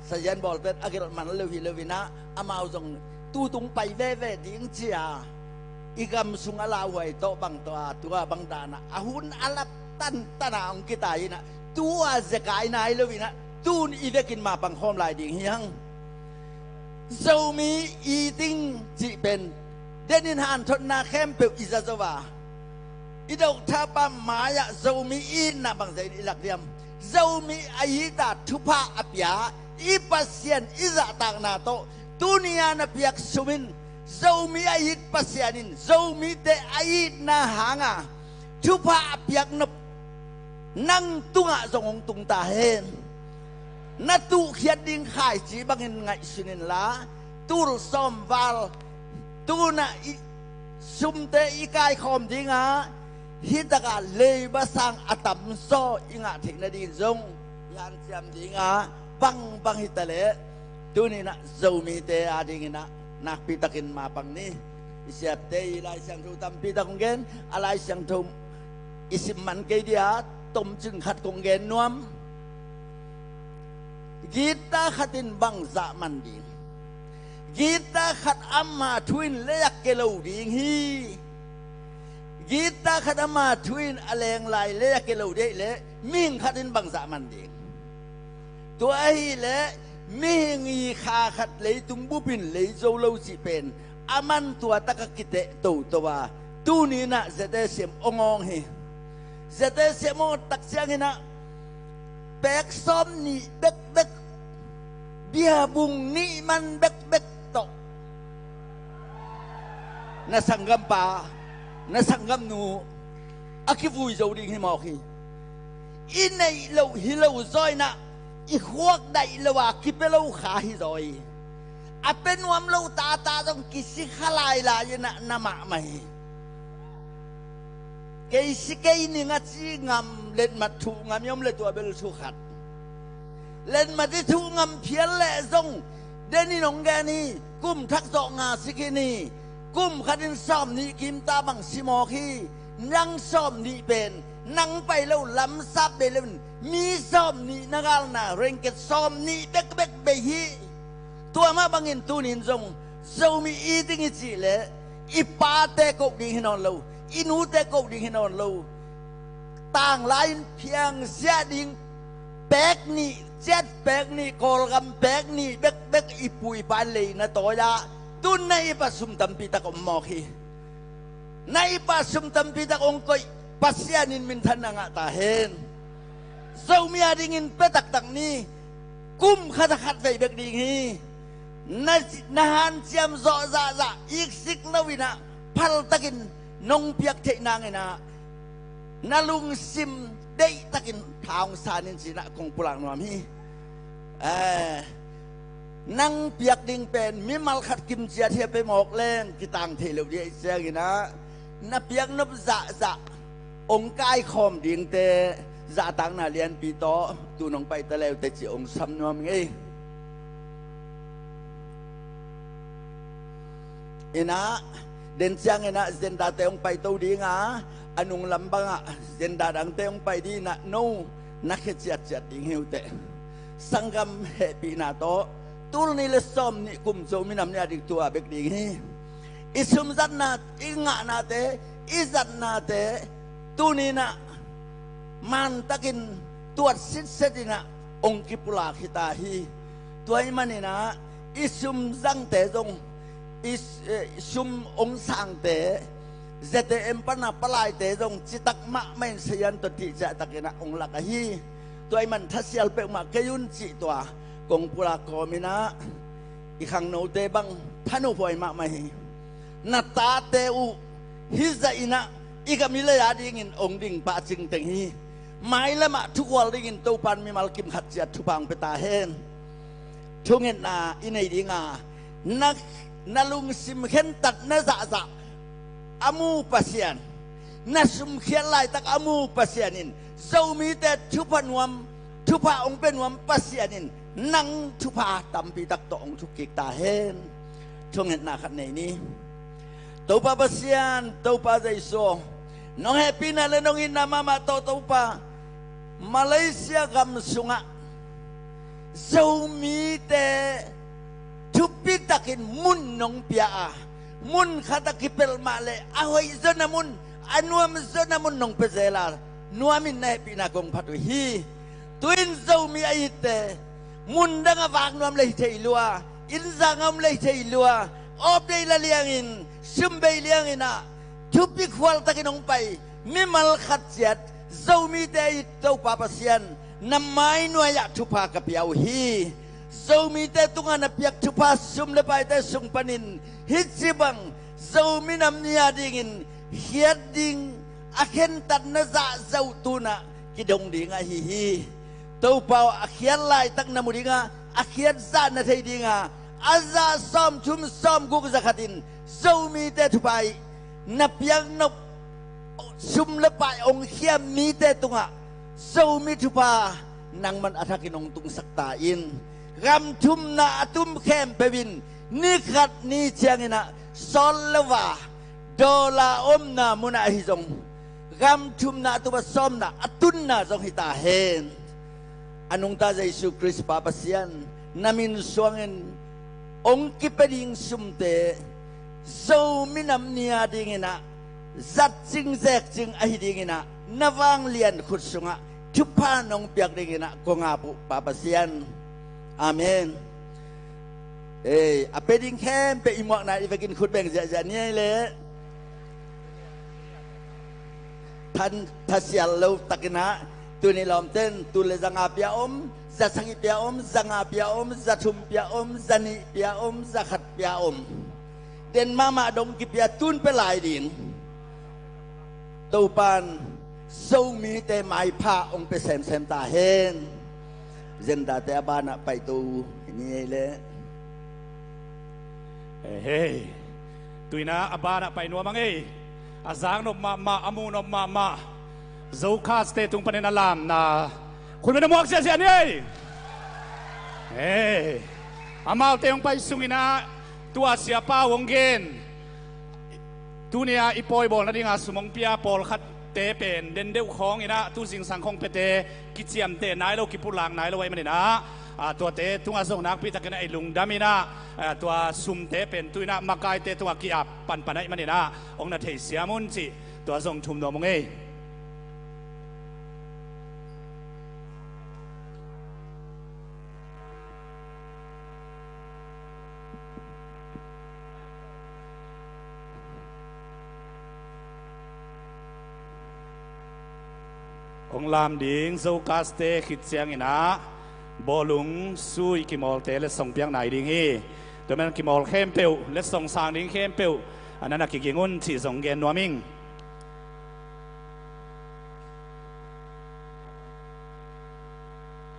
สเยนบอกเป็นอากิรมันเลวินะอามาจงตู้ตุงไปเว่ดิ้งเจียอีกำสุงอาลาไว้โตบังตัวบังดานะอาหุนอาลับตันองกิตายนะตัวจะกายนายเลวินะตูนอีเวกินมาปังคอมลายดิ่งเฮียงเจ้ามีอีติงจีเป็นเดนินฮันทนนาเข้มเปิลอิซาโซวาอีดอกท่าปั๊มหมายะเจ้ามีอินนะบางใจหลักเดียมเจ้ามีอายิตาทุพะอภิยาอีปัสเซียนอิจะต่างนาโตตุนียานะเปียกสุมินเจ้ามีอายิตปัสเซียนินเจ้ามีแต่อายิตนาหางะทุพะอภิยานบนั่งตุงะจงตุงตาเฮนนัตุเขียดดิ่งขายจีบังเงินไงสุนินละตูรซอมวาลตูน่ะซุมเตอีกายคอมดิ่งะฮิตกาเลยบาสังอัตมโซอิงะถิงนาดีจงยันเจียมดิ่งะบังฮิตเลตูนี่นะเจ้ามีเตอาดิ่งนะนักพิทักษ์มาปังนี้อิเสียเตอีไลเสียงทูตัมพิทักษ์เงินอะไรเสียงทูอิสิมันเกดียตมจึงขัดกงเกนนวมกีตาขัดินบังจามันดีกีตาขัดอามาทวินเลียกเกลูดิงฮีกีตาขัดอามาทวินอเลงลายเลียกเกลูเดเลมิงขัดินบังจามันดีตัวไอ้เลมิงอีขาขัดเลยตุงบุบินเลยโจโลจิเป็นอามันตัวตะกกิเตตัวตูนี่นะจะได้เสียมองเฮจะได้เสียมตักเสียงนะแบกซ้อมนี่เบกเบียบุงนี่มันเบกโตน่าสังกัมป่าน่าสังกัมนูอาคิฟุยจะดิ้งให้หมอกฮีอินในเราฮิเลวซอยนะอีขวกได้เลว่าคิดไปเราขาฮิซอยอาเป็นวมเราตาต้องกิสิขลายลายนะน้ำมาเกยสิเกยนี่งัดจีงามเล่นมาถูงามยอมเลยตัวเบลสุขัดเล่นมาที่ถูงามเพียรแหล่ซงเดนี่น้องแกนี่กุ้มทักษะงาสิกินีกุ้มขัดินซ้อมนี่กิมตาบังสิมอคีนั่งซ้อมนี่เป็นนั่งไปแล้วล้ำซับได้เลยมีซ้อมนี่นักอาลนาเร่งเกตซ้อมนี่เบกเบฮีตัวมาบังเงินตูนินซง dâu mi y tiếng chỉ lệ y ba tê cục đi hình on lâu y nú tê cục đi hình on lâu tàng lại phiang xe đình bẹc ni chết bẹc ni col gam bẹc ni bẹc bẹc y bùi ban lệ na tối ra tuân nay ba sum tâm pi ta kom mò khi nay ba sum tâm pi ta ông coi pasien in min thân ngạ ta hen dâu mi adingin pe tak tak ni kum khát khát về bẹc đi hi na han chiam rõ dạ dạ ik sik lâu ina phal takin nong piak thế nang ina na lung sim đây takin thang sanin sina kong pulang nuam hi nang piak ding pen mi mal khat kim chia thia pe mok leng ki tang the lo dia sia gina na piak nop dạ dạ ong kai khom ding te dạ tang na lian pi to tu nong pai ta leo te chi ong sam nuam nge ina den siang ina zenda te ong pai to di nga anung lambang a zenda dang te ong pai di na no na khe chiat chiat ding heu te sangam he pi na to tul ni le som ni kum zo mi nam nya dik tua bek ding hi isum zat na inga na te izat na te tu ni na man takin tuat sit setina ong kipula khita hi tuai manina isum zang te zong isum ong sang te zete empana palai te zong chitak ma men sian to ti ja takina ong laka hi tuai man thasial pe ma kayun chi tua kong pula komina ikhang no te bang thanu poi ma mai na ta te u hi za ina ikamile ya dingin ong ding pa ching teng hi mai lama thukwal dingin to pan mi mal kim khat chia thupang pe ta hen thungen na inai dinga na lung sim khen tat na za za amu pasien na sum khian lai tak amu pasienin zo mi te thupanuam thupa ong penuam pasienin nang thupa tampi tak to ong thukik ta hen thungen na khat nei ni to pa pasien to pa jaiso nong happy na le nong in na mama to pa Malaysia gam sunga zo mi te thupi takin mun nong pia mun khata kipel male ahoy zona mun anuam zona mun nong pezela nuamin na happy na kong patu hi twin zo mi aite mun danga wag nuam le thei lua in zangam le thei lua op dei la liangin sumbei liangina thupi khwal takin ong pai mi mal khat chat zo mi te to pa pasian namai nuaya thupa ka piau hi zo mi te tunga na piak thupa sum le pai te sung panin hit sibang zo mi nam nia dingin hiat ding akhen tat na za zo tuna ki dong dinga hi hi to pa akhian lai tak na mudinga akhian za na thei dinga aza som chum som gu zakhatin zo mi te thupai na piak no sum le pai ong khiam mi te tunga zo mi thupa nang man athakin ong tung sakta in gam thum na atum khem pevin ni khat ni chiangina sol lewa dola om na muna hi jong gam thum na tu ba som na atun na jong hita hen anung ta Jesu Christ pa pasian namin suangin ong kipading sumte zo minam nia dingina zat ching zek ching ahi dingina nawang lian khut sunga thupa nong piak dingina ko nga pu pa pasian amen apeding kem pe imok na ivekin khut beng ja ja ni le than thasial lo takina tu ni lom ten tu le zanga pia om za sangi pia om zanga pia om za thum pia om zani pia om za khat pia om den mama dong ki pia tun pe lai din to pan so mi te mai pha ong pe sem sem ta hen zenda te abana pai tu ni le hey tuina abana pai no mang ei azang no ma amu no ma zo kha ste tung panen alam na khun ben mok sia sia ni hey amal te ong pai sungina tua sia pa wong gen tunia ipoi bol na dinga sumong pia pol khat te pen den deu khong ina tu sing sang khong pete kichiam te nai lo kipulang nai lo wai mani na ตัวเตะทุ่งอาสงนักพิทักษ์ไอ้ลุงดามินะตัวซุ่มเตะเป็นตุยนะมากายเตะตัวกีอับปันไอ้มันนี่นะองค์นาเทเสียมุนสิตัวส่งชุมโนมงเอองลามดิ่งโซกาสเตขิดเสียงอินะบอลุงซุยกิมอลเตเลส่งเปียงไหนดิ่งฮีตัวมันกิมอลเข้มเปียวเลส่งสางดิ่งเข้มเปียวอันนั้นกิกิงุนที่ส่งเกนนัวมิง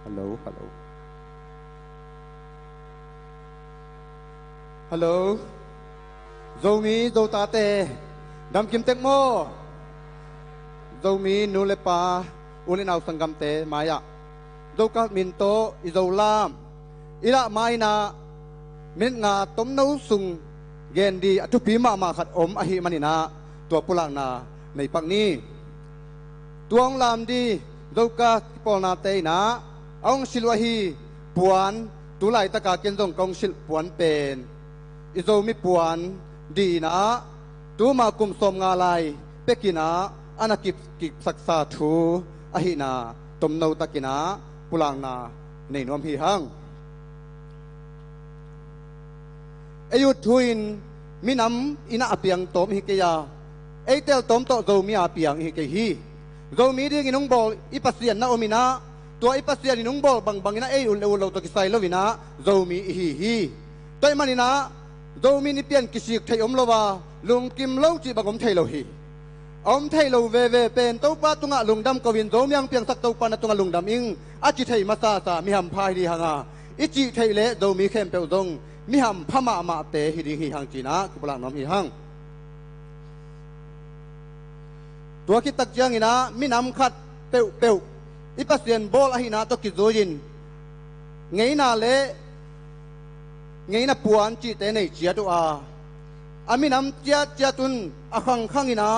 ฮัลโหลโจมีโจตาเตดำกิมเต็กโมโจมีนูเลปาอุลินเอาสังกัมเตมายะโจกัสมินโตอิโจลามอิละไมนามินงาต้มนูสุงเกนดีอทุพีมาขัดอมอหิมันินาตัวปุลังนาในปักนี้ตัวองลามดีโจกัสปอนาเตนาองศิลวะฮีปวนตุไลตะกาเกนจงกองศิลปวนเป็นอิโจมีปวนดีนะตัวมากุมสมงาลายเปกินาอันกิบศักษาทูอหินาตมโนตะกินาปุลังนาในนวมพีหังอายุทุยนมีน้ำอินาอเปียงตมฮิกยาไอเตลตมโตโจมีอาเปียงฮิกฮีโจมีดีกินงบอลอิปัสเซียนนาโอมินาตัวอิปัสเซียนนงบอลบังอินาเออุลเราตกิไซโลวินาโจมีฮีตัวมันอินาโจมีนิเปียนกิสิกไทยอมโลวาลุงกิมโลจิบังอมไทยโลฮีอมไทยโลเวเป็นตัวป้าตุงะลุงดำกวินโจมยังเพียงสักตัวปานตุงะลุงดำอิงอาจิไทยมาซามีหำพายดีหางาอิจิไทยเละโจมีเข้มเปลดงมีหำพม่ามาเตฮิดีฮิหังจีนะกุปลาน้อมฮิหังตัวคิดตักยังอินะมีน้ำขัดเปลอิปัสเซียนบอลอหินาตัวกิจโจยินไงนาเละไงนาปวนจีเตในเจียตัวอามีน้ำเจียตุนอขังขังอินะ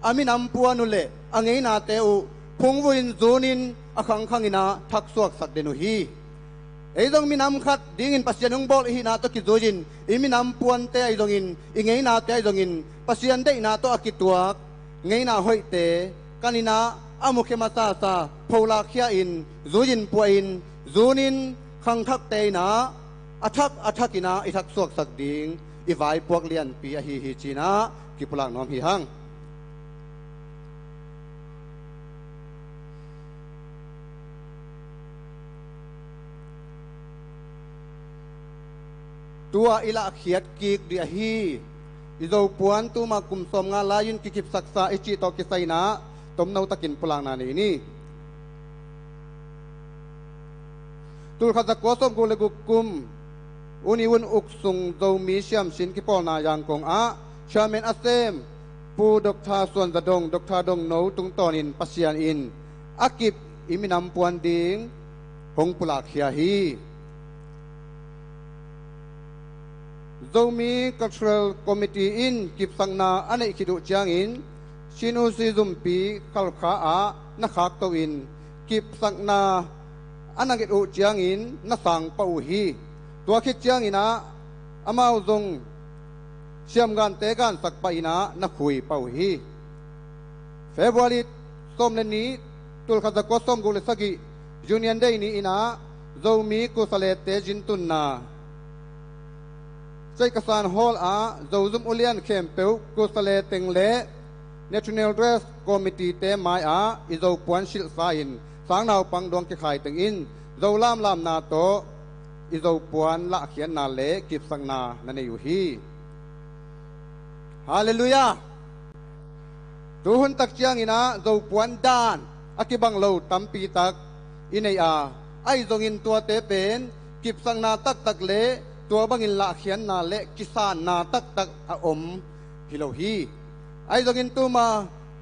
อามีน้ำปวนุเละอังไงนาเตอุพงวินโจนินอขังขังอินะทักสวกสักเดนุฮีไอ้ตรงมีน้ำขัดดิ่งปัสยานุงบอลอินาตัวกิจโจจินอีมีน้ำปวนเตไอ้ตรงอินอีไงนาเตไอ้ตรงอินปัสยานเตอินาตัวกิจตัวไงนาหอยเตกันอินาอามุขมาซาพาวลาเขียอินโจจินปวอินโจนินขังทักเตอินาอัทักอินาอิทักสวกสักดิ่งอีไว้พวกเลียนปีอหิจีนากิปุลังน้อมหิหังตัวอิละเขียดกีกเดียฮีอิโจปวนตัวมากุมสมงาลายุนกิกิบศักษาอิจิตอกิไซนาตมนาตะกินพลังนานี่ตุลขัดกวสมกุเลกุกุมอุนิวุนอุกสุงโจมีเชียมสินกิปอนายังกงอาชาเมนอาเซมปูดกทาส่วนตะดงดกทาดงโนตุงตอนินปัสยานอินอากิบอิมินำปวนดิงหงปุลาเขียฮีโจมี cultural committee in กิบสังนาอันอิคิดุจางอินชินุซิซุมปีขัลขาอานักขักตัวอินกิบสังนาอันนักอิดุจางอินนักสังปะอุฮีตัวคิดจางอินะอามาอุจงเชื่อมกันเตกันสักปะอินะนักคุยปะอุฮีเฟบรุรีส้มเลนี้ตุลขัดกวส้มกุลสกิยูเนียนเดย์นี้อินะโจมีกุสเลเตจินตุนนาใจกษานฮอลอาโจซุมอุเลียนเข้มเปียวกุสเลติงเล่ National Dress Committee เตมายอาอิโจปวนชิลสาอินสางนาวปังดวงกิไข่ติงอินโจลามนาโตอิโจปวนละเขียนนาเล่กิบสังนานั่นอยู่ฮีฮาเลลูยาดูหุ่นตักเจียงอินะโจปวนดานอกิบังโลตัมปีตักอินเนียไอโจงินตัวเตเป็นกิบสังนาตักเล่ตัวบังอินละเขียนนาเละกิสานนาตักอาอมฮิโลฮีไอ้ตรงอินตัวมา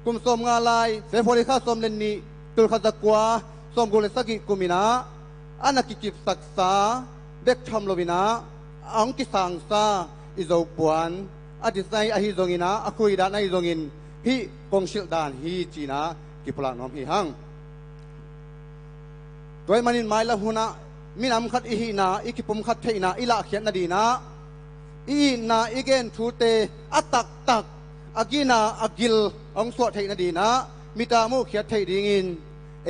กุมสมงาลายเสพริข้าสมเลนนีตุลขัดกวาสมกุลสกิกุมินาอันนักกิบศักษาเด็กทำโลวินาอังกิสังซาอิโจปวนอดิไซอหิโจงินาอคุยดานไอโจงินฮิกงชิลดานฮิจีนากิปลาน้อมฮิหังตัวมันอินไม้ละหุนะ mi nam khat i hi na ikipum khat thei na ila khian na di na i na igen thu te atak tak agina agil ong so thei na di na mita mu khiat thei ding in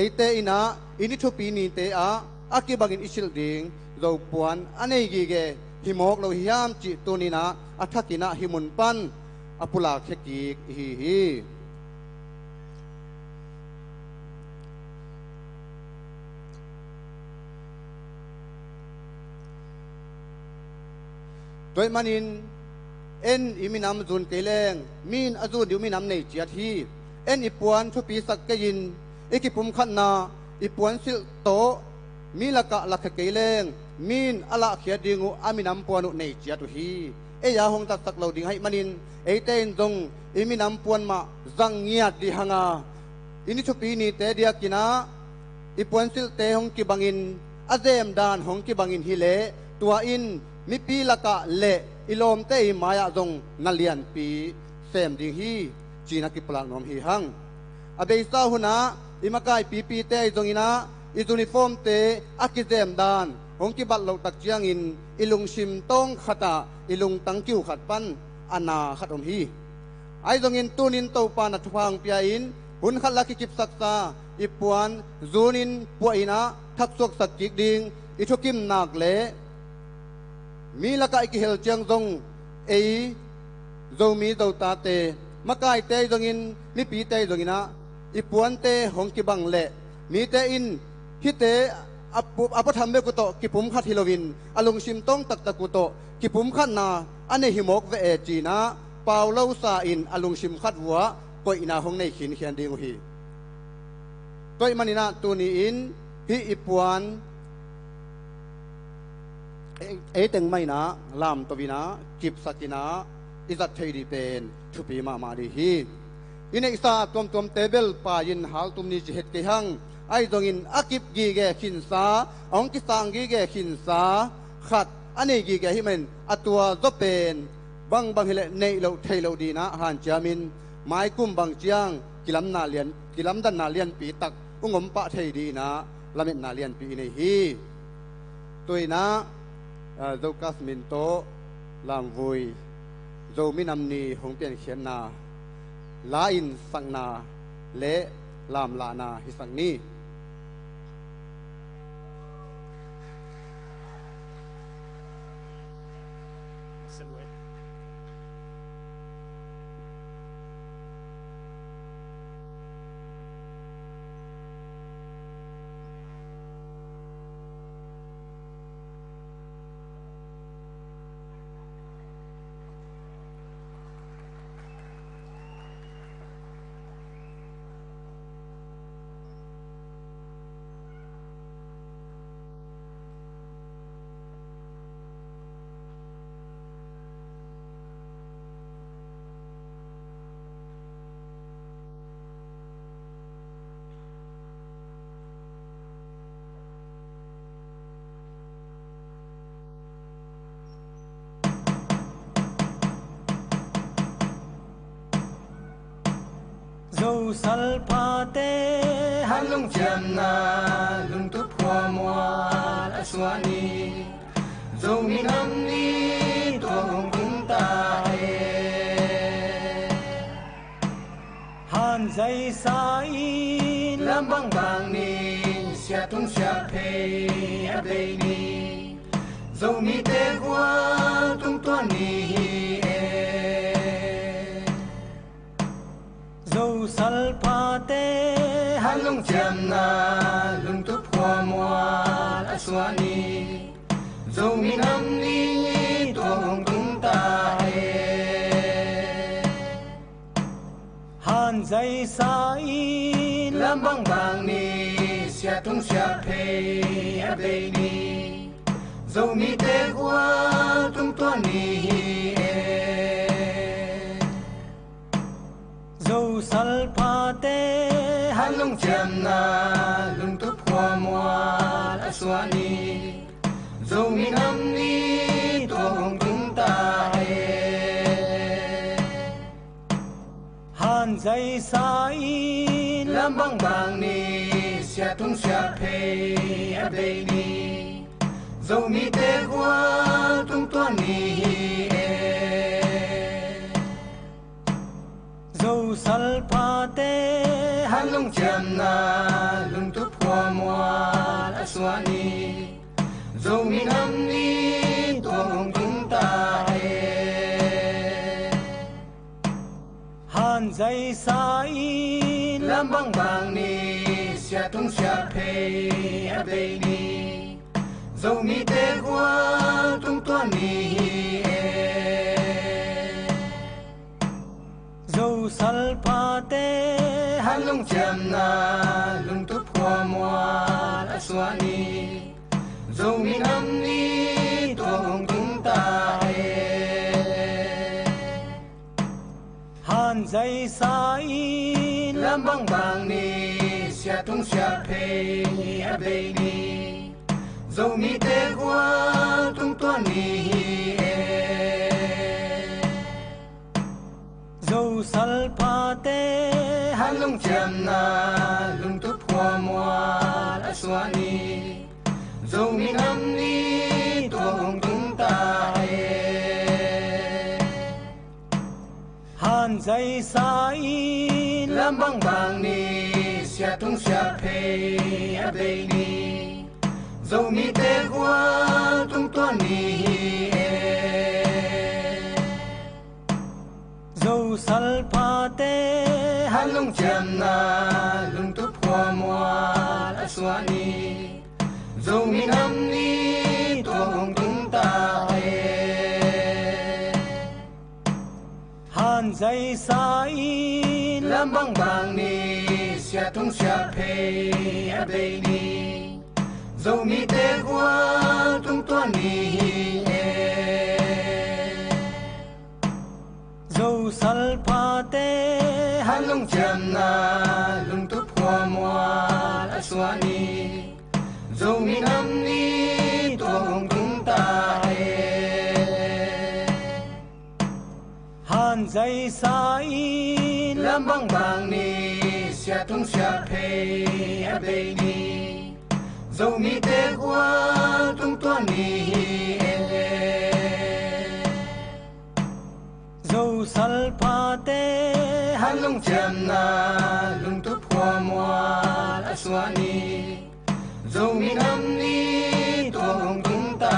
eite ina ini thu pi ni te a akibagin isil ding zo puan anei gi ge himok lo hiam chi tu ni na athakina himun pan apula kheki hi toy manin en iminam zun keleng min azun diu minam nei chiat hi en ipuan thu pi sak kein ikipum khan na ipuan sil to milaka lakha keleng min ala khia dingu aminam puanu nei chiatu hi e ya hong tak tak lo ding hai manin eiten dong iminam puan ma zang ngiat di hanga ini thu pi ni te dia kina ipuan sil te hong ki bangin azem dan hong ki bangin hi le tua in mi pi laka le ilom te maya zong nalian pi sem ding hi china ki plan nom hi hang abei sa huna imakai pi te zong ina i uniform te akizem dan hong ki bat lo tak chiang in ilung sim tong khata ilung tang kiu khat pan ana khatom hi ai zong in tunin to pa na thuang pia in hun khat la ki kip saksa ipuan zunin puina thak sok sak kik ding i thokim nak le mi laka ki hel chiang zong ei zo mi zo ta te makai te zong in mi pi te zong ina ipuan te hong ki bang le mi te in hi te apatham me ku to ki pum khat hilowin alung sim tong tak tak ku to ki pum khat na ane himok ve e chi na paulo sa in alung sim khat wa ko ina hong nei khin khian ding hi toy manina tu ni in hi ipuan e teng mai na lam to vina kip sakina izat thei di pen thupi ma di hi ine sa tom table pa in hal tum ni chi het ke hang ai dong in akip gi ge khin sa ong ki sang gi ge khin sa khat ane gi ge hi men atua zo pen bang hele nei lo thei lo di na han chamin mai kum bang chiang kilam dan na lian pi tak ungom pa thei di na lamet na lian pi nei hi toina zo kasmin to lam vui zo minam ni hong pian khian na la in sang na le lam la na hi sang ni dâu sal pa te han lung cham na lung tu phua mua la suani dâu mi nam ni tua hong tung ta han dây sa in lam bang bang ni sia tung sia pe a be ni dâu mi te qua tung tua ni dâu sal pa te han lung cham na lung tu phua mua la suani dâu mi nam ni tua hong tung ta han dây sa in lam bang bang ni sia tung sia pe a be ni dâu mi te qua tung tua ni dâu sal pa te han lung cham na lung tu phua mua la suani dâu mi nam ni tua hong tung ta han dây sa in lam bang bang ni sia tung sia pe a be ni dầu mi tê qua tung toan ni dầu sal pa tê han lung cham na lung tu phua mua la suani dầu mi nam ni tuang tung ta han dây sai lam bang bang ni sia tung sia pe a be ni dầu mi tê qua tung toan ni dầu sal pa tê han lung cham na lung tu phua mua la suani dầu mi nam ni tuang tung ta han dây sai lam bang bang ni sia tung sia pe a be ni dầu mi tê qua tung toan ni dầu sal pa tê han lung cham na lung tu phua mua la suani dầu mi nam ni tuang tung ta han dây sai lam bang bang ni sia tung sia pe a be ni dầu mi tê qua tung toan ni dầu sal pa tê han lung cham na lung tu phua mua la suani dầu mi nam ni tuang tung ta han dây sai lam bang bang ni sia tung sia pe a be ni dầu mi tê qua tung toan ni dầu sal pa tê han lung cham na lung tu phua mua la suani dầu mi nam ni tuang tung ta han dây sai lam bang bang ni sia tung sia pe a be ni dầu mi tê qua tung toan ni dầu sal pa tê han lung cham na lung tu phua mua la suani dầu mi nam ni tuang tung ta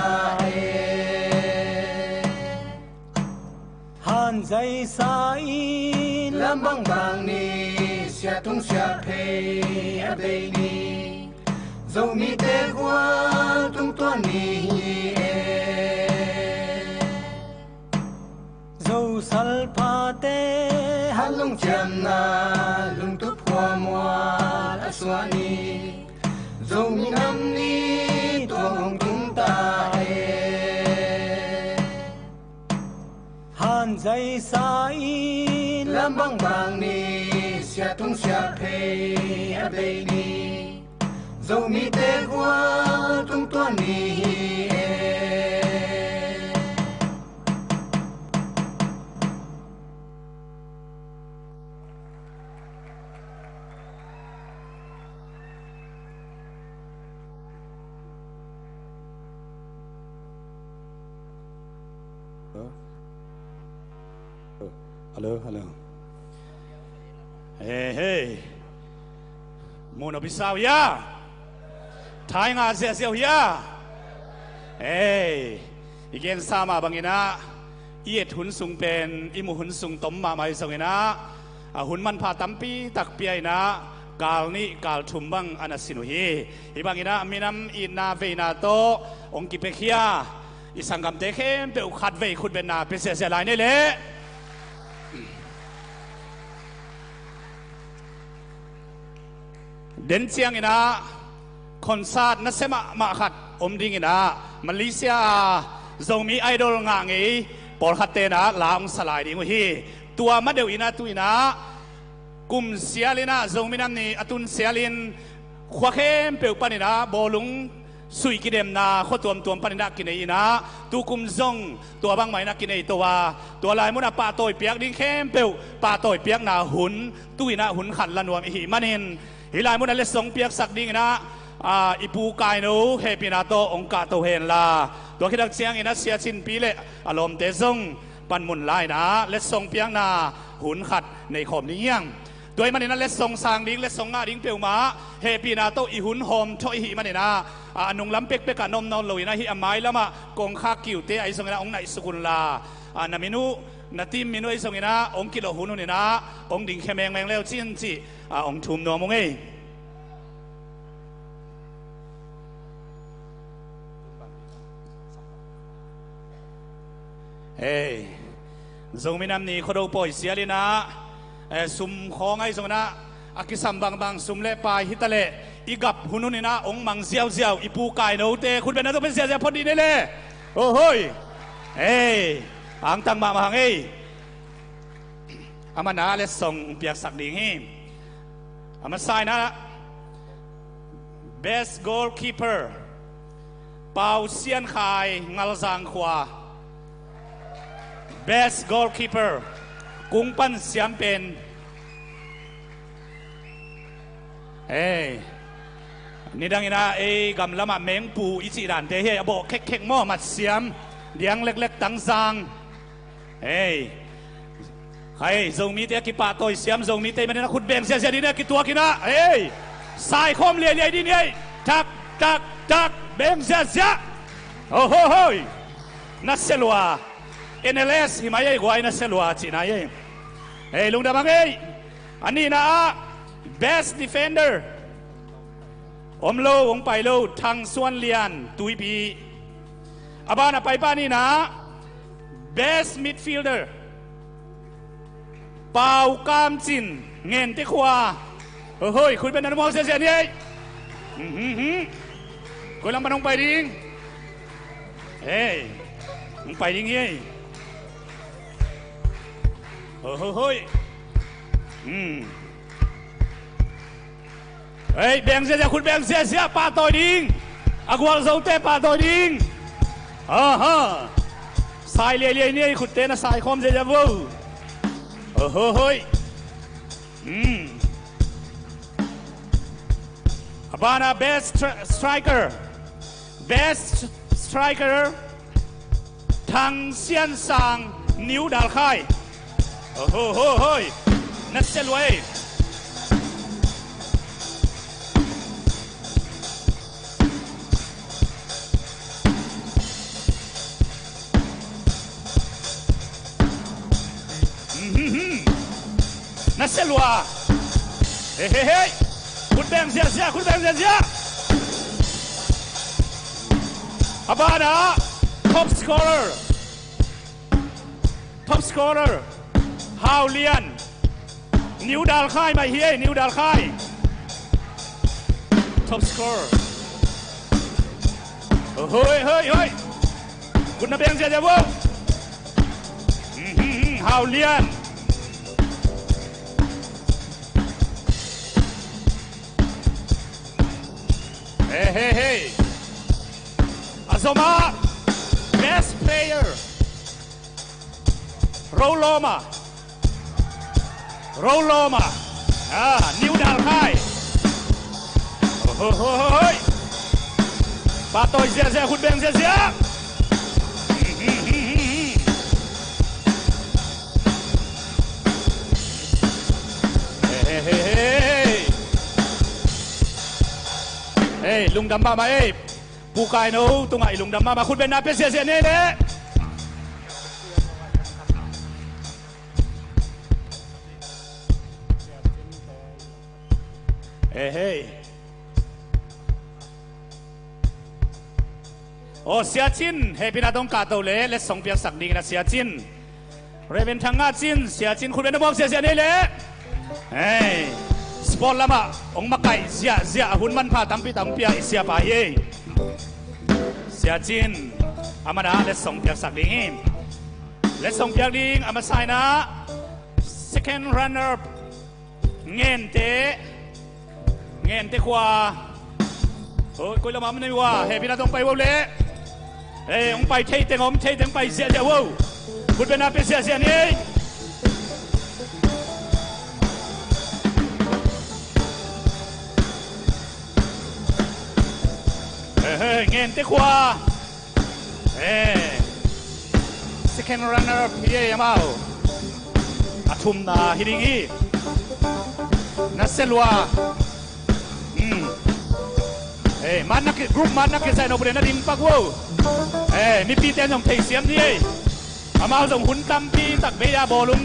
han dây sai lam bang bang ni sia tung sia pe a be ni dầu mi tê qua tung toan ni dầu sal pa tê han lung cham na lung tu phua mua la suani dầu mi nam ni tuang tung ta han dây sai lam bang bang ni sia tung sia pe a be ni dầu mi tê qua tung toan ni hello hey mona bisao ya thái nga sia sia ya hey igen sama bangina iet hun sung pen imu hun sung tom ma mai songena a hun man pha tampi tak piai na kal ni kal thum bang anasinu hi ibangina minam ina veina to ong ki pekhia isangam te khem pe ukhat ve khut ben na pe sia sia lai ne le den chiang ina concert na sema ma khat om ding ina Malaysia zomi idol nga ngi por khatte na laung salai ding hi tua ma deu ina tu ina kum sialina zomi nam ni atun sialin khwa khem pe panina bolung sui kidem na khotuam tuam panina kinai ina tu kum zong tua bang mai na kinai towa tua lai muna pa toy piak ding khem pe pa toy piak na hun tu ina hun khan lanwam hi manin hilai muna le song piak sak ding ina อีปูกายนูเฮปินาโตองกาโตเฮนลาตัวคิดดักเชียงอินัสเซียชินปีเล่อารมณ์เตซงปันมุนไลนะเล็ดทรงเปียงนาหุนขัดในขมนี้ยังตัวมันนี่นะเล็ดทรงสางดิ้งเล็ดทรงงาดิ้งเปียวมาเฮปีนาโตอีหุนโฮมทอยหิมันนี่นะนุงล้ำเป็กเป็กกะนมนอนลอยนะฮิอามายแล้วมากงคากิวเตไอทรงนะองค์ไหนสกุลลานามินุนาทีมินุไอทรงนะองค์กิโลหุนนี่นะองค์ดิ้งแข็งแมงแล้วจีนจีองค์ชุมนัวมงเอเฮ้ยทรงมีน้ำนี้เขาดูปล่อยเสียเลยนะซุ่มของไอ้ทรงนะอากิสัมบางซุ่มเล่ปลายฮิตเล่อีกับหุ่นนี่นะองมังเซียวอีปูไก่โนเตคุณเป็นนักต้องเป็นเสียพอดีได้เลยโอ้โหเฮ้ยหางตังมาหางเอ้ยอามานาเลสส่งเปียกสักดิ่งให้อามาใส่นะ best goalkeeper เป่าเซียนขายงัลจางขวาBest goalkeeper กุ้งปั้นเสียมเป็นเอ้นี่ดังนี้นะกำละมาเมงปูอิจิรันเตเฮอบอกเค็กหม้อมัดเสียมเลี้ยงเล็กๆตั้งซางใครทรงมีเตะกิปาตัวเสียมทรงมีเตะมันนะคุณเบงเสียดีเนี่ยกี่ตัวกี่นะสายคมเลียดีเนี่ยจักเบงเสียโอ้โหนัสเซลัวNLS หิมายกว่าอินัสลัวจีนายลุงดาบังอันนี้นะ best defender อมโลวงไปโลทางส่วนเลียนตุยปีอาบ้านไปป้านี่นะ best midfielder เป่ากามจินเงินที่ขวาเฮ้ยคุณเป็นนักมองเสียนี่คุณลำบากลงไปดิงลงไปดิงเฮ้ยเฮ้ยแบ่งเสียคุณแบ่งเสียปาตัวดิงอากวาลโซเตปาตัวดิงสายเลียนี่คุณเตนะสายคอมเสียวูเฮ้ยบ้านะ best striker ทางเซียนซางนิวดาลไข่โอ้โหนัสเซลเวนัสเซลวาเฮ้ยคุณแบงเสียคุณแบงเสียอาบานะ top scorerฮาวเลียนนิวดาลค่ายมาเฮียนิวดาลค่าย top scorer เฮ้ยคุณนับเองเสียเจ้าวุ้ฮาวเลียนเฮ้ยอาซอมา best playerโรโลมานิวดาลไข่ปาโต้เสียคุณเบงเสียลุงดำมาปูกายโน้ตรงไหนลุงดำมาคุณเป็นนาเปเสียเนี่ยโอ้เสียจินเฮปินาต้องกาโตเล่และส่งเปียกสักดีนะเสียจินเรเวนทางงาจินเสียจินคุณเป็นนักบอลเสียนี่เลยสปอร์ตละมาองมาไก่เสียหุ่นมันพาตั้มปีเสียไปเสียจินอามาดาและส่งเปียกสักดีและส่งเปียกดีอามาไซนะ second runner เงินเตขวาโอ้ยคุยละมาไม่ว่าเฮปินาต้องไปวัวเล่องไปเทเต็งไปเสียเจ้าวัวคุณเป็นนาเปเสียนี่ เงินเตะขวาsecond runner พี่ยังมาอาทุ่มนาฮิริงีนัสเซลวามันนักกรุ๊ปมันนักใส่โนเบรนดิมปักวูมีปีเต็นของเทเซียมนี่อามาส่งหุ่นตั้มปีตักเบียบอลุง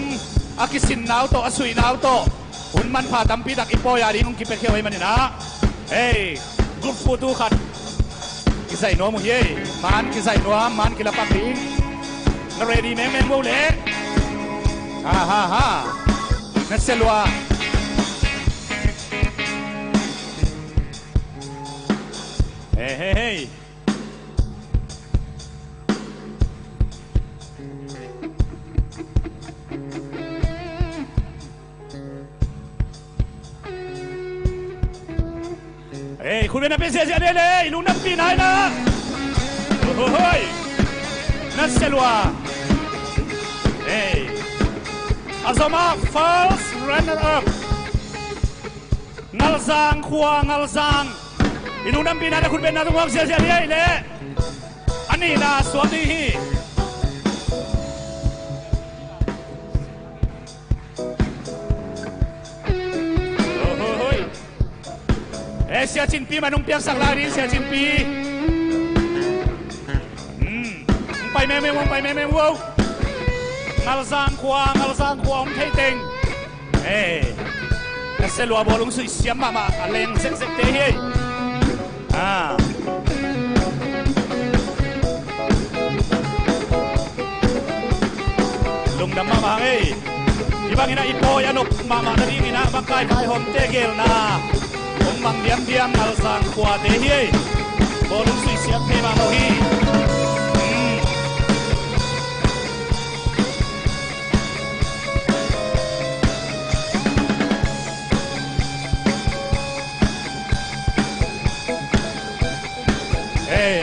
อากิสินนาวโตอสุยนาวโตหุ่นมันพาตั้มปีตักอิปโปยาดีงกิเปเคียวไว้มันนี่นะกรุ๊ปฟูตูขัดกิใส่โนมุเย่มันกิใส่โนมันกิลาปักดิงนเรดีแมงโวเล่ฮ่านัสเซลวาเฮ้คุณเป็นนักเป็นเสียได้เลยลุงนักปีไหนนะเฮ้ยนัสเซลวาอาซามา first runner up งัลซังขวางัลซังลุงนักปีไหนนะคุณเป็นนักทุกความเสียได้เลยอันนี้นะสวัสดีเสียจินปีมานุ่งเปียกสักลายนี้เสียจินปีไปแม่วงงัลซางควางเทเต็งนักเซลล์บอลลุงสุยเสียมมาเล่นเซ็กเตะลุงดำมาที่บางทีนะอีโปยานุมาตอนนี้นี่นะบางกายไทยหอมเตเกลนะผมบังเดียมงัลซางขวาเตะบอลลุงสุยเสียมเทมาโมฮี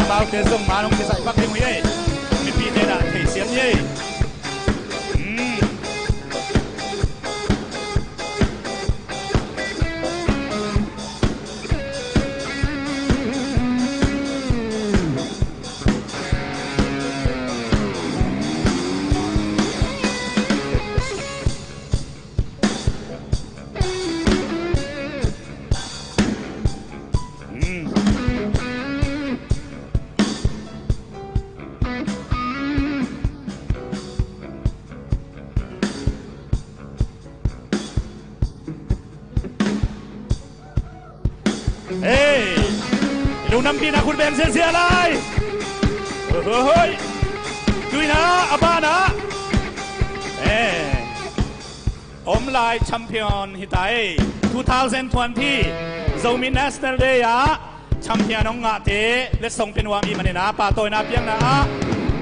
มาเอาเตะส่งมาลงที่ใส่ปักทิ้งไว้มีปีเตะนะเทเสียมเย่ลุงน้ำปีนะคุณเป็นเสียอะไรเฮ้ยดุยนะอาบ้านะอมลายแชมเปี้ยนฮิตาย2020 Zomi National Day แชมเปี้ยนองงาเตและส่งเป็นวามีมันนะป่าโตยนาเปียงนะ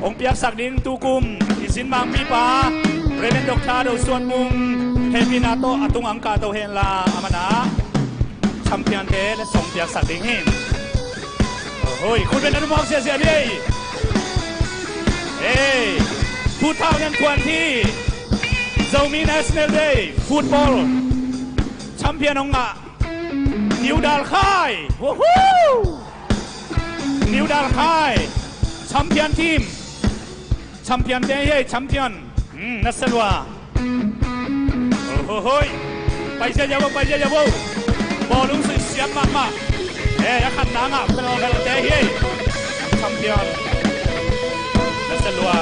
องเปียกสักดิ้งตูกุมอิสินบางปีป่าเรเวนดอกทาโดส่วนมุงเฮมินาโตอตุงอังกาโตเฮนลาอามานะแชมเปี้ยนเตและส่งเปียกสักดิ้งหินโอ้ยคุณเป็นนักมองเสียดี2020 Zomi National Day Football แชมเปี้ยนองะนิวดาลคายนิวดาลคายแชมเปี้ยนทีมแชมเปี้ยนเดย์แชมเปี้ยนนัสเซลวาโอ้ยไปเสียยาวบอลลุงสุดเสียมมากอยากขันนางเป็นอะไรเตะแชมเปี้ยนนัสเซลวา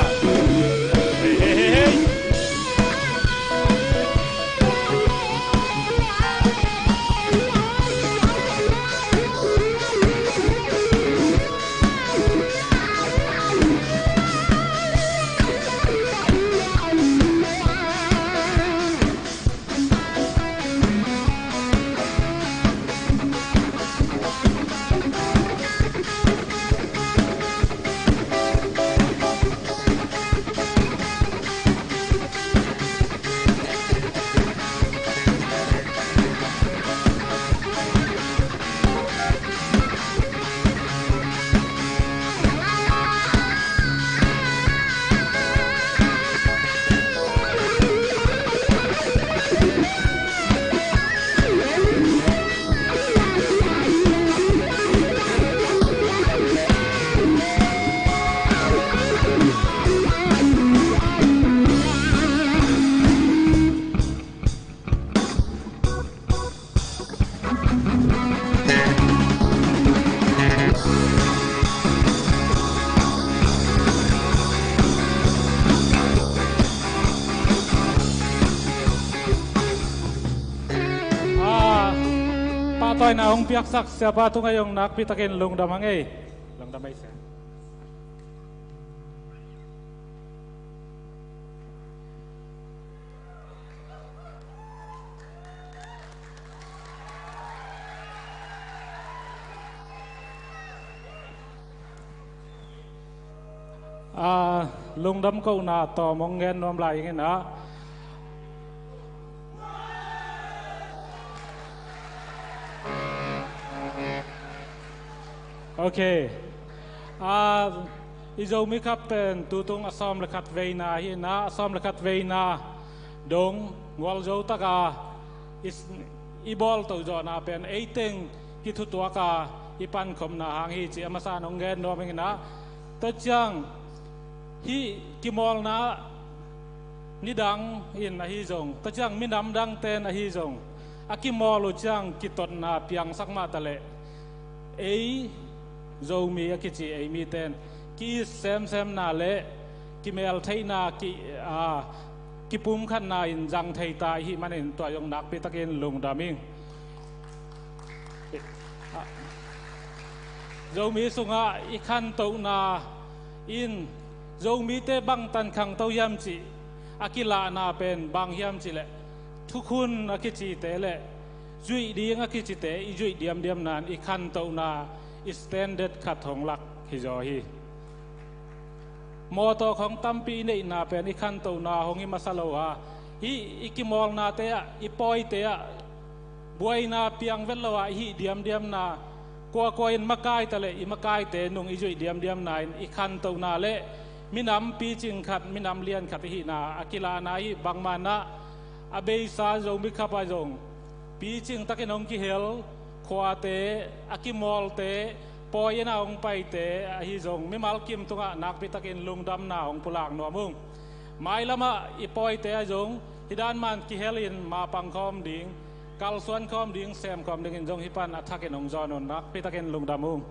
toy na hong piak sak siapa tu ngayong nak pitakin lung damangay. Lung damay siya. Lung đâm câu na to mong nghe nom lại nghe na ok izo mi kap pen tutung asom lekat veina hi na asom lekat veina dong ngol zo taka is ibol to zo na pen eiting kitu tua ka ipan khom na hang hi chi amasa nong nghe nom nghe na to chang hi kimol na ni dang in na hi zong ta chang mi nam dang ten na hi zong akimol lu chang kitot na piang sakma tale ei zo mi akichi ei mi ten ki sem na le ki mel thai na ki pum khan na in jang thai ta hi manin to yong nak pi takin lung daming zo mi sunga i khan to na in dâu mi te bang tan khang tàu yam chi akila na pen bang yam chi le thukun akichi te le zui ding akichi te i zui diam nan i khan tàu na standard khat hong lak hi zo hi moto khong tampi nei na pen i khan tàu na hong i masalo ha hi ikimol na te i poi te buai na piang velawa hi diam na ko in makai tale i makai te nung i zui diam na i khan tàu na le minam pi ching khat minam lian khat hi na akila na hi bangmana abei sa zo mi khapa zong pi ching takinong ki hel khwa te akimol te poyena ong pai te hi zong mi mal kim tunga nak pi takin lungdam na ong pulang no mung mai lama i poi te zong hidan man ki helin ma pangkhom ding kal suan khom ding sem khom ding zong hi pan athakin ong zonon nak pi takin lungdam mung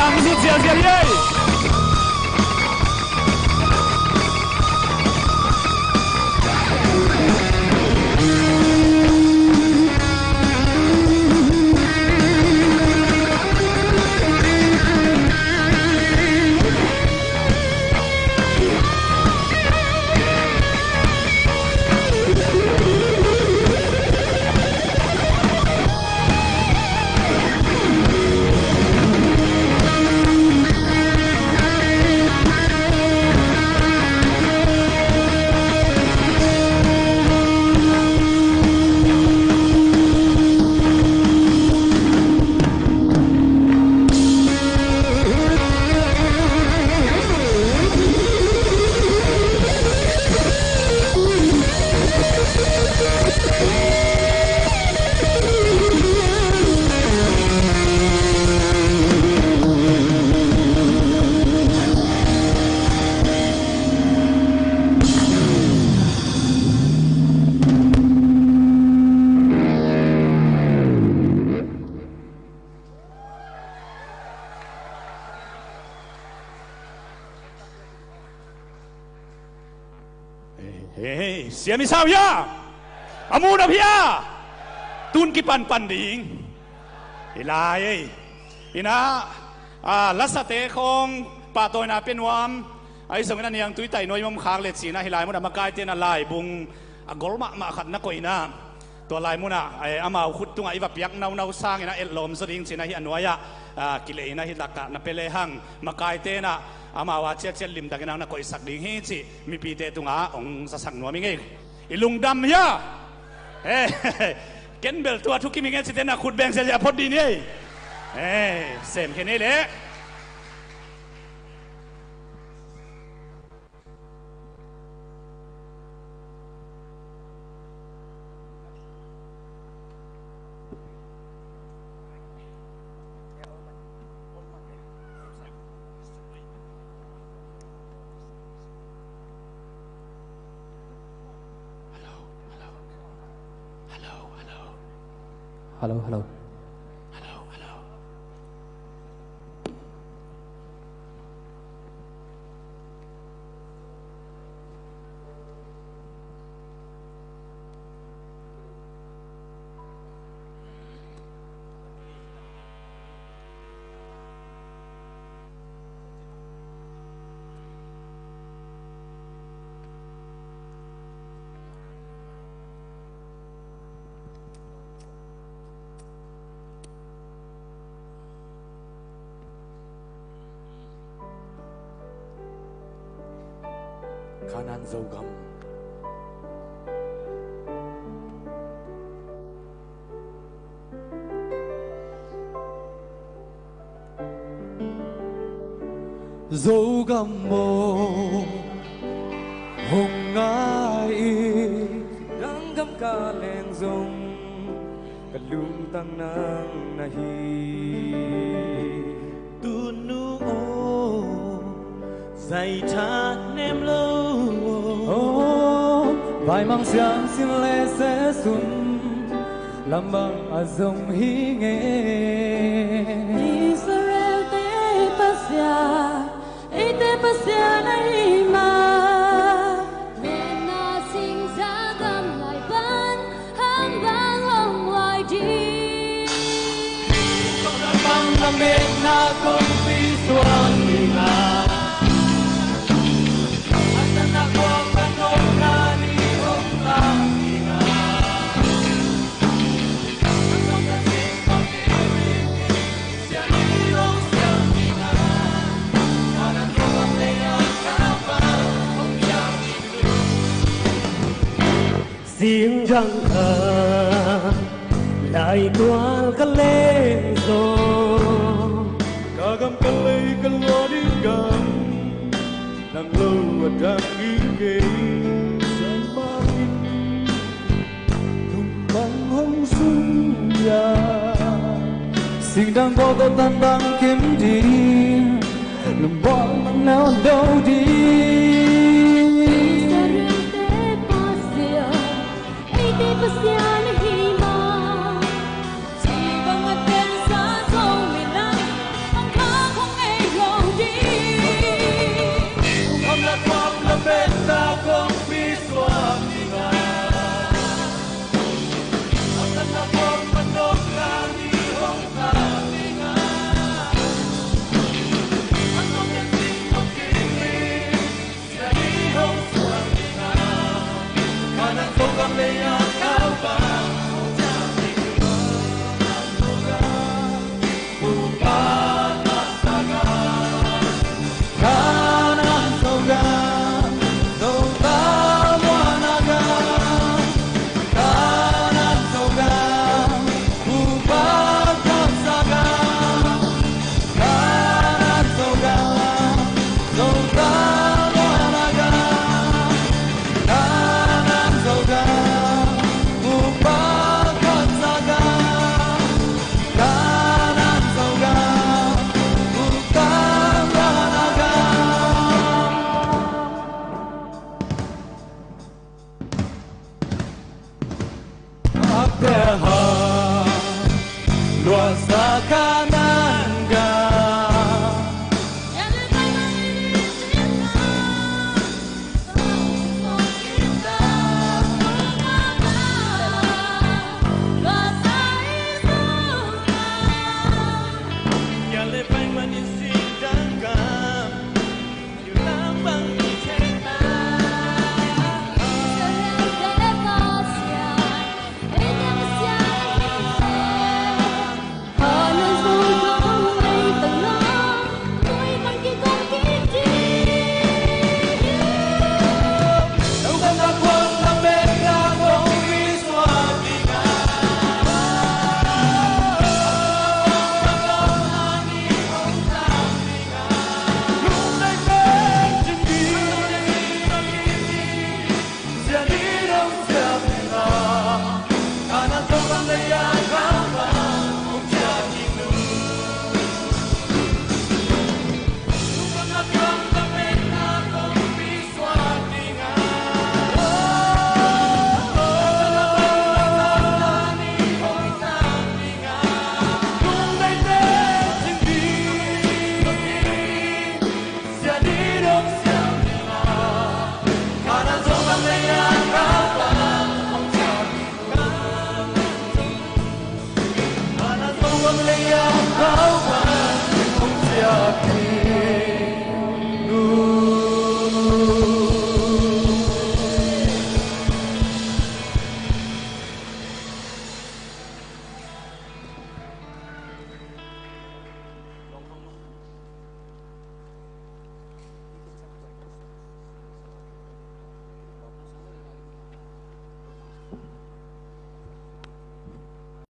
Yang rút dìa dìa đi đây. Sia mi sao ya amu na pia tun ki pan pan ding ilai ina lasate khong pa toy na penwam ai song na niang tui tai noi mom khak le chi na hilai mo na makai te na lai bung agol ma khat na koina to lai mo na ai amau khut tunga iwa piak nau sang ina el lom so ding chi na hi anwaya kile na hi laka na pele hang makai te na amawa chet lim daginang na koi sak ding hi chi mi pi te tunga ong sa sang no mi nge ilung dam ya ken bel tua thu ki mi nge chi te na khut beng sel ya phot di ni sem ke ne le Hello, hello. Kanan dâu gầm dâu gầm mồ hồng ngai đang gầm ca lên rong cả lung tăng nang nahi tu nu ô dày chát nem lâu vài mang sáng xin lệ sẽ xuân làm bằng dòng hi nghe Israel te pasia nai ma mena sing ra gam lại ban hang vang hong lại đi bang la mena con pi suan na tiếng răng lại toan cả lê gió cả gam cả lê cả lo đi gam đang lâu và đang nghĩ ghê say mang thùng băng hông sung ya xin đang có tan đang kiếm đi lùm bóng nào đâu